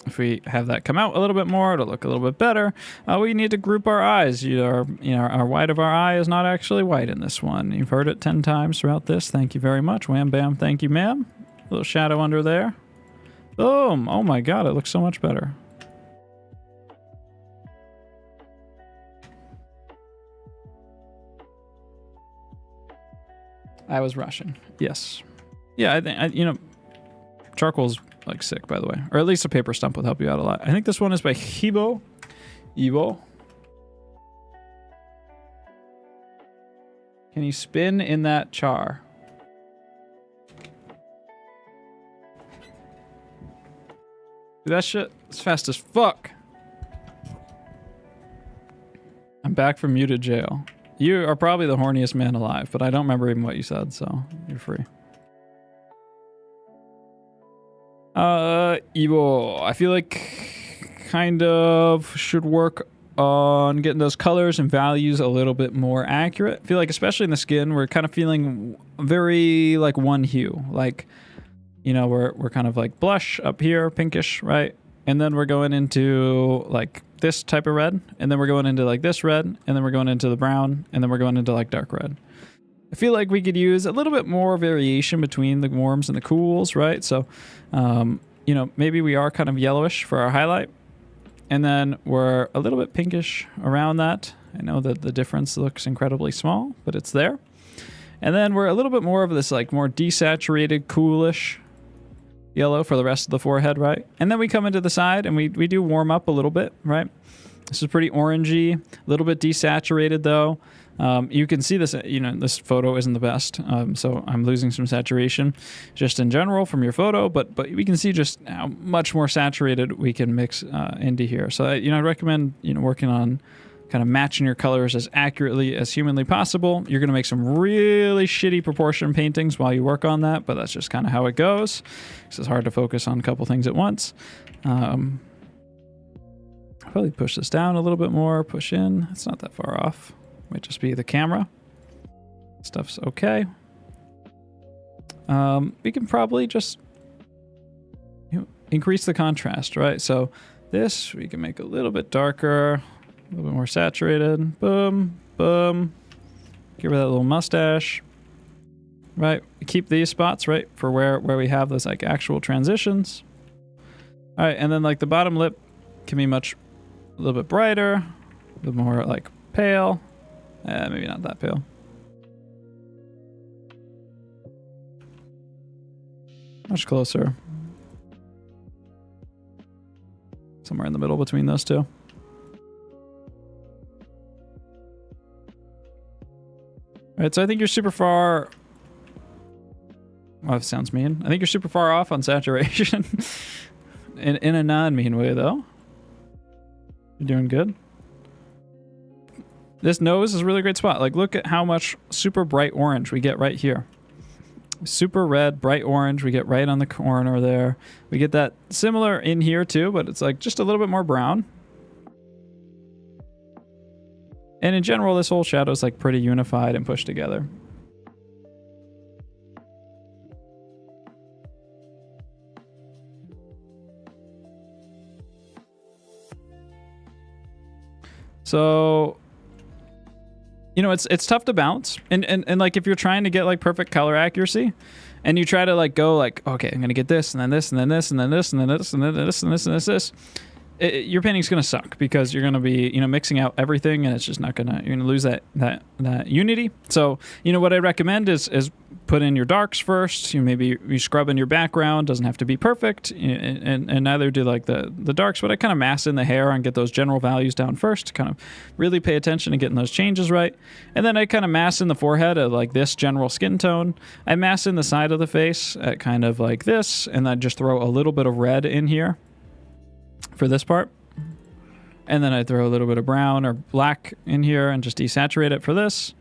If we have that come out a little bit more, it'll look a little bit better. We need to group our eyes. Our white of our eye is not actually white in this one. You've heard it 10 times throughout this. Thank you very much. Wham, bam, thank you, ma'am. A little shadow under there. Boom. Oh my God, it looks so much better. I was rushing. Yes. Yeah, I think, you know, charcoal's like sick, by the way. Or at least a paper stump would help you out a lot. I think this one is by Evo. Can you spin in that char? Dude, that shit is fast as fuck. I'm back from muted jail. You are probably the horniest man alive, but I don't remember even what you said, so you're free. Evo, I feel like kind of should work on getting those colors and values a little bit more accurate. I feel like especially in the skin, we're kind of feeling very like one hue. Like, you know, we're kind of like blush up here, pinkish, right? And then we're going into like this type of red, and then we're going into like this red, and then we're going into the brown, and then we're going into like dark red. I feel like we could use a little bit more variation between the warms and the cools, right? So, you know, maybe we are kind of yellowish for our highlight, and then we're a little bit pinkish around that. I know that the difference looks incredibly small, but it's there. And then we're a little bit more of this like more desaturated, coolish yellow for the rest of the forehead, right? And then we come into the side and we do warm up a little bit, right? This is pretty orangey, a little bit desaturated though. You can see this, you know, this photo isn't the best, so I'm losing some saturation just in general from your photo, but we can see just how much more saturated we can mix into here. So, you know, I recommend, you know, working on kind of matching your colors as accurately as humanly possible. You're going to make some really shitty proportion paintings while you work on that, but that's just kind of how it goes. It's hard to focus on a couple things at once. I'll probably push this down a little bit more, push in. It's not that far off. Might just be the camera. Stuff's okay. We can probably just, you know, increase the contrast, right? So this we can make a little bit darker, a little bit more saturated. Boom, boom. Give her that little mustache. Right, keep these spots, right, for where we have those like actual transitions. All right, and then like the bottom lip can be a little bit brighter, a little more like pale. Maybe not that pale. Much closer. Somewhere in the middle between those two. All right, so I think you're super far. Well, that sounds mean. I think you're super far off on saturation. in a non-mean way, though. You're doing good. This nose is a really great spot. Like, look at how much super bright orange we get right here. Super red, bright orange we get right on the corner there. We get that similar in here too, but it's like just a little bit more brown. And in general, this whole shadow is like pretty unified and pushed together. So you know, it's tough to balance. And like if you're trying to get like perfect color accuracy and you try to like go like, okay, I'm going to get this and then this and then this and then this and then this and then this and this and this, your painting's going to suck because you're going to be, you know, mixing out everything and it's just not going to, you're going to lose that unity. So, you know, what I recommend is put in your darks first. You maybe you scrub in your background, doesn't have to be perfect, and neither do like the darks, but I kind of mass in the hair and get those general values down first to kind of really pay attention to getting those changes right. And then I kind of mass in the forehead at like this general skin tone. I mass in the side of the face at kind of like this, and then just throw a little bit of red in here for this part. And then I throw a little bit of brown or black in here and just desaturate it for this.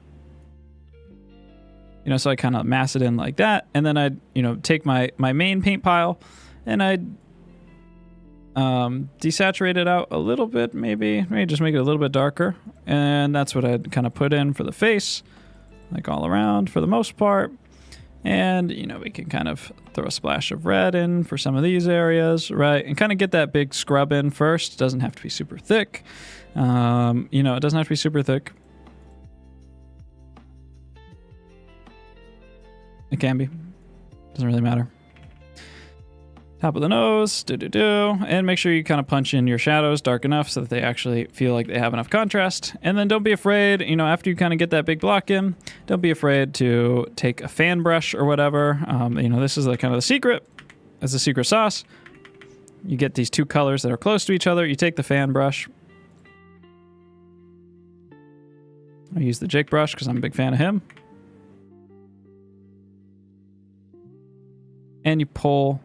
You know, so I kind of mass it in like that. And then I'd, you know, take my main paint pile and I'd desaturate it out a little bit, maybe just make it a little bit darker. And that's what I'd kind of put in for the face, like all around for the most part. And, you know, we can kind of throw a splash of red in for some of these areas, right? And kind of get that big scrub in first. It doesn't have to be super thick. You know, it doesn't have to be super thick. It can be. Doesn't really matter. Top of the nose, and make sure you kind of punch in your shadows dark enough so that they actually feel like they have enough contrast. And then don't be afraid, you know, after you kind of get that big block in, don't be afraid to take a fan brush or whatever. You know, this is the kind of the secret. It's a secret sauce. You get these two colors that are close to each other. You take the fan brush. I use the Jake brush because I'm a big fan of him. And you pull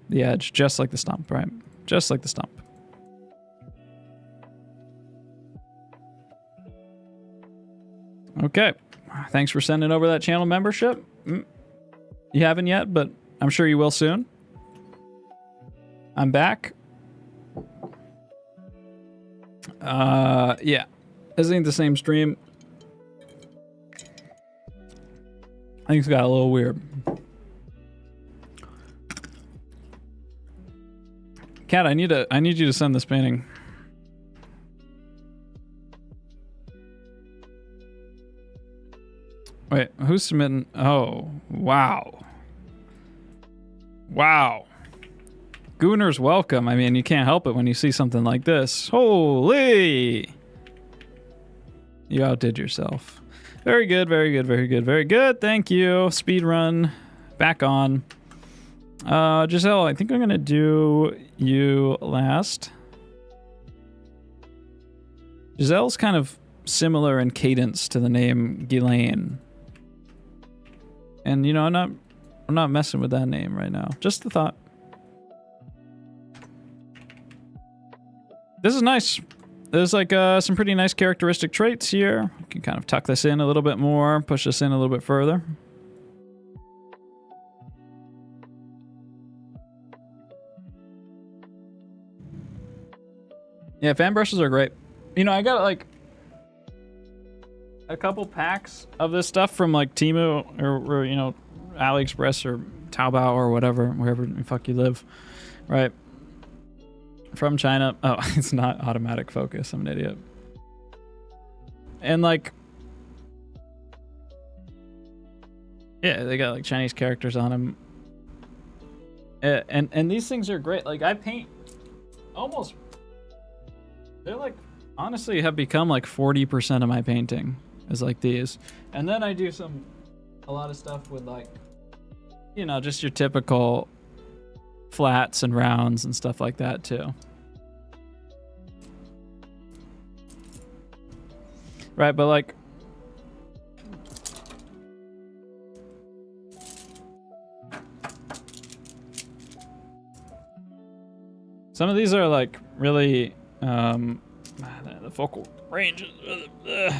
the edge just like the stump, right? Just like the stump. Okay. Thanks for sending over that channel membership. You haven't yet, but I'm sure you will soon. I'm back. Yeah. This ain't the same stream. Things got a little weird. Kat, I need you to send this painting. Wait, who's submitting? Oh, wow. Wow. Gooner's welcome. I mean, you can't help it when you see something like this. Holy! You outdid yourself. Very good, very good, very good, very good. Thank you. Speed run. Back on. Giselle, I think I'm gonna do you last. Giselle's kind of similar in cadence to the name Ghislaine. And you know, I'm not messing with that name right now. Just the thought. This is nice. There's like some pretty nice characteristic traits here. You can kind of tuck this in a little bit more, push this in a little bit further. Yeah, fan brushes are great. You know, I got like a couple packs of this stuff from like Temu or you know, AliExpress or Taobao or whatever, wherever the fuck you live, right? From China. Oh, it's not automatic focus. I'm an idiot. And like, yeah, they got like Chinese characters on them. And these things are great. Like I paint almost. They're like, honestly, have become like 40% of my painting is like these. And then I do a lot of stuff with like, you know, just your typical flats and rounds and stuff like that too. Right, but like, some of these are like really, the focal range is,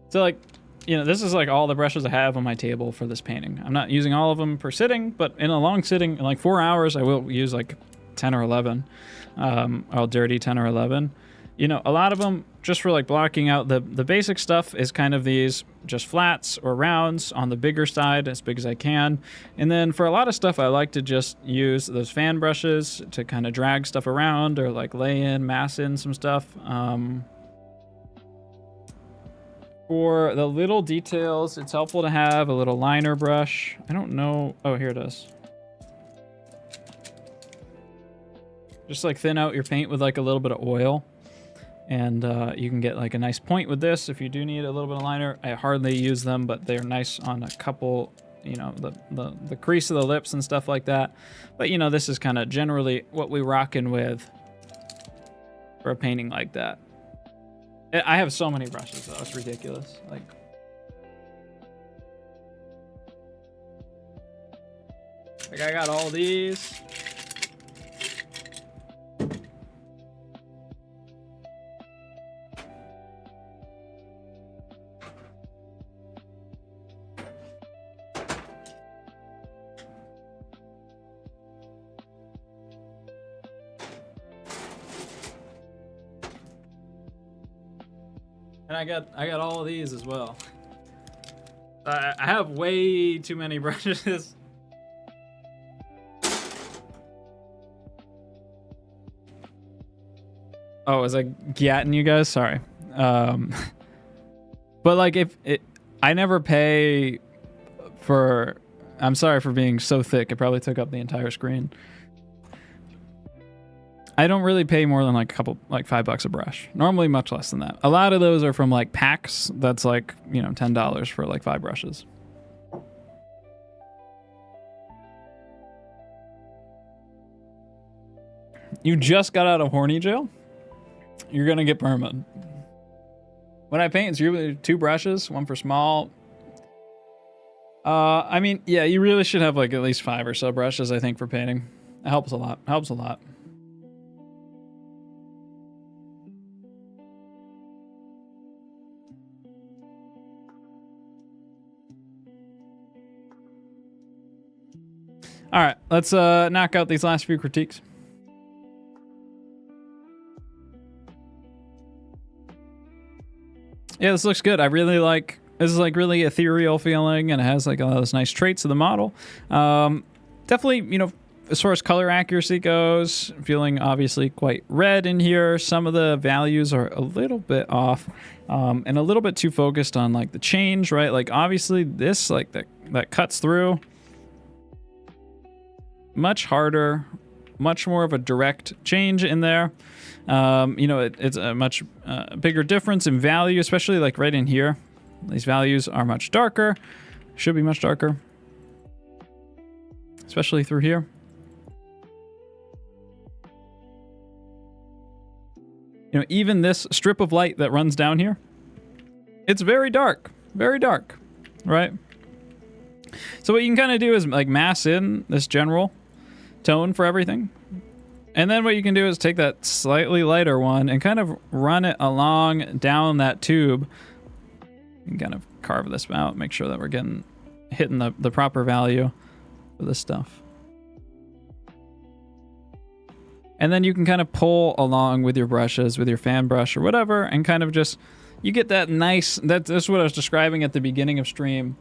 so like, you know, this is like all the brushes I have on my table for this painting. I'm not using all of them per sitting, but in a long sitting, in like 4 hours, I will use like 10 or 11. I'll dirty 10 or 11. You know, a lot of them just for like blocking out the basic stuff is kind of these just flats or rounds on the bigger side, as big as I can. And then for a lot of stuff, I like to just use those fan brushes to kind of drag stuff around or like lay in, mass in some stuff. For the little details, it's helpful to have a little liner brush. I don't know. Oh, here it is. Just like thin out your paint with like a little bit of oil. And you can get like a nice point with this if you do need a little bit of liner. I hardly use them, but they're nice on a couple, you know, the crease of the lips and stuff like that. But, you know, this is kind of generally what we rockin' with for a painting like that. I have so many brushes, though. It's ridiculous. Like I got all these. And I got all of these as well. I have way too many brushes. Oh, was I gatting you guys? Sorry. But like I never pay for. I'm sorry for being so thick. It probably took up the entire screen. I don't really pay more than like a couple, like $5 a brush. Normally much less than that. A lot of those are from like packs. That's like, you know, $10 for like 5 brushes. You just got out of horny jail? You're gonna get perma. When I paint, it's usually 2 brushes, one for small. I mean, yeah, you really should have like at least 5 or so brushes, I think, for painting. It helps a lot. Helps a lot. All right, let's knock out these last few critiques. Yeah, this looks good. I really like, this is like really ethereal feeling, and it has like all those nice traits of the model. Definitely, you know, as far as color accuracy goes, feeling obviously quite red in here. Some of the values are a little bit off, and a little bit too focused on like the change, right? Like obviously this, like that cuts through. Much harder, much more of a direct change in there. You know, it's a much bigger difference in value, especially like right in here. These values are much darker, should be much darker, especially through here. You know, even this strip of light that runs down here, it's very dark, right? So what you can kind of do is like mass in this general tone for everything. And then what you can do is take that slightly lighter one and kind of run it along down that tube. You can kind of carve this out, make sure that we're hitting the proper value for this stuff. And then you can kind of pull along with your brushes, with your fan brush or whatever, and kind of just, you get that nice, that's what I was describing at the beginning of stream.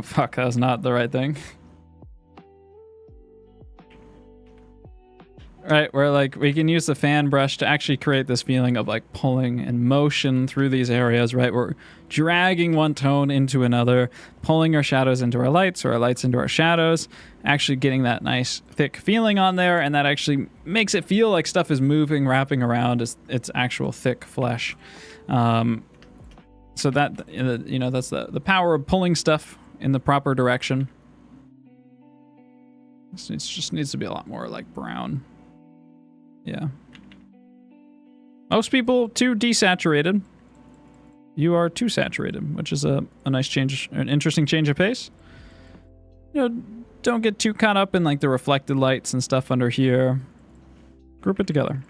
Fuck, that was not the right thing. Right, where like we can use the fan brush to actually create this feeling of like pulling and motion through these areas, right? We're dragging one tone into another, pulling our shadows into our lights or our lights into our shadows, actually getting that nice thick feeling on there, and that actually makes it feel like stuff is moving, wrapping around its actual thick flesh. So that, you know, that's the power of pulling stuff in the proper direction. It just needs to be a lot more like brown. Yeah. Most people too desaturated. You are too saturated, which is a nice change, an interesting change of pace. You know, don't get too caught up in like the reflected lights and stuff under here. Group it together.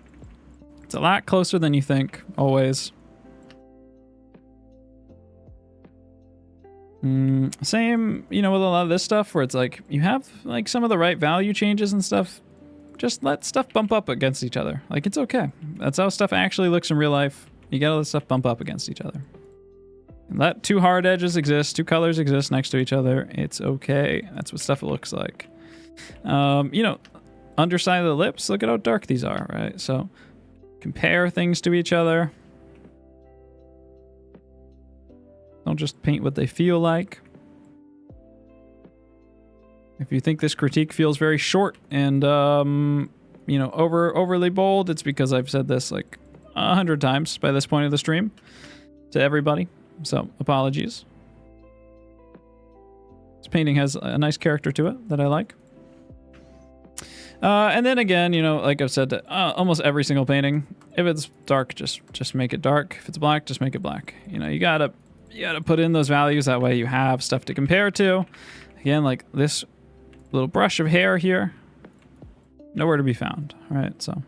It's a lot closer than you think, always. Same, you know, with a lot of this stuff where it's like you have like some of the right value changes and stuff. Just let stuff bump up against each other. Like, it's okay. That's how stuff actually looks in real life. You gotta let stuff bump up against each other. And let 2 hard edges exist, 2 colors exist next to each other. It's okay. That's what stuff looks like. You know, underside of the lips, look at how dark these are, right? So compare things to each other. Don't just paint what they feel like. If you think this critique feels very short and, you know, overly bold, it's because I've said this like 100 times by this point of the stream to everybody. So, apologies. This painting has a nice character to it that I like. And then again, you know, like I've said to almost every single painting, if it's dark, just make it dark. If it's black, just make it black. You know, you gotta put in those values. That way you have stuff to compare to. Again, like this little brush of hair here, nowhere to be found, right? So,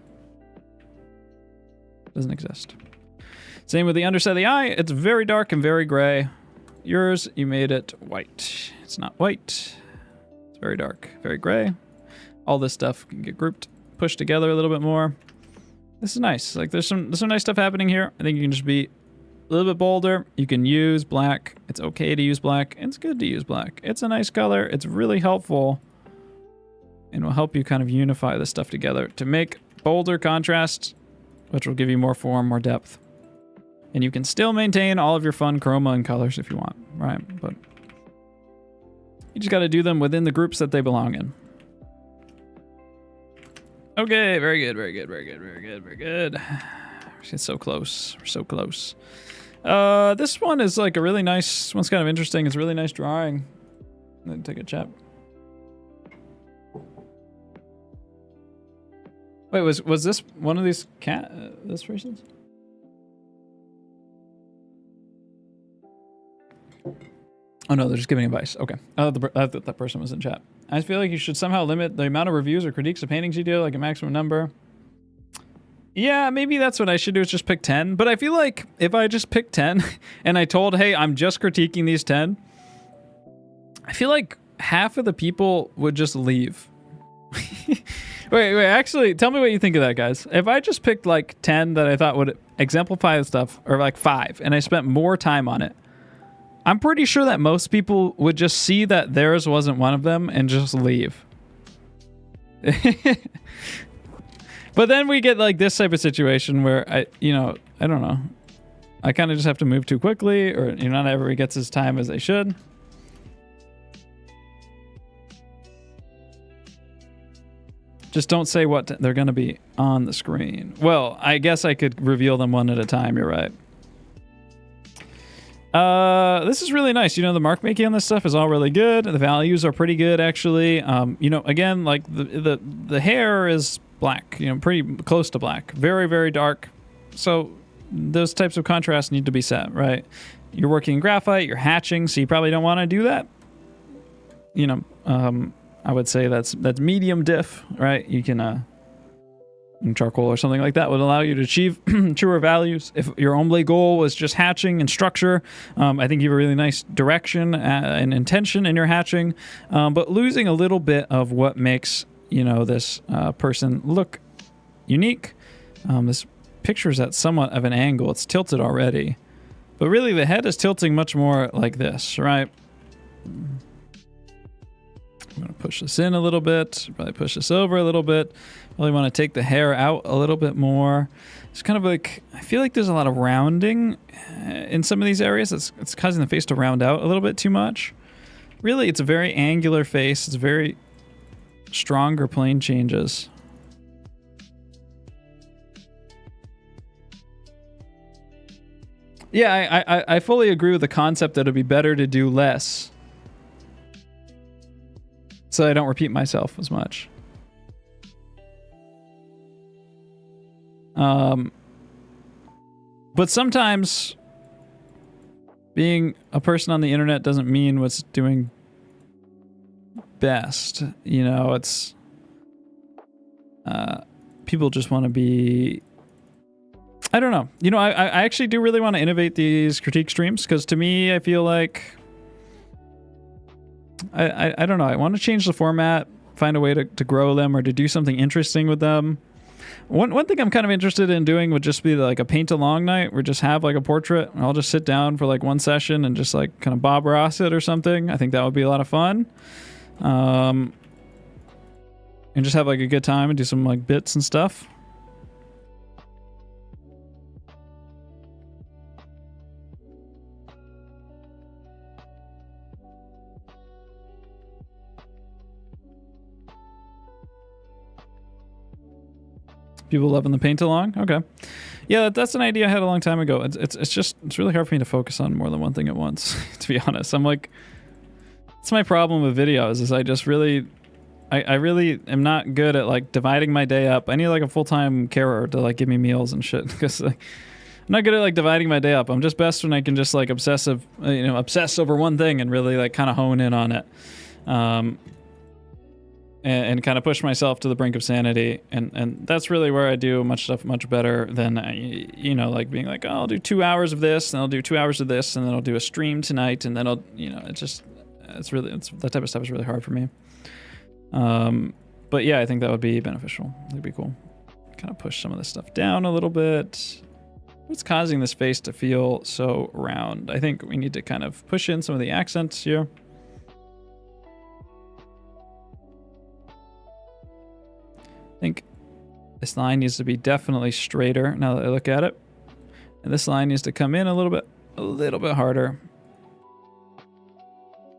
doesn't exist. Same with the underside of the eye. It's very dark and very gray. Yours, you made it white. It's not white. It's very dark, very gray. All this stuff can get grouped, pushed together a little bit more. This is nice. Like there's some nice stuff happening here. I think you can just be a little bit bolder. You can use black. It's okay to use black. It's good to use black. It's a nice color. It's really helpful and will help you kind of unify this stuff together to make bolder contrast, which will give you more form, more depth. And you can still maintain all of your fun chroma and colors if you want, right? But you just got to do them within the groups that they belong in. Okay, very good, very good, very good, very good, very good. We're so close. We're so close. This one is like a really nice, this one's kind of interesting. It's a really nice drawing. Then take a chat. Wait, was this one of these illustrations? Oh no, they're just giving advice. Okay. I thought that person was in chat. I feel like you should somehow limit the amount of reviews or critiques of paintings you do, like a maximum number. Yeah, maybe that's what I should do, is just pick 10. But I feel like if I just pick 10 and I told, hey, I'm just critiquing these 10, I feel like half of the people would just leave. wait, actually, tell me what you think of that, guys. If I just picked like 10 that I thought would exemplify the stuff, or like 5, and I spent more time on it, I'm pretty sure that most people would just see that theirs wasn't one of them and just leave. But then we get like this type of situation where I don't know. I kind of just have to move too quickly, or not everybody gets as time as they should. Just don't say what they're going to be on the screen. Well, I guess I could reveal them one at a time. You're right. This is really nice. The mark making on this stuff is all really good. The values are pretty good, actually. Again, like the hair is black, pretty close to black. Very, very dark. So those types of contrasts need to be set, right? You're working in graphite, you're hatching, so you probably don't want to do that. I would say that's medium diff, right? You can, charcoal or something like that would allow you to achieve truer values. If your only goal was just hatching and structure, I think you have a really nice direction and intention in your hatching, but losing a little bit of what makes, this person look unique. This picture is at somewhat of an angle. It's tilted already, but really the head is tilting much more like this, right? I'm going to push this in a little bit, probably push this over a little bit. Really want to take the hair out a little bit more. It's kind of like, I feel like there's a lot of rounding in some of these areas. It's causing the face to round out a little bit too much. Really, it's a very angular face. It's very stronger plane changes. Yeah, I fully agree with the concept that it'd be better to do less, so I don't repeat myself as much. But sometimes being a person on the internet doesn't mean what's doing best. It's people just want to be, I don't know. I actually do really want to innovate these critique streams, because to me, I feel like I don't know. I want to change the format, find a way to grow them or to do something interesting with them. One thing I'm kind of interested in doing would just be like a paint along night, where just have like a portrait and I'll just sit down for like one session and just like kind of Bob Ross it or something. I think that would be a lot of fun. And just have like a good time and do some like bits and stuff. People loving the paint along. Okay. Yeah, that's an idea I had a long time ago. It's really hard for me to focus on more than one thing at once, to be honest. I'm like, it's my problem with videos is I really am not good at like dividing my day up. I need like a full-time carer to like give me meals and shit because like, I'm not good at like dividing my day up. I'm just best when I can just like obsess over one thing and really like kind of hone in on it. And kind of push myself to the brink of sanity, and that's really where I do much better than like being like, oh, I'll do 2 hours of this, and I'll do 2 hours of this, and then I'll do a stream tonight, and then I'll that type of stuff is really hard for me. But yeah, I think that would be beneficial. It'd be cool. Kind of push some of this stuff down a little bit. What's causing this face to feel so round? I think we need to kind of push in some of the accents here. I think this line needs to be definitely straighter now that I look at it. And this line needs to come in a little bit harder. I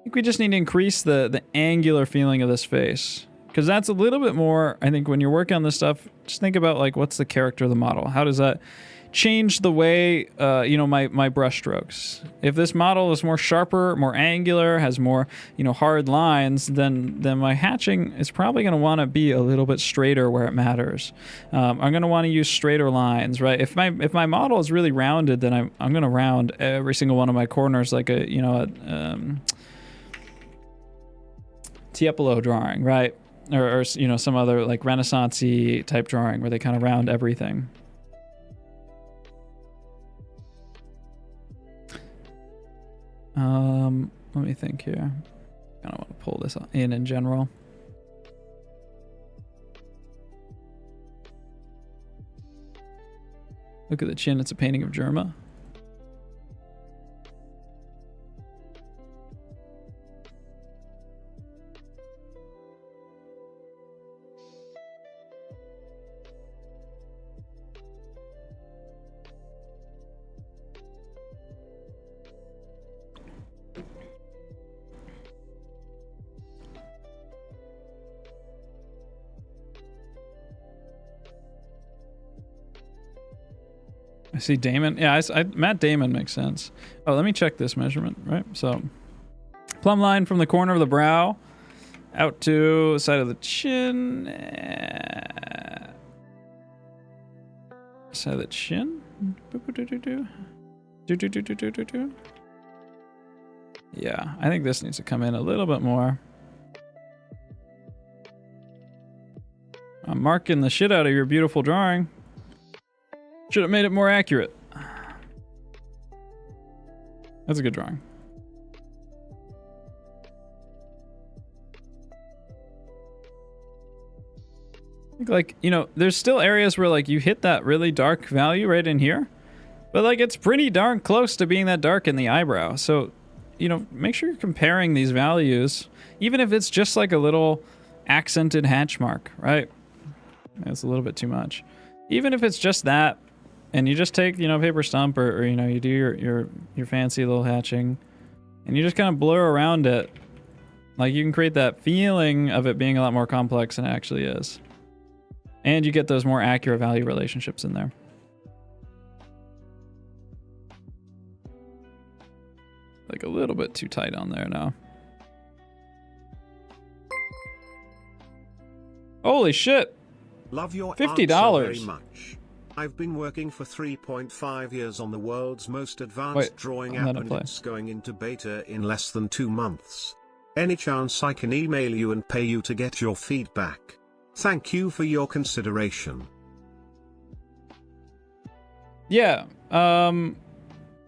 think we just need to increase the angular feeling of this face. Because that's a little bit more, I think when you're working on this stuff, just think about like what's the character of the model? How does that change the way, my brush strokes? If this model is more sharper, more angular, has more, hard lines, then my hatching is probably going to want to be a little bit straighter where it matters. I'm going to want to use straighter lines, right? If my model is really rounded, then I'm going to round every single one of my corners like a Tiepolo drawing, right? Or some other like Renaissance-y type drawing where they kind of round everything. Let me think here. I kind of want to pull this in general. Look at the chin, it's a painting of Germa. I see Damon. Yeah, Matt Damon makes sense. Oh, let me check this measurement, right? So, plumb line from the corner of the brow out to the side of the chin. Side of the chin. Yeah, I think this needs to come in a little bit more. I'm marking the shit out of your beautiful drawing. Should have made it more accurate. That's a good drawing. I think like, there's still areas where like you hit that really dark value right in here. But like it's pretty darn close to being that dark in the eyebrow. So, make sure you're comparing these values, even if it's just like a little accented hatch mark, right? That's a little bit too much. Even if it's just that, and you just take, paper stump or you do your fancy little hatching and you just kind of blur around it. Like you can create that feeling of it being a lot more complex than it actually is. And you get those more accurate value relationships in there. Like a little bit too tight on there now. Holy shit. Love your $50 very much. I've been working for 3.5 years on the world's most advanced drawing app and it's going into beta in less than 2 months. Any chance I can email you and pay you to get your feedback? Thank you for your consideration. Yeah,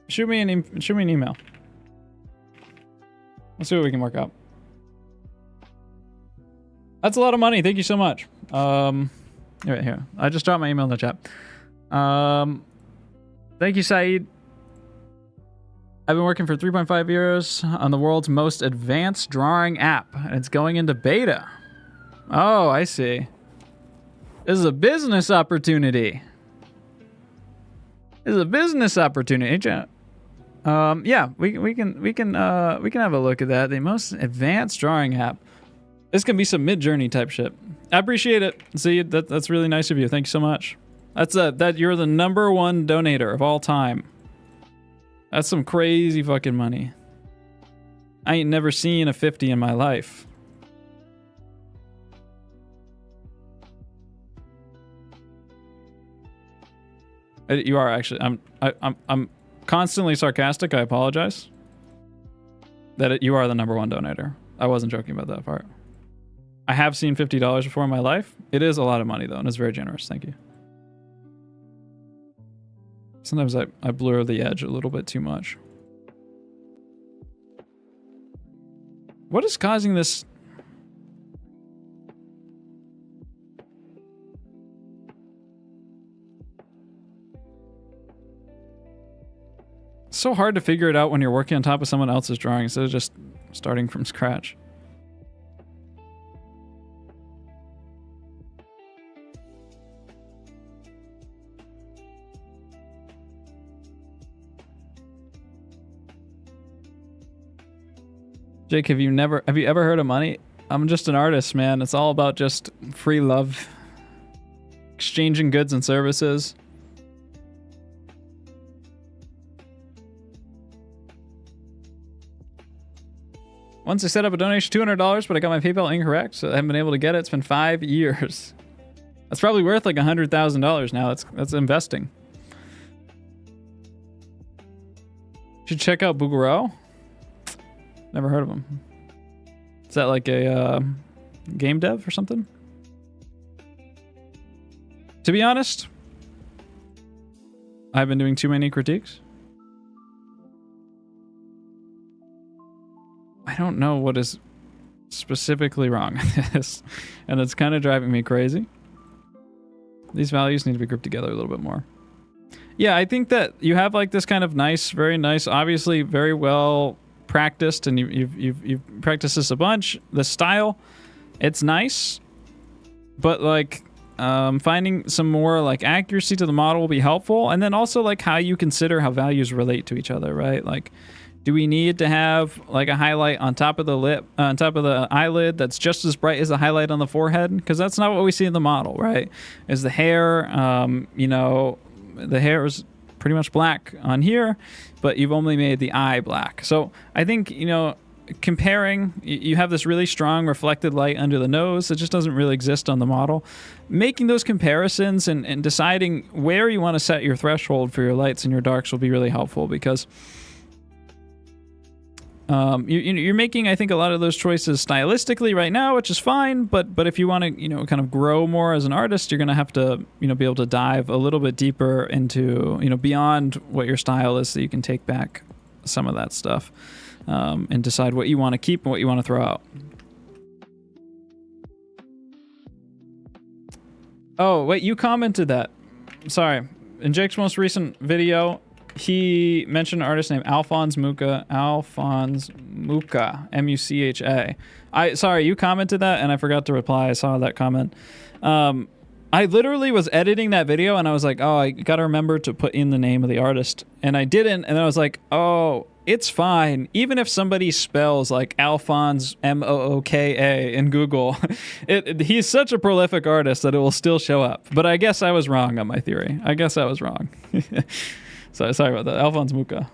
shoot me an email. Let's see what we can work out. That's a lot of money. Thank you so much. Right here. I just dropped my email in the chat. Thank you, Saeed. I've been working for 3.5 years on the world's most advanced drawing app, and it's going into beta. Oh, I see. This is a business opportunity. Yeah, we can have a look at that. The most advanced drawing app. This can be some Mid-Journey type shit. I appreciate it. See, that's really nice of you. Thank you so much. That you're the #1 donator of all time. That's some crazy fucking money. I ain't never seen a 50 in my life. You are actually. I'm constantly sarcastic. I apologize. You are the #1 donator. I wasn't joking about that part. I have seen $50 before in my life. It is a lot of money though, and it's very generous. Thank you. Sometimes I blur the edge a little bit too much. What is causing this? It's so hard to figure it out when you're working on top of someone else's drawing instead of just starting from scratch. Jake, have you ever heard of money? I'm just an artist, man. It's all about just free love, exchanging goods and services. Once I set up a donation, $200, but I got my PayPal incorrect, so I haven't been able to get it. It's been 5 years. That's probably worth like $100,000 now. That's investing. You should check out Bugaro. Never heard of him. Is that like a game dev or something? To be honest, I've been doing too many critiques. I don't know what is specifically wrong with this, and it's kind of driving me crazy. These values need to be grouped together a little bit more. Yeah, I think that you have like this kind of nice, very nice, obviously very well practiced, and you've practiced this a bunch. The style, it's nice, but like finding some more like accuracy to the model will be helpful, and then also like how you consider how values relate to each other, right? Like, do we need to have like a highlight on top of the lip, on top of the eyelid that's just as bright as the highlight on the forehead? Because that's not what we see in the model, right? Is the hair, you know, the hair is pretty much black on here, but you've only made the eye black. So I think, you know, comparing, you have this really strong reflected light under the nose that just doesn't really exist on the model. Making those comparisons and deciding where you want to set your threshold for your lights and your darks will be really helpful, because you're making, I think, a lot of those choices stylistically right now, which is fine. But if you want to, you know, kind of grow more as an artist, you're going to have to, you know, be able to dive a little bit deeper into, you know, beyond what your style is, so you can take back some of that stuff and decide what you want to keep and what you want to throw out. Oh, wait, you commented that. Sorry. In Jake's most recent video, he mentioned an artist named Alphonse Mucha. Alphonse Mucha. M-U-C-H-A. Sorry, you commented that, and I forgot to reply. I saw that comment. I literally was editing that video, and I was like, oh, I got to remember to put in the name of the artist. And I didn't, and then I was like, oh, it's fine. Even if somebody spells like Alphonse, M-O-O-K-A in Google, he's such a prolific artist that it will still show up. But I guess I was wrong on my theory. I guess I was wrong. So, sorry about that. Alphonse Mucha.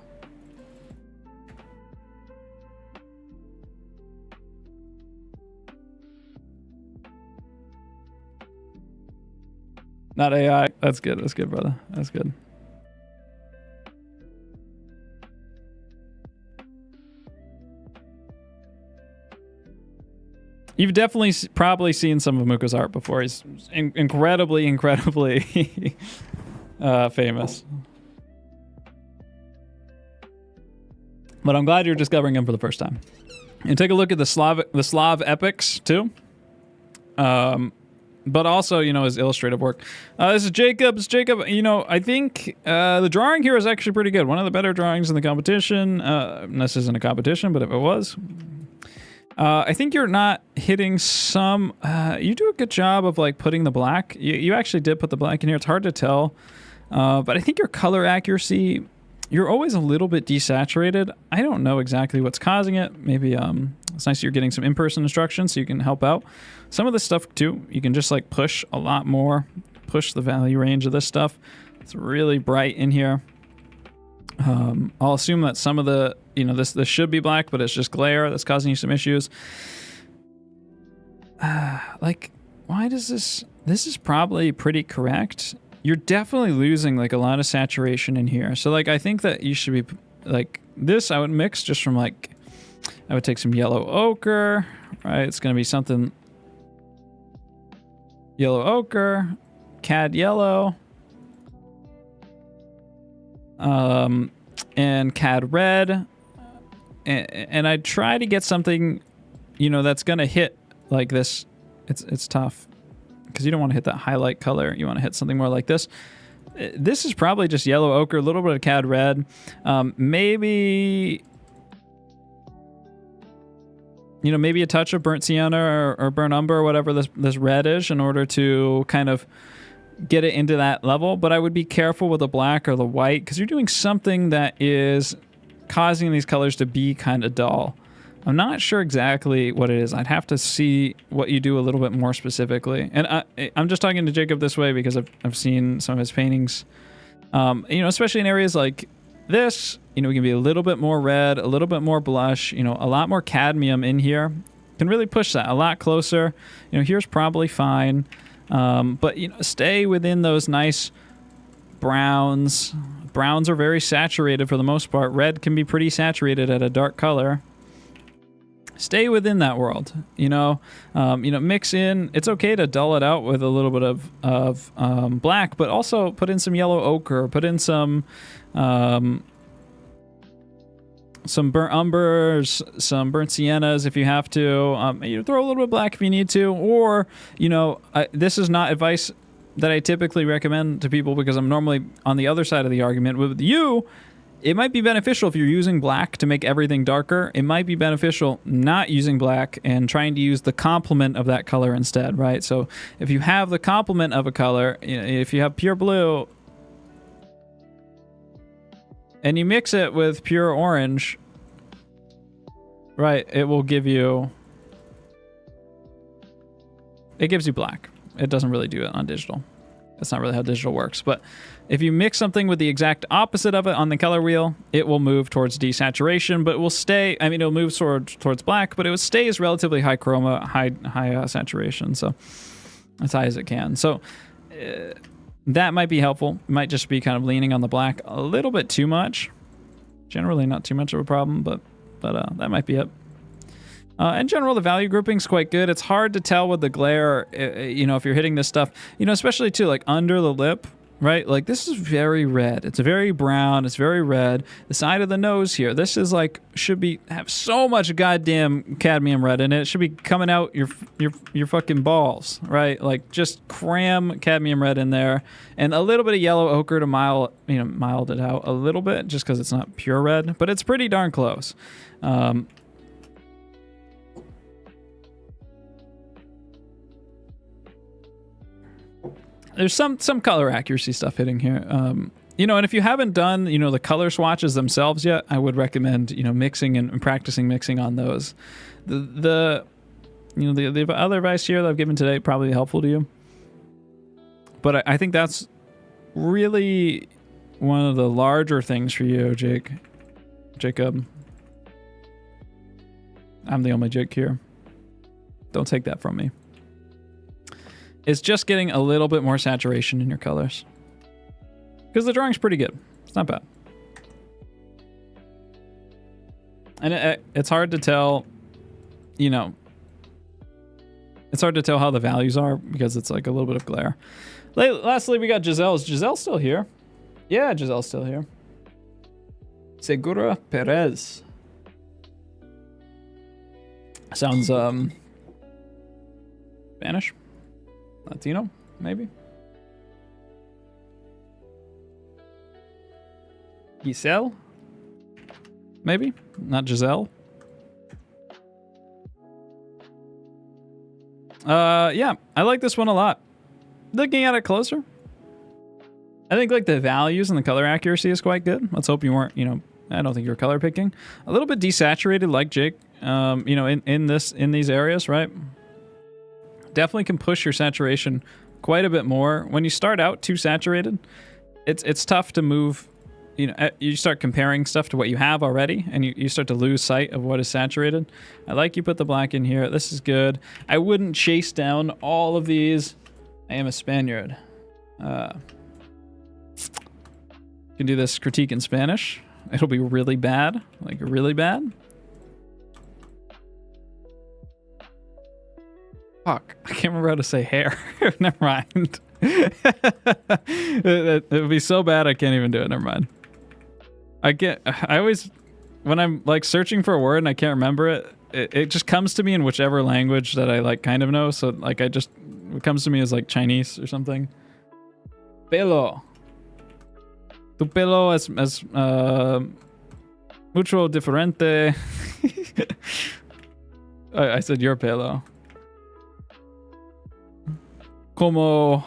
Not AI. That's good. That's good, brother. That's good. You've definitely probably seen some of Mucha's art before. He's incredibly famous. But I'm glad you're discovering him for the first time. And take a look at the Slav epics too. But also, you know, his illustrative work. This is Jacob. It's Jacob. You know, I think the drawing here is actually pretty good. One of the better drawings in the competition. This isn't a competition, but if it was, I think you're not hitting some. You do a good job of like putting the black. You actually did put the black in here. It's hard to tell, but I think your color accuracy you're always a little bit desaturated. I don't know exactly what's causing it. Maybe it's nice you're getting some in-person instruction so you can help out. Some of this stuff too, you can just like push a lot more, push the value range of this stuff. It's really bright in here. I'll assume that some of the, you know, this should be black, but it's just glare that's causing you some issues. Like, why does this is probably pretty correct. You're definitely losing like a lot of saturation in here. So like, I think that you should be like this. I would mix just from like, I would take some yellow ochre, right? It's going to be something yellow ochre, cad yellow, and cad red. And I'd try to get something, you know, that's going to hit like this. It's tough because you don't want to hit that highlight color. You want to hit something more like this. This is probably just yellow ochre, a little bit of cad red. Maybe, you know, maybe a touch of burnt sienna or burnt umber or whatever this red is in order to kind of get it into that level. But I would be careful with the black or the white because you're doing something that is causing these colors to be kind of dull. I'm not sure exactly what it is. I'd have to see what you do a little bit more specifically. And I'm just talking to Jacob this way because I've seen some of his paintings. You know, especially in areas like this, you know, we can be a little bit more red, a little bit more blush, you know, a lot more cadmium in here. Can really push that a lot closer. You know, here's probably fine. But, you know, stay within those nice browns. Browns are very saturated for the most part. Red can be pretty saturated at a dark color. Stay within that world, you know, mix in. It's okay to dull it out with a little bit of black, but also put in some yellow ochre, put in some burnt umbers, some burnt siennas if you have to. You throw a little bit of black if you need to, or, you know, this is not advice that I typically recommend to people because I'm normally on the other side of the argument. With you, it might be beneficial if you're using black to make everything darker. It might be beneficial not using black and trying to use the complement of that color instead, right? So if you have the complement of a color, you know, if you have pure blue and you mix it with pure orange, right, it will give you, it gives you black. It doesn't really do it on digital. That's not really how digital works. But if you mix something with the exact opposite of it on the color wheel, it will move towards desaturation, but it will stay, I mean, it'll move towards black, but it stays relatively high chroma, high saturation. So as high as it can. So that might be helpful. It might just be kind of leaning on the black a little bit too much. Generally not too much of a problem, but that might be it. In general, the value grouping is quite good. It's hard to tell with the glare, you know, if you're hitting this stuff, you know, especially too, like under the lip, right? Like this is very red. It's very brown. It's very red. The side of the nose here, this is like, should have so much goddamn cadmium red in it. It should be coming out your fucking balls, right? Like just cram cadmium red in there and a little bit of yellow ochre to mild it out a little bit just because it's not pure red, but it's pretty darn close. There's some color accuracy stuff hitting here. You know, and if you haven't done, you know, the color swatches themselves yet, I would recommend, you know, mixing and practicing mixing on those. The other advice here that I've given today probably helpful to you. But I think that's really one of the larger things for you, Jacob. I'm the only Jake here. Don't take that from me. It's just getting a little bit more saturation in your colors. Because the drawing's pretty good. It's not bad. And it's hard to tell, you know, it's hard to tell how the values are because it's like a little bit of glare. Lastly, we got Giselle. Is Giselle still here? Yeah, Giselle's still here. Segura Perez. Sounds, Spanish? Latino, maybe? Giselle? Maybe? Not Giselle? Yeah, I like this one a lot. Looking at it closer, I think like the values and the color accuracy is quite good. Let's hope you weren't, you know, I don't think you were color picking. A little bit desaturated like Jake, you know, in these areas, right? Definitely can push your saturation quite a bit more. When you start out too saturated, it's tough to move. You know, you start comparing stuff to what you have already, and you start to lose sight of what is saturated. I like you put the black in here. This is good. I wouldn't chase down all of these. I am a Spaniard. You can do this critique in Spanish. It'll be really bad, like really bad. Fuck, I can't remember how to say hair. Never mind. It would be so bad I can't even do it. Never mind. I always, when I'm like searching for a word and I can't remember it just comes to me in whichever language that I like kind of know. So like it comes to me as like Chinese or something. Pelo. Tu pelo es mucho diferente. I said your pelo. Como.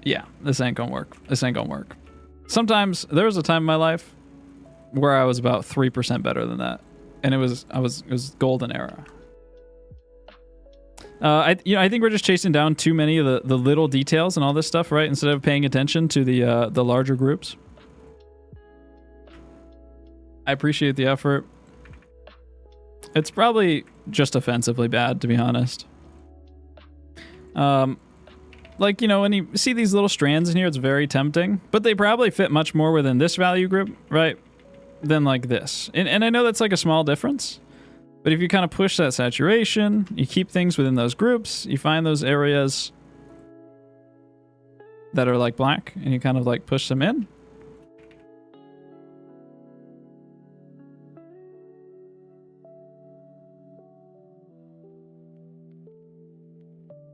Yeah, this ain't gonna work. This ain't gonna work. Sometimes there was a time in my life where I was about 3% better than that, and it was golden era. I think we're just chasing down too many of the little details and all this stuff, right? Instead of paying attention to the larger groups. I appreciate the effort. It's probably just offensively bad, to be honest. Like, you know, when you see these little strands in here, it's very tempting, but they probably fit much more within this value group, right? Than like this. And I know that's like a small difference, but if you kind of push that saturation, you keep things within those groups, you find those areas that are like black and you kind of like push them in.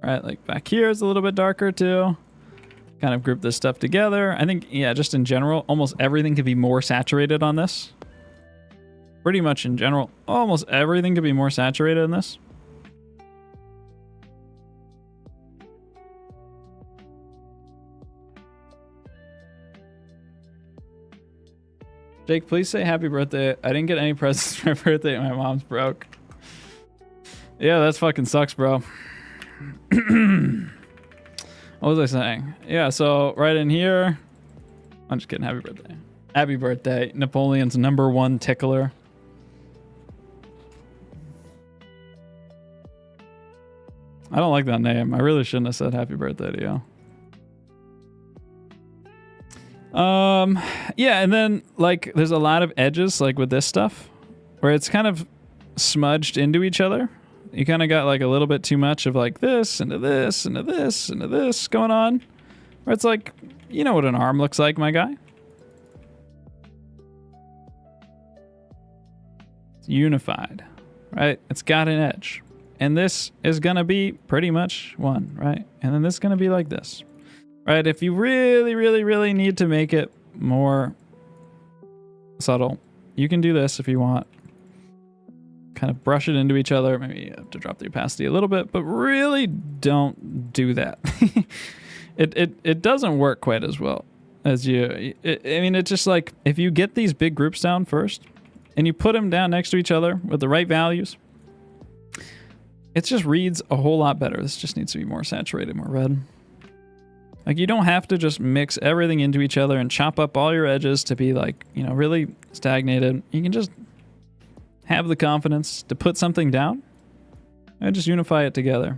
Right, like back here is a little bit darker too. Kind of group this stuff together. I think, yeah, just in general, almost everything could be more saturated on this. Pretty much in general, almost everything could be more saturated in this. Jake, please say happy birthday. I didn't get any presents for my birthday and my mom's broke. Yeah, that fucking sucks, bro. What was I saying? Yeah, so right in here. I'm just kidding. Happy birthday. Happy birthday. Napoleon's #1 tickler. I don't like that name. I really shouldn't have said happy birthday to you. Yeah, and then like there's a lot of edges like with this stuff where it's kind of smudged into each other. You kind of got like a little bit too much of like this into this into this into this going on. Where it's like, you know what an arm looks like, my guy? It's unified, right? It's got an edge. And this is going to be pretty much one, right? And then this is going to be like this, right? If you really, really, really need to make it more subtle, you can do this if you want. Kind of brush it into each other. Maybe you have to drop the opacity a little bit, but really don't do that. It doesn't work quite as well as you. I mean, it's just like if you get these big groups down first and you put them down next to each other with the right values, it just reads a whole lot better. This just needs to be more saturated, more red. Like you don't have to just mix everything into each other and chop up all your edges to be like, you know, really stagnated. You can just have the confidence to put something down and just unify it together.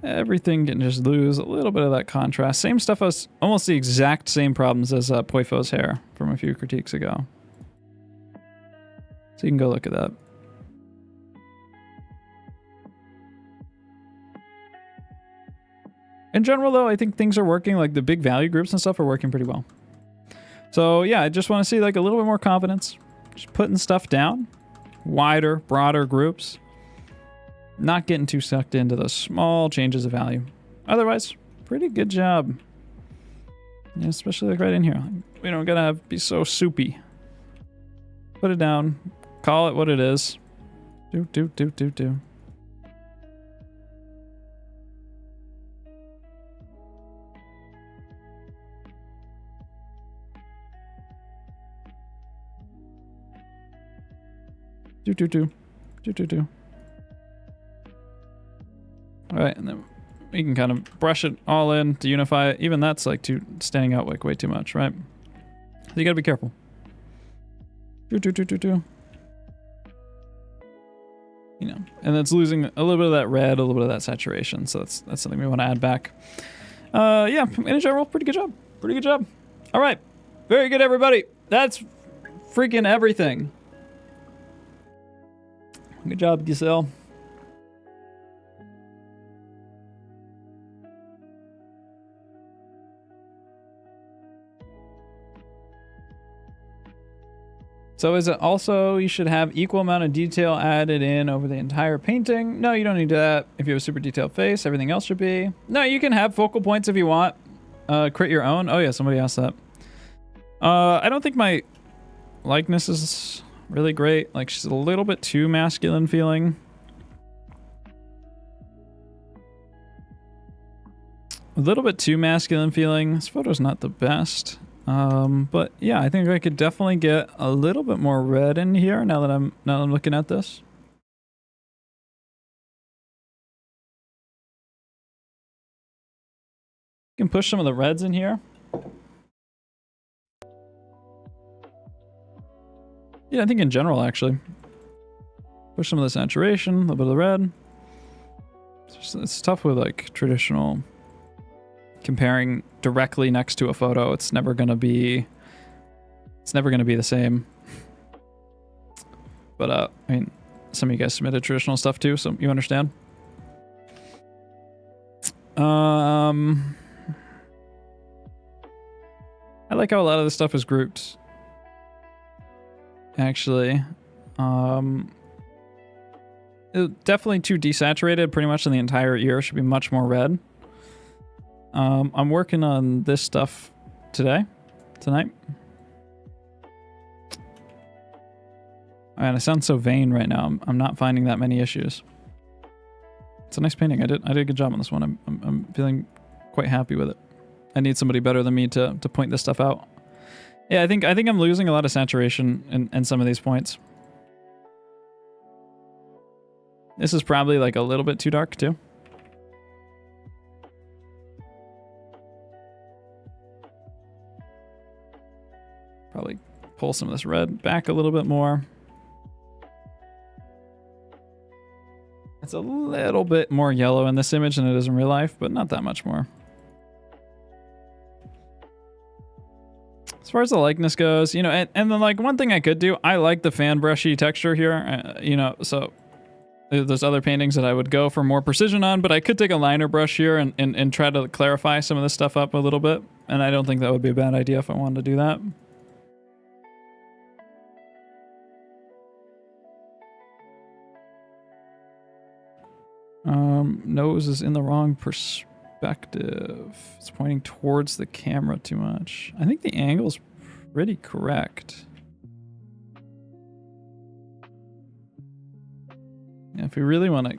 Everything can just lose a little bit of that contrast. Same stuff as almost the exact same problems as Poifo's hair from a few critiques ago. So you can go look at that. In general, though, I think things are working. Like the big value groups and stuff are working pretty well. So yeah, I just want to see like a little bit more confidence. Just putting stuff down. Wider, broader groups. Not getting too sucked into those small changes of value. Otherwise, pretty good job. Yeah, especially like right in here. We don't gotta be so soupy. Put it down. Call it what it is. Do. Do. Alright, and then we can kind of brush it all in to unify it. Even that's like standing out like way too much, right? So you gotta be careful. Do. You know, and it's losing a little bit of that red, a little bit of that saturation. So that's something we want to add back. Yeah, in general, pretty good job. Pretty good job. All right. Very good, everybody. That's freaking everything. Good job, Giselle. So is it also you should have equal amount of detail added in over the entire painting? No, you don't need that. If you have a super detailed face, everything else should be. No, you can have focal points if you want. Create your own. Oh yeah, somebody asked that. I don't think my likeness is really great. Like she's a little bit too masculine feeling. A little bit too masculine feeling. This photo's not the best. But yeah, I think I could definitely get a little bit more red in here now that I'm looking at this. You can push some of the reds in here. Yeah, I think in general actually. Push some of the saturation, a little bit of the red. It's tough with like traditional comparing directly next to a photo. It's never gonna be the same. But I mean, some of you guys submitted traditional stuff too, so you understand. I like how a lot of this stuff is grouped. Actually, definitely too desaturated. Pretty much in the entire ear should be much more red. I'm working on this stuff tonight. And I sound so vain right now. I'm not finding that many issues. It's a nice painting. I did a good job on this one. I'm feeling quite happy with it. I need somebody better than me to point this stuff out. Yeah, I think I'm losing a lot of saturation in some of these points. This is probably like a little bit too dark too. Probably pull some of this red back a little bit more. It's a little bit more yellow in this image than it is in real life, but not that much more. As far as the likeness goes, you know, and then like one thing I could do, I like the fan brushy texture here, you know, so there's other paintings that I would go for more precision on, but I could take a liner brush here and try to clarify some of this stuff up a little bit. And I don't think that would be a bad idea if I wanted to do that. Nose is in the wrong perspective. It's pointing towards the camera too much. I think the angle's pretty correct. Yeah, if we really want to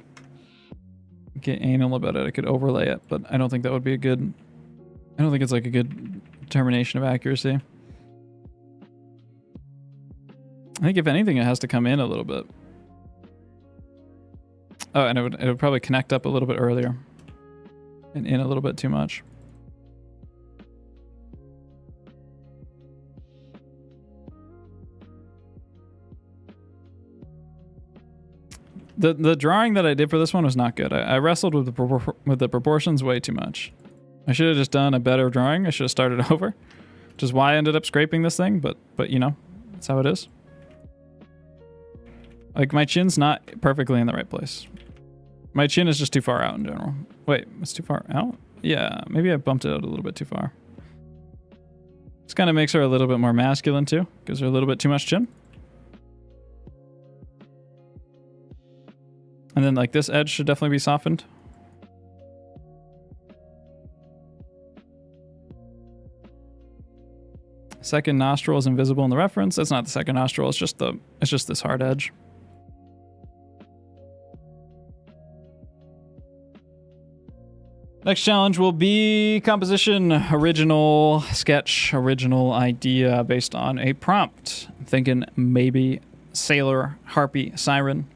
get anal about it, I could overlay it, but I don't think that would be a good... I don't think it's like a good determination of accuracy. I think if anything, it has to come in a little bit. Oh, and it would probably connect up a little bit earlier. And in a little bit too much. The drawing that I did for this one was not good. I wrestled with the proportions way too much. I should have just done a better drawing. I should have started over. Which is why I ended up scraping this thing, but you know, that's how it is. Like my chin's not perfectly in the right place. My chin is just too far out in general. Wait, it's too far out? Yeah, maybe I bumped it out a little bit too far. This kind of makes her a little bit more masculine too. Gives her a little bit too much chin. And then like this edge should definitely be softened. Second nostril is invisible in the reference. That's not the second nostril. It's just this hard edge. Next challenge will be composition, original sketch, original idea based on a prompt. I'm thinking maybe sailor, harpy, siren.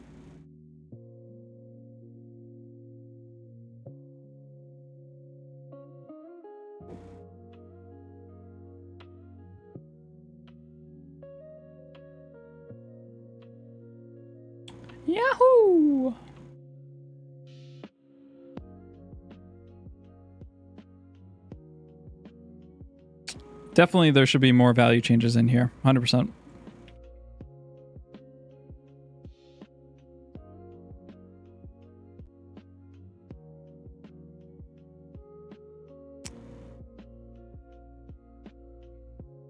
Yahoo! Definitely there should be more value changes in here. 100%.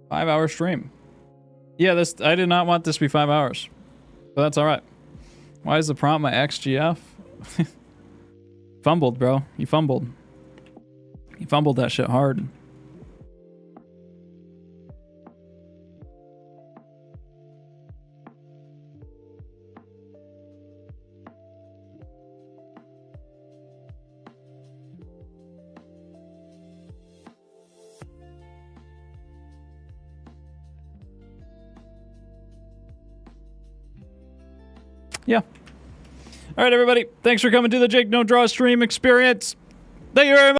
Five-hour stream. Yeah, I did not want this to be 5 hours. But that's alright. Why is the prompt my XGF? Fumbled, bro. You fumbled. You fumbled that shit hard. Yeah. All right, everybody. Thanks for coming to the Jake No Draw stream experience. Thank you very much.